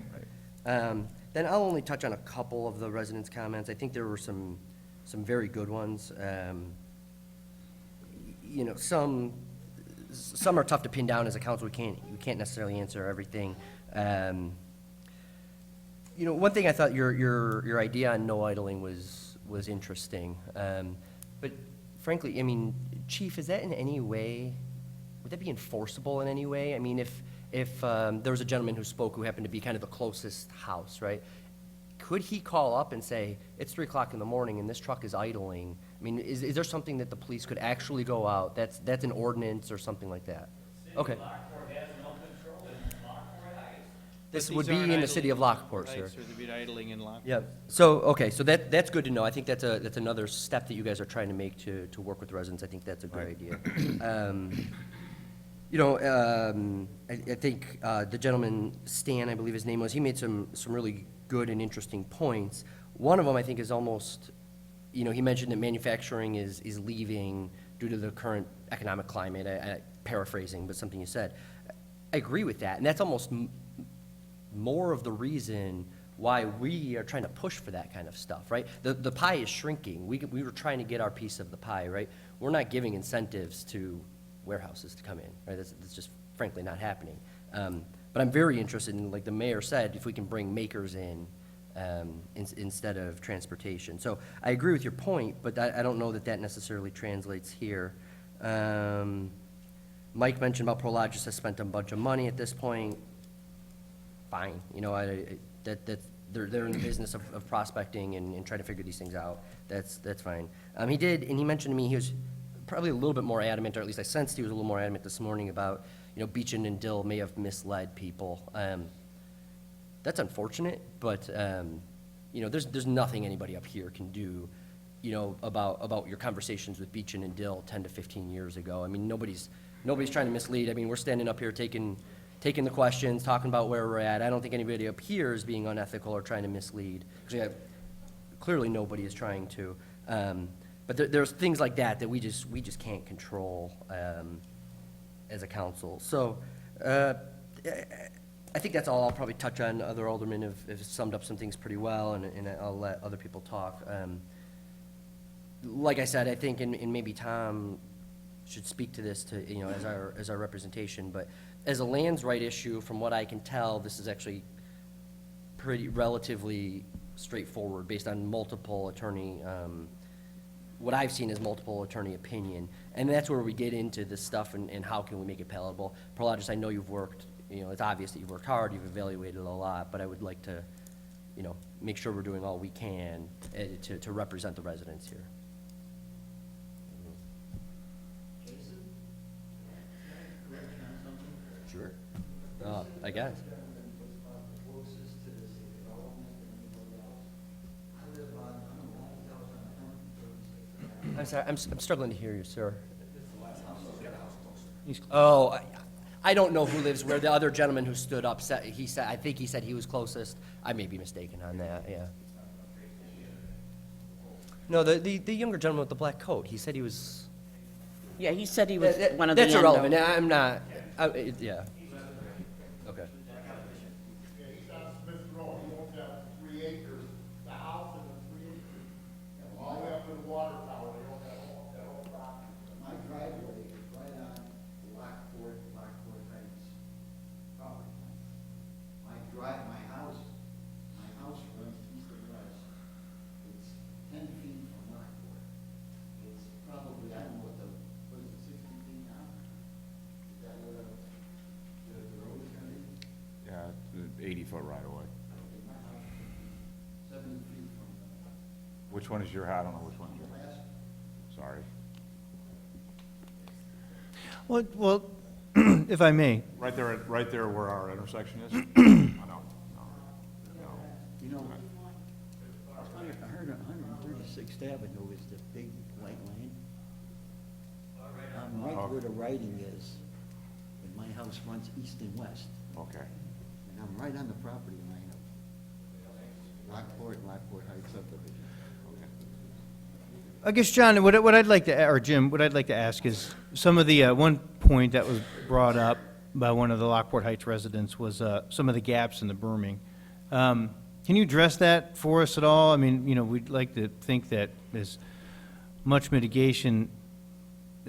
Yeah. Then I'll only touch on a couple of the residents' comments. I think there were some very good ones. Some are tough to pin down as a council. We can't necessarily answer everything. One thing I thought your idea on no idling was interesting. But frankly, I mean, Chief, is that in any way, would that be enforceable in any way? I mean, if there was a gentleman who spoke who happened to be kind of the closest house, right? Could he call up and say, it's 3 o'clock in the morning and this truck is idling? I mean, is there something that the police could actually go out? That's an ordinance or something like that? Okay. This But would these be aren't in the city of idling Lockport, sir. heights, Or they'd be idling in Lockport. Yeah, so, okay, so that's good to know. I think that's another step that you guys are trying to make to work with residents. I think that's a good idea. I think the gentleman, Stan, I believe his name was, he made some really good and interesting points. One of them, I think, is almost, he mentioned that manufacturing is leaving due to the current economic climate, paraphrasing, but something you said. I agree with that, and that's almost more of the reason why we are trying to push for that kind of stuff, right? The pie is shrinking. We were trying to get our piece of the pie, right? We're not giving incentives to warehouses to come in, right? That's just frankly not happening. But I'm very interested in, like the mayor said, if we can bring makers in instead of transportation. So I agree with your point, but I don't know that necessarily translates here. Mike mentioned about Prologis has spent a bunch of money at this point. Fine, they're in the business of prospecting and trying to figure these things out. That's fine. He did, and he mentioned to me he was probably a little bit more adamant, or at least I sensed he was a little more adamant this morning about, Beechin and Dill may have misled people. That's unfortunate, but there's nothing anybody up here can do, about your conversations with Beechin and Dill 10 to 15 years ago. I mean, nobody's trying to mislead. I mean, we're standing up here taking the questions, talking about where we're at. I don't think anybody up here is being unethical or trying to mislead. Clearly, nobody is trying to. But there's things like that we just can't control as a council. So I think that's all. I'll probably touch on. Other aldermen have summed up some things pretty well, and I'll let other people talk. Like I said, I think, and maybe Tom should speak to this as our representation, but as a lands right issue, from what I can tell, this is actually pretty relatively straightforward based on multiple attorney, what I've seen is multiple attorney opinion. And that's where we get into this stuff and how can we make it palatable. Prologis, I know you've worked, it's obvious that you've worked hard, you've evaluated a lot, but I would like to, make sure we're doing all we can to represent the residents here. Sure. I guess. I'm sorry, I'm struggling to hear you, sir. Oh, I don't know who lives where. The other gentleman who stood up said, I think he said he was closest. I may be mistaken on that, yeah. No, the younger gentleman with the black coat, he said he was. Yeah, he said he was one of the. That's irrelevant, I'm not, yeah. Okay. Yeah, he's on Smith Road, he owns that 3 acres, the house and the 3 acres. And all the way up to the water tower, they own that whole property. My driveway is right on Lockport Heights property line. My house runs east and west. It's 10 feet from Lockport. It's probably, I don't know what is it, 60 feet now? Is that what the road is gonna be? Yeah, 80-foot right away. My house is 70 feet from the Which one is your, I don't know which one is your. Sorry. Well, if I may, Right there where our intersection is? No. You know, I heard 136th Avenue is the big white lane. I'm right where the writing is, and my house runs east and west, Okay. and I'm right on the property line of Lockport Heights subdivision. I guess, John, what I'd like to, or Jim, what I'd like to ask is, some of the, one point that was brought up by one of the Lockport Heights residents was some of the gaps in the berming. Can you address that for us at all? I mean, we'd like to think that there's much mitigation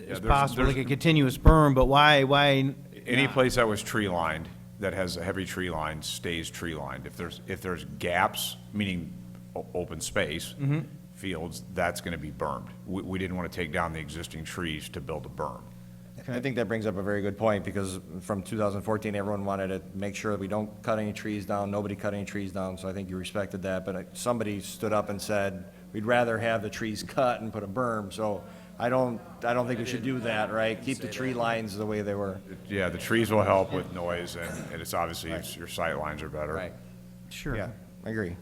as possible, like a continuous berm, but why? Any place that was tree lined, that has a heavy tree line, stays tree lined. If there's gaps, meaning open space, fields, that's gonna be bermed. We didn't want to take down the existing trees to build a berm. I think that brings up a very good point, because from 2014, everyone wanted to make sure that we don't cut any trees down, nobody cut any trees down, so I think you respected that, but somebody stood up and said, we'd rather have the trees cut and put a berm, so I don't think we should do that, right? Keep the tree lines the way they were. Yeah, the trees will help with noise, and it's obviously, your sight lines are better. Right. Sure. Yeah, I agree.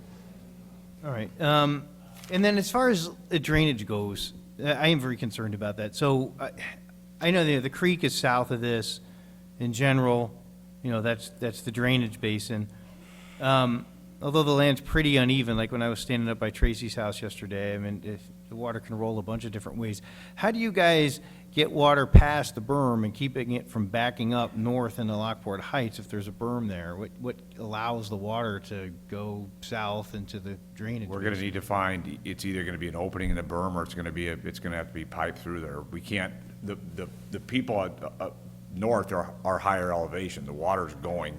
All right. And then as far as the drainage goes, I am very concerned about that. So I know the creek is south of this. In general, that's the drainage basin. Although the land's pretty uneven, like when I was standing up by Tracy's house yesterday, I mean, if the water can roll a bunch of different ways. How do you guys get water past the berm and keeping it from backing up north into Lockport Heights if there's a berm there? What allows the water to go south into the drainage? We're gonna need to find, it's either gonna be an opening in the berm, or it's gonna have to be piped through there. We can't, the people at north are higher elevation, the water's going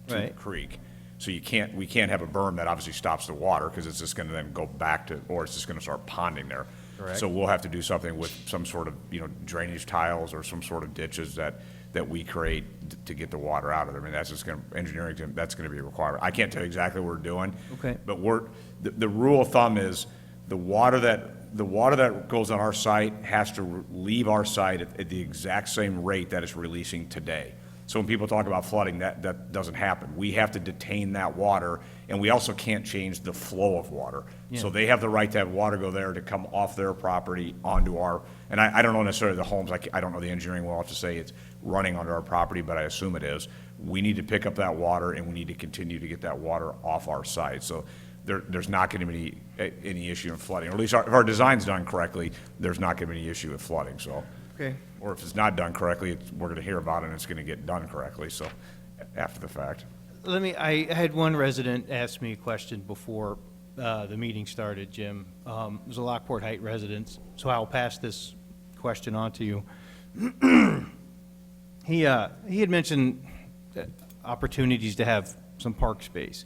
to the Right. creek. So we can't have a berm that obviously stops the water, because it's just gonna then go back to, or it's just gonna start ponding there. Correct. So we'll have to do something with some sort of, drainage tiles or some sort of ditches that we create to get the water out of there. I mean, that's just engineering, that's gonna be a requirement. I can't tell you exactly what we're doing. Okay. But the rule of thumb is, the water that goes on our site has to leave our site at the exact same rate that it's releasing today. So when people talk about flooding, that doesn't happen. We have to detain that water, and we also can't change the flow of water. So they have the right to have water go there to come off their property onto our, and I don't know necessarily the homes, I don't know the engineering well enough to say it's running onto our property, but I assume it is. We need to pick up that water, and we need to continue to get that water off our site. So there's not going to be any issue in flooding, or at least if our design's done correctly, there's not going to be any issue with flooding, so. Okay. Or if it's not done correctly, we're going to hear about it, and it's going to get done correctly, so, after the fact. I had one resident ask me a question before the meeting started, Jim. It was a Lockport Heights resident, so I'll pass this question on to you. He had mentioned opportunities to have some park space.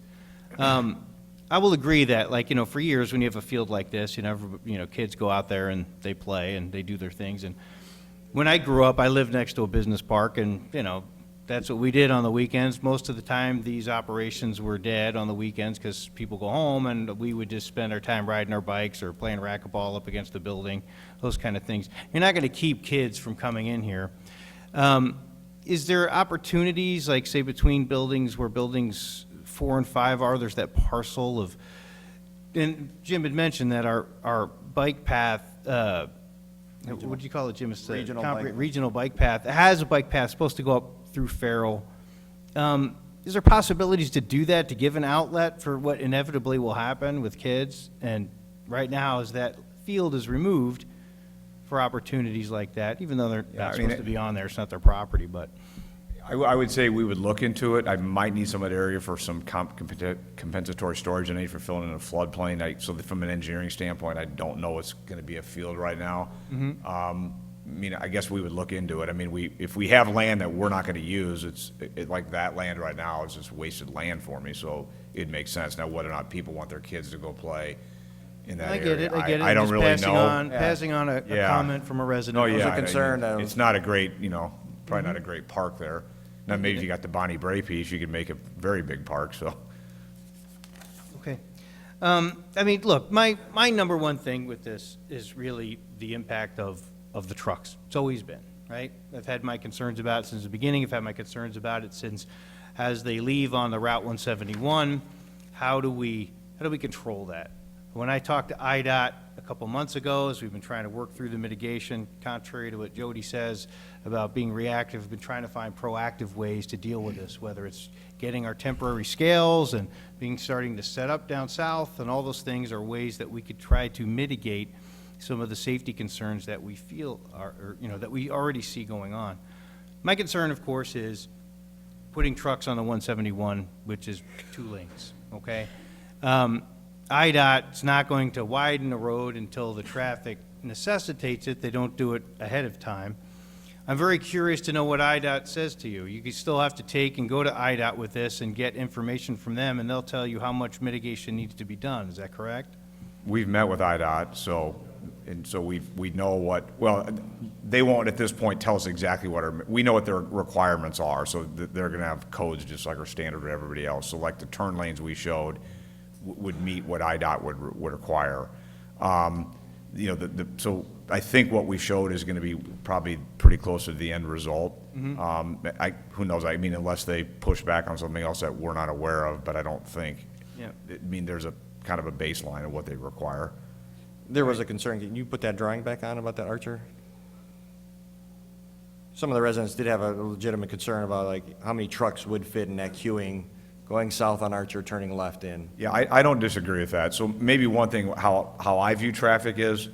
I will agree that, for years, when you have a field like this, kids go out there and they play and they do their things. And when I grew up, I lived next to a business park, and, that's what we did on the weekends. Most of the time, these operations were dead on the weekends because people go home, and we would just spend our time riding our bikes or playing racquetball up against the building, those kind of things. You're not going to keep kids from coming in here. Is there opportunities, like, say, between buildings where buildings 4 and 5 are, there's that parcel of, and Jim had mentioned that our bike path, what do you call it, Jim? It's a regional bike path. It has a bike path supposed to go up through Farrell. Is there possibilities to do that, to give an outlet for what inevitably will happen with kids? And right now, as that field is removed for opportunities like that, even though they're not supposed to be on there, it's not their property, but. I would say we would look into it. I might need some of that area for some compensatory storage. I need for filling in a floodplain. So from an engineering standpoint, I don't know it's going to be a field right now. I guess we would look into it. If we have land that we're not going to use, like that land right now is just wasted land for me, so it makes sense. Now, whether or not people want their kids to go play in that area, I get it. I don't Just really know. Passing on a comment from a resident. Oh, yeah. There's a concern of- It's not a great, probably not a great park there. Now, maybe if you got the Bonnie Bray piece, you could make a very big park, so. Okay. Look, my number one thing with this is really the impact of the trucks. It's always been, right? I've had my concerns about it since the beginning. I've had my concerns about it since, as they leave on the Route 171, how do we control that? When I talked to IDOT a couple months ago, as we've been trying to work through the mitigation, contrary to what Jody says about being reactive, we've been trying to find proactive ways to deal with this, whether it's getting our temporary scales and starting to set up down south, and all those things are ways that we could try to mitigate some of the safety concerns that we feel that we already see going on. My concern, of course, is putting trucks on the 171, which is 2 lanes, okay? IDOT's not going to widen the road until the traffic necessitates it. They don't do it ahead of time. I'm very curious to know what IDOT says to you. You still have to take and go to IDOT with this and get information from them, and they'll tell you how much mitigation needs to be done. Is that correct? We've met with IDOT, so we know well, they won't at this point tell us exactly we know what their requirements are, so they're going to have codes just like our standard with everybody else. So like the turn lanes we showed would meet what IDOT would require. So I think what we showed is gonna be probably pretty close to the end result. Who knows, I mean, unless they push back on something else that we're not aware of, but I don't think. Yeah. I mean, there's a kind of a baseline of what they require. There was a concern, can you put that drawing back on about that Archer? Some of the residents did have a legitimate concern about like how many trucks would fit in that queuing going south on Archer, turning left in. Yeah, I don't disagree with that. So maybe one thing, how I view traffic is,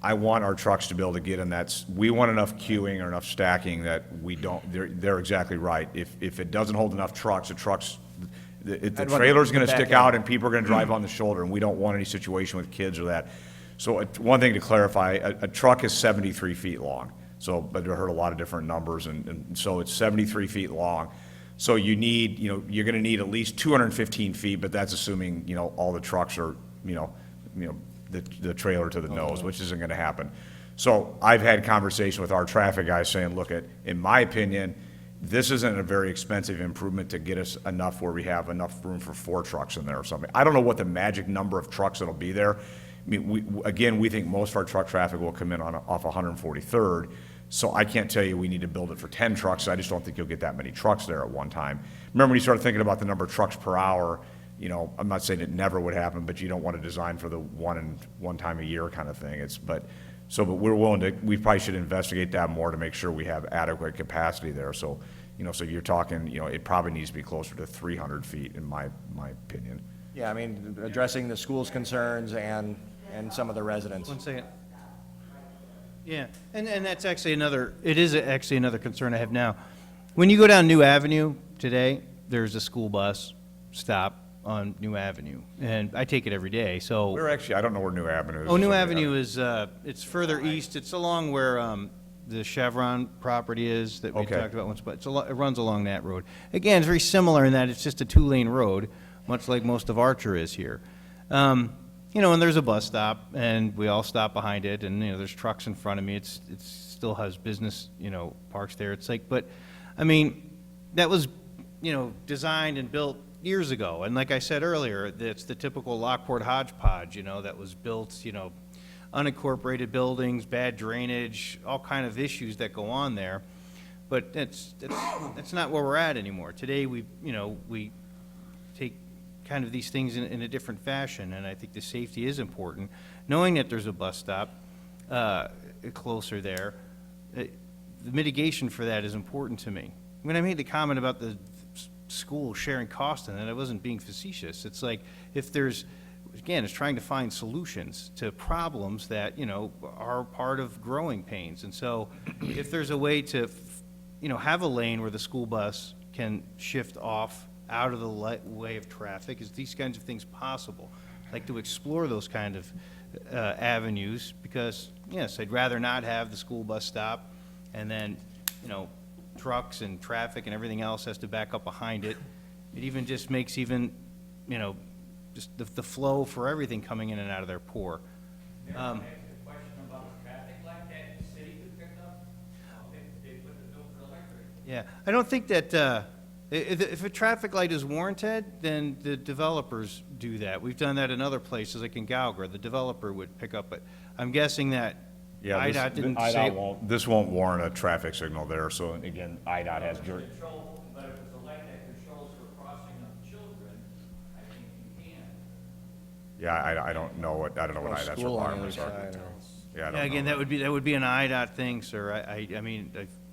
I want our trucks to be able to get in that, we want enough queuing or enough stacking that we don't, they're exactly right. If it doesn't hold enough trucks, the I'd want trailer's the gonna back stick end. out and people are gonna drive on the shoulder, and we don't want any situation with kids or that. So one thing to clarify, a truck is 73 feet long. So, but I heard a lot of different numbers, and so it's 73 feet long. So you need, you're gonna need at least 215 feet, but that's assuming, all the trucks are, the trailer to the nose, which isn't gonna happen. So I've had conversation with our traffic guys saying, look, in my opinion, this isn't a very expensive improvement to get us enough where we have enough room for 4 trucks in there or something. I don't know what the magic number of trucks that'll be there. I mean, we think most of our truck traffic will come in off 143rd. So I can't tell you we need to build it for 10 trucks. I just don't think you'll get that many trucks there at one time. Remember when you start thinking about the number of trucks per hour, I'm not saying it never would happen, but you don't want to design for the one time a year kind of thing. But we're willing to, we probably should investigate that more to make sure we have adequate capacity there. So, so you're talking, it probably needs to be closer to 300 feet in my opinion. Yeah, I mean, addressing the school's concerns and some of the residents. One second. Yeah, and that's actually another concern I have now. When you go down New Avenue today, there's a school bus stop on New Avenue, and I take it every day, so. We're actually, I don't know where New Avenue is. Oh, New Avenue is, it's further east, it's along where, the Chevron property is that we Okay. talked about once, but it runs along that road. Again, it's very similar in that it's just a 2-lane road, much like most of Archer is here. And there's a bus stop, and we all stop behind it, and, there's trucks in front of me. It still has business, parks there. It's like, but, I mean, that was, designed and built years ago. And like I said earlier, it's the typical Lockport hodgepodge, that was built, unincorporated buildings, bad drainage, all kind of issues that go on there. But that's not where we're at anymore. Today, we take kind of these things in a different fashion, and I think the safety is important. Knowing that there's a bus stop closer there, the mitigation for that is important to me. When I made the comment about the school sharing cost in it, I wasn't being facetious. It's like, if there's, again, it's trying to find solutions to problems that, are part of growing pains. And so if there's a way to, have a lane where the school bus can shift off out of the way of traffic, is these kinds of things possible? I'd like to explore those kind of avenues, because, yes, I'd rather not have the school bus stop, and then, trucks and traffic and everything else has to back up behind it. It even just makes just the flow for everything coming in and out of there poor. Question about the traffic light that the city could pick up, if they put the bill for electric. Yeah, I don't think that, if a traffic light is warranted, then the developers do that. We've done that in other places, like in Gauger, the developer would pick up it. I'm guessing that IDOT didn't say. This won't warrant a traffic signal there, so again, IDOT has But if it's a light that controls for crossing of children, I think you can. Yeah, I don't know what IDOT's School on the requirements other are. side, or- Yeah, I don't Yeah, again, know. that would be an IDOT thing, sir. I mean,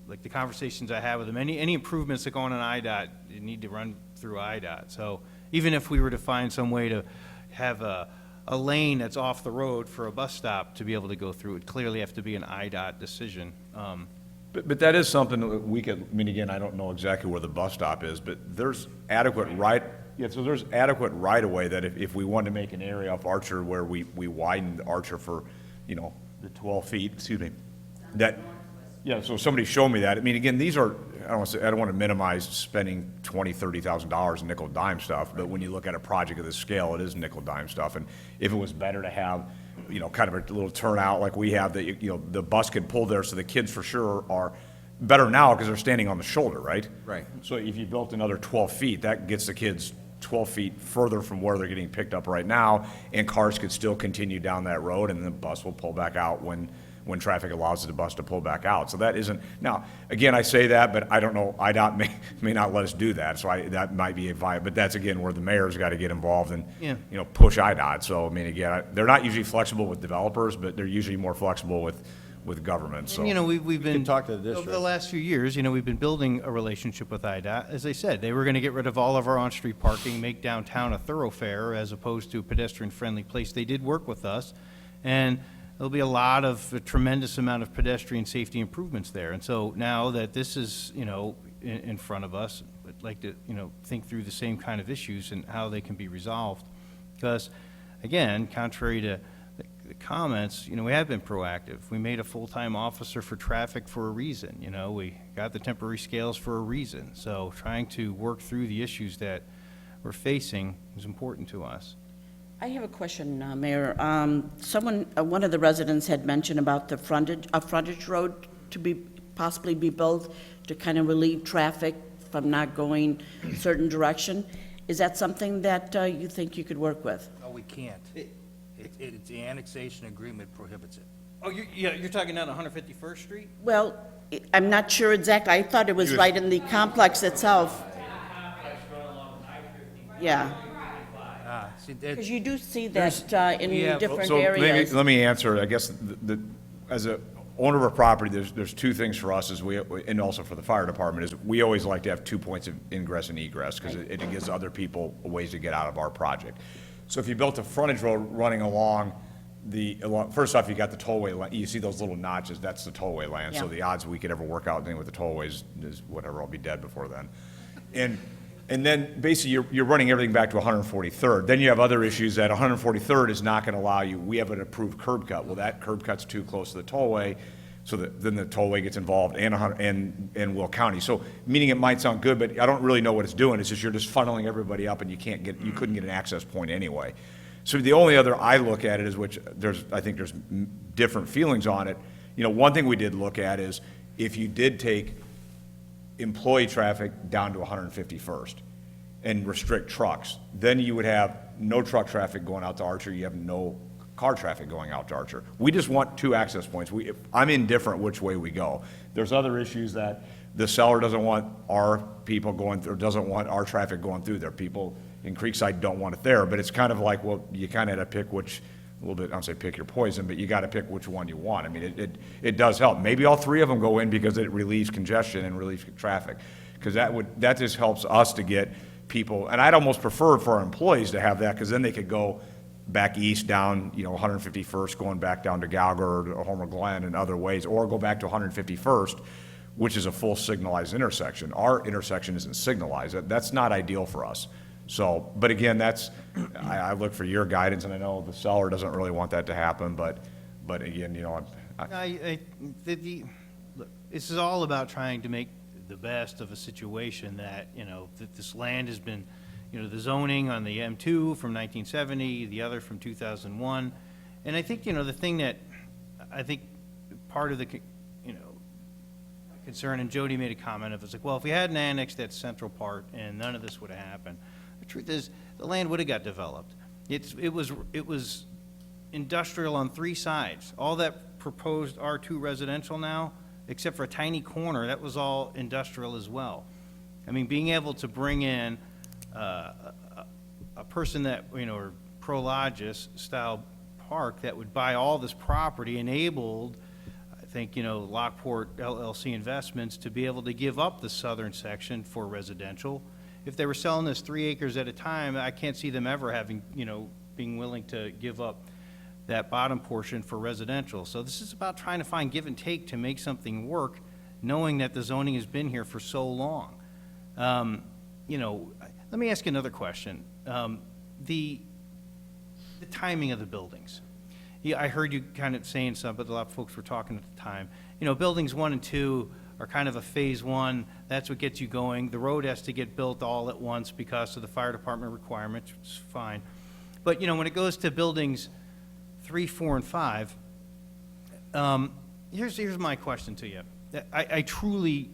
like the conversations I have with them, any improvements that go on IDOT, you need to run through IDOT. So even if we were to find some way to have a lane that's off the road for a bus stop to be able to go through, it would clearly have to be an IDOT decision. But that is something that we could, I mean, again, I don't know exactly where the bus stop is, but there's adequate there's adequate right-of-way that if we wanted to make an area off Archer where we widened Archer for, the 12 feet, so somebody showed me that. I mean, again, these are, I don't want to minimize spending $20,000, $30,000 in nickel dime stuff, but when you look at a project of this scale, it is nickel dime stuff. And if it was better to have, kind of a little turnout like we have, that, the bus could pull there, so the kids for sure are better now because they're standing on the shoulder, right? Right. So if you built another 12 feet, that gets the kids 12 feet further from where they're getting picked up right now, and cars could still continue down that road, and the bus will pull back out when when traffic allows the bus to pull back out. So that isn't, now, again, I say that, but I don't know, IDOT may not let us do that, so that might be a but that's, again, where the mayor's got to get involved and, Yeah. you know, push IDOT. So, I mean, again, they're not usually flexible with developers, but they're usually more flexible with government, so. And, you know, we've been. talk to the Over the district. last few years, you know, we've been building a relationship with IDOT. As I said, they were gonna get rid of all of our on-street parking, make downtown a thoroughfare as opposed to a pedestrian-friendly place. They did work with us, and there'll be a tremendous amount of pedestrian safety improvements there. And so now that this is, you know, in front of us, I'd like to, you know, think through the same kind of issues and how they can be resolved. Because, again, contrary to the comments, you know, we have been proactive. We made a full-time officer for traffic for a reason, you know, we got the temporary scales for a reason. So trying to work through the issues that we're facing is important to us. I have a question, Mayor. One of the residents had mentioned about a frontage road to possibly be built to kind of relieve traffic from not going a certain direction. Is that something that you think you could work with? No, we can't. It's the annexation agreement prohibits it. Oh, you're talking down 151st Street? Well, I'm not sure exactly. I thought it was right in the complex itself. Yeah. Because you do see that in different So areas. let me answer, I guess, as a owner of a property, there's two things for us, and also for the fire department, is we always like to have 2 points of ingress and egress, because it gives other people ways to get out of our project. So if you built a frontage road running along first off, you got the tollway line, you see those little notches, that's the tollway land, so Yeah. the odds we could ever work out anything with the tollways is whatever, I'll be dead before then. And then basically you're running everything back to 143rd. Then you have other issues that 143rd is not going to allow you, we have an approved curb cut. Well, that curb cut's too close to the tollway, so then the tollway gets involved and Will County. So, meaning it might sound good, but I don't really know what it's doing. It's just you're just funneling everybody up and you couldn't get an access point anyway. So the only other I look at it is, which I think there's different feelings on it. You know, one thing we did look at is if you did take employee traffic down to 151st and restrict trucks, then you would have no truck traffic going out to Archer, you have no car traffic going out to Archer. We just want two access points. I'm indifferent which way we go. There's other issues that the seller doesn't want our people going through, doesn't want our traffic going through there. People in Creekside don't want it there, but it's kind of like, well, you kind of had to pick which, a little bit, I don't say pick your poison, but you got to pick which one you want. I mean, it does help. Maybe all three of them go in because it relieves congestion and relieves traffic, because that just helps us to get people, and I'd almost prefer for our employees to have that, because then they could go back east down, 151st, going back down to Gallagher or Homer Glen and other ways, or go back to 151st, which is a full signalized intersection. Our intersection isn't signalized. That's not ideal for us. So, but again, I look for your guidance, and I know the seller doesn't really want that to happen, but again, Look, this is all about trying to make the best of a situation that, that this land has been, the zoning on the M2 from 1970, the other from 2001. And I think, the thing that, I think part of the, concern, and Jody made a comment of, it's like, well, if we hadn't annexed that central part and none of this would have happened. The truth is, the land would have got developed. It was industrial on three sides. All that proposed R2 residential now, except for a tiny corner, that was all industrial as well. I mean, being able to bring in a person that, or Prologis style park that would buy all this property enabled, I think, Lockport LLC Investments to be able to give up the southern section for residential. If they were selling this 3 acres at a time, I can't see them ever having, being willing to give up that bottom portion for residential. So this is about trying to find give and take to make something work, knowing that the zoning has been here for so long. Let me ask you another question. The timing of the buildings. Yeah, I heard you kind of saying something, but a lot of folks were talking at the time. Buildings 1 and 2 are kind of a phase one. That's what gets you going. The road has to get built all at once because of the fire department requirements, which is fine. But, when it goes to buildings 3, 4, and 5, here's my question to you. I truly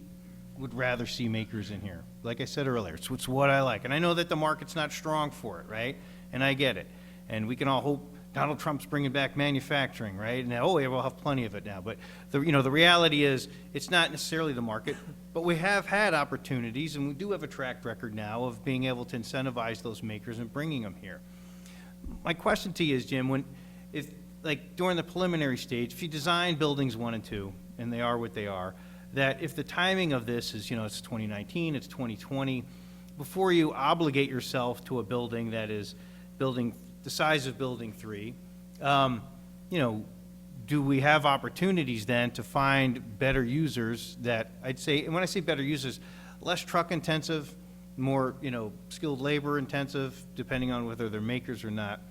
would rather see makers in here. Like I said earlier, it's what I like. And I know that the market's not strong for it, right? And I get it. And we can all hope Donald Trump's bringing back manufacturing, right? And, oh, yeah, we'll have plenty of it now. But, the reality is, it's not necessarily the market, but we have had opportunities, and we do have a track record now of being able to incentivize those makers and bringing them here. My question to you is, Jim, like during the preliminary stage, if you design buildings 1 and 2, and they are what they are, that if the timing of this is, it's 2019, it's 2020, before you obligate yourself to a building that is building the size of building 3, do we have opportunities then to find better users that, I'd say, and when I say better users, less truck intensive, more, skilled labor intensive, depending on whether they're makers or not.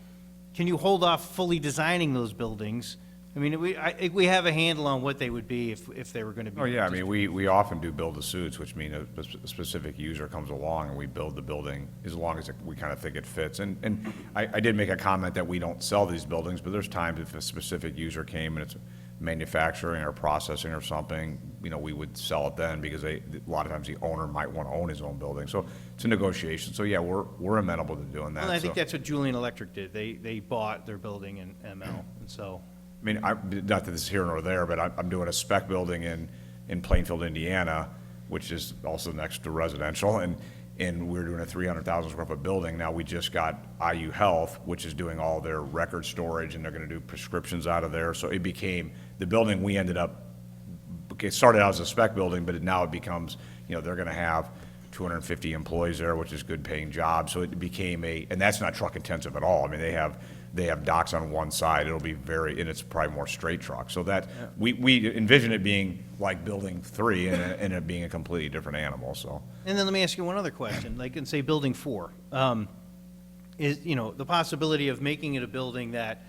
Can you hold off fully designing those buildings? I mean, we have a handle on what they would be if they were going to be. Oh, yeah, I mean, we often do build-to-suits, which mean a specific user comes along and we build the building as long as we kind of think it fits. And I did make a comment that we don't sell these buildings, but there's times if a specific user came and it's manufacturing or processing or something, we would sell it then because a lot of times the owner might want to own his own building. So it's a negotiation. So, yeah, we're amenable to doing that. Well, I think that's what Julian Electric did. They bought their building in ML, and so. I mean, not that this is here nor there, but I'm doing a spec building in Plainfield, Indiana, which is also next to residential, and we're doing a 300,000 square foot building. Now, we just got IU Health, which is doing all their record storage, and they're gonna do prescriptions out of there. So it became, the building we ended up, it started out as a spec building, but now it becomes, they're gonna have 250 employees there, which is good paying jobs. So it became and that's not truck intensive at all. I mean, they have docks on one side. It'll be and it's probably more straight truck. So that, we envision it being like building 3 and it being a completely different animal, so. And then let me ask you one other question, like in, say, building 4, is, the possibility of making it a building that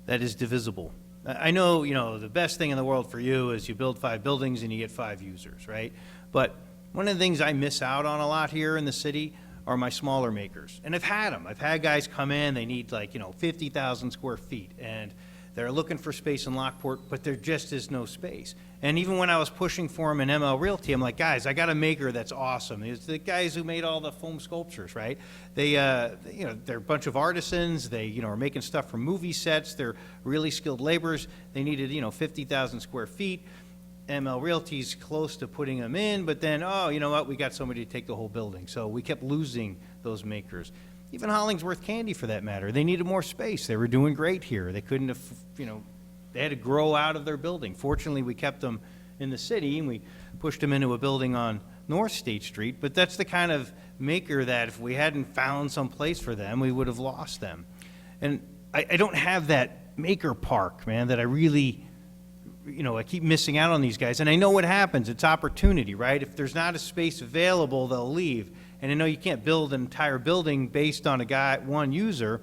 is divisible. I know, the best thing in the world for you is you build 5 buildings and you get 5 users, right? But one of the things I miss out on a lot here in the city are my smaller makers. And I've had them. I've had guys come in, they need 50,000 square feet, and they're looking for space in Lockport, but there just is no space. And even when I was pushing for them in ML Realty, I'm like, guys, I got a maker that's awesome. It's the guys who made all the foam sculptures, right? They're a bunch of artisans. They, are making stuff for movie sets. They're really skilled laborers. They needed, 50,000 square feet. ML Realty's close to putting them in, but then, oh, you know what, we got somebody to take the whole building. So we kept losing those makers. Even Hollingsworth Candy, for that matter, they needed more space. They were doing great here. They couldn't have, they had to grow out of their building. Fortunately, we kept them in the city, and we pushed them into a building on North State Street, but that's the kind of maker that if we hadn't found some place for them, we would have lost them. And I don't have that maker park, man, that I really... I keep missing out on these guys, and I know what happens. It's opportunity, right? If there's not a space available, they'll leave. And I know you can't build an entire building based on one user,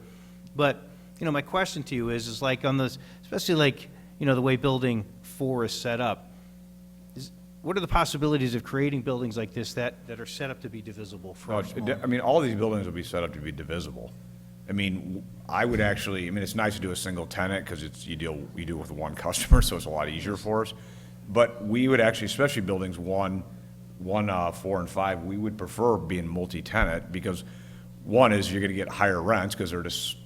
but, my question to you is like on those, especially like, the way building 4 is set up, what are the possibilities of creating buildings like this that are set up to be divisible for us? I mean, all these buildings will be set up to be divisible. I mean, it's nice to do a single tenant because you deal with one customer, so it's a lot easier for us. But we would actually, especially buildings 1, 4, and 5, we would prefer being multi-tenant because one is you're going to get higher rents because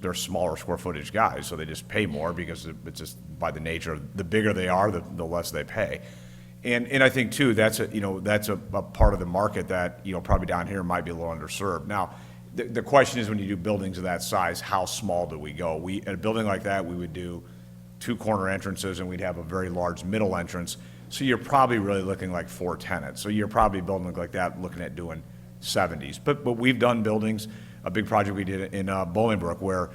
they're smaller square footage guys, so they just pay more because it's just by the nature of the bigger they are, the less they pay. And I think too that's a part of the market that probably down here might be a little underserved. Now, the question is when you do buildings of that size, how small do we go? At a building like that, we would do 2 corner entrances and we'd have a very large middle entrance. So you're probably really looking like 4 tenants. So you're probably building like that, looking at doing 70s. But we've done buildings, a big project we did in Bolingbrook where,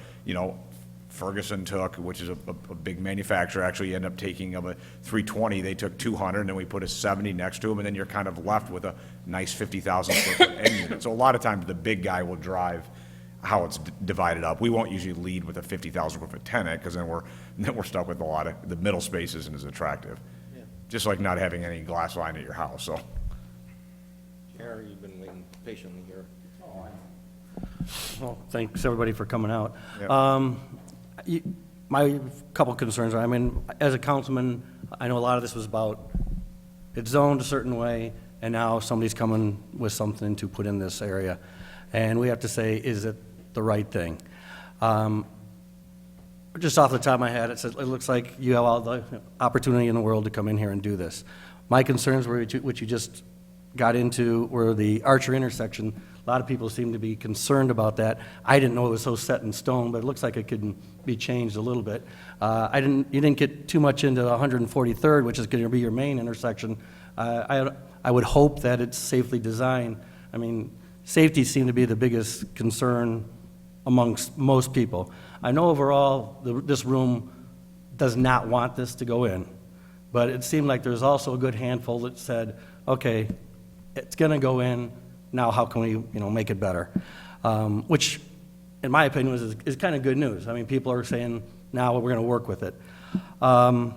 Ferguson took, which is a big manufacturer, actually ended up taking of a 320, they took 200, and then we put a 70 next to them, and then you're kind of left with a nice 50,000 square foot end unit. So a lot of times the big guy will drive how it's divided up. We won't usually lead with a 50,000 square foot tenant, because then we're stuck with a lot of, the middle space isn't as attractive. Yeah. Just like not having any glass line at your house, so. Jerry, you've been waiting patiently here. Well, thanks everybody for coming out. Yep. My couple concerns are, I mean, as a councilman, I know a lot of this was about, it's zoned a certain way, and now somebody's coming with something to put in this area. And we have to say, is it the right thing? just off the top of my head, it looks like you have all the opportunity in the world to come in here and do this. My concerns were, which you just got into, were the Archer intersection. A lot of people seem to be concerned about that. I didn't know it was so set in stone, but it looks like it could be changed a little bit. You didn't get too much into 143rd, which is going to be your main intersection. I would hope that it's safely designed. I mean, safety seemed to be the biggest concern amongst most people. I know overall, this room does not want this to go in, but it seemed like there's also a good handful that said, okay, it's going to go in, now how can we, make it better? Which, in my opinion, is kind of good news. I mean, people are saying, now we're going to work with it. The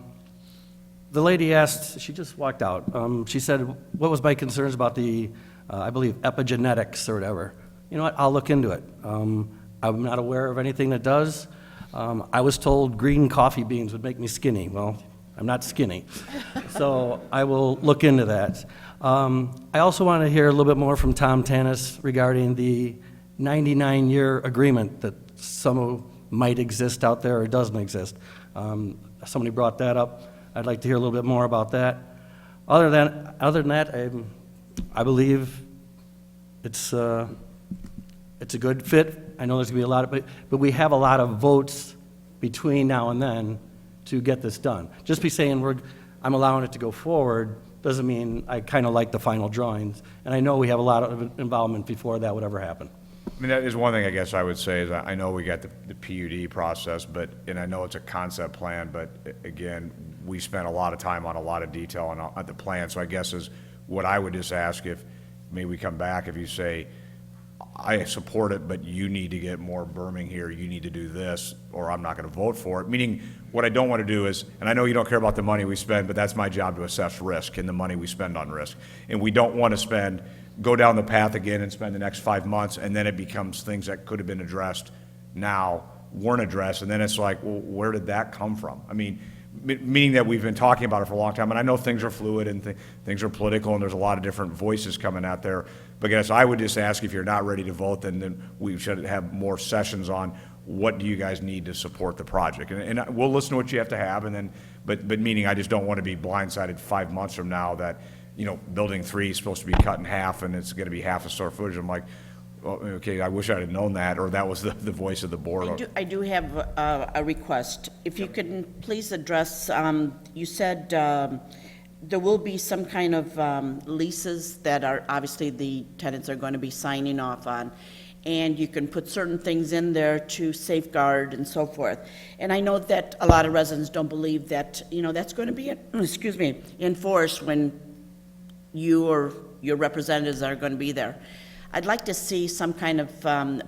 lady asked, she just walked out, she said, what was my concerns about the, I believe, epigenetics or whatever? You know what, I'll look into it. I'm not aware of anything that does. I was told green coffee beans would make me skinny. Well, I'm not skinny. So I will look into that. I also want to hear a little bit more from Tom Tanis regarding the 99-year agreement that some might exist out there or doesn't exist. Somebody brought that up. I'd like to hear a little bit more about that. Other than that, I believe it's a good fit. I know there's going to be a lot of, but we have a lot of votes between now and then to get this done. Just be saying I'm allowing it to go forward doesn't mean I kind of like the final drawings. And I know we have a lot of involvement before that would ever happen. I mean, that is one thing I guess I would say is I know we got the PUD process, and I know it's a concept plan, but again, we spent a lot of time on a lot of detail on the plan. So I guess is what I would just ask, if maybe we come back, if you say, I support it, but you need to get more berming here, you need to do this, or I'm not going to vote for it. Meaning, what I don't want to do is, and I know you don't care about the money we spend, but that's my job to assess risk and the money we spend on risk. And we don't want to go down the path again and spend the next 5 months, and then it becomes things that could have been addressed now weren't addressed, and then it's like, well, where did that come from? I mean, meaning that we've been talking about it for a long time, and I know things are fluid and things are political, and there's a lot of different voices coming out there. But I guess I would just ask, if you're not ready to vote, then we should have more sessions on what do you guys need to support the project. And we'll listen to what you have to have, and then, but meaning I just don't want to be blindsided 5 months from now that, building 3 is supposed to be cut in half and it's going to be half a square footage. I'm like, well, okay, I wish I had known that, or that was the voice of the board. I do have a request. If you can please address, you said there will be some kind of leases that are, obviously the tenants are going to be signing off on, and you can put certain things in there to safeguard and so forth. And I know that a lot of residents don't believe that, that's going to be, enforced when you or your representatives are going to be there. I'd like to see some kind of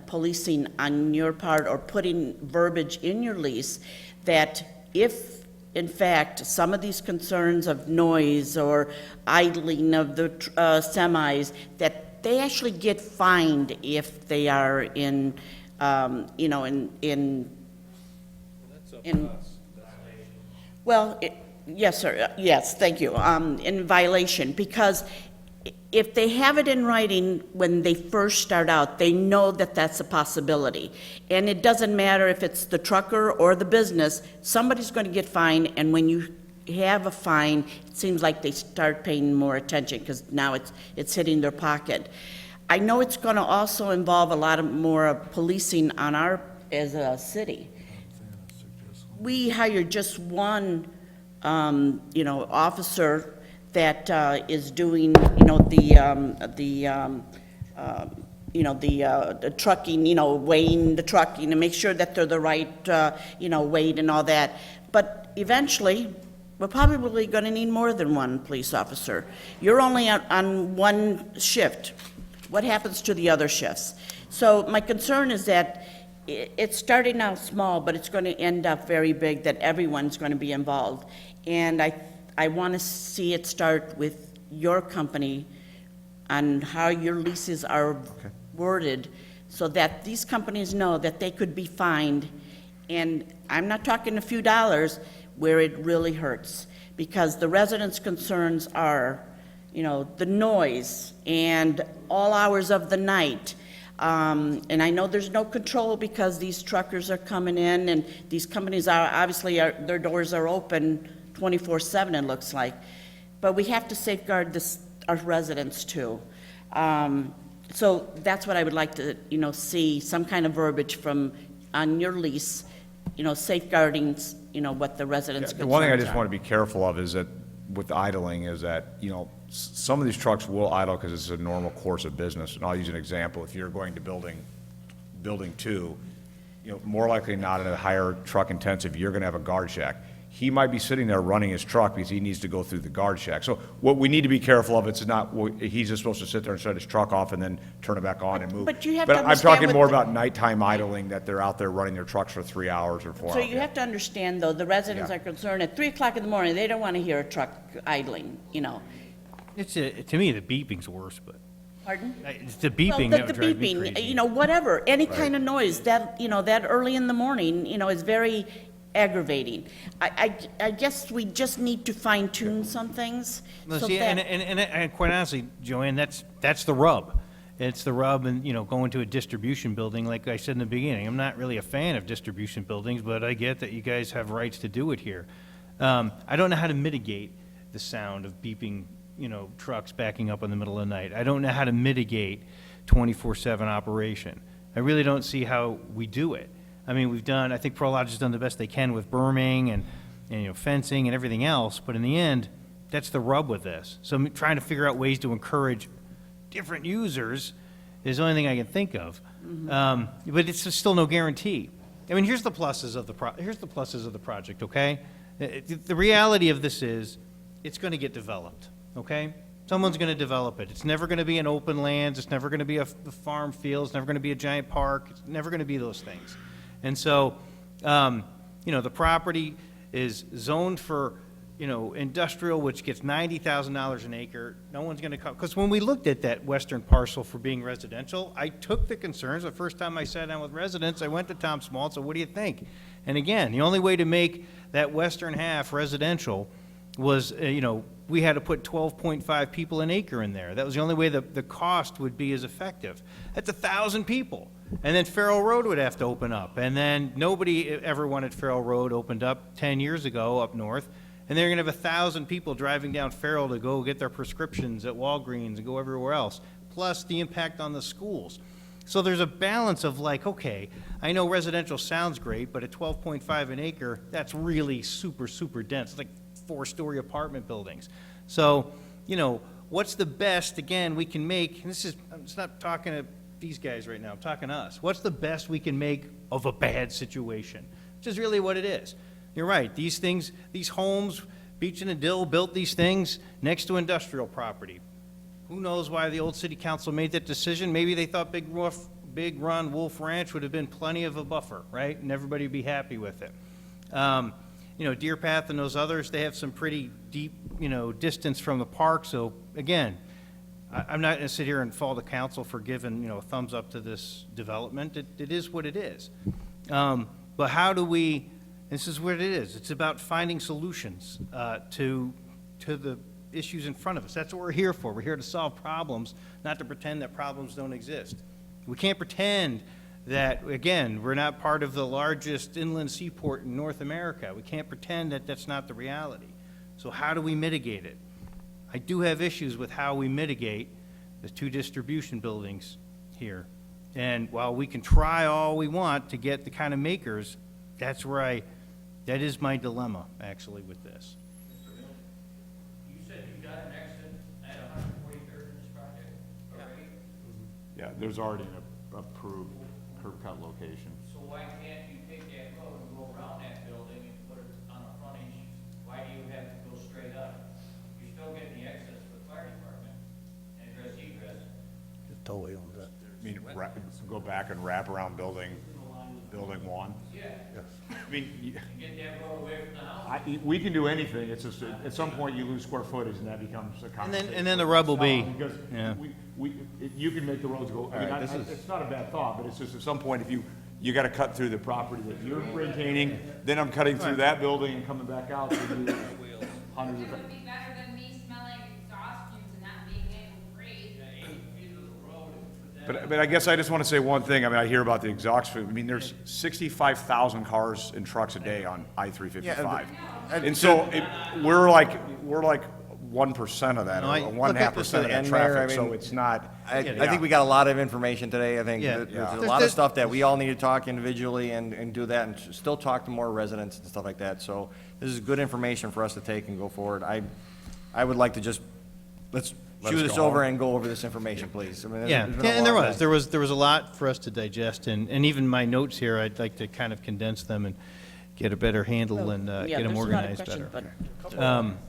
policing on your part, or putting verbiage in your lease that if, in fact, some of these concerns of noise or idling of the semis, that they actually get fined if they are in, yes, sir, yes, thank you, in violation, because if they have it in writing when they first start out, they know that that's a possibility. And it doesn't matter if it's the trucker or the business, somebody's going to get fined, and when you have a fine, it seems like they start paying more attention because now it's hitting their pocket. I know it's going to also involve a lot of more policing on as a city. We hired just one, officer that is doing, the trucking, weighing the trucking to make sure that they're the right, weight and all that. But eventually, we're probably going to need more than one police officer. You're only on one shift. What happens to the other shifts? So my concern is that it's starting out small, but it's going to end up very big, that everyone's going to be involved. And I want to see it start with your company on how your leases are worded, so that these companies know that they could be fined. And I'm not talking a few dollars, where it really hurts, because the residents' concerns are, the noise and all hours of the night. And I know there's no control because these truckers are coming in, and these companies are, obviously, their doors are open 24/7, it looks like. But we have to safeguard our residents too. So that's what I would like to, see, some kind of verbiage on your lease, safeguarding, what the residents' The concerns one thing I just are. want to be careful of is that with idling is that, some of these trucks will idle because it's a normal course of business. And I'll use an example. If you're going to building 2, more likely than not in a higher truck intensive, you're going to have a guard shack. He might be sitting there running his truck because he needs to go through the guard shack. So what we need to be careful of, it's not, he's just supposed to sit there and shut his truck off and then turn it back on and move. But you have to I'm understand talking what more the- about nighttime idling, that they're out there running their trucks for 3 hours or 4 So hours. you have to understand, though, the residents Yeah. are concerned at 3 o'clock in the morning, they don't want to hear a truck idling, It's, to me, the beeping's worse, but, Pardon? it's the beeping Well, that the would drive me beeping, crazy. whatever, any kind of noise, that early in the morning, is very aggravating. I guess we just need to fine tune some things. No, so see, that- and quite honestly, Joanne, that's the rub. It's the rub in, going to a distribution building, like I said in the beginning. I'm not really a fan of distribution buildings, but I get that you guys have rights to do it here. I don't know how to mitigate the sound of beeping, trucks backing up in the middle of the night. I don't know how to mitigate 24/7 operation. I really don't see how we do it. I mean, I think Prologis has done the best they can with berming and fencing and everything else, but in the end, that's the rub with this. So I'm trying to figure out ways to encourage different users is the only thing I can think of. But it's still no guarantee. I mean, here's the pluses of the project, okay? The reality of this is, it's going to get developed, okay? Someone's going to develop it. It's never going to be an open lands. It's never going to be a farm field. It's never going to be a giant park. It's never going to be those things. And so, the property is zoned for, industrial, which gets $90,000 an acre. No one's going to come, because when we looked at that western parcel for being residential, I took the concerns. The first time I sat down with residents, I went to Tom Small and said, what do you think? And again, the only way to make that western half residential was, we had to put 12.5 people an acre in there. That was the only way the cost would be as effective. That's 1,000 people. And then Farrell Road would have to open up. And then nobody ever wanted Farrell Road opened up 10 years ago up north. And they're going to have 1,000 people driving down Farrell to go get their prescriptions at Walgreens and go everywhere else, plus the impact on the schools. So there's a balance of like, okay, I know residential sounds great, but at 12.5 an acre, that's really super, super dense. It's like 4-story apartment buildings. So, what's the best, again, we can make, and I'm just not talking to these guys right now, I'm talking to us. What's the best we can make of a bad situation? Which is really what it is. You're right, these things, these homes, Beach and Dill built these things next to industrial property. Who knows why the old city council made that decision? Maybe they thought Big Run Wolf Ranch would have been plenty of a buffer, right? And everybody would be happy with it. Deer Path and those others, they have some pretty deep, distance from the park. So again, I'm not going to sit here and fault the council for giving, a thumbs up to this development. It is what it is. But how do we, this is what it is. It's about finding solutions to the issues in front of us. That's what we're here for. We're here to solve problems, not to pretend that problems don't exist. We can't pretend that, again, we're not part of the largest inland seaport in North America. We can't pretend that that's not the reality. So how do we mitigate it? I do have issues with how we mitigate the 2 distribution buildings here. And while we can try all we want to get the kind of makers, that is my dilemma, actually, with this. You said you got an exit at 143rd in this project already? Yeah, there's already an approved curb cut location. So why can't you take that road and go around that building and put it on a frontage? Why do you have to go straight up? You're still getting the access for the fire department and egress. Totally owns that. I mean, go back and wrap around building 1? Yeah. I mean, Get that road away from the house. we can do anything, it's just, at some point, you lose square footage, and that becomes a conversation. And then the rub will be, Because yeah. you can make the roads go, I mean, All right, it's not a bad thought, but it's just at some point, if you gotta cut through the property that you're maintaining, then I'm cutting through that building and coming back out to do hundreds of. It would be better than me smelling exhaust fumes and not being able to breathe. Yeah, 8 feet of the road and put that But I guess I just want to say one thing. I mean, I hear about the exhaust. I mean, there's 65,000 cars and trucks a day on I-355. And so we're like 1% of that, No, or I- 1.5% of that And Mayor, I traffic, so mean, it's not. I think we got a lot of information today. I think Yeah. that there's a Yeah. lot of stuff that we all need to talk individually and do that, and still talk to more residents and stuff like that. So this is good information for us to take and go forward. I would like to just, let's Let chew us this go over home. and go over this information, please. I mean, Yeah, there's been a and there lot was, of- there was a lot for us to digest, and even my notes here, I'd like to kind of condense them and get a better handle and get them organized better.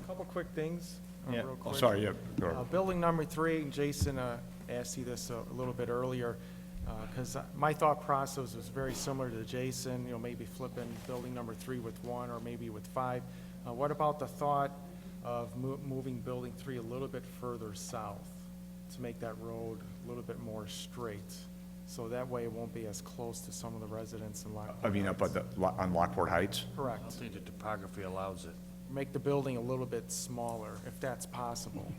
Couple quick things, Yeah. real quick. Sorry, yeah, go ahead. Building number 3, Jason asked you this a little bit earlier, because my thought process was very similar to Jason, maybe flipping building number 3 with 1 or maybe with 5. What about the thought of moving building 3 a little bit further south to make that road a little bit more straight? So that way it won't be as close to some of the residents in Lockport. I mean, up at on Lockport Heights? Correct. I don't think the topography allows it. Make the building a little bit smaller, if that's possible.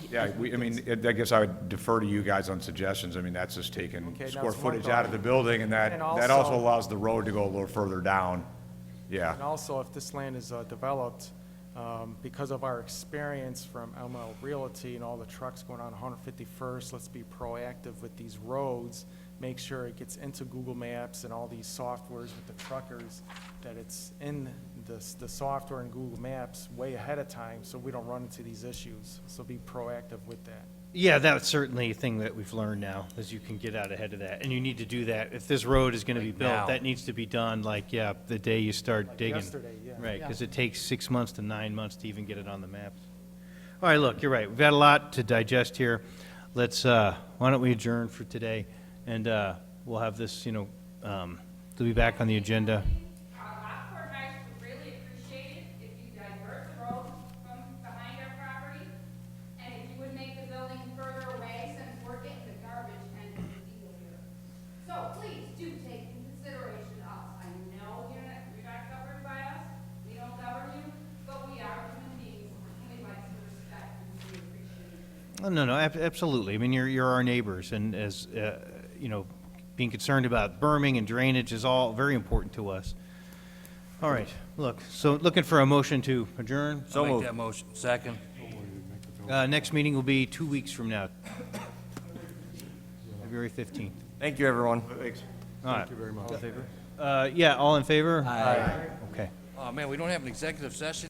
Yeah, I mean, I guess I would defer to you guys on suggestions. I mean, that's just taking Okay, square that's one footage out of the thought. building, and that And also also- allows the road to go a little further down. Yeah. And also, if this land is developed, because of our experience from ML Realty and all the trucks going on 151st, let's be proactive with these roads, make sure it gets into Google Maps and all these softwares with the truckers, that it's in the software in Google Maps way ahead of time, so we don't run into these issues. So be proactive with that. Yeah, that's certainly a thing that we've learned now, is you can get out ahead of that, and you need to do that. If this road is gonna be built, now. that needs to be done, like, yeah, the day you start digging. yesterday, yeah. Right, Yeah. because it takes 6 months to 9 months to even get it on the maps. All right, look, you're right, we've got a lot to digest here. Let's, why don't we adjourn for today, and we'll have this, they'll be back on the agenda. Lockport Heights would really appreciate it if you divert the road from behind our property, and if you would make the building further away, since we're getting the garbage end of the deal here. So please do take in consideration us. I know you're not governed by us, we don't govern you, but we are human beings, and we like to respect and we appreciate it. Oh, no, absolutely. I mean, you're our neighbors, and as, being concerned about berming and drainage is all very important to us. All right, look, so looking for a motion to adjourn. I'll make that motion. Second. Next meeting will be 2 weeks from now, February 15th. Thank you, everyone. Thanks. All right. Thank you very much. Yeah, all in favor? Aye. Okay. Oh, man, we don't have an executive session?